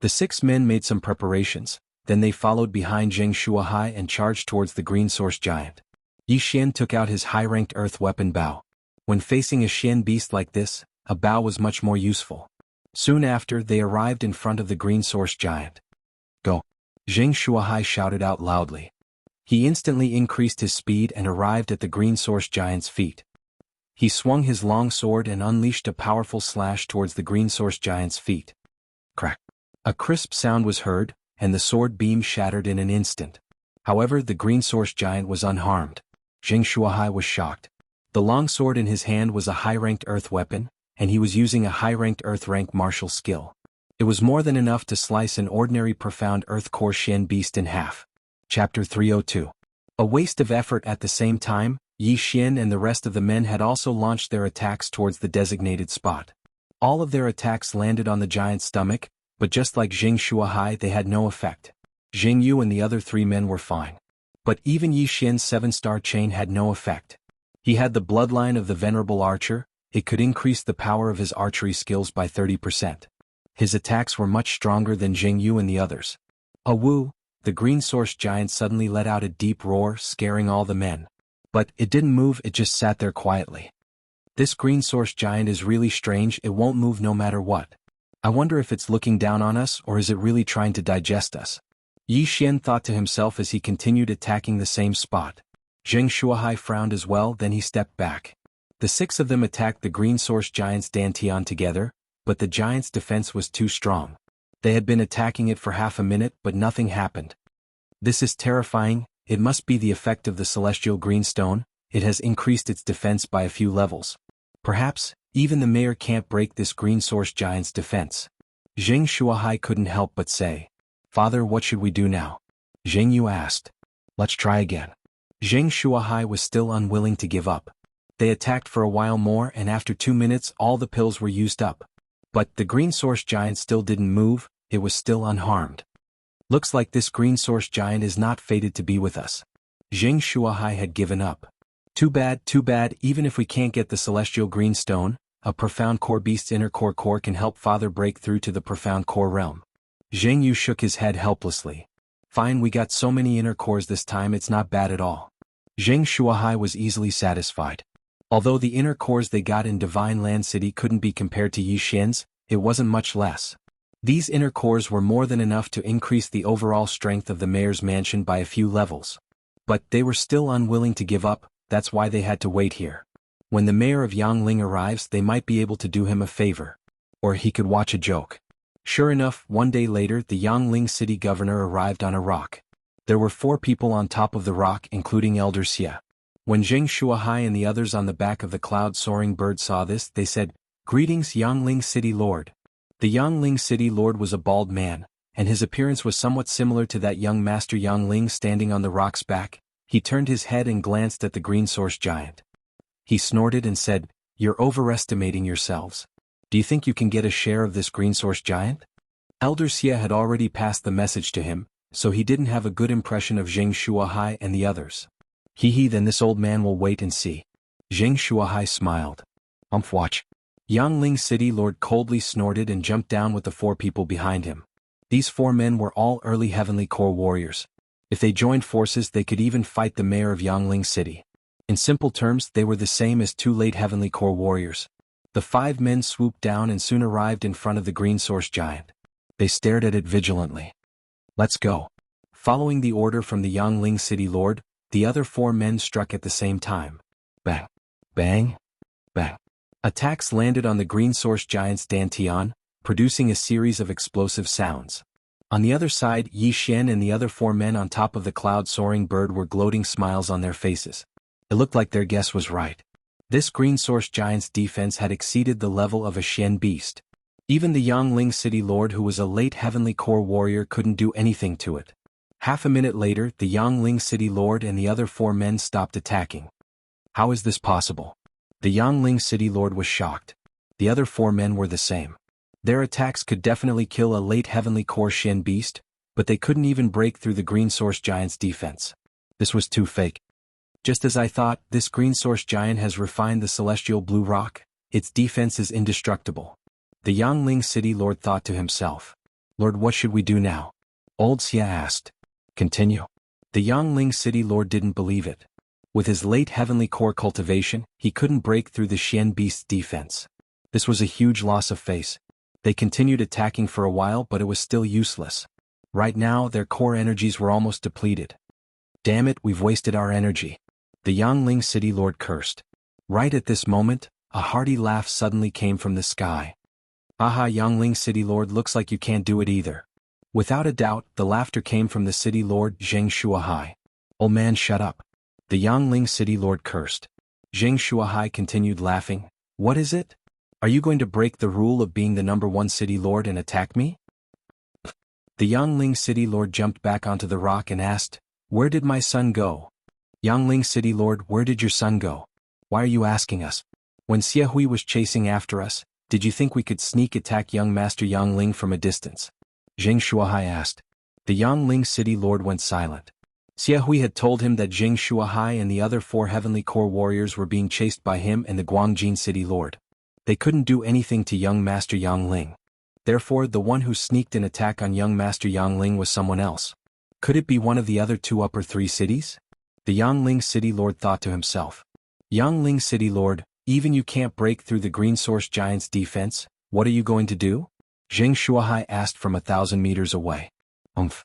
The 6 men made some preparations, then they followed behind Zheng Shuahai and charged towards the Green Source Giant. Yi Xian took out his high-ranked earth weapon Bao. When facing a Shen beast like this, a Bao was much more useful. Soon after, they arrived in front of the Green Source Giant. Go! Zheng Shuahai shouted out loudly. He instantly increased his speed and arrived at the Green Source Giant's feet. He swung his long sword and unleashed a powerful slash towards the Green Source Giant's feet. Crack! A crisp sound was heard, and the sword beam shattered in an instant. However, the Green Source Giant was unharmed. Zheng Shuahai was shocked. The long sword in his hand was a high-ranked earth weapon, and he was using a high-ranked earth-rank martial skill. It was more than enough to slice an ordinary profound earth core Shen beast in half. Chapter 302. A waste of effort. At the same time, Yi Xian and the rest of the men had also launched their attacks towards the designated spot. All of their attacks landed on the giant's stomach, but just like Zheng Shuahai, they had no effect. Zheng Yu and the other 3 men were fine. But even Yi Xian's 7-star chain had no effect. He had the bloodline of the venerable archer. It could increase the power of his archery skills by 30%. His attacks were much stronger than Jing Yu and the others. Wu, the green source giant suddenly let out a deep roar, scaring all the men. But it didn't move, it just sat there quietly. This green source giant is really strange, it won't move no matter what. I wonder if it's looking down on us or is it really trying to digest us? Yi Xian thought to himself as he continued attacking the same spot. Zheng Shuahai frowned as well, then he stepped back. The 6 of them attacked the green source giant's Dantian together, but the giant's defense was too strong. They had been attacking it for half a minute but nothing happened. This is terrifying, it must be the effect of the celestial green stone, it has increased its defense by a few levels. Perhaps, even the mayor can't break this green source giant's defense. Zheng Shuahai couldn't help but say, "Father, what should we do now?" Zheng Yu asked. "Let's try again." Zheng Shuahai was still unwilling to give up. They attacked for a while more and after 2 minutes all the pills were used up. But the green source giant still didn't move, it was still unharmed. Looks like this green source giant is not fated to be with us. Zheng Shuahai had given up. Too bad, even if we can't get the celestial green stone, a profound core beast's inner core can help Father break through to the profound core realm. Zheng Yu shook his head helplessly. Fine, we got so many inner cores this time, it's not bad at all. Zheng Shuahai was easily satisfied. Although the inner cores they got in Divine Land City couldn't be compared to Yi Xian's, it wasn't much less. These inner cores were more than enough to increase the overall strength of the mayor's mansion by a few levels. But they were still unwilling to give up, that's why they had to wait here. When the mayor of Yangling arrives, they might be able to do him a favor. Or he could watch a joke. Sure enough, 1 day later the Yangling city governor arrived on a rock. There were 4 people on top of the rock, including Elder Xia. When Zheng Shuahai and the others on the back of the cloud-soaring bird saw this, they said, "Greetings, Yangling City Lord." The Yangling City Lord was a bald man, and his appearance was somewhat similar to that young Master Yangling standing on the rock's back. He turned his head and glanced at the green source giant. He snorted and said, "You're overestimating yourselves. Do you think you can get a share of this green source giant?" Elder Xia had already passed the message to him, so he didn't have a good impression of Zheng Shuahai and the others. Then this old man will wait and see. Zheng Shuahai smiled. Watch. Yangling City Lord coldly snorted and jumped down with the 4 people behind him. These 4 men were all early Heavenly Core warriors. If they joined forces they could even fight the mayor of Yangling City. In simple terms, they were the same as 2 late Heavenly Core warriors. The 5 men swooped down and soon arrived in front of the green source giant. They stared at it vigilantly. "Let's go." Following the order from the Yangling City Lord, the other 4 men struck at the same time. Bang! Bang! Bang! Attacks landed on the green source giant's Dantian, producing a series of explosive sounds. On the other side, Yi Xian and the other 4 men on top of the cloud-soaring bird were gloating smiles on their faces. It looked like their guess was right. This green source giant's defense had exceeded the level of a Xian beast. Even the Yangling City Lord, who was a late Heavenly Core warrior, couldn't do anything to it. Half a minute later, the Yangling City Lord and the other 4 men stopped attacking. How is this possible? The Yangling City Lord was shocked. The other 4 men were the same. Their attacks could definitely kill a late Heavenly Core Xian beast, but they couldn't even break through the green source giant's defense. This was too fake. Just as I thought, this green source giant has refined the celestial blue rock. Its defense is indestructible. The Yangling City Lord thought to himself. "Lord, what should we do now?" Old Xia asked. "Continue." The Yangling City Lord didn't believe it. With his late Heavenly Core cultivation, he couldn't break through the Xian beast's defense. This was a huge loss of face. They continued attacking for a while, but it was still useless. Right now, their core energies were almost depleted. "Damn it, we've wasted our energy." The Yangling City Lord cursed. Right at this moment, a hearty laugh suddenly came from the sky. "Aha, Yangling City Lord, looks like you can't do it either." Without a doubt, the laughter came from the City Lord, Zheng Shuahai. "Old man, shut up." The Yangling City Lord cursed. Zheng Shuahai continued laughing. "What is it? Are you going to break the rule of being the #1 City Lord and attack me?" The Yangling City Lord jumped back onto the rock and asked, "Where did my son go?" "Yangling City Lord, where did your son go? Why are you asking us? When Xia Hui was chasing after us, did you think we could sneak attack young Master Yangling from a distance?" Zheng Shuahai asked. The Yangling City Lord went silent. Xia Hui had told him that Jing Shuahai and the other 4 heavenly core warriors were being chased by him and the Guangjin city lord. They couldn't do anything to young Master Yang Ling. Therefore, the one who sneaked an attack on young Master Yang Ling was someone else. Could it be one of the other 2 upper 3 cities? The Yang Ling city lord thought to himself. Yang Ling city lord, even you can't break through the green source giant's defense, what are you going to do? Jing Shuahai asked from 1,000 meters away. Umph.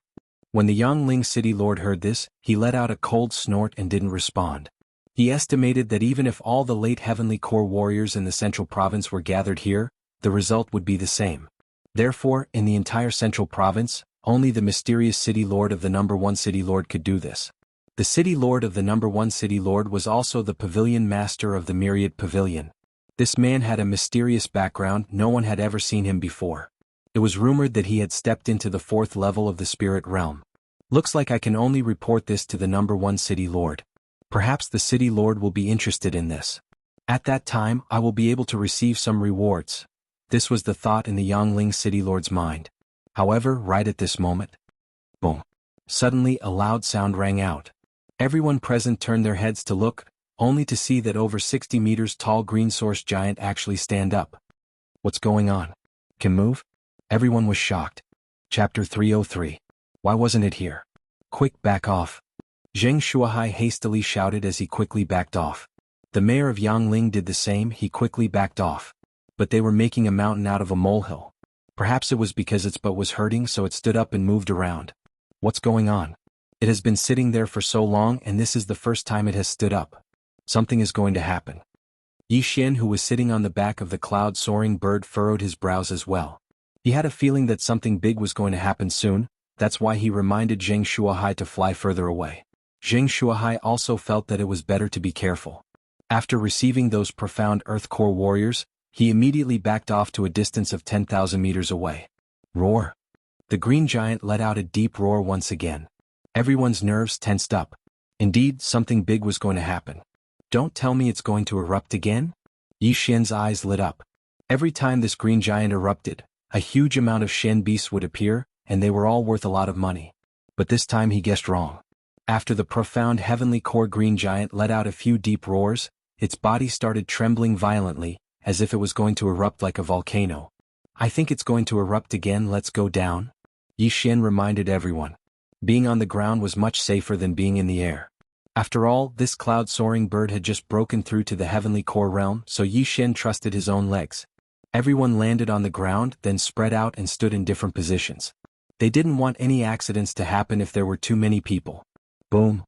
When the Yang Ling city lord heard this, he let out a cold snort and didn't respond. He estimated that even if all the late heavenly core warriors in the central province were gathered here, the result would be the same. Therefore, in the entire central province, only the mysterious city lord of the number 1 city lord could do this. The city lord of the number 1 city lord was also the pavilion master of the Myriad Pavilion. This man had a mysterious background, no one had ever seen him before. It was rumored that he had stepped into the 4th level of the spirit realm. Looks like I can only report this to the number 1 city lord. Perhaps the city lord will be interested in this. At that time, I will be able to receive some rewards. This was the thought in the Yang Ling city lord's mind. However, right at this moment, boom. Suddenly a loud sound rang out. Everyone present turned their heads to look, only to see that over 60 meters tall green source giant actually stand up. What's going on? Can move? Everyone was shocked. Chapter 303. Why wasn't it here? Quick, back off. Zheng Shuahai hastily shouted as he quickly backed off. The mayor of Yangling did the same, he quickly backed off. But they were making a mountain out of a molehill. Perhaps it was because its butt was hurting so it stood up and moved around. What's going on? It has been sitting there for so long and this is the first time it has stood up. Something is going to happen. Yi Xian, who was sitting on the back of the cloud-soaring bird, furrowed his brows as well. He had a feeling that something big was going to happen soon, that's why he reminded Zheng Shuahai to fly further away. Zheng Shuahai also felt that it was better to be careful. After receiving those profound Earth Core warriors, he immediately backed off to a distance of 10,000 meters away. Roar! The green giant let out a deep roar once again. Everyone's nerves tensed up. Indeed, something big was going to happen. Don't tell me it's going to erupt again? Yi Xian's eyes lit up. Every time this green giant erupted, a huge amount of Shen beasts would appear, and they were all worth a lot of money. But this time he guessed wrong. After the profound heavenly core green giant let out a few deep roars, its body started trembling violently, as if it was going to erupt like a volcano. I think it's going to erupt again, let's go down. Yi Xian reminded everyone. Being on the ground was much safer than being in the air. After all, this cloud-soaring bird had just broken through to the heavenly core realm, so Yi Xian trusted his own legs. Everyone landed on the ground, then spread out and stood in different positions. They didn't want any accidents to happen if there were too many people. Boom.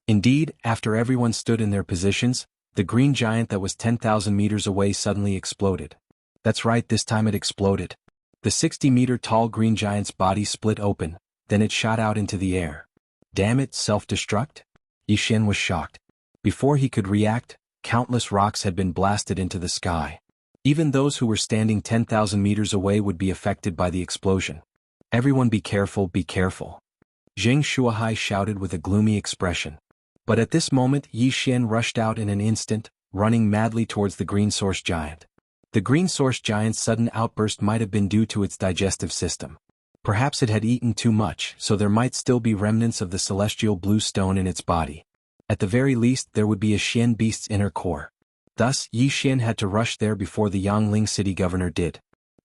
Indeed, after everyone stood in their positions, the green giant that was 10,000 meters away suddenly exploded. That's right, this time it exploded. The 60-meter-tall green giant's body split open, then it shot out into the air. Damn it, self-destruct? Yi Xian was shocked. Before he could react, countless rocks had been blasted into the sky. Even those who were standing 10,000 meters away would be affected by the explosion. Everyone be careful, be careful. Zheng Shuahai shouted with a gloomy expression. But at this moment Yi Xian rushed out in an instant, running madly towards the green source giant. The green source giant's sudden outburst might have been due to its digestive system. Perhaps it had eaten too much, so there might still be remnants of the celestial blue stone in its body. At the very least there would be a Shen beast's inner core. Thus, Yi Xian had to rush there before the Yangling city governor did.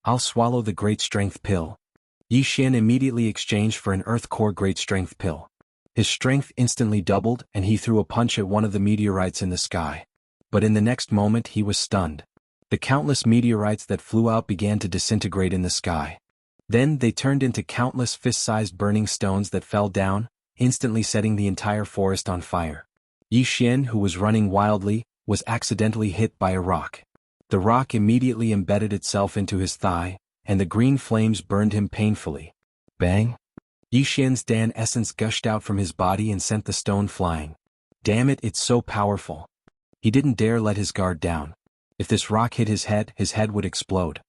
I'll swallow the great strength pill. Yi Xian immediately exchanged for an earth core great strength pill. His strength instantly doubled and he threw a punch at one of the meteorites in the sky. But in the next moment he was stunned. The countless meteorites that flew out began to disintegrate in the sky. Then they turned into countless fist-sized burning stones that fell down, instantly setting the entire forest on fire. Yi Xian, who was running wildly, was accidentally hit by a rock. The rock immediately embedded itself into his thigh, and the green flames burned him painfully. Bang! Yi Xian's Dan essence gushed out from his body and sent the stone flying. Damn it, it's so powerful. He didn't dare let his guard down. If this rock hit his head would explode.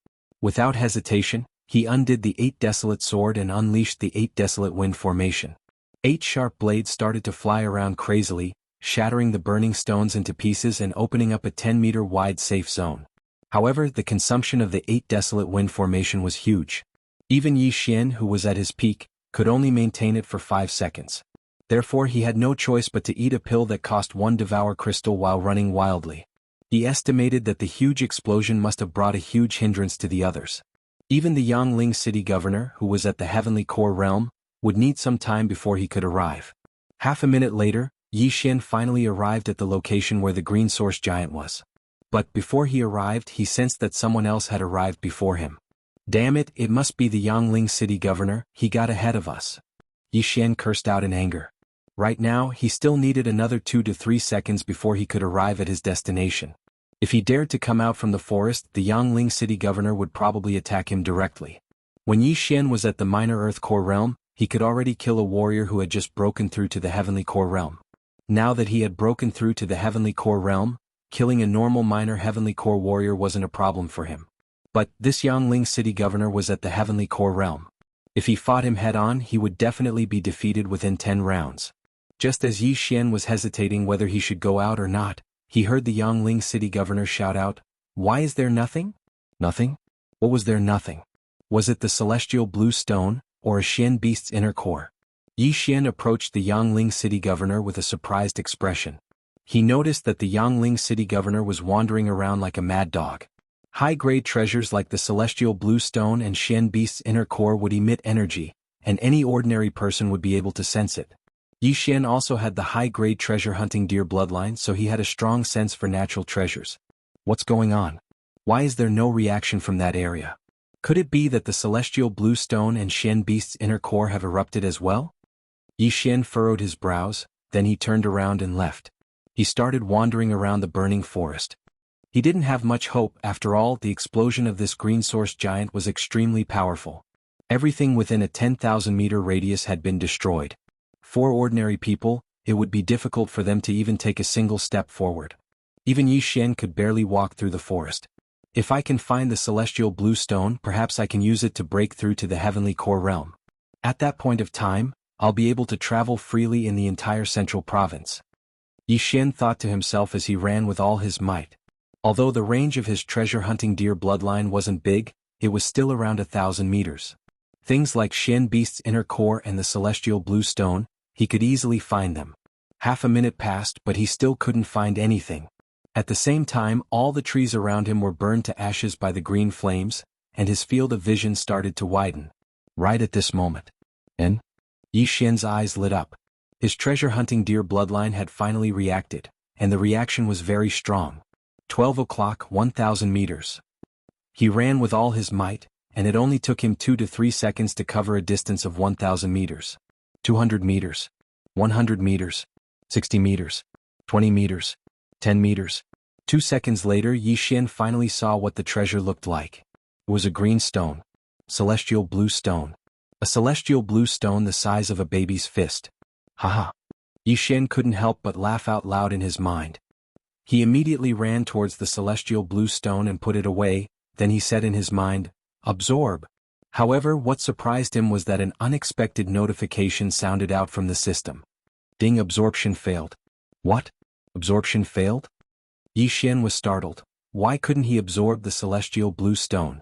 Without hesitation, he undid the 8 desolate sword and unleashed the 8 desolate wind formation. 8 sharp blades started to fly around crazily, shattering the burning stones into pieces and opening up a 10-meter wide safe zone. However, the consumption of the 8 desolate wind formation was huge. Even Yi Xian, who was at his peak, could only maintain it for 5 seconds. Therefore he had no choice but to eat a pill that cost one devour crystal while running wildly. He estimated that the huge explosion must have brought a huge hindrance to the others. Even the Yangling city governor, who was at the heavenly core realm, would need some time before he could arrive. Half a minute later, Yi Xian finally arrived at the location where the green source giant was. But before he arrived, he sensed that someone else had arrived before him. Damn it, it must be the Yangling city governor, he got ahead of us. Yi Xian cursed out in anger. Right now, he still needed another 2 to 3 seconds before he could arrive at his destination. If he dared to come out from the forest, the Yangling city governor would probably attack him directly. When Yi Xian was at the minor earth core realm, he could already kill a warrior who had just broken through to the heavenly core realm. Now that he had broken through to the heavenly core realm, killing a normal minor heavenly core warrior wasn't a problem for him. But this Yangling city governor was at the heavenly core realm. If he fought him head-on, he would definitely be defeated within 10 rounds. Just as Yi Xian was hesitating whether he should go out or not, he heard the Yangling city governor shout out, "Why is there nothing?" Nothing? What was there nothing? Was it the celestial blue stone, or a Xian beast's inner core? Yi Xian approached the Yangling city governor with a surprised expression. He noticed that the Yangling city governor was wandering around like a mad dog. High-grade treasures like the celestial blue stone and Xian beast's inner core would emit energy, and any ordinary person would be able to sense it. Yi Xian also had the high-grade treasure-hunting deer bloodline, so he had a strong sense for natural treasures. What's going on? Why is there no reaction from that area? Could it be that the celestial blue stone and Xian beast's inner core have erupted as well? Yi Xian furrowed his brows, then he turned around and left. He started wandering around the burning forest. He didn't have much hope. After all, the explosion of this green source giant was extremely powerful. Everything within a 10,000-meter radius had been destroyed. For ordinary people, it would be difficult for them to even take a single step forward. Even Yi Xian could barely walk through the forest. If I can find the celestial blue stone, perhaps I can use it to break through to the heavenly core realm. At that point of time, I'll be able to travel freely in the entire central province. Yi Xian thought to himself as he ran with all his might. Although the range of his treasure-hunting deer bloodline wasn't big, it was still around 1,000 meters. Things like Xian beast's inner core and the celestial blue stone, he could easily find them. Half a minute passed, but he still couldn't find anything. At the same time, all the trees around him were burned to ashes by the green flames, and his field of vision started to widen. Right at this moment. Yi Xian's eyes lit up. His treasure-hunting deer bloodline had finally reacted, and the reaction was very strong. 12 o'clock, 1,000 meters. He ran with all his might, and it only took him 2 to 3 seconds to cover a distance of 1,000 meters. 200 meters. 100 meters. 60 meters. 20 meters. 10 meters. 2 seconds later, Yi Xian finally saw what the treasure looked like. It was a green stone. Celestial blue stone. A celestial blue stone the size of a baby's fist. Haha. Yi Xian couldn't help but laugh out loud in his mind. He immediately ran towards the celestial blue stone and put it away, then he said in his mind, "Absorb." However, what surprised him was that an unexpected notification sounded out from the system. Ding, absorption failed. What? Absorption failed? Yi Xian was startled. Why couldn't he absorb the celestial blue stone?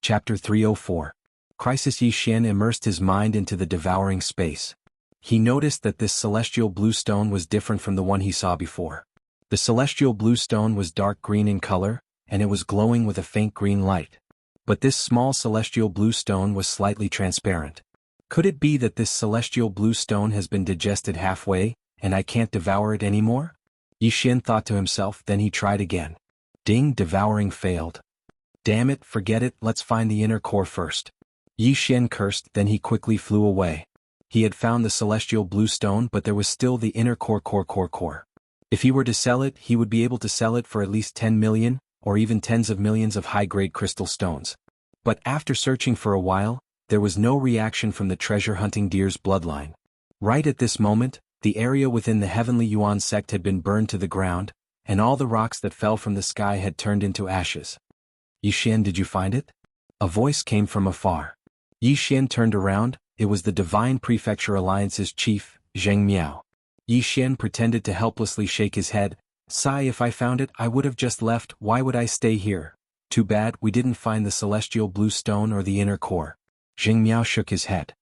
Chapter 304. Crisis. Yi Xian immersed his mind into the devouring space. He noticed that this celestial blue stone was different from the one he saw before. The celestial blue stone was dark green in color, and it was glowing with a faint green light. But this small celestial blue stone was slightly transparent. Could it be that this celestial blue stone has been digested halfway, and I can't devour it anymore? Yi Xian thought to himself, then he tried again. Ding, devouring failed. Damn it, forget it, let's find the inner core first. Yi Xian cursed, then he quickly flew away. He had found the celestial blue stone, but there was still the inner core. If he were to sell it, he would be able to sell it for at least 10 million, or even tens of millions of high-grade crystal stones. But after searching for a while, there was no reaction from the treasure-hunting deer's bloodline. Right at this moment, the area within the Heavenly Yuan sect had been burned to the ground, and all the rocks that fell from the sky had turned into ashes. Yi Xian, did you find it? A voice came from afar. Yi Xian turned around. It was the Divine Prefecture Alliance's chief, Zheng Miao. Yi Xian pretended to helplessly shake his head. Sigh, if I found it, I would have just left. Why would I stay here? Too bad we didn't find the celestial blue stone or the inner core. Zheng Miao shook his head.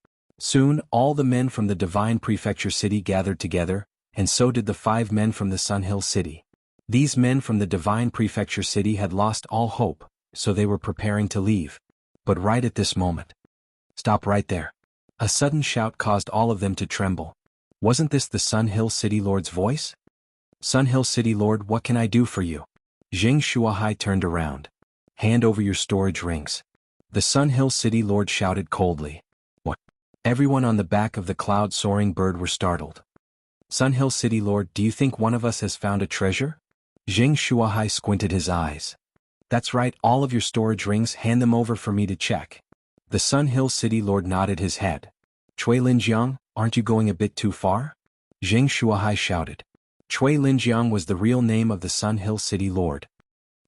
Soon, all the men from the Divine Prefecture City gathered together, and so did the 5 men from the Sun Hill City. These men from the Divine Prefecture City had lost all hope, so they were preparing to leave. But right at this moment. Stop right there. A sudden shout caused all of them to tremble. Wasn't this the Sun Hill City Lord's voice? Sun Hill City Lord, what can I do for you? Jing Shuahai turned around. Hand over your storage rings. The Sun Hill City Lord shouted coldly. What? Everyone on the back of the cloud-soaring bird were startled. Sun Hill City Lord, do you think one of us has found a treasure? Jing Shuahai squinted his eyes. That's right, all of your storage rings, hand them over for me to check. The Sun Hill City Lord nodded his head. Chui Linjiang, aren't you going a bit too far? Jing Shuahai shouted. Chui Linjiang was the real name of the Sun Hill City Lord.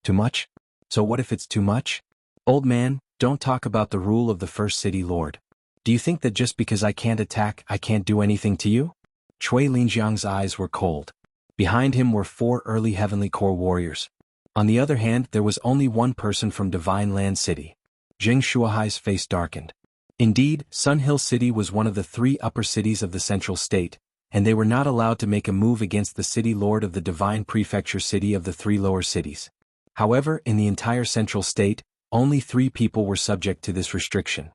Too much? So what if it's too much? Old man, don't talk about the rule of the first City Lord. Do you think that just because I can't attack, I can't do anything to you? Chui Linjiang's eyes were cold. Behind him were 4 early Heavenly Core warriors. On the other hand, there was only one person from Divine Land City. Jing Shuahai's face darkened. Indeed, Sun Hill City was one of the 3 upper cities of the Central State, and they were not allowed to make a move against the City Lord of the Divine Prefecture City of the 3 lower cities. However, in the entire Central State, only 3 people were subject to this restriction.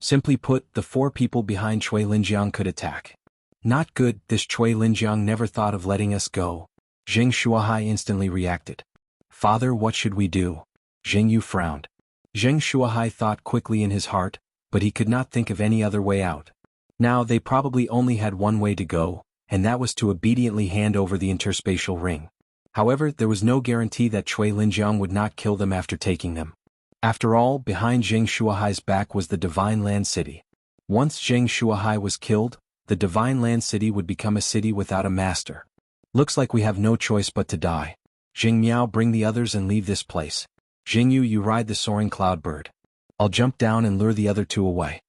Simply put, the 4 people behind Chui Linjiang could attack. Not good, this Chui Linjiang never thought of letting us go. Jing Shuahai instantly reacted. Father, what should we do? Jing Yu frowned. Jing Shuahai thought quickly in his heart, but he could not think of any other way out. Now they probably only had one way to go, and that was to obediently hand over the interspatial ring. However, there was no guarantee that Chui Linjiang would not kill them after taking them. After all, behind Jing Shuahai's back was the Divine Land City. Once Jing Shuahai was killed, the Divine Land City would become a city without a master. Looks like we have no choice but to die. Jing Miao, bring the others and leave this place. Jing Yu, you ride the soaring cloud bird. I'll jump down and lure the other 2 away.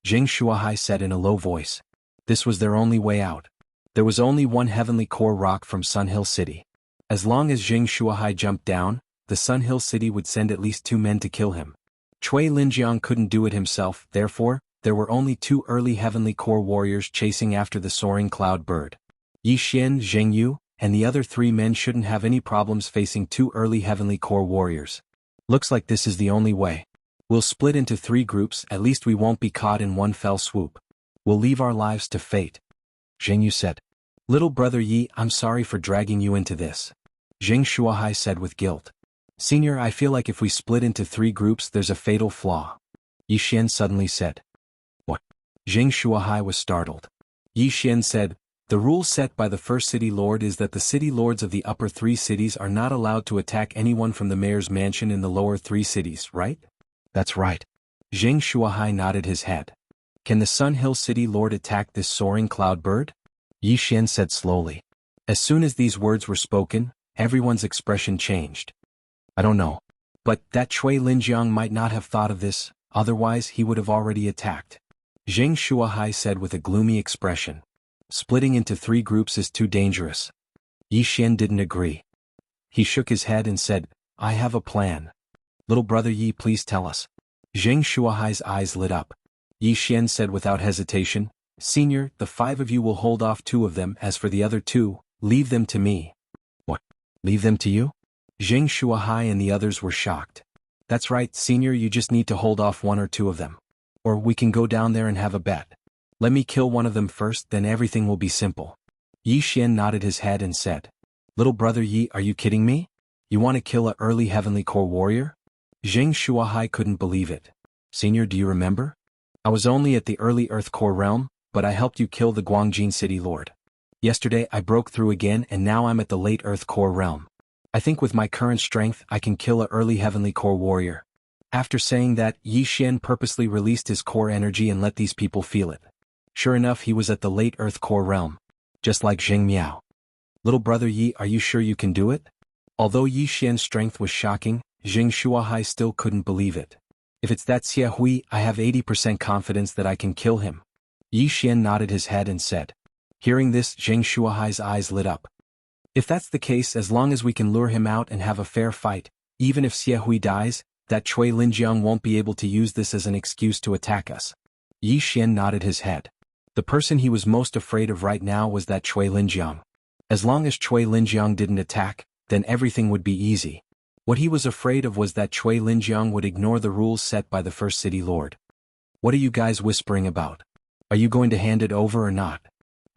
Jing Shuahai said in a low voice. This was their only way out. There was only one Heavenly Core rock from Sun Hill City. As long as Jing Shuahai jumped down, the Sun Hill City would send at least 2 men to kill him. Chui Linjiang couldn't do it himself, therefore, there were only 2 early Heavenly Core warriors chasing after the soaring cloud bird. Yi Xian, Zheng Yu, and the other 3 men shouldn't have any problems facing 2 early Heavenly Core warriors. Looks like this is the only way. We'll split into 3 groups, at least we won't be caught in one fell swoop. We'll leave our lives to fate. Zheng Yu said. Little brother Yi, I'm sorry for dragging you into this. Jing Shuahai said with guilt. Senior, I feel like if we split into 3 groups there's a fatal flaw. Yi Xian suddenly said. What? Jing Shuahai was startled. Yi Xian said, the rule set by the first City Lord is that the City Lords of the upper 3 cities are not allowed to attack anyone from the mayor's mansion in the lower 3 cities, right? That's right. Jing Shuahai nodded his head. Can the Sun Hill City Lord attack this soaring cloud bird? Yi Xian said slowly. As soon as these words were spoken, everyone's expression changed. I don't know. But that Chui Linjiang might not have thought of this, otherwise he would have already attacked. Jing Shuahai said with a gloomy expression. Splitting into 3 groups is too dangerous. Yi Xian didn't agree. He shook his head and said, I have a plan. Little brother Yi, please tell us. Jing Shuahai's eyes lit up. Yi Xian said without hesitation, Senior, the 5 of you will hold off 2 of them, as for the other 2, leave them to me. What? Leave them to you? Jing Shuahai and the others were shocked. That's right, Senior, you just need to hold off 1 or 2 of them. Or we can go down there and have a bet. Let me kill one of them first, then everything will be simple. Yi Xian nodded his head and said. Little brother Yi, are you kidding me? You want to kill a early Heavenly Core warrior? Jing Shuahai couldn't believe it. Senior, do you remember? I was only at the early Earth Core realm, but I helped you kill the Guangjin City Lord. Yesterday I broke through again and now I'm at the late Earth Core realm. I think with my current strength I can kill a early Heavenly Core warrior. After saying that, Yi Xian purposely released his core energy and let these people feel it. Sure enough, he was at the late Earth Core realm. Just like Zheng Miao. Little brother Yi, are you sure you can do it? Although Yi Xian's strength was shocking, Jing Shuahai still couldn't believe it. If it's that Xie Hui, I have 80% confidence that I can kill him. Yi Xian nodded his head and said. Hearing this, Jing Shuahai's eyes lit up. If that's the case, as long as we can lure him out and have a fair fight, even if Xie Hui dies, that Chui Linjiang won't be able to use this as an excuse to attack us. Yi Xian nodded his head. The person he was most afraid of right now was that Cui Linjiang. As long as Cui Linjiang didn't attack, then everything would be easy. What he was afraid of was that Cui Linjiang would ignore the rules set by the first city lord. What are you guys whispering about? Are you going to hand it over or not?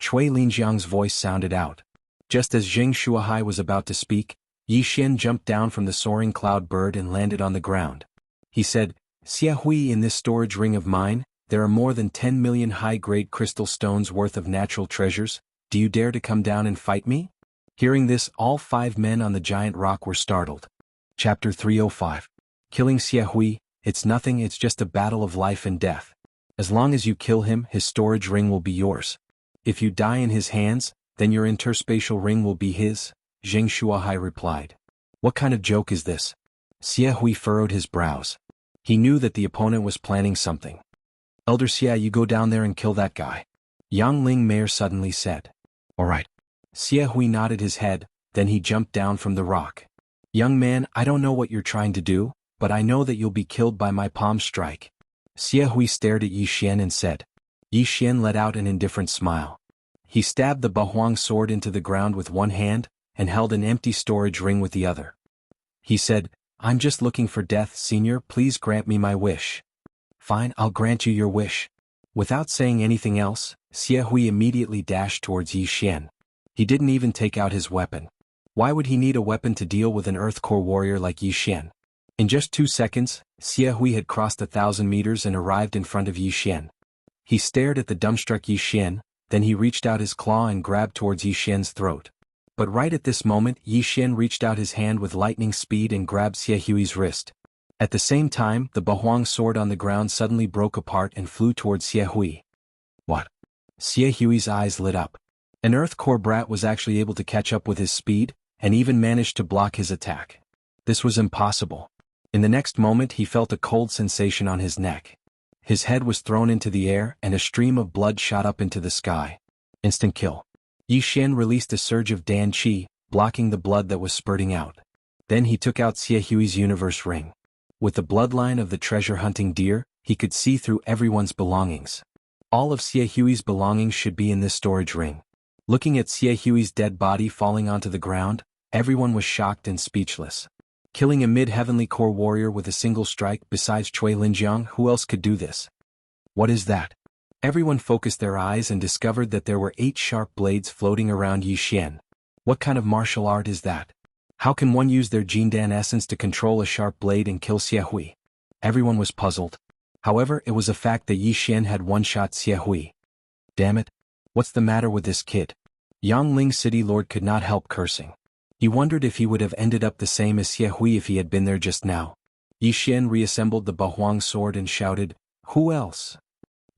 Cui Linjiang's voice sounded out. Just as Zheng Shuahai was about to speak, Yi Xian jumped down from the soaring cloud bird and landed on the ground. He said, "Xia Hui, in this storage ring of mine, there are more than 10 million high-grade crystal stones worth of natural treasures. Do you dare to come down and fight me?" Hearing this, all 5 men on the giant rock were startled. Chapter 305. Killing Xia Hui, it's nothing, it's just a battle of life and death. As long as you kill him, his storage ring will be yours. If you die in his hands, then your interspatial ring will be his, Zheng Shuahai replied. What kind of joke is this? Xia Hui furrowed his brows. He knew that the opponent was planning something. Elder Xia, you go down there and kill that guy. Yang Ling Mayor suddenly said. All right. Xia Hui nodded his head, then he jumped down from the rock. Young man, I don't know what you're trying to do, but I know that you'll be killed by my palm strike. Xia Hui stared at Yi Xian and said. Yi Xian let out an indifferent smile. He stabbed the Bahuang sword into the ground with one hand, and held an empty storage ring with the other. He said, I'm just looking for death, Senior, please grant me my wish. Fine, I'll grant you your wish. Without saying anything else, Xia Hui immediately dashed towards Yi Xian. He didn't even take out his weapon. Why would he need a weapon to deal with an Earth Core warrior like Yi Xian? In just 2 seconds, Xia Hui had crossed 1,000 meters and arrived in front of Yi Xian. He stared at the dumbstruck Yi Xian, then he reached out his claw and grabbed towards Yi Xian's throat. But right at this moment, Yi Xian reached out his hand with lightning speed and grabbed Xia Hui's wrist. At the same time, the Bahuang sword on the ground suddenly broke apart and flew towards Xia Hui. What? Xia Hui's eyes lit up. An Earth Core brat was actually able to catch up with his speed, and even managed to block his attack. This was impossible. In the next moment he felt a cold sensation on his neck. His head was thrown into the air and a stream of blood shot up into the sky. Instant kill. Yi Xian released a surge of Dan Qi, blocking the blood that was spurting out. Then he took out Xia Hui's universe ring. With the bloodline of the treasure-hunting deer, he could see through everyone's belongings. All of Xia Hui's belongings should be in this storage ring. Looking at Xia Hui's dead body falling onto the ground, everyone was shocked and speechless. Killing a mid-heavenly core warrior with a single strike besides Cui Linjiang, who else could do this? What is that? Everyone focused their eyes and discovered that there were 8 sharp blades floating around Yi Xian. What kind of martial art is that? How can one use their Jindan essence to control a sharp blade and kill Xia Hui? Everyone was puzzled. However, it was a fact that Yi Xian had one-shot Xia Hui. Damn it. What's the matter with this kid? Yang Ling City Lord could not help cursing. He wondered if he would have ended up the same as Xia Hui if he had been there just now. Yi Xian reassembled the Bahuang sword and shouted, Who else?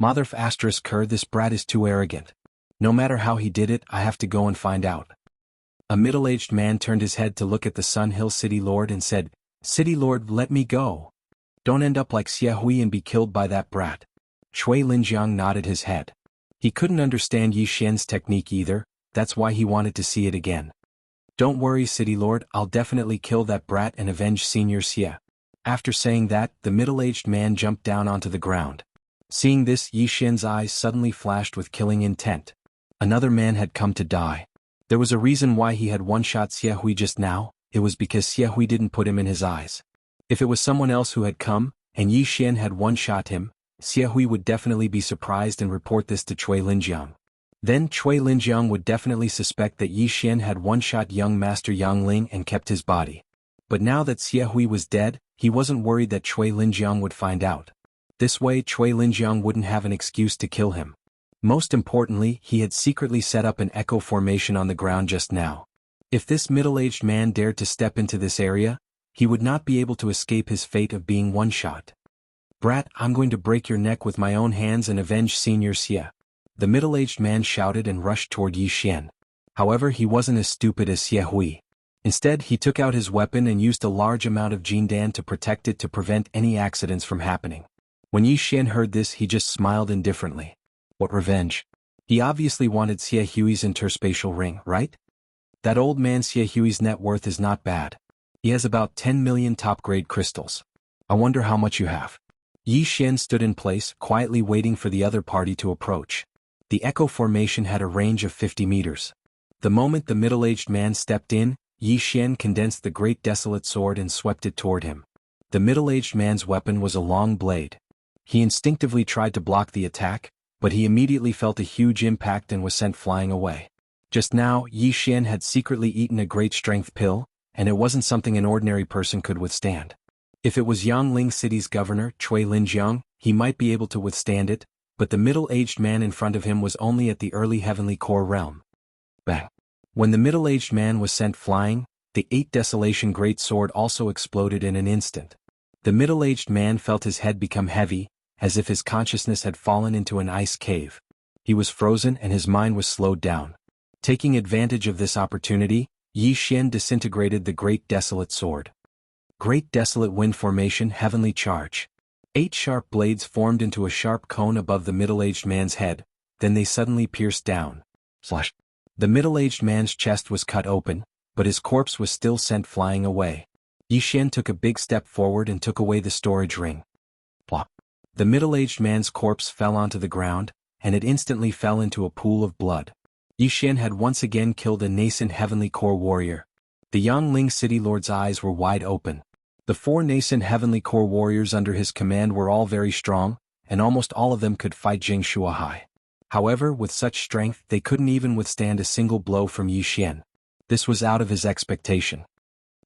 Motherf asterisk her, this brat is too arrogant. No matter how he did it, I have to go and find out. A middle-aged man turned his head to look at the Sun Hill City Lord and said, City Lord, let me go. Don't end up like Xia Hui and be killed by that brat. Cui Linjiang nodded his head. He couldn't understand Yi Xian's technique either, that's why he wanted to see it again. Don't worry, City Lord, I'll definitely kill that brat and avenge Senior Xia. After saying that, the middle-aged man jumped down onto the ground. Seeing this, Yi Xian's eyes suddenly flashed with killing intent. Another man had come to die. There was a reason why he had one-shot Xia Hui just now, it was because Xia Hui didn't put him in his eyes. If it was someone else who had come, and Yi Xian had one-shot him, Xia Hui would definitely be surprised and report this to Cui Linjiang. Then Cui Linjiang would definitely suspect that Yi Xian had one-shot young Master Yang Ling and kept his body. But now that Xia Hui was dead, he wasn't worried that Cui Linjiang would find out. This way Cui Linjiang wouldn't have an excuse to kill him. Most importantly, he had secretly set up an echo formation on the ground just now. If this middle-aged man dared to step into this area, he would not be able to escape his fate of being one-shot. Brat, I'm going to break your neck with my own hands and avenge Senior Xia. The middle-aged man shouted and rushed toward Yi Xian. However, he wasn't as stupid as Xia Hui. Instead, he took out his weapon and used a large amount of Jindan to protect it to prevent any accidents from happening. When Yi Xian heard this, he just smiled indifferently. What revenge? He obviously wanted Xia Hui's interspatial ring, right? That old man Xia Hui's net worth is not bad. He has about 10 million top-grade crystals. I wonder how much you have. Yi Xian stood in place, quietly waiting for the other party to approach. The echo formation had a range of 50 meters. The moment the middle-aged man stepped in, Yi Xian condensed the great desolate sword and swept it toward him. The middle-aged man's weapon was a long blade. He instinctively tried to block the attack, but he immediately felt a huge impact and was sent flying away. Just now, Yi Xian had secretly eaten a great strength pill, and it wasn't something an ordinary person could withstand. If it was Yangling City's governor, Cui Linjiang, he might be able to withstand it, but the middle-aged man in front of him was only at the early heavenly core realm. Bang! When the middle-aged man was sent flying, the 8 Desolation Great Sword also exploded in an instant. The middle-aged man felt his head become heavy, as if his consciousness had fallen into an ice cave. He was frozen and his mind was slowed down. Taking advantage of this opportunity, Yi Xian disintegrated the Great Desolate Sword. Great Desolate Wind Formation Heavenly Charge. 8 sharp blades formed into a sharp cone above the middle-aged man's head, then they suddenly pierced down. Slash. The middle-aged man's chest was cut open, but his corpse was still sent flying away. Yi Xian took a big step forward and took away the storage ring. Plop. The middle-aged man's corpse fell onto the ground, and it instantly fell into a pool of blood. Yi Xian had once again killed a nascent heavenly core warrior. The Yangling City Lord's eyes were wide open. The 4 nascent heavenly core warriors under his command were all very strong, and almost all of them could fight Jing Shuahai. However, with such strength they couldn't even withstand a single blow from Yi Xian. This was out of his expectation.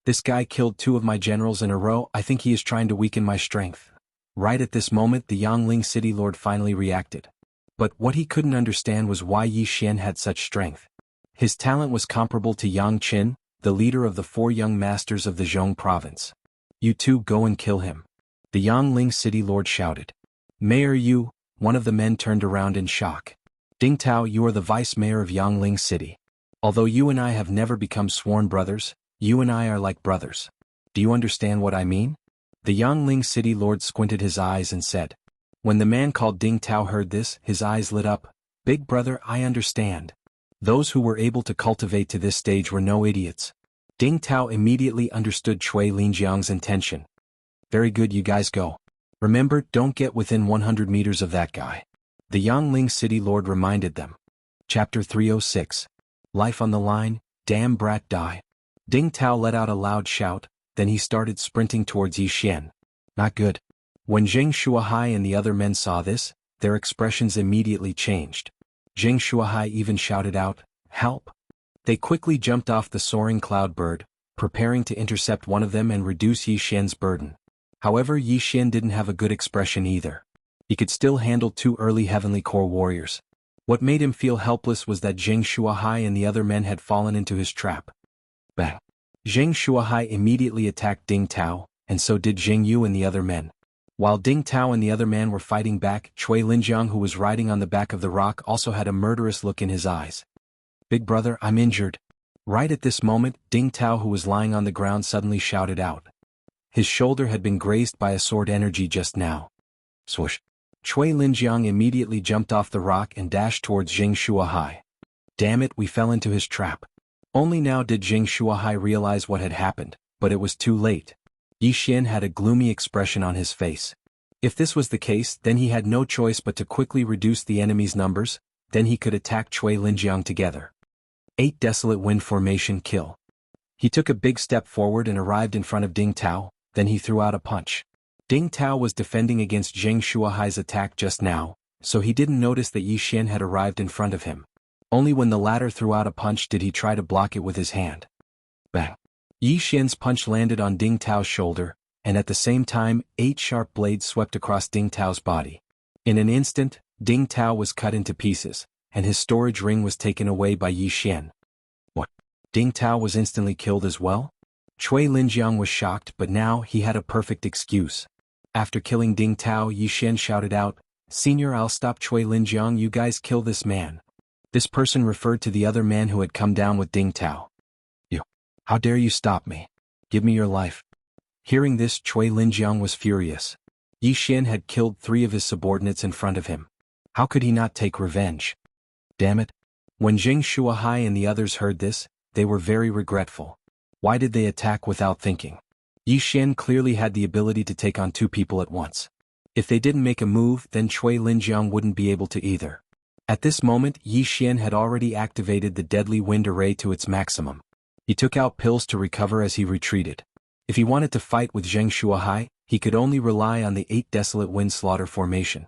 This guy killed 2 of my generals in a row. I think he is trying to weaken my strength. Right at this moment the Yangling City Lord finally reacted. But what he couldn't understand was why Yi Xian had such strength. His talent was comparable to Yang Qin, the leader of the 4 young masters of the Zhong province. You 2 go and kill him. The Yangling City Lord shouted. Mayor Yu, one of the men turned around in shock. Ding Tao, you are the vice mayor of Yangling City. Although you and I have never become sworn brothers, you and I are like brothers. Do you understand what I mean? The Yangling City Lord squinted his eyes and said. When the man called Ding Tao heard this, his eyes lit up. Big brother, I understand. Those who were able to cultivate to this stage were no idiots. Ding Tao immediately understood Cui Linjiang's intention. Very good, you guys go. Remember, don't get within 100 meters of that guy. The Yangling City Lord reminded them. Chapter 306. Life on the line, damn brat die. Ding Tao let out a loud shout, then he started sprinting towards Yi Xian. Not good. When Jing Shuahai and the other men saw this, their expressions immediately changed. Jing Shuahai even shouted out, help! They quickly jumped off the soaring cloud bird, preparing to intercept one of them and reduce Yi Xian's burden. However, Yi Xian didn't have a good expression either. He could still handle 2 early heavenly core warriors. What made him feel helpless was that Jing Shuahai and the other men had fallen into his trap. Bang! Jing Shuahai immediately attacked Ding Tao, and so did Jing Yu and the other men. While Ding Tao and the other man were fighting back, Cui Linjiang, who was riding on the back of the rock, also had a murderous look in his eyes. Big brother, I'm injured. Right at this moment, Ding Tao, who was lying on the ground, suddenly shouted out. His shoulder had been grazed by a sword energy just now. Swoosh! Cui Linjiang immediately jumped off the rock and dashed towards Jing Shuahai. Damn it, we fell into his trap. Only now did Jing Shuahai realize what had happened, but it was too late. Yi Xian had a gloomy expression on his face. If this was the case, then he had no choice but to quickly reduce the enemy's numbers, then he could attack Cui Linjiang together. 8 Desolate Wind Formation Kill. He took a big step forward and arrived in front of Ding Tao, then he threw out a punch. Ding Tao was defending against Jing Shuahai's attack just now, so he didn't notice that Yi Xian had arrived in front of him. Only when the latter threw out a punch did he try to block it with his hand. Bang! Yi Xian's punch landed on Ding Tao's shoulder, and at the same time, 8 sharp blades swept across Ding Tao's body. In an instant, Ding Tao was cut into pieces, and his storage ring was taken away by Yi Xian. What? Ding Tao was instantly killed as well? Cui Linjiang was shocked, but now he had a perfect excuse. After killing Ding Tao, Yi Xian shouted out, Senior, I'll stop Cui Linjiang, you guys kill this man. This person referred to the other man who had come down with Ding Tao. You! How dare you stop me? Give me your life. Hearing this, Cui Linjiang was furious. Yi Xian had killed 3 of his subordinates in front of him. How could he not take revenge? Damn it. When Jing Shuahai and the others heard this, they were very regretful. Why did they attack without thinking? Yi Xian clearly had the ability to take on 2 people at once. If they didn't make a move, then Cui Linjiang wouldn't be able to either. At this moment, Yi Xian had already activated the deadly wind array to its maximum. He took out pills to recover as he retreated. If he wanted to fight with Zheng Shuahai, he could only rely on the 8 Desolate Wind Slaughter formation.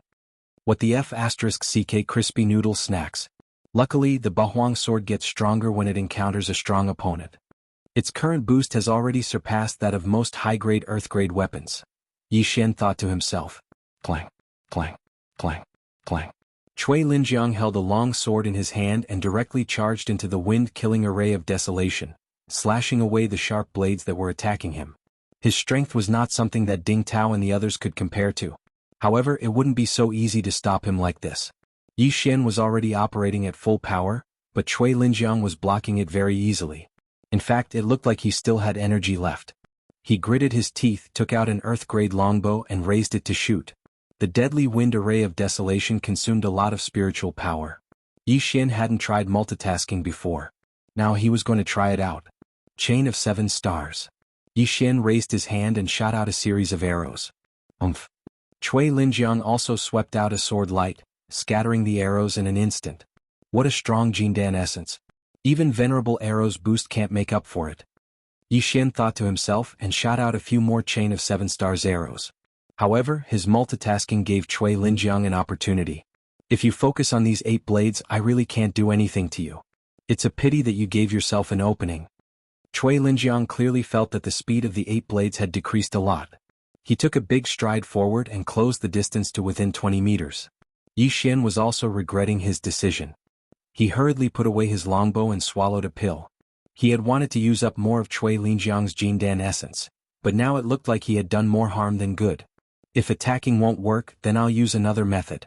What the F*CK crispy noodle snacks. Luckily, the Bahuang sword gets stronger when it encounters a strong opponent. Its current boost has already surpassed that of most high-grade earth-grade weapons. Yi Xian thought to himself. Clang, clang, clang, clang. Cui Linjiang held a long sword in his hand and directly charged into the wind-killing array of desolation, slashing away the sharp blades that were attacking him. His strength was not something that Ding Tao and the others could compare to. However, it wouldn't be so easy to stop him like this. Yi Xian was already operating at full power, but Cui Linjiang was blocking it very easily. In fact, it looked like he still had energy left. He gritted his teeth, took out an earth-grade longbow and raised it to shoot. The deadly wind array of desolation consumed a lot of spiritual power. Yi Xian hadn't tried multitasking before. Now he was going to try it out. Chain of 7 stars. Yi Xian raised his hand and shot out a series of arrows. Umph. Cui Linjiang also swept out a sword light, scattering the arrows in an instant. What a strong Jindan essence. Even venerable arrows boost can't make up for it. Yi Xian thought to himself and shot out a few more chain of 7 stars arrows. However, his multitasking gave Cui Linjiang an opportunity. If you focus on these 8 blades, I really can't do anything to you. It's a pity that you gave yourself an opening. Cui Linjiang clearly felt that the speed of the 8 blades had decreased a lot. He took a big stride forward and closed the distance to within 20 meters. Yi Xian was also regretting his decision. He hurriedly put away his longbow and swallowed a pill. He had wanted to use up more of Cui Linjiang's Jindan essence, but now it looked like he had done more harm than good. If attacking won't work, then I'll use another method.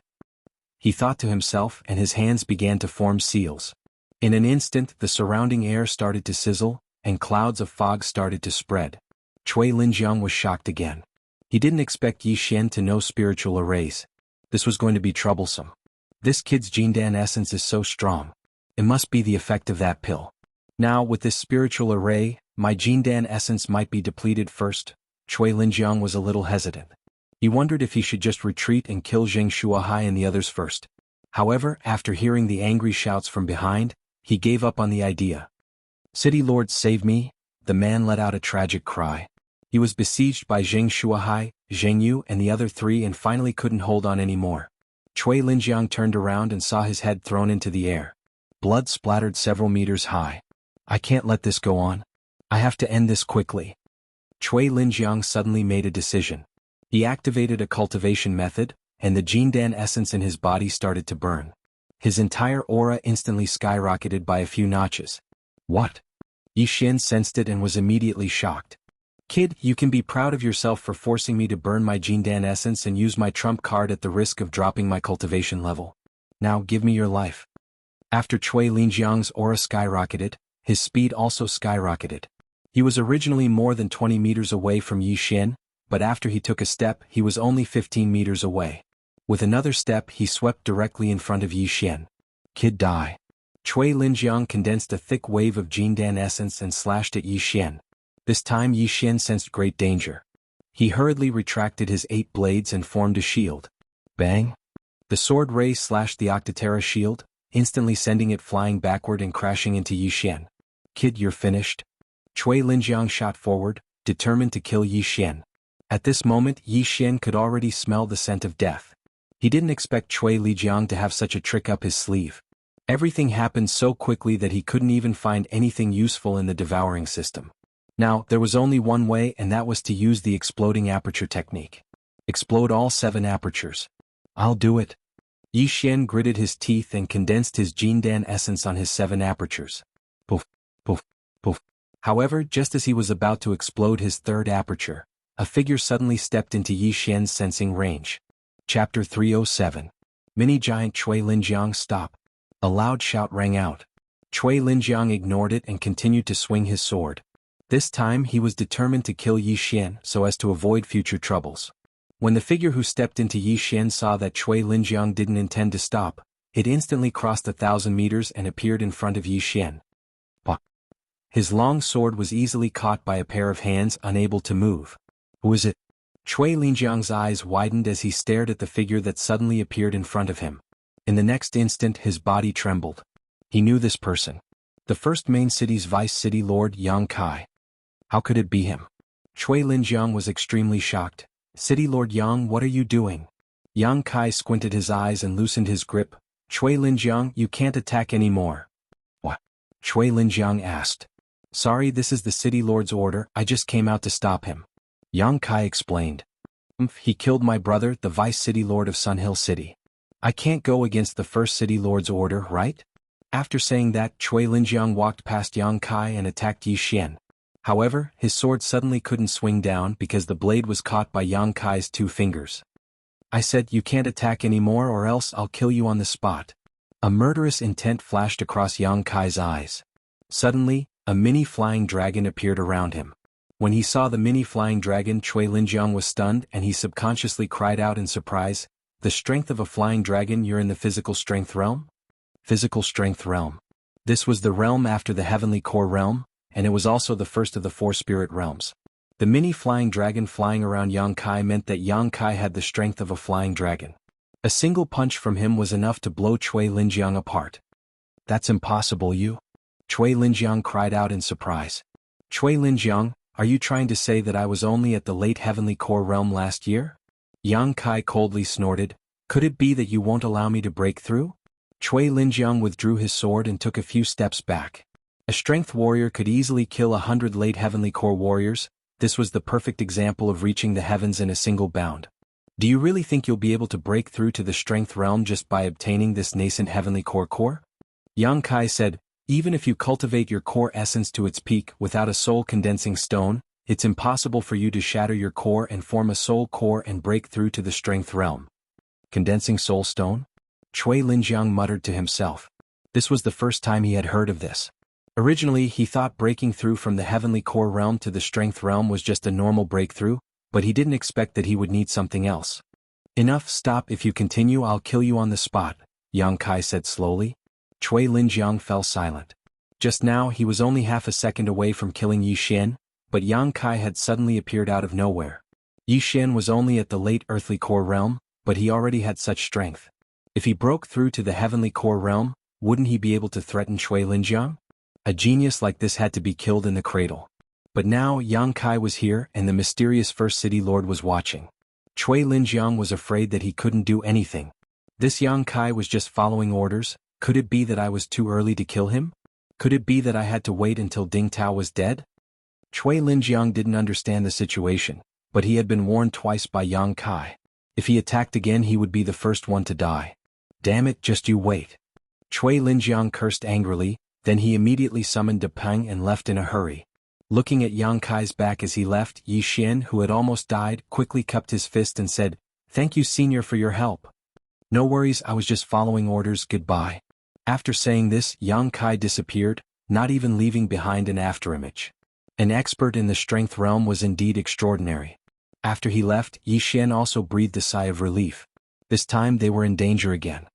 He thought to himself, and his hands began to form seals. In an instant, the surrounding air started to sizzle, and clouds of fog started to spread. Cui Linjiang was shocked again. He didn't expect Yi Xian to know spiritual arrays. This was going to be troublesome. This kid's Jindan essence is so strong. It must be the effect of that pill. Now, with this spiritual array, my Jindan essence might be depleted first. Cui Linjiang was a little hesitant. He wondered if he should just retreat and kill Zheng Shuahai and the others first. However, after hearing the angry shouts from behind, he gave up on the idea. City Lord, save me! The man let out a tragic cry. He was besieged by Zheng Shuahai, Zheng Yu and the other 3 and finally couldn't hold on anymore. Cui Linjiang turned around and saw his head thrown into the air. Blood splattered several meters high. I can't let this go on. I have to end this quickly. Cui Linjiang suddenly made a decision. He activated a cultivation method, and the Jindan essence in his body started to burn. His entire aura instantly skyrocketed by a few notches. What? Yi Xian sensed it and was immediately shocked. Kid, you can be proud of yourself for forcing me to burn my Jindan essence and use my trump card at the risk of dropping my cultivation level. Now give me your life. After Cui Linjiang's aura skyrocketed, his speed also skyrocketed. He was originally more than 20 meters away from Yi Xian, but after he took a step, he was only 15 meters away. With another step, he swept directly in front of Yi Xian. Kid, die. Cui Linjiang condensed a thick wave of Jindan essence and slashed at Yi Xian. This time Yi Xian sensed great danger. He hurriedly retracted his 8 blades and formed a shield. Bang! The sword ray slashed the Octotera shield, instantly sending it flying backward and crashing into Yi Xian. Kid, you're finished. Cui Linjiang shot forward, determined to kill Yi Xian. At this moment, Yi Xian could already smell the scent of death. He didn't expect Cui Linjiang to have such a trick up his sleeve. Everything happened so quickly that he couldn't even find anything useful in the devouring system. Now, there was only one way, and that was to use the exploding aperture technique. Explode all 7 apertures. I'll do it. Yi Xian gritted his teeth and condensed his Jindan essence on his 7 apertures. Poof, poof, poof. However, just as he was about to explode his 3rd aperture, a figure suddenly stepped into Yi Xian's sensing range. Chapter 307. Mini-Giant Cui Linjiang, stop. A loud shout rang out. Cui Linjiang ignored it and continued to swing his sword. This time he was determined to kill Yi Xian so as to avoid future troubles. When the figure who stepped into Yi Xian saw that Cui Linjiang didn't intend to stop, it instantly crossed 1,000 meters and appeared in front of Yi Xian. Bah! His long sword was easily caught by a pair of hands unable to move. Who is it? Chui Linjiang's eyes widened as he stared at the figure that suddenly appeared in front of him. In the next instant his body trembled. He knew this person. The first main city's vice city lord Yang Kai. How could it be him? Chui Linjiang was extremely shocked. City Lord Yang, what are you doing? Yang Kai squinted his eyes and loosened his grip. Chui Linjiang, you can't attack anymore. What? Chui Linjiang asked. Sorry, this is the city lord's order, I just came out to stop him. Yang Kai explained. He killed my brother, the vice city lord of Sunhill City. I can't go against the first city lord's order, right? After saying that, Chui Linjiang walked past Yang Kai and attacked Yi Xian. However, his sword suddenly couldn't swing down because the blade was caught by Yang Kai's 2 fingers. I said you can't attack anymore or else I'll kill you on the spot. A murderous intent flashed across Yang Kai's eyes. Suddenly, a mini flying dragon appeared around him. When he saw the mini flying dragon, Chui Linjiang was stunned and he subconsciously cried out in surprise, the strength of a flying dragon, you're in the physical strength realm? Physical strength realm. This was the realm after the heavenly core realm, and it was also the first of the 4 spirit realms. The mini flying dragon flying around Yang Kai meant that Yang Kai had the strength of a flying dragon. A single punch from him was enough to blow Chui Linjiang apart. That's impossible, you? Chui Linjiang cried out in surprise. Chui Linjiang, are you trying to say that I was only at the late heavenly core realm last year? Yang Kai coldly snorted. Could it be that you won't allow me to break through? Chui Linjiang withdrew his sword and took a few steps back. A strength warrior could easily kill 100 late heavenly core warriors. This was the perfect example of reaching the heavens in a single bound. Do you really think you'll be able to break through to the strength realm just by obtaining this nascent heavenly core? Yang Kai said, even if you cultivate your core essence to its peak without a soul condensing stone, it's impossible for you to shatter your core and form a soul core and break through to the strength realm. Condensing soul stone? Chui Linjiang muttered to himself. This was the first time he had heard of this. Originally, he thought breaking through from the heavenly core realm to the strength realm was just a normal breakthrough, but he didn't expect that he would need something else. Enough, stop, if you continue I'll kill you on the spot, Yang Kai said slowly. Chui Linjiang fell silent. Just now he was only half a second away from killing Yi Xian, but Yang Kai had suddenly appeared out of nowhere. Yi Xian was only at the late earthly core realm, but he already had such strength. If he broke through to the heavenly core realm, wouldn't he be able to threaten Chui Linjiang? A genius like this had to be killed in the cradle. But now Yang Kai was here and the mysterious first city lord was watching. Chui Linjiang was afraid that he couldn't do anything. This Yang Kai was just following orders. Could it be that I was too early to kill him? Could it be that I had to wait until Ding Tao was dead? Chui Linjiang didn't understand the situation, but he had been warned twice by Yang Kai. If he attacked again he would be the first one to die. Damn it, just you wait. Chui Linjiang cursed angrily, then he immediately summoned De Peng and left in a hurry. Looking at Yang Kai's back as he left, Yi Xian, who had almost died, quickly cupped his fist and said, "Thank you, Senior, for your help." "No worries, I was just following orders, goodbye." After saying this, Yang Kai disappeared, not even leaving behind an afterimage. An expert in the strength realm was indeed extraordinary. After he left, Yi Xian also breathed a sigh of relief. This time they were in danger again.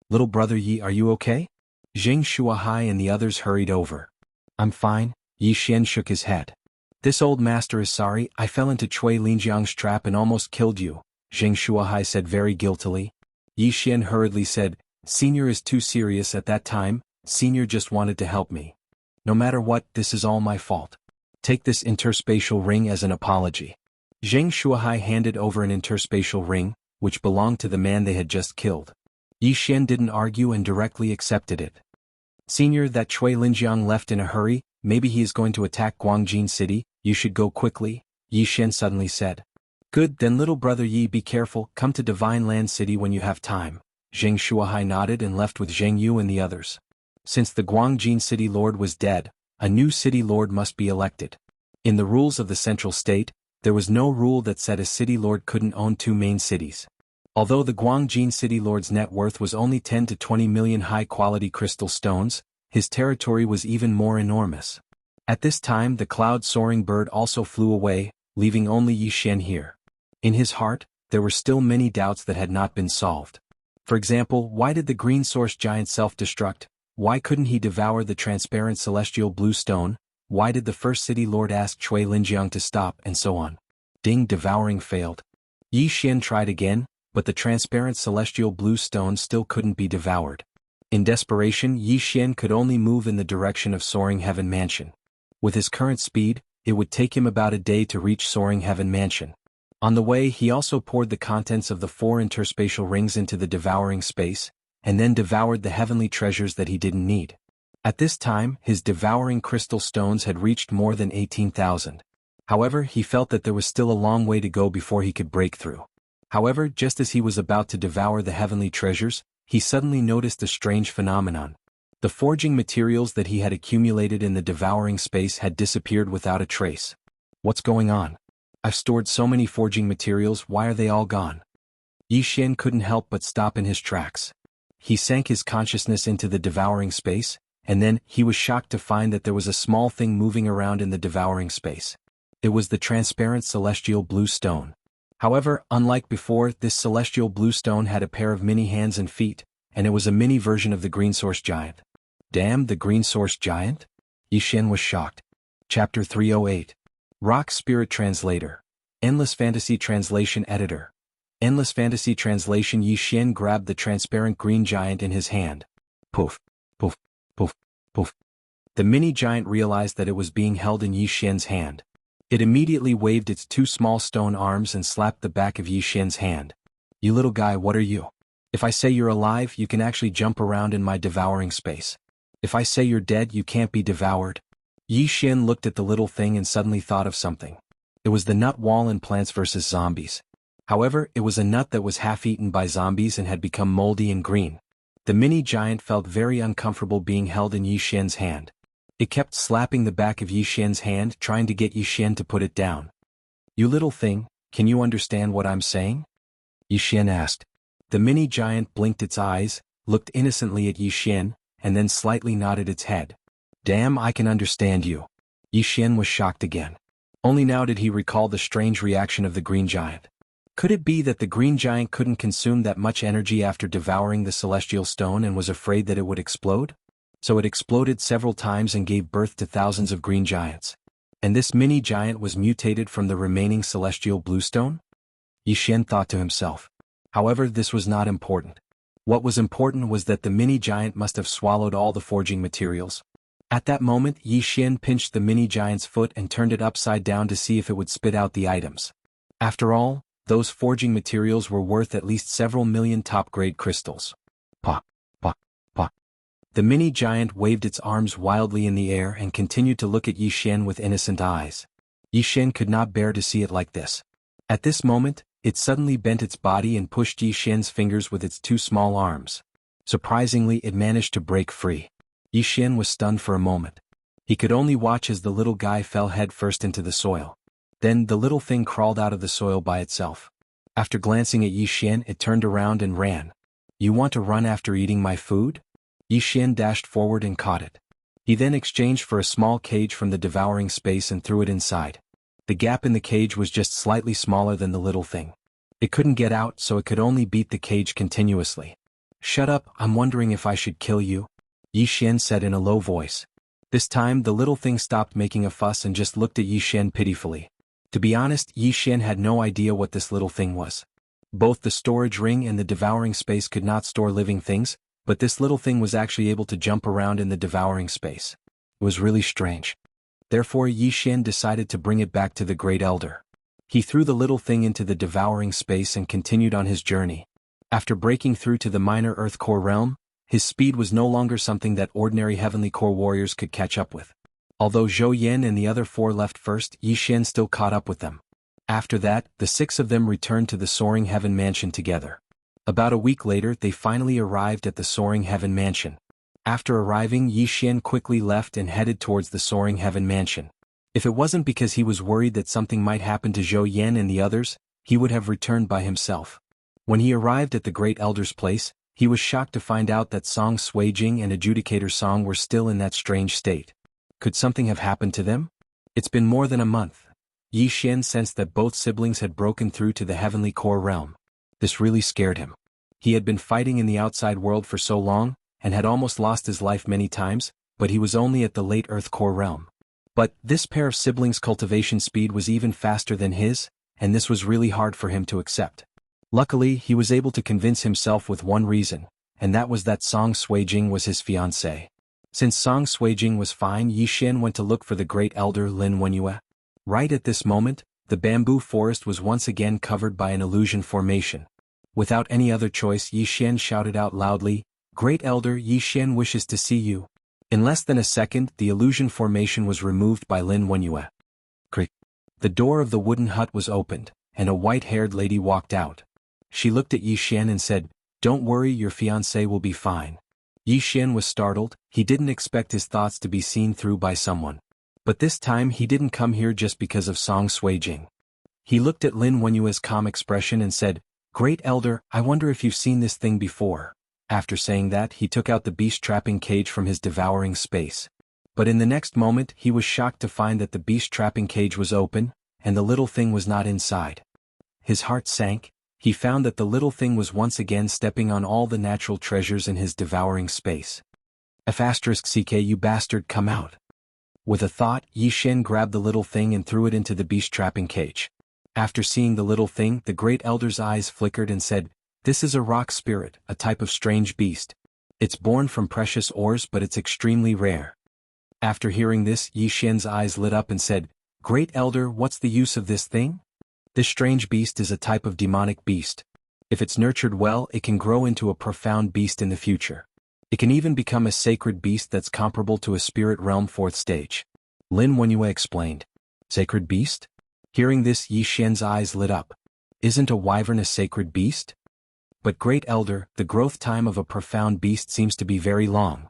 "Little brother Yi, are you okay?" Zheng Shuahai and the others hurried over. "I'm fine," Yi Xian shook his head. "This old master is sorry, I fell into Chui Linjiang's trap and almost killed you," Zheng Shuahai said very guiltily. Yi Xian hurriedly said, "Senior is too serious at that time, Senior just wanted to help me. No matter what, this is all my fault. Take this interspatial ring as an apology." Zheng Shuahai handed over an interspatial ring, which belonged to the man they had just killed. Yi Xian didn't argue and directly accepted it. "Senior, that Chui Linjiang left in a hurry, maybe he is going to attack Guangjin City, you should go quickly," Yi Xian suddenly said. "Good, then little brother Yi, be careful, come to Divine Land City when you have time." Zheng Shuahai nodded and left with Zheng Yu and the others. Since the Guangjin City Lord was dead, a new city lord must be elected. In the rules of the central state, there was no rule that said a city lord couldn't own 2 main cities. Although the Guangjin City Lord's net worth was only 10 to 20 million high-quality crystal stones, his territory was even more enormous. At this time the cloud-soaring bird also flew away, leaving only Yi Xian here. In his heart, there were still many doubts that had not been solved. For example, why did the green source giant self-destruct? Why couldn't he devour the transparent celestial blue stone? Why did the first city lord ask Chui Linjiang to stop, and so on? Ding, devouring failed. Yi Xian tried again, but the transparent celestial blue stone still couldn't be devoured. In desperation, Yi Xian could only move in the direction of Soaring Heaven Mansion. With his current speed, it would take him about a day to reach Soaring Heaven Mansion. On the way, he also poured the contents of the 4 interspatial rings into the devouring space, and then devoured the heavenly treasures that he didn't need. At this time, his devouring crystal stones had reached more than 18,000. However, he felt that there was still a long way to go before he could break through. However, just as he was about to devour the heavenly treasures, he suddenly noticed a strange phenomenon. The forging materials that he had accumulated in the devouring space had disappeared without a trace. What's going on? I've stored so many forging materials, why are they all gone? Yi Xian couldn't help but stop in his tracks. He sank his consciousness into the devouring space, and then he was shocked to find that there was a small thing moving around in the devouring space. It was the transparent celestial blue stone. However, unlike before, this celestial blue stone had a pair of mini hands and feet, and it was a mini version of the green source giant. Damn, the green source giant? Yi Xian was shocked. Chapter 308. Rock Spirit Translator. Endless Fantasy Translation Editor. Endless Fantasy Translation. Yi Xian grabbed the transparent green giant in his hand. Poof, poof, poof, poof. The mini giant realized that it was being held in Yi Xian's hand. It immediately waved its 2 small stone arms and slapped the back of Yi Xian's hand. You little guy, what are you? If I say you're alive, you can actually jump around in my devouring space. If I say you're dead, you can't be devoured. Yi Xian looked at the little thing and suddenly thought of something. It was the nut wall in Plants vs. Zombies. However, it was a nut that was half-eaten by zombies and had become moldy and green. The mini giant felt very uncomfortable being held in Yi Xian's hand. It kept slapping the back of Yi Xian's hand, trying to get Yi Xian to put it down. You little thing, can you understand what I'm saying? Yi Xian asked. The mini giant blinked its eyes, looked innocently at Yi Xian, and then slightly nodded its head. Damn, I can understand you. Yi Xian was shocked again. Only now did he recall the strange reaction of the green giant. Could it be that the green giant couldn't consume that much energy after devouring the celestial stone and was afraid that it would explode? So it exploded several times and gave birth to thousands of green giants. And this mini giant was mutated from the remaining celestial blue stone? Yi Xian thought to himself. However, this was not important. What was important was that the mini giant must have swallowed all the forging materials. At that moment, Yi Xian pinched the mini giant's foot and turned it upside down to see if it would spit out the items. After all, those forging materials were worth at least several million top-grade crystals. Pa, pa, pa. The mini giant waved its arms wildly in the air and continued to look at Yi Xian with innocent eyes. Yi Xian could not bear to see it like this. At this moment, it suddenly bent its body and pushed Yi Xian's fingers with its 2 small arms. Surprisingly, it managed to break free. Yi Xian was stunned for a moment. He could only watch as the little guy fell headfirst into the soil. Then the little thing crawled out of the soil by itself. After glancing at Yi Xian, it turned around and ran. You want to run after eating my food? Yi Xian dashed forward and caught it. He then exchanged for a small cage from the devouring space and threw it inside. The gap in the cage was just slightly smaller than the little thing. It couldn't get out, so it could only beat the cage continuously. Shut up, I'm wondering if I should kill you, Yi Xian said in a low voice. This time the little thing stopped making a fuss and just looked at Yi Xian pitifully. To be honest, Yi Xian had no idea what this little thing was. Both the storage ring and the devouring space could not store living things, but this little thing was actually able to jump around in the devouring space. It was really strange. Therefore Yi Xian decided to bring it back to the Great Elder. He threw the little thing into the devouring space and continued on his journey. After breaking through to the minor Earth Core realm, his speed was no longer something that ordinary Heavenly Core warriors could catch up with. Although Zhou Yan and the other 4 left first, Yi Xian still caught up with them. After that, the 6 of them returned to the Soaring Heaven Mansion together. About a week later, they finally arrived at the Soaring Heaven Mansion. After arriving, Yi Xian quickly left and headed towards the Soaring Heaven Mansion. If it wasn't because he was worried that something might happen to Zhou Yan and the others, he would have returned by himself. When he arrived at the Great Elder's place, he was shocked to find out that Song Suijing and Adjudicator Song were still in that strange state. Could something have happened to them? It's been more than a month. Yi Xian sensed that both siblings had broken through to the Heavenly Core realm. This really scared him. He had been fighting in the outside world for so long, and had almost lost his life many times, but he was only at the late Earth Core realm. But this pair of siblings' cultivation speed was even faster than his, and this was really hard for him to accept. Luckily, he was able to convince himself with one reason, and that was that Song Suijing was his fiancée. Since Song Suijing was fine, Yi Xian went to look for the great elder Lin Wenyue. Right at this moment, the bamboo forest was once again covered by an illusion formation. Without any other choice, Yi Xian shouted out loudly, "Great elder, Yi Xian wishes to see you." In less than a second, the illusion formation was removed by Lin Wenyue. Creak. The door of the wooden hut was opened, and a white-haired lady walked out. She looked at Yi Xian and said, "Don't worry, your fiancé will be fine." Yi Xian was startled. He didn't expect his thoughts to be seen through by someone. But this time he didn't come here just because of Song Suijing. He looked at Lin Wenyue's calm expression and said, "Great elder, I wonder if you've seen this thing before." After saying that, he took out the beast-trapping cage from his devouring space. But in the next moment he was shocked to find that the beast-trapping cage was open, and the little thing was not inside. His heart sank. He found that the little thing was once again stepping on all the natural treasures in his devouring space. F***ck, you bastard, come out. With a thought, Yi Xian grabbed the little thing and threw it into the beast-trapping cage. After seeing the little thing, the great elder's eyes flickered and said, "This is a rock spirit, a type of strange beast. It's born from precious ores, but it's extremely rare." After hearing this, Yi Xian's eyes lit up and said, "Great elder, what's the use of this thing? This strange beast is a type of demonic beast. If it's nurtured well, it can grow into a profound beast in the future. It can even become a sacred beast that's comparable to a spirit realm 4th stage." Lin Wenyue explained. "Sacred beast?" Hearing this, Yi Xian's eyes lit up. "Isn't a wyvern a sacred beast?" "But great elder, the growth time of a profound beast seems to be very long."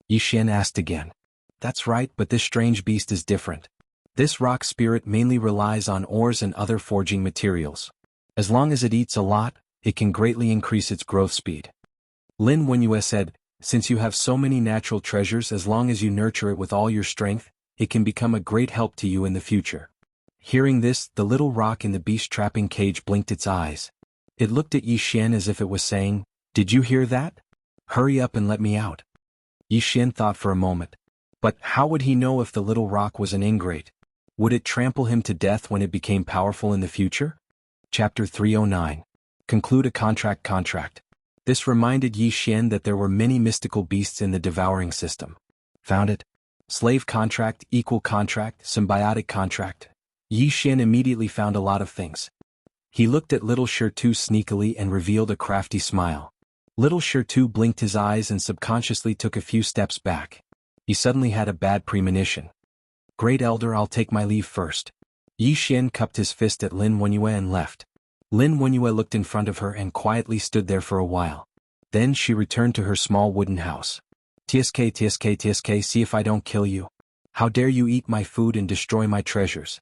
Yi Xian asked again. "That's right, but this strange beast is different. This rock spirit mainly relies on ores and other forging materials. As long as it eats a lot, it can greatly increase its growth speed." Lin Wenyue said, "Since you have so many natural treasures, as long as you nurture it with all your strength, it can become a great help to you in the future." Hearing this, the little rock in the beast-trapping cage blinked its eyes. It looked at Yi Xian as if it was saying, "Did you hear that? Hurry up and let me out." Yi Xian thought for a moment. But how would he know if the little rock was an ingrate? Would it trample him to death when it became powerful in the future? Chapter 309. Conclude a contract. This reminded Yi Xian that there were many mystical beasts in the devouring system. Found it? Slave contract, equal contract, symbiotic contract. Yi Xian immediately found a lot of things. He looked at Little Shirtu sneakily and revealed a crafty smile. Little Shirtu blinked his eyes and subconsciously took a few steps back. He suddenly had a bad premonition. "Great elder, I'll take my leave first." Yi Xian cupped his fist at Lin Wenyue and left. Lin Wenyue looked in front of her and quietly stood there for a while. Then she returned to her small wooden house. TSK, see if I don't kill you. How dare you eat my food and destroy my treasures."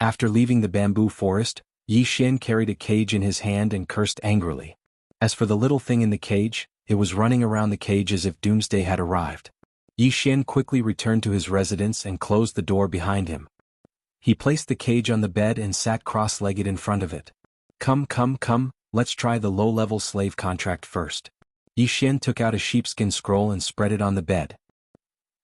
After leaving the bamboo forest, Yi Xian carried a cage in his hand and cursed angrily. As for the little thing in the cage, it was running around the cage as if doomsday had arrived. Yi Xian quickly returned to his residence and closed the door behind him. He placed the cage on the bed and sat cross-legged in front of it. Come, let's try the low-level slave contract first." Yi Xian took out a sheepskin scroll and spread it on the bed.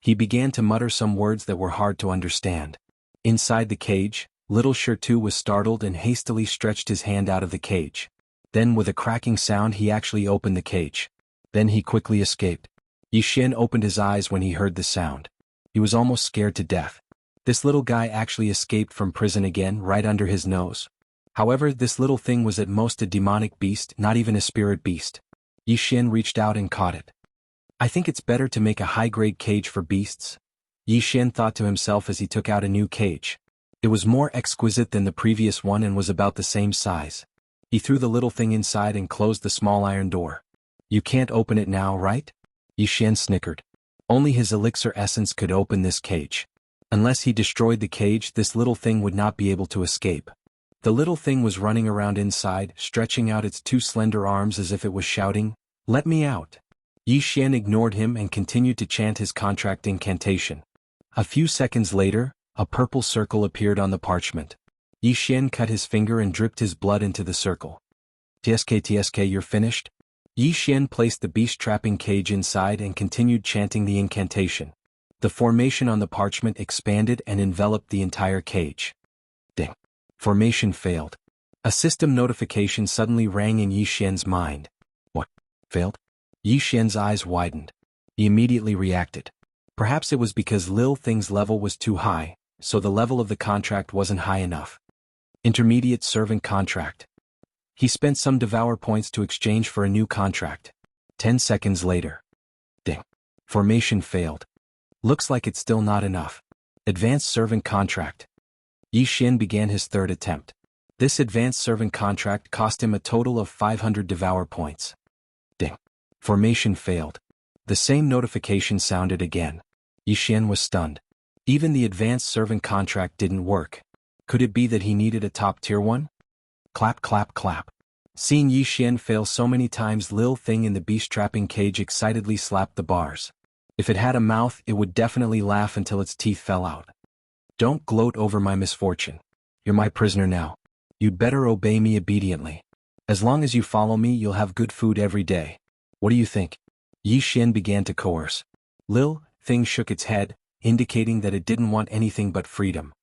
He began to mutter some words that were hard to understand. Inside the cage, Little Shirtu was startled and hastily stretched his hand out of the cage. Then with a cracking sound he actually opened the cage. Then he quickly escaped. Yi Xian opened his eyes when he heard the sound. He was almost scared to death. This little guy actually escaped from prison again right under his nose. However, this little thing was at most a demonic beast, not even a spirit beast. Yi Xian reached out and caught it. "I think it's better to make a high-grade cage for beasts," Yi Xian thought to himself as he took out a new cage. It was more exquisite than the previous one and was about the same size. He threw the little thing inside and closed the small iron door. "You can't open it now, right?" Yi Xian snickered. Only his elixir essence could open this cage. Unless he destroyed the cage, this little thing would not be able to escape. The little thing was running around inside, stretching out its two slender arms as if it was shouting, "Let me out." Yi Xian ignored him and continued to chant his contract incantation. A few seconds later, a purple circle appeared on the parchment. Yi Xian cut his finger and dripped his blood into the circle. TSK, you're finished?" Yi Xian placed the beast-trapping cage inside and continued chanting the incantation. The formation on the parchment expanded and enveloped the entire cage. Ding. Formation failed. A system notification suddenly rang in Yi Xian's mind. What? Failed? Yi Xian's eyes widened. He immediately reacted. Perhaps it was because Lil Thing's level was too high, so the level of the contract wasn't high enough. Intermediate servant contract. He spent some devour points to exchange for a new contract. 10 seconds later. Ding. Formation failed. Looks like it's still not enough. Advanced servant contract. Yi Xian began his third attempt. This advanced servant contract cost him a total of 500 devour points. Ding. Formation failed. The same notification sounded again. Yi Xian was stunned. Even the advanced servant contract didn't work. Could it be that he needed a top-tier one? Clap clap clap. Seeing Yi Xian fail so many times, Lil Thing in the beast-trapping cage excitedly slapped the bars. If it had a mouth, it would definitely laugh until its teeth fell out. Don't gloat over my misfortune. You're my prisoner now. You'd better obey me obediently. As long as you follow me, you'll have good food every day. What do you think? Yi Xian began to coerce. Lil Thing shook its head, indicating that it didn't want anything but freedom.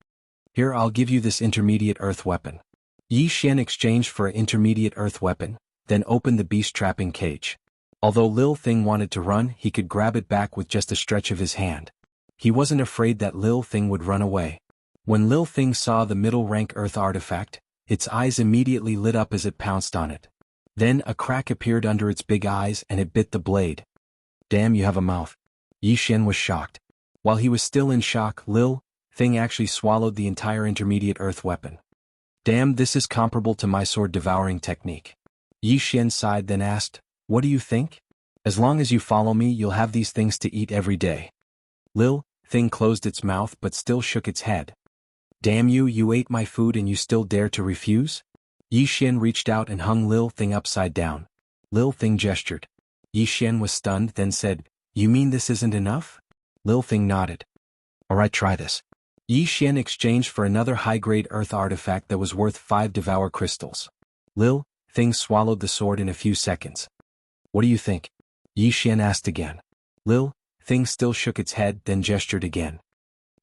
Here, I'll give you this intermediate earth weapon. Yi Xian exchanged for an intermediate earth weapon, then opened the beast-trapping cage. Although Lil Thing wanted to run, he could grab it back with just a stretch of his hand. He wasn't afraid that Lil Thing would run away. When Lil Thing saw the middle-rank earth artifact, its eyes immediately lit up as it pounced on it. Then a crack appeared under its big eyes and it bit the blade. Damn, you have a mouth. Yi Xian was shocked. While he was still in shock, Lil Thing actually swallowed the entire intermediate earth weapon. Damn, this is comparable to my sword devouring technique. Yi Xian sighed, then asked, what do you think? As long as you follow me, you'll have these things to eat every day. Lil Thing closed its mouth but still shook its head. Damn you, you ate my food and you still dare to refuse? Yi Xian reached out and hung Lil Thing upside down. Lil Thing gestured. Yi Xian was stunned, then said, you mean this isn't enough? Lil Thing nodded. Alright, try this. Yi Xian exchanged for another high-grade earth artifact that was worth 5 devour crystals. Lil Thing swallowed the sword in a few seconds. What do you think? Yi Xian asked again. Lil Thing still shook its head, then gestured again.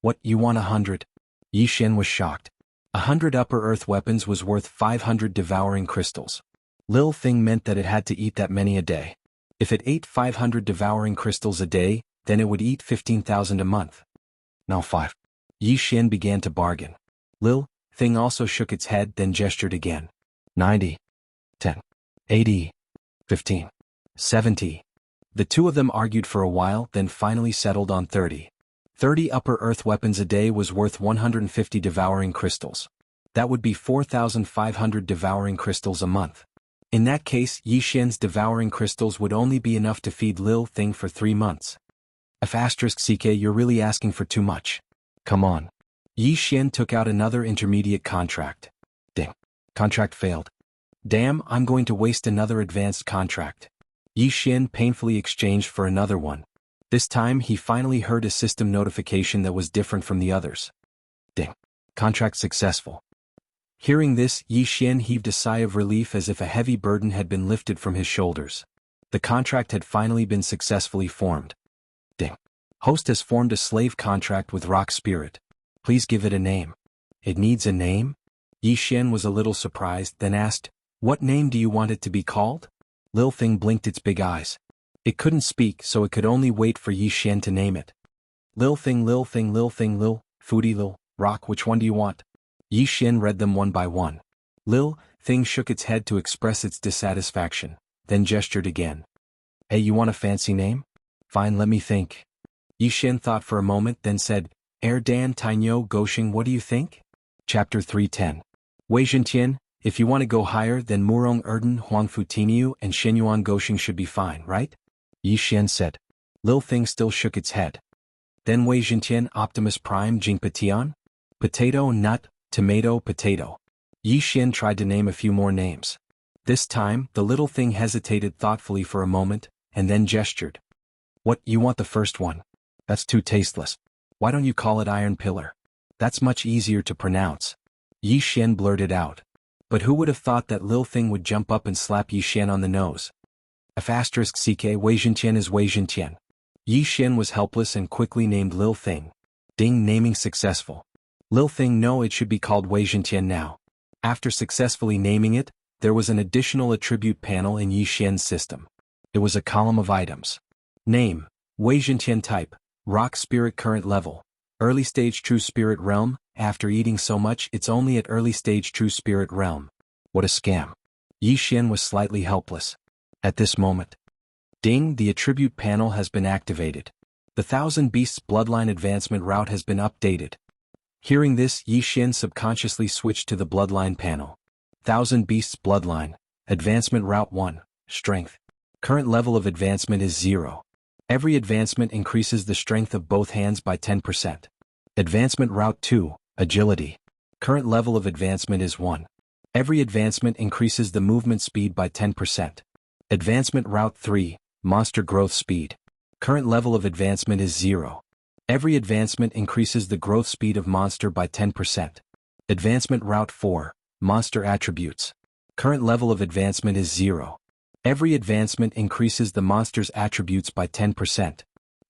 What, you want 100? Yi Xian was shocked. 100 upper earth weapons was worth 500 devouring crystals. Lil Thing meant that it had to eat that many a day. If it ate 500 devouring crystals a day, then it would eat 15,000 a month. Now 5. Yi Xian began to bargain. Lil Thing also shook its head, then gestured again. 90. 10. 80. 15. 70. The two of them argued for a while, then finally settled on 30. 30 upper earth weapons a day was worth 150 devouring crystals. That would be 4,500 devouring crystals a month. In that case, Yi Xian's devouring crystals would only be enough to feed Lil Thing for 3 months. *CK, you're really asking for too much. Come on. Yi Xian took out another intermediate contract. Ding. Contract failed. Damn, I'm going to waste another advanced contract. Yi Xian painfully exchanged for another one. This time he finally heard a system notification that was different from the others. Ding. Contract successful. Hearing this, Yi Xian heaved a sigh of relief as if a heavy burden had been lifted from his shoulders. The contract had finally been successfully formed. Ding. Host has formed a slave contract with Rock Spirit. Please give it a name. It needs a name? Yi Xian was a little surprised, then asked, what name do you want it to be called? Lil Thing blinked its big eyes. It couldn't speak, so it could only wait for Yi Xian to name it. Lil Thing, Lil Thing, Lil Thing, Lil, Foodie, Lil, Rock, which one do you want? Yi Xian read them one by one. Lil Thing shook its head to express its dissatisfaction, then gestured again. Hey, you want a fancy name? Fine, let me think. Yi Xian thought for a moment, then said, Dan Tainyo Goshing, what do you think? Chapter 310. Wei Zhentian, if you want to go higher, then Murong Erden Huangfu Tiniu and Shenyuan Goshing should be fine, right? Yi Xian said. Lil Thing still shook its head. Then Wei Zhentian Optimus Prime Jingpatian? Potato, nut, tomato, potato. Yi Xian tried to name a few more names. This time, the little thing hesitated thoughtfully for a moment, and then gestured. What, you want the first one? That's too tasteless. Why don't you call it Iron Pillar? That's much easier to pronounce. Yi Xian blurted out. But who would have thought that Lil Thing would jump up and slap Yi Xian on the nose? *CK Wei Zhentian is Wei Zhentian. Yi Xian was helpless and quickly named Lil Thing. Ding, naming successful. Lil Thing, no, it should be called Wei Zhentian now. After successfully naming it, there was an additional attribute panel in Yi Xian's system. It was a column of items. Name, Wei Zhentian type, Rock Spirit current level, early stage True Spirit realm. After eating so much it's only at early stage True Spirit realm. What a scam. Yi Xian was slightly helpless. At this moment. Ding, the attribute panel has been activated. The Thousand Beasts bloodline advancement route has been updated. Hearing this, Yi Xian subconsciously switched to the bloodline panel. Thousand Beasts bloodline, advancement route 1, strength. Current level of advancement is 0. Every advancement increases the strength of both hands by 10%. Advancement route 2, agility. Current level of advancement is 1. Every advancement increases the movement speed by 10%. Advancement route 3, monster growth speed. Current level of advancement is 0. Every advancement increases the growth speed of monster by 10%. Advancement route 4, monster attributes. Current level of advancement is 0. Every advancement increases the monster's attributes by 10%.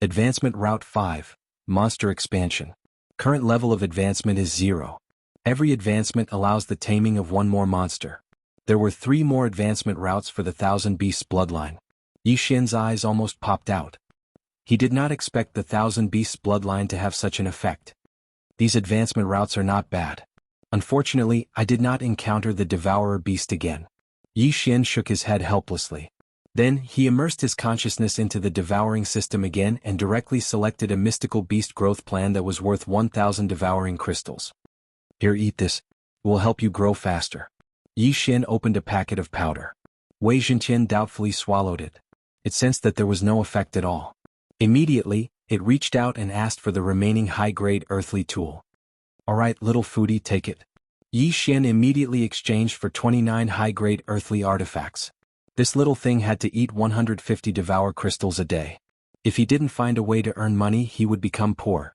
Advancement route 5, monster expansion. Current level of advancement is 0. Every advancement allows the taming of one more monster. There were 3 more advancement routes for the Thousand Beasts bloodline. Yi Xian's eyes almost popped out. He did not expect the Thousand Beasts bloodline to have such an effect. These advancement routes are not bad. Unfortunately, I did not encounter the Devourer beast again. Yi Xian shook his head helplessly. Then, he immersed his consciousness into the devouring system again and directly selected a mystical beast growth plan that was worth 1,000 devouring crystals. Here, eat this. It will help you grow faster. Yi Xian opened a packet of powder. Wei Zhentian doubtfully swallowed it. It sensed that there was no effect at all. Immediately, it reached out and asked for the remaining high-grade earthly tool. Alright, little foodie, take it. Yi Xian immediately exchanged for 29 high-grade earthly artifacts. This little thing had to eat 150 devour crystals a day. If he didn't find a way to earn money, he would become poor.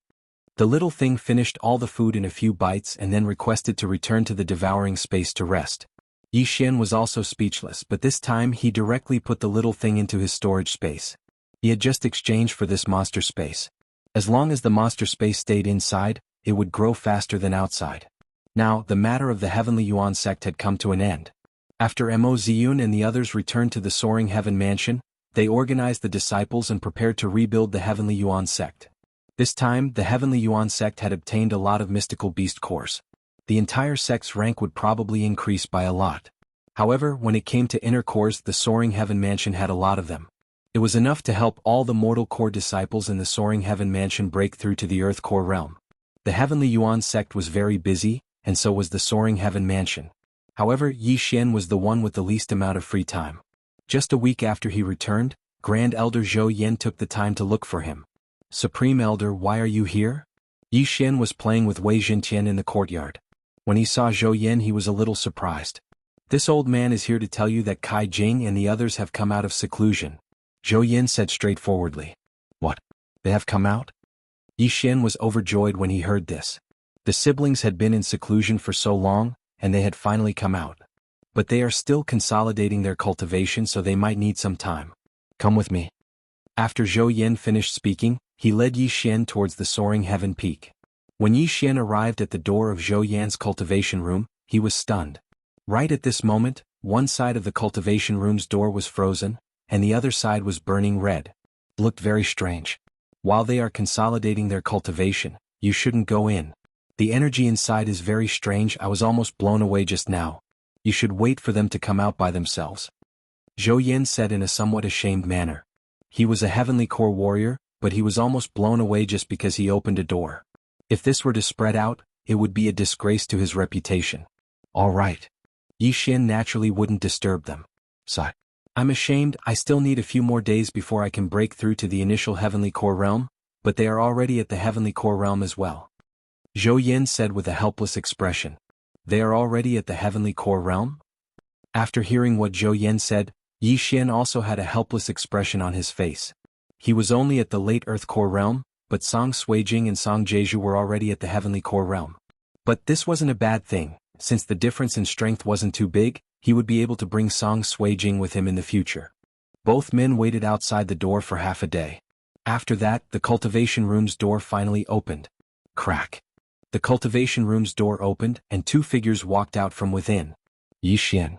The little thing finished all the food in a few bites and then requested to return to the devouring space to rest. Yi Xian was also speechless, but this time he directly put the little thing into his storage space. He had just exchanged for this monster space. As long as the monster space stayed inside, it would grow faster than outside. Now, the matter of the Heavenly Yuan sect had come to an end. After Mo Ziyun and the others returned to the Soaring Heaven Mansion, they organized the disciples and prepared to rebuild the Heavenly Yuan sect. This time, the Heavenly Yuan sect had obtained a lot of mystical beast cores. The entire sect's rank would probably increase by a lot. However, when it came to inner cores, the Soaring Heaven Mansion had a lot of them. It was enough to help all the mortal core disciples in the Soaring Heaven Mansion break through to the Earth core realm. The Heavenly Yuan sect was very busy, and so was the Soaring Heaven Mansion. However, Yi Xian was the one with the least amount of free time. Just a week after he returned, Grand Elder Zhou Yan took the time to look for him. Supreme Elder, why are you here? Yi Xian was playing with Wei Zhentian in the courtyard. When he saw Zhou Yan, he was a little surprised. This old man is here to tell you that Kai Jing and the others have come out of seclusion. Zhou Yan said straightforwardly. What? They have come out? Yi Xian was overjoyed when he heard this. The siblings had been in seclusion for so long, and they had finally come out. But they are still consolidating their cultivation, so they might need some time. Come with me. After Zhou Yan finished speaking, he led Yi Xian towards the Soaring Heaven Peak. When Yi Xian arrived at the door of Zhou Yan's cultivation room, he was stunned. Right at this moment, one side of the cultivation room's door was frozen, and the other side was burning red. It looked very strange. While they are consolidating their cultivation, you shouldn't go in. The energy inside is very strange. I was almost blown away just now. You should wait for them to come out by themselves. Zhou Yan said in a somewhat ashamed manner. He was a heavenly core warrior, but he was almost blown away just because he opened a door. If this were to spread out, it would be a disgrace to his reputation. All right. Yi Xian naturally wouldn't disturb them. Sigh. I'm ashamed. I still need a few more days before I can break through to the initial heavenly core realm, but they are already at the heavenly core realm as well. Zhou Yan said with a helpless expression. They are already at the heavenly core realm? After hearing what Zhou Yan said, Yi Xian also had a helpless expression on his face. He was only at the late Earth core realm, but Song Suijing and Song Jeju were already at the heavenly core realm. But this wasn't a bad thing, since the difference in strength wasn't too big, he would be able to bring Song Suijing with him in the future. Both men waited outside the door for half a day. After that, the cultivation room's door finally opened. Crack. The cultivation room's door opened and two figures walked out from within. Yi Xian.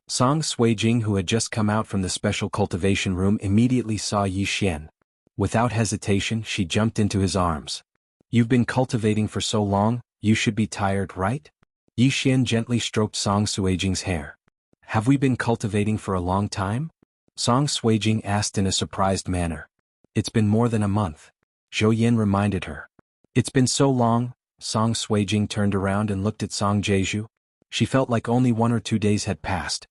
Song Suijing, who had just come out from the special cultivation room, immediately saw Yi Xian. Without hesitation, she jumped into his arms. You've been cultivating for so long, you should be tired, right? Yi Xian gently stroked Song Suijing's hair. Have we been cultivating for a long time? Song Suijing asked in a surprised manner. It's been more than a month. Zhou Yin reminded her. It's been so long. Song Suijing turned around and looked at Song Jeju. She felt like only 1 or 2 days had passed.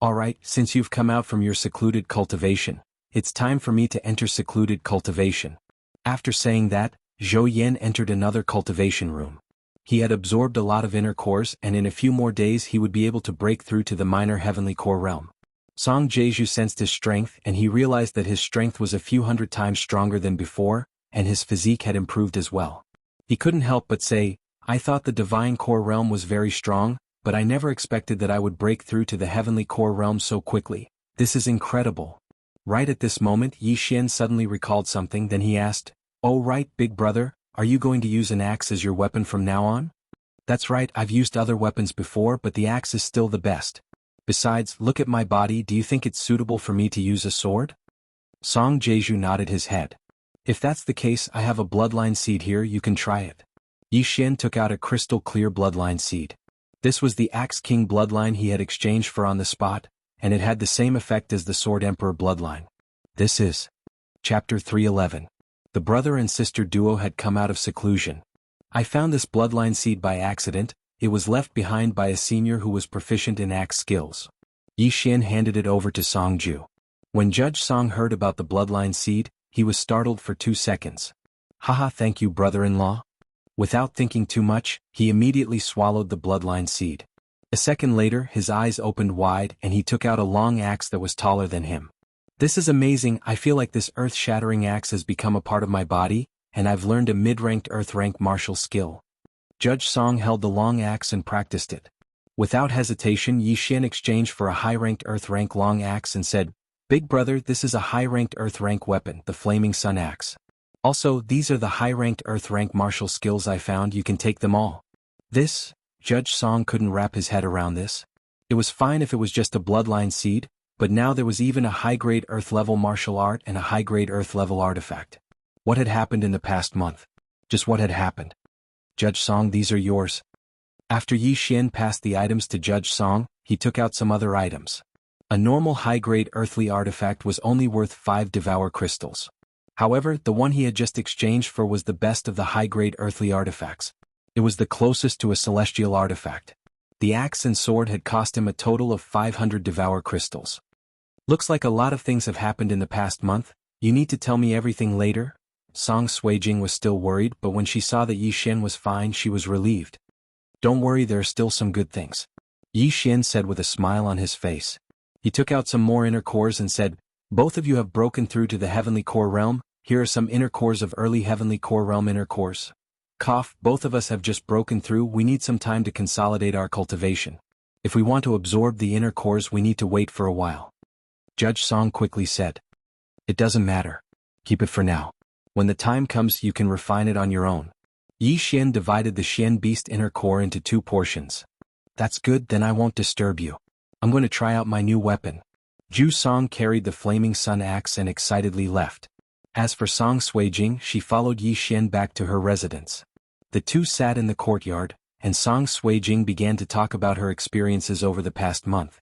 All right, since you've come out from your secluded cultivation, it's time for me to enter secluded cultivation. After saying that, Zhou Yin entered another cultivation room. He had absorbed a lot of inner cores, and in a few more days he would be able to break through to the minor heavenly core realm. Song Jeju sensed his strength, and he realized that his strength was a few hundred times stronger than before, and his physique had improved as well. He couldn't help but say, I thought the divine core realm was very strong, but I never expected that I would break through to the heavenly core realm so quickly. This is incredible. Right at this moment, Yi Xian suddenly recalled something, then he asked, Oh right, big brother, are you going to use an axe as your weapon from now on? That's right, I've used other weapons before, but the axe is still the best. Besides, look at my body, do you think it's suitable for me to use a sword? Song Jeju nodded his head. If that's the case, I have a bloodline seed here, you can try it. Yi Xian took out a crystal clear bloodline seed. This was the Axe King bloodline he had exchanged for on the spot, and it had the same effect as the Sword Emperor bloodline. This is Chapter 311. The brother and sister duo had come out of seclusion. I found this bloodline seed by accident. It was left behind by a senior who was proficient in axe skills. Yi Xian handed it over to Song Ju. When Judge Song heard about the bloodline seed, he was startled for 2 seconds. Haha, thank you, brother-in-law. Without thinking too much, he immediately swallowed the bloodline seed. A second later, his eyes opened wide and he took out a long axe that was taller than him. This is amazing, I feel like this earth-shattering axe has become a part of my body, and I've learned a mid-ranked earth-rank martial skill. Judge Song held the long axe and practiced it. Without hesitation, Yi Xian exchanged for a high-ranked earth-rank long axe and said, Big brother, this is a high-ranked earth-rank weapon, the Flaming Sun Axe. Also, these are the high-ranked earth-rank martial skills I found, you can take them all. This? Judge Song couldn't wrap his head around this. It was fine if it was just a bloodline seed, but now there was even a high-grade earth-level martial art and a high-grade earth-level artifact. What had happened in the past month? Just what had happened? Judge Song, these are yours. After Yi Xian passed the items to Judge Song, he took out some other items. A normal high-grade earthly artifact was only worth 5 Devour crystals. However, the one he had just exchanged for was the best of the high-grade earthly artifacts. It was the closest to a celestial artifact. The axe and sword had cost him a total of 500 Devour crystals. Looks like a lot of things have happened in the past month. You need to tell me everything later? Song Suijing was still worried, but when she saw that Yi Xian was fine, she was relieved. Don't worry, there are still some good things. Yi Xian said with a smile on his face. He took out some more inner cores and said, Both of you have broken through to the heavenly core realm. Here are some inner cores of early heavenly core realm inner cores. Cough, both of us have just broken through, we need some time to consolidate our cultivation. If we want to absorb the inner cores, we need to wait for a while. Judge Song quickly said. It doesn't matter. Keep it for now. When the time comes, you can refine it on your own. Yi Xian divided the Xian Beast inner core into 2 portions. That's good, then I won't disturb you. I'm going to try out my new weapon. Ju Song carried the Flaming Sun Axe and excitedly left. As for Song Suijing, she followed Yi Xian back to her residence. The two sat in the courtyard, and Song Suijing began to talk about her experiences over the past month.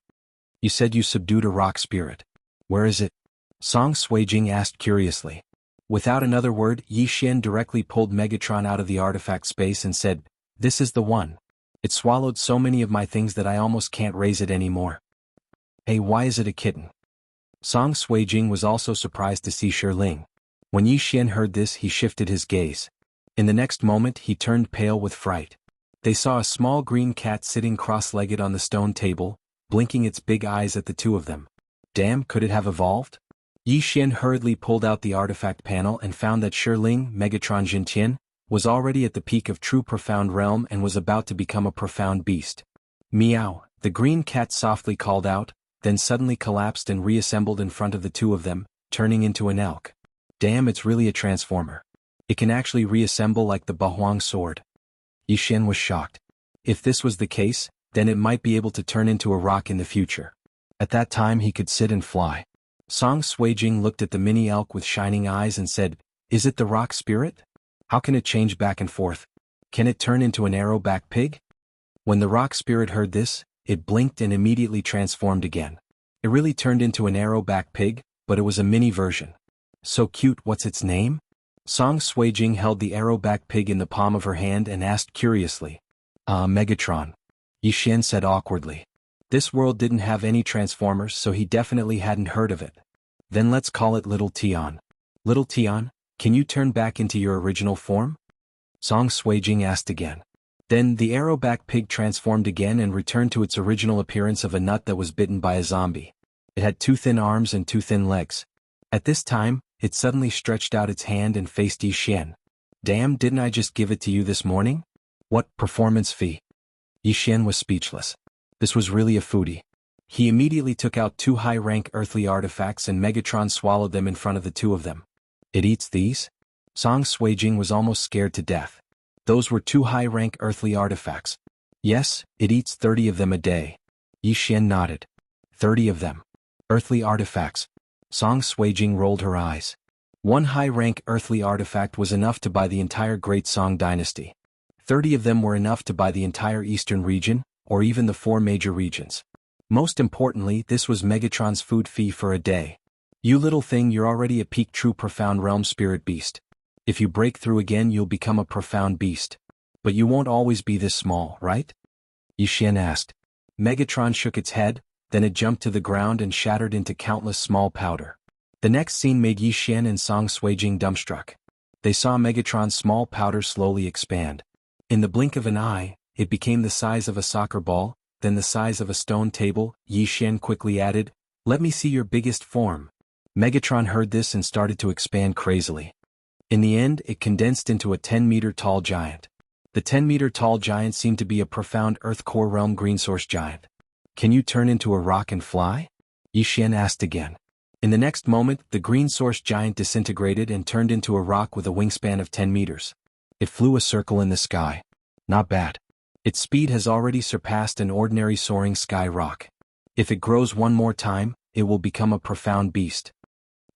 You said you subdued a rock spirit. Where is it? Song Suijing asked curiously. Without another word, Yi Xian directly pulled Megatron out of the artifact space and said, This is the one. It swallowed so many of my things that I almost can't raise it anymore. Hey, why is it a kitten? Song Suijing was also surprised to see Ling. When Yi Xian heard this, he shifted his gaze. In the next moment, he turned pale with fright. They saw a small green cat sitting cross-legged on the stone table, blinking its big eyes at the two of them. Damn, could it have evolved? Yi Xian hurriedly pulled out the artifact panel and found that Ling, Megatron Jintian, was already at the peak of true profound realm and was about to become a profound beast. Meow, the green cat softly called out, then suddenly collapsed and reassembled in front of the two of them, turning into an elk. Damn, it's really a transformer. It can actually reassemble like the Bahuang sword. Xian was shocked. If this was the case, then it might be able to turn into a rock in the future. At that time he could sit and fly. Song Suijing looked at the mini elk with shining eyes and said, "Is it the rock spirit? How can it change back and forth? Can it turn into an arrow-back pig?" When the rock spirit heard this, it blinked and immediately transformed again. It really turned into an arrow-back pig, but it was a mini version. So cute, what's its name? Song Suijing held the arrow-back pig in the palm of her hand and asked curiously. Megatron. Xian said awkwardly. This world didn't have any transformers, so he definitely hadn't heard of it. Then let's call it Little Tian. Little Tian, can you turn back into your original form? Song Suijing asked again. Then the arrow-back pig transformed again and returned to its original appearance of a nut that was bitten by a zombie. It had 2 thin arms and 2 thin legs. At this time, it suddenly stretched out its hand and faced Xian. Damn, didn't I just give it to you this morning? What performance fee? Xian was speechless. This was really a foodie. He immediately took out 2 high-rank earthly artifacts and Megatron swallowed them in front of the 2 of them. It eats these? Song Suijing was almost scared to death. Those were 2 high-rank earthly artifacts. Yes, it eats 30 of them a day. Xian nodded. 30 of them. Earthly artifacts. Song Suijing rolled her eyes. 1 high-rank earthly artifact was enough to buy the entire Great Song dynasty. 30 of them were enough to buy the entire eastern region, or even the 4 major regions. Most importantly, this was Megatron's food fee for a day. You little thing, you're already a peak true profound realm spirit beast. If you break through again, you'll become a profound beast. But you won't always be this small, right? Xian asked. Megatron shook its head, then it jumped to the ground and shattered into countless small powder. The next scene made Xian and Song Suijing dumbstruck. They saw Megatron's small powder slowly expand. In the blink of an eye, it became the size of a soccer ball, then the size of a stone table. Xian quickly added, "Let me see your biggest form." Megatron heard this and started to expand crazily. In the end, it condensed into a 10-meter-tall giant. The 10-meter-tall giant seemed to be a profound Earth core realm green source giant. "Can you turn into a rock and fly?" Xian asked again. In the next moment, the green source giant disintegrated and turned into a rock with a wingspan of 10 meters. It flew a circle in the sky. Not bad. Its speed has already surpassed an ordinary soaring sky rock. If it grows one more time, it will become a profound beast.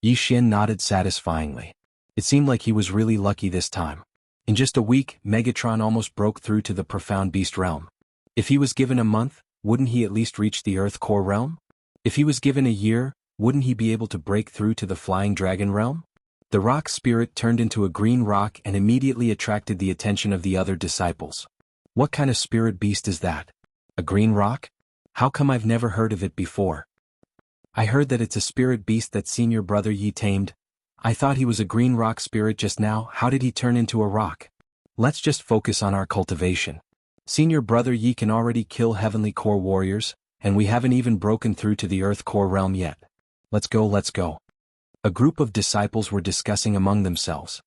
Xian nodded satisfyingly. It seemed like he was really lucky this time. In just a week, Megatron almost broke through to the profound beast realm. If he was given a month, wouldn't he at least reach the Earth core realm? If he was given a year, wouldn't he be able to break through to the flying dragon realm? The rock spirit turned into a green rock and immediately attracted the attention of the other disciples. What kind of spirit beast is that? A green rock? How come I've never heard of it before? I heard that it's a spirit beast that senior brother Yi tamed. I thought he was a green rock spirit just now. How did he turn into a rock? Let's just focus on our cultivation. Senior brother Yi can already kill heavenly core warriors, and we haven't even broken through to the Earth core realm yet. Let's go, let's go. A group of disciples were discussing among themselves.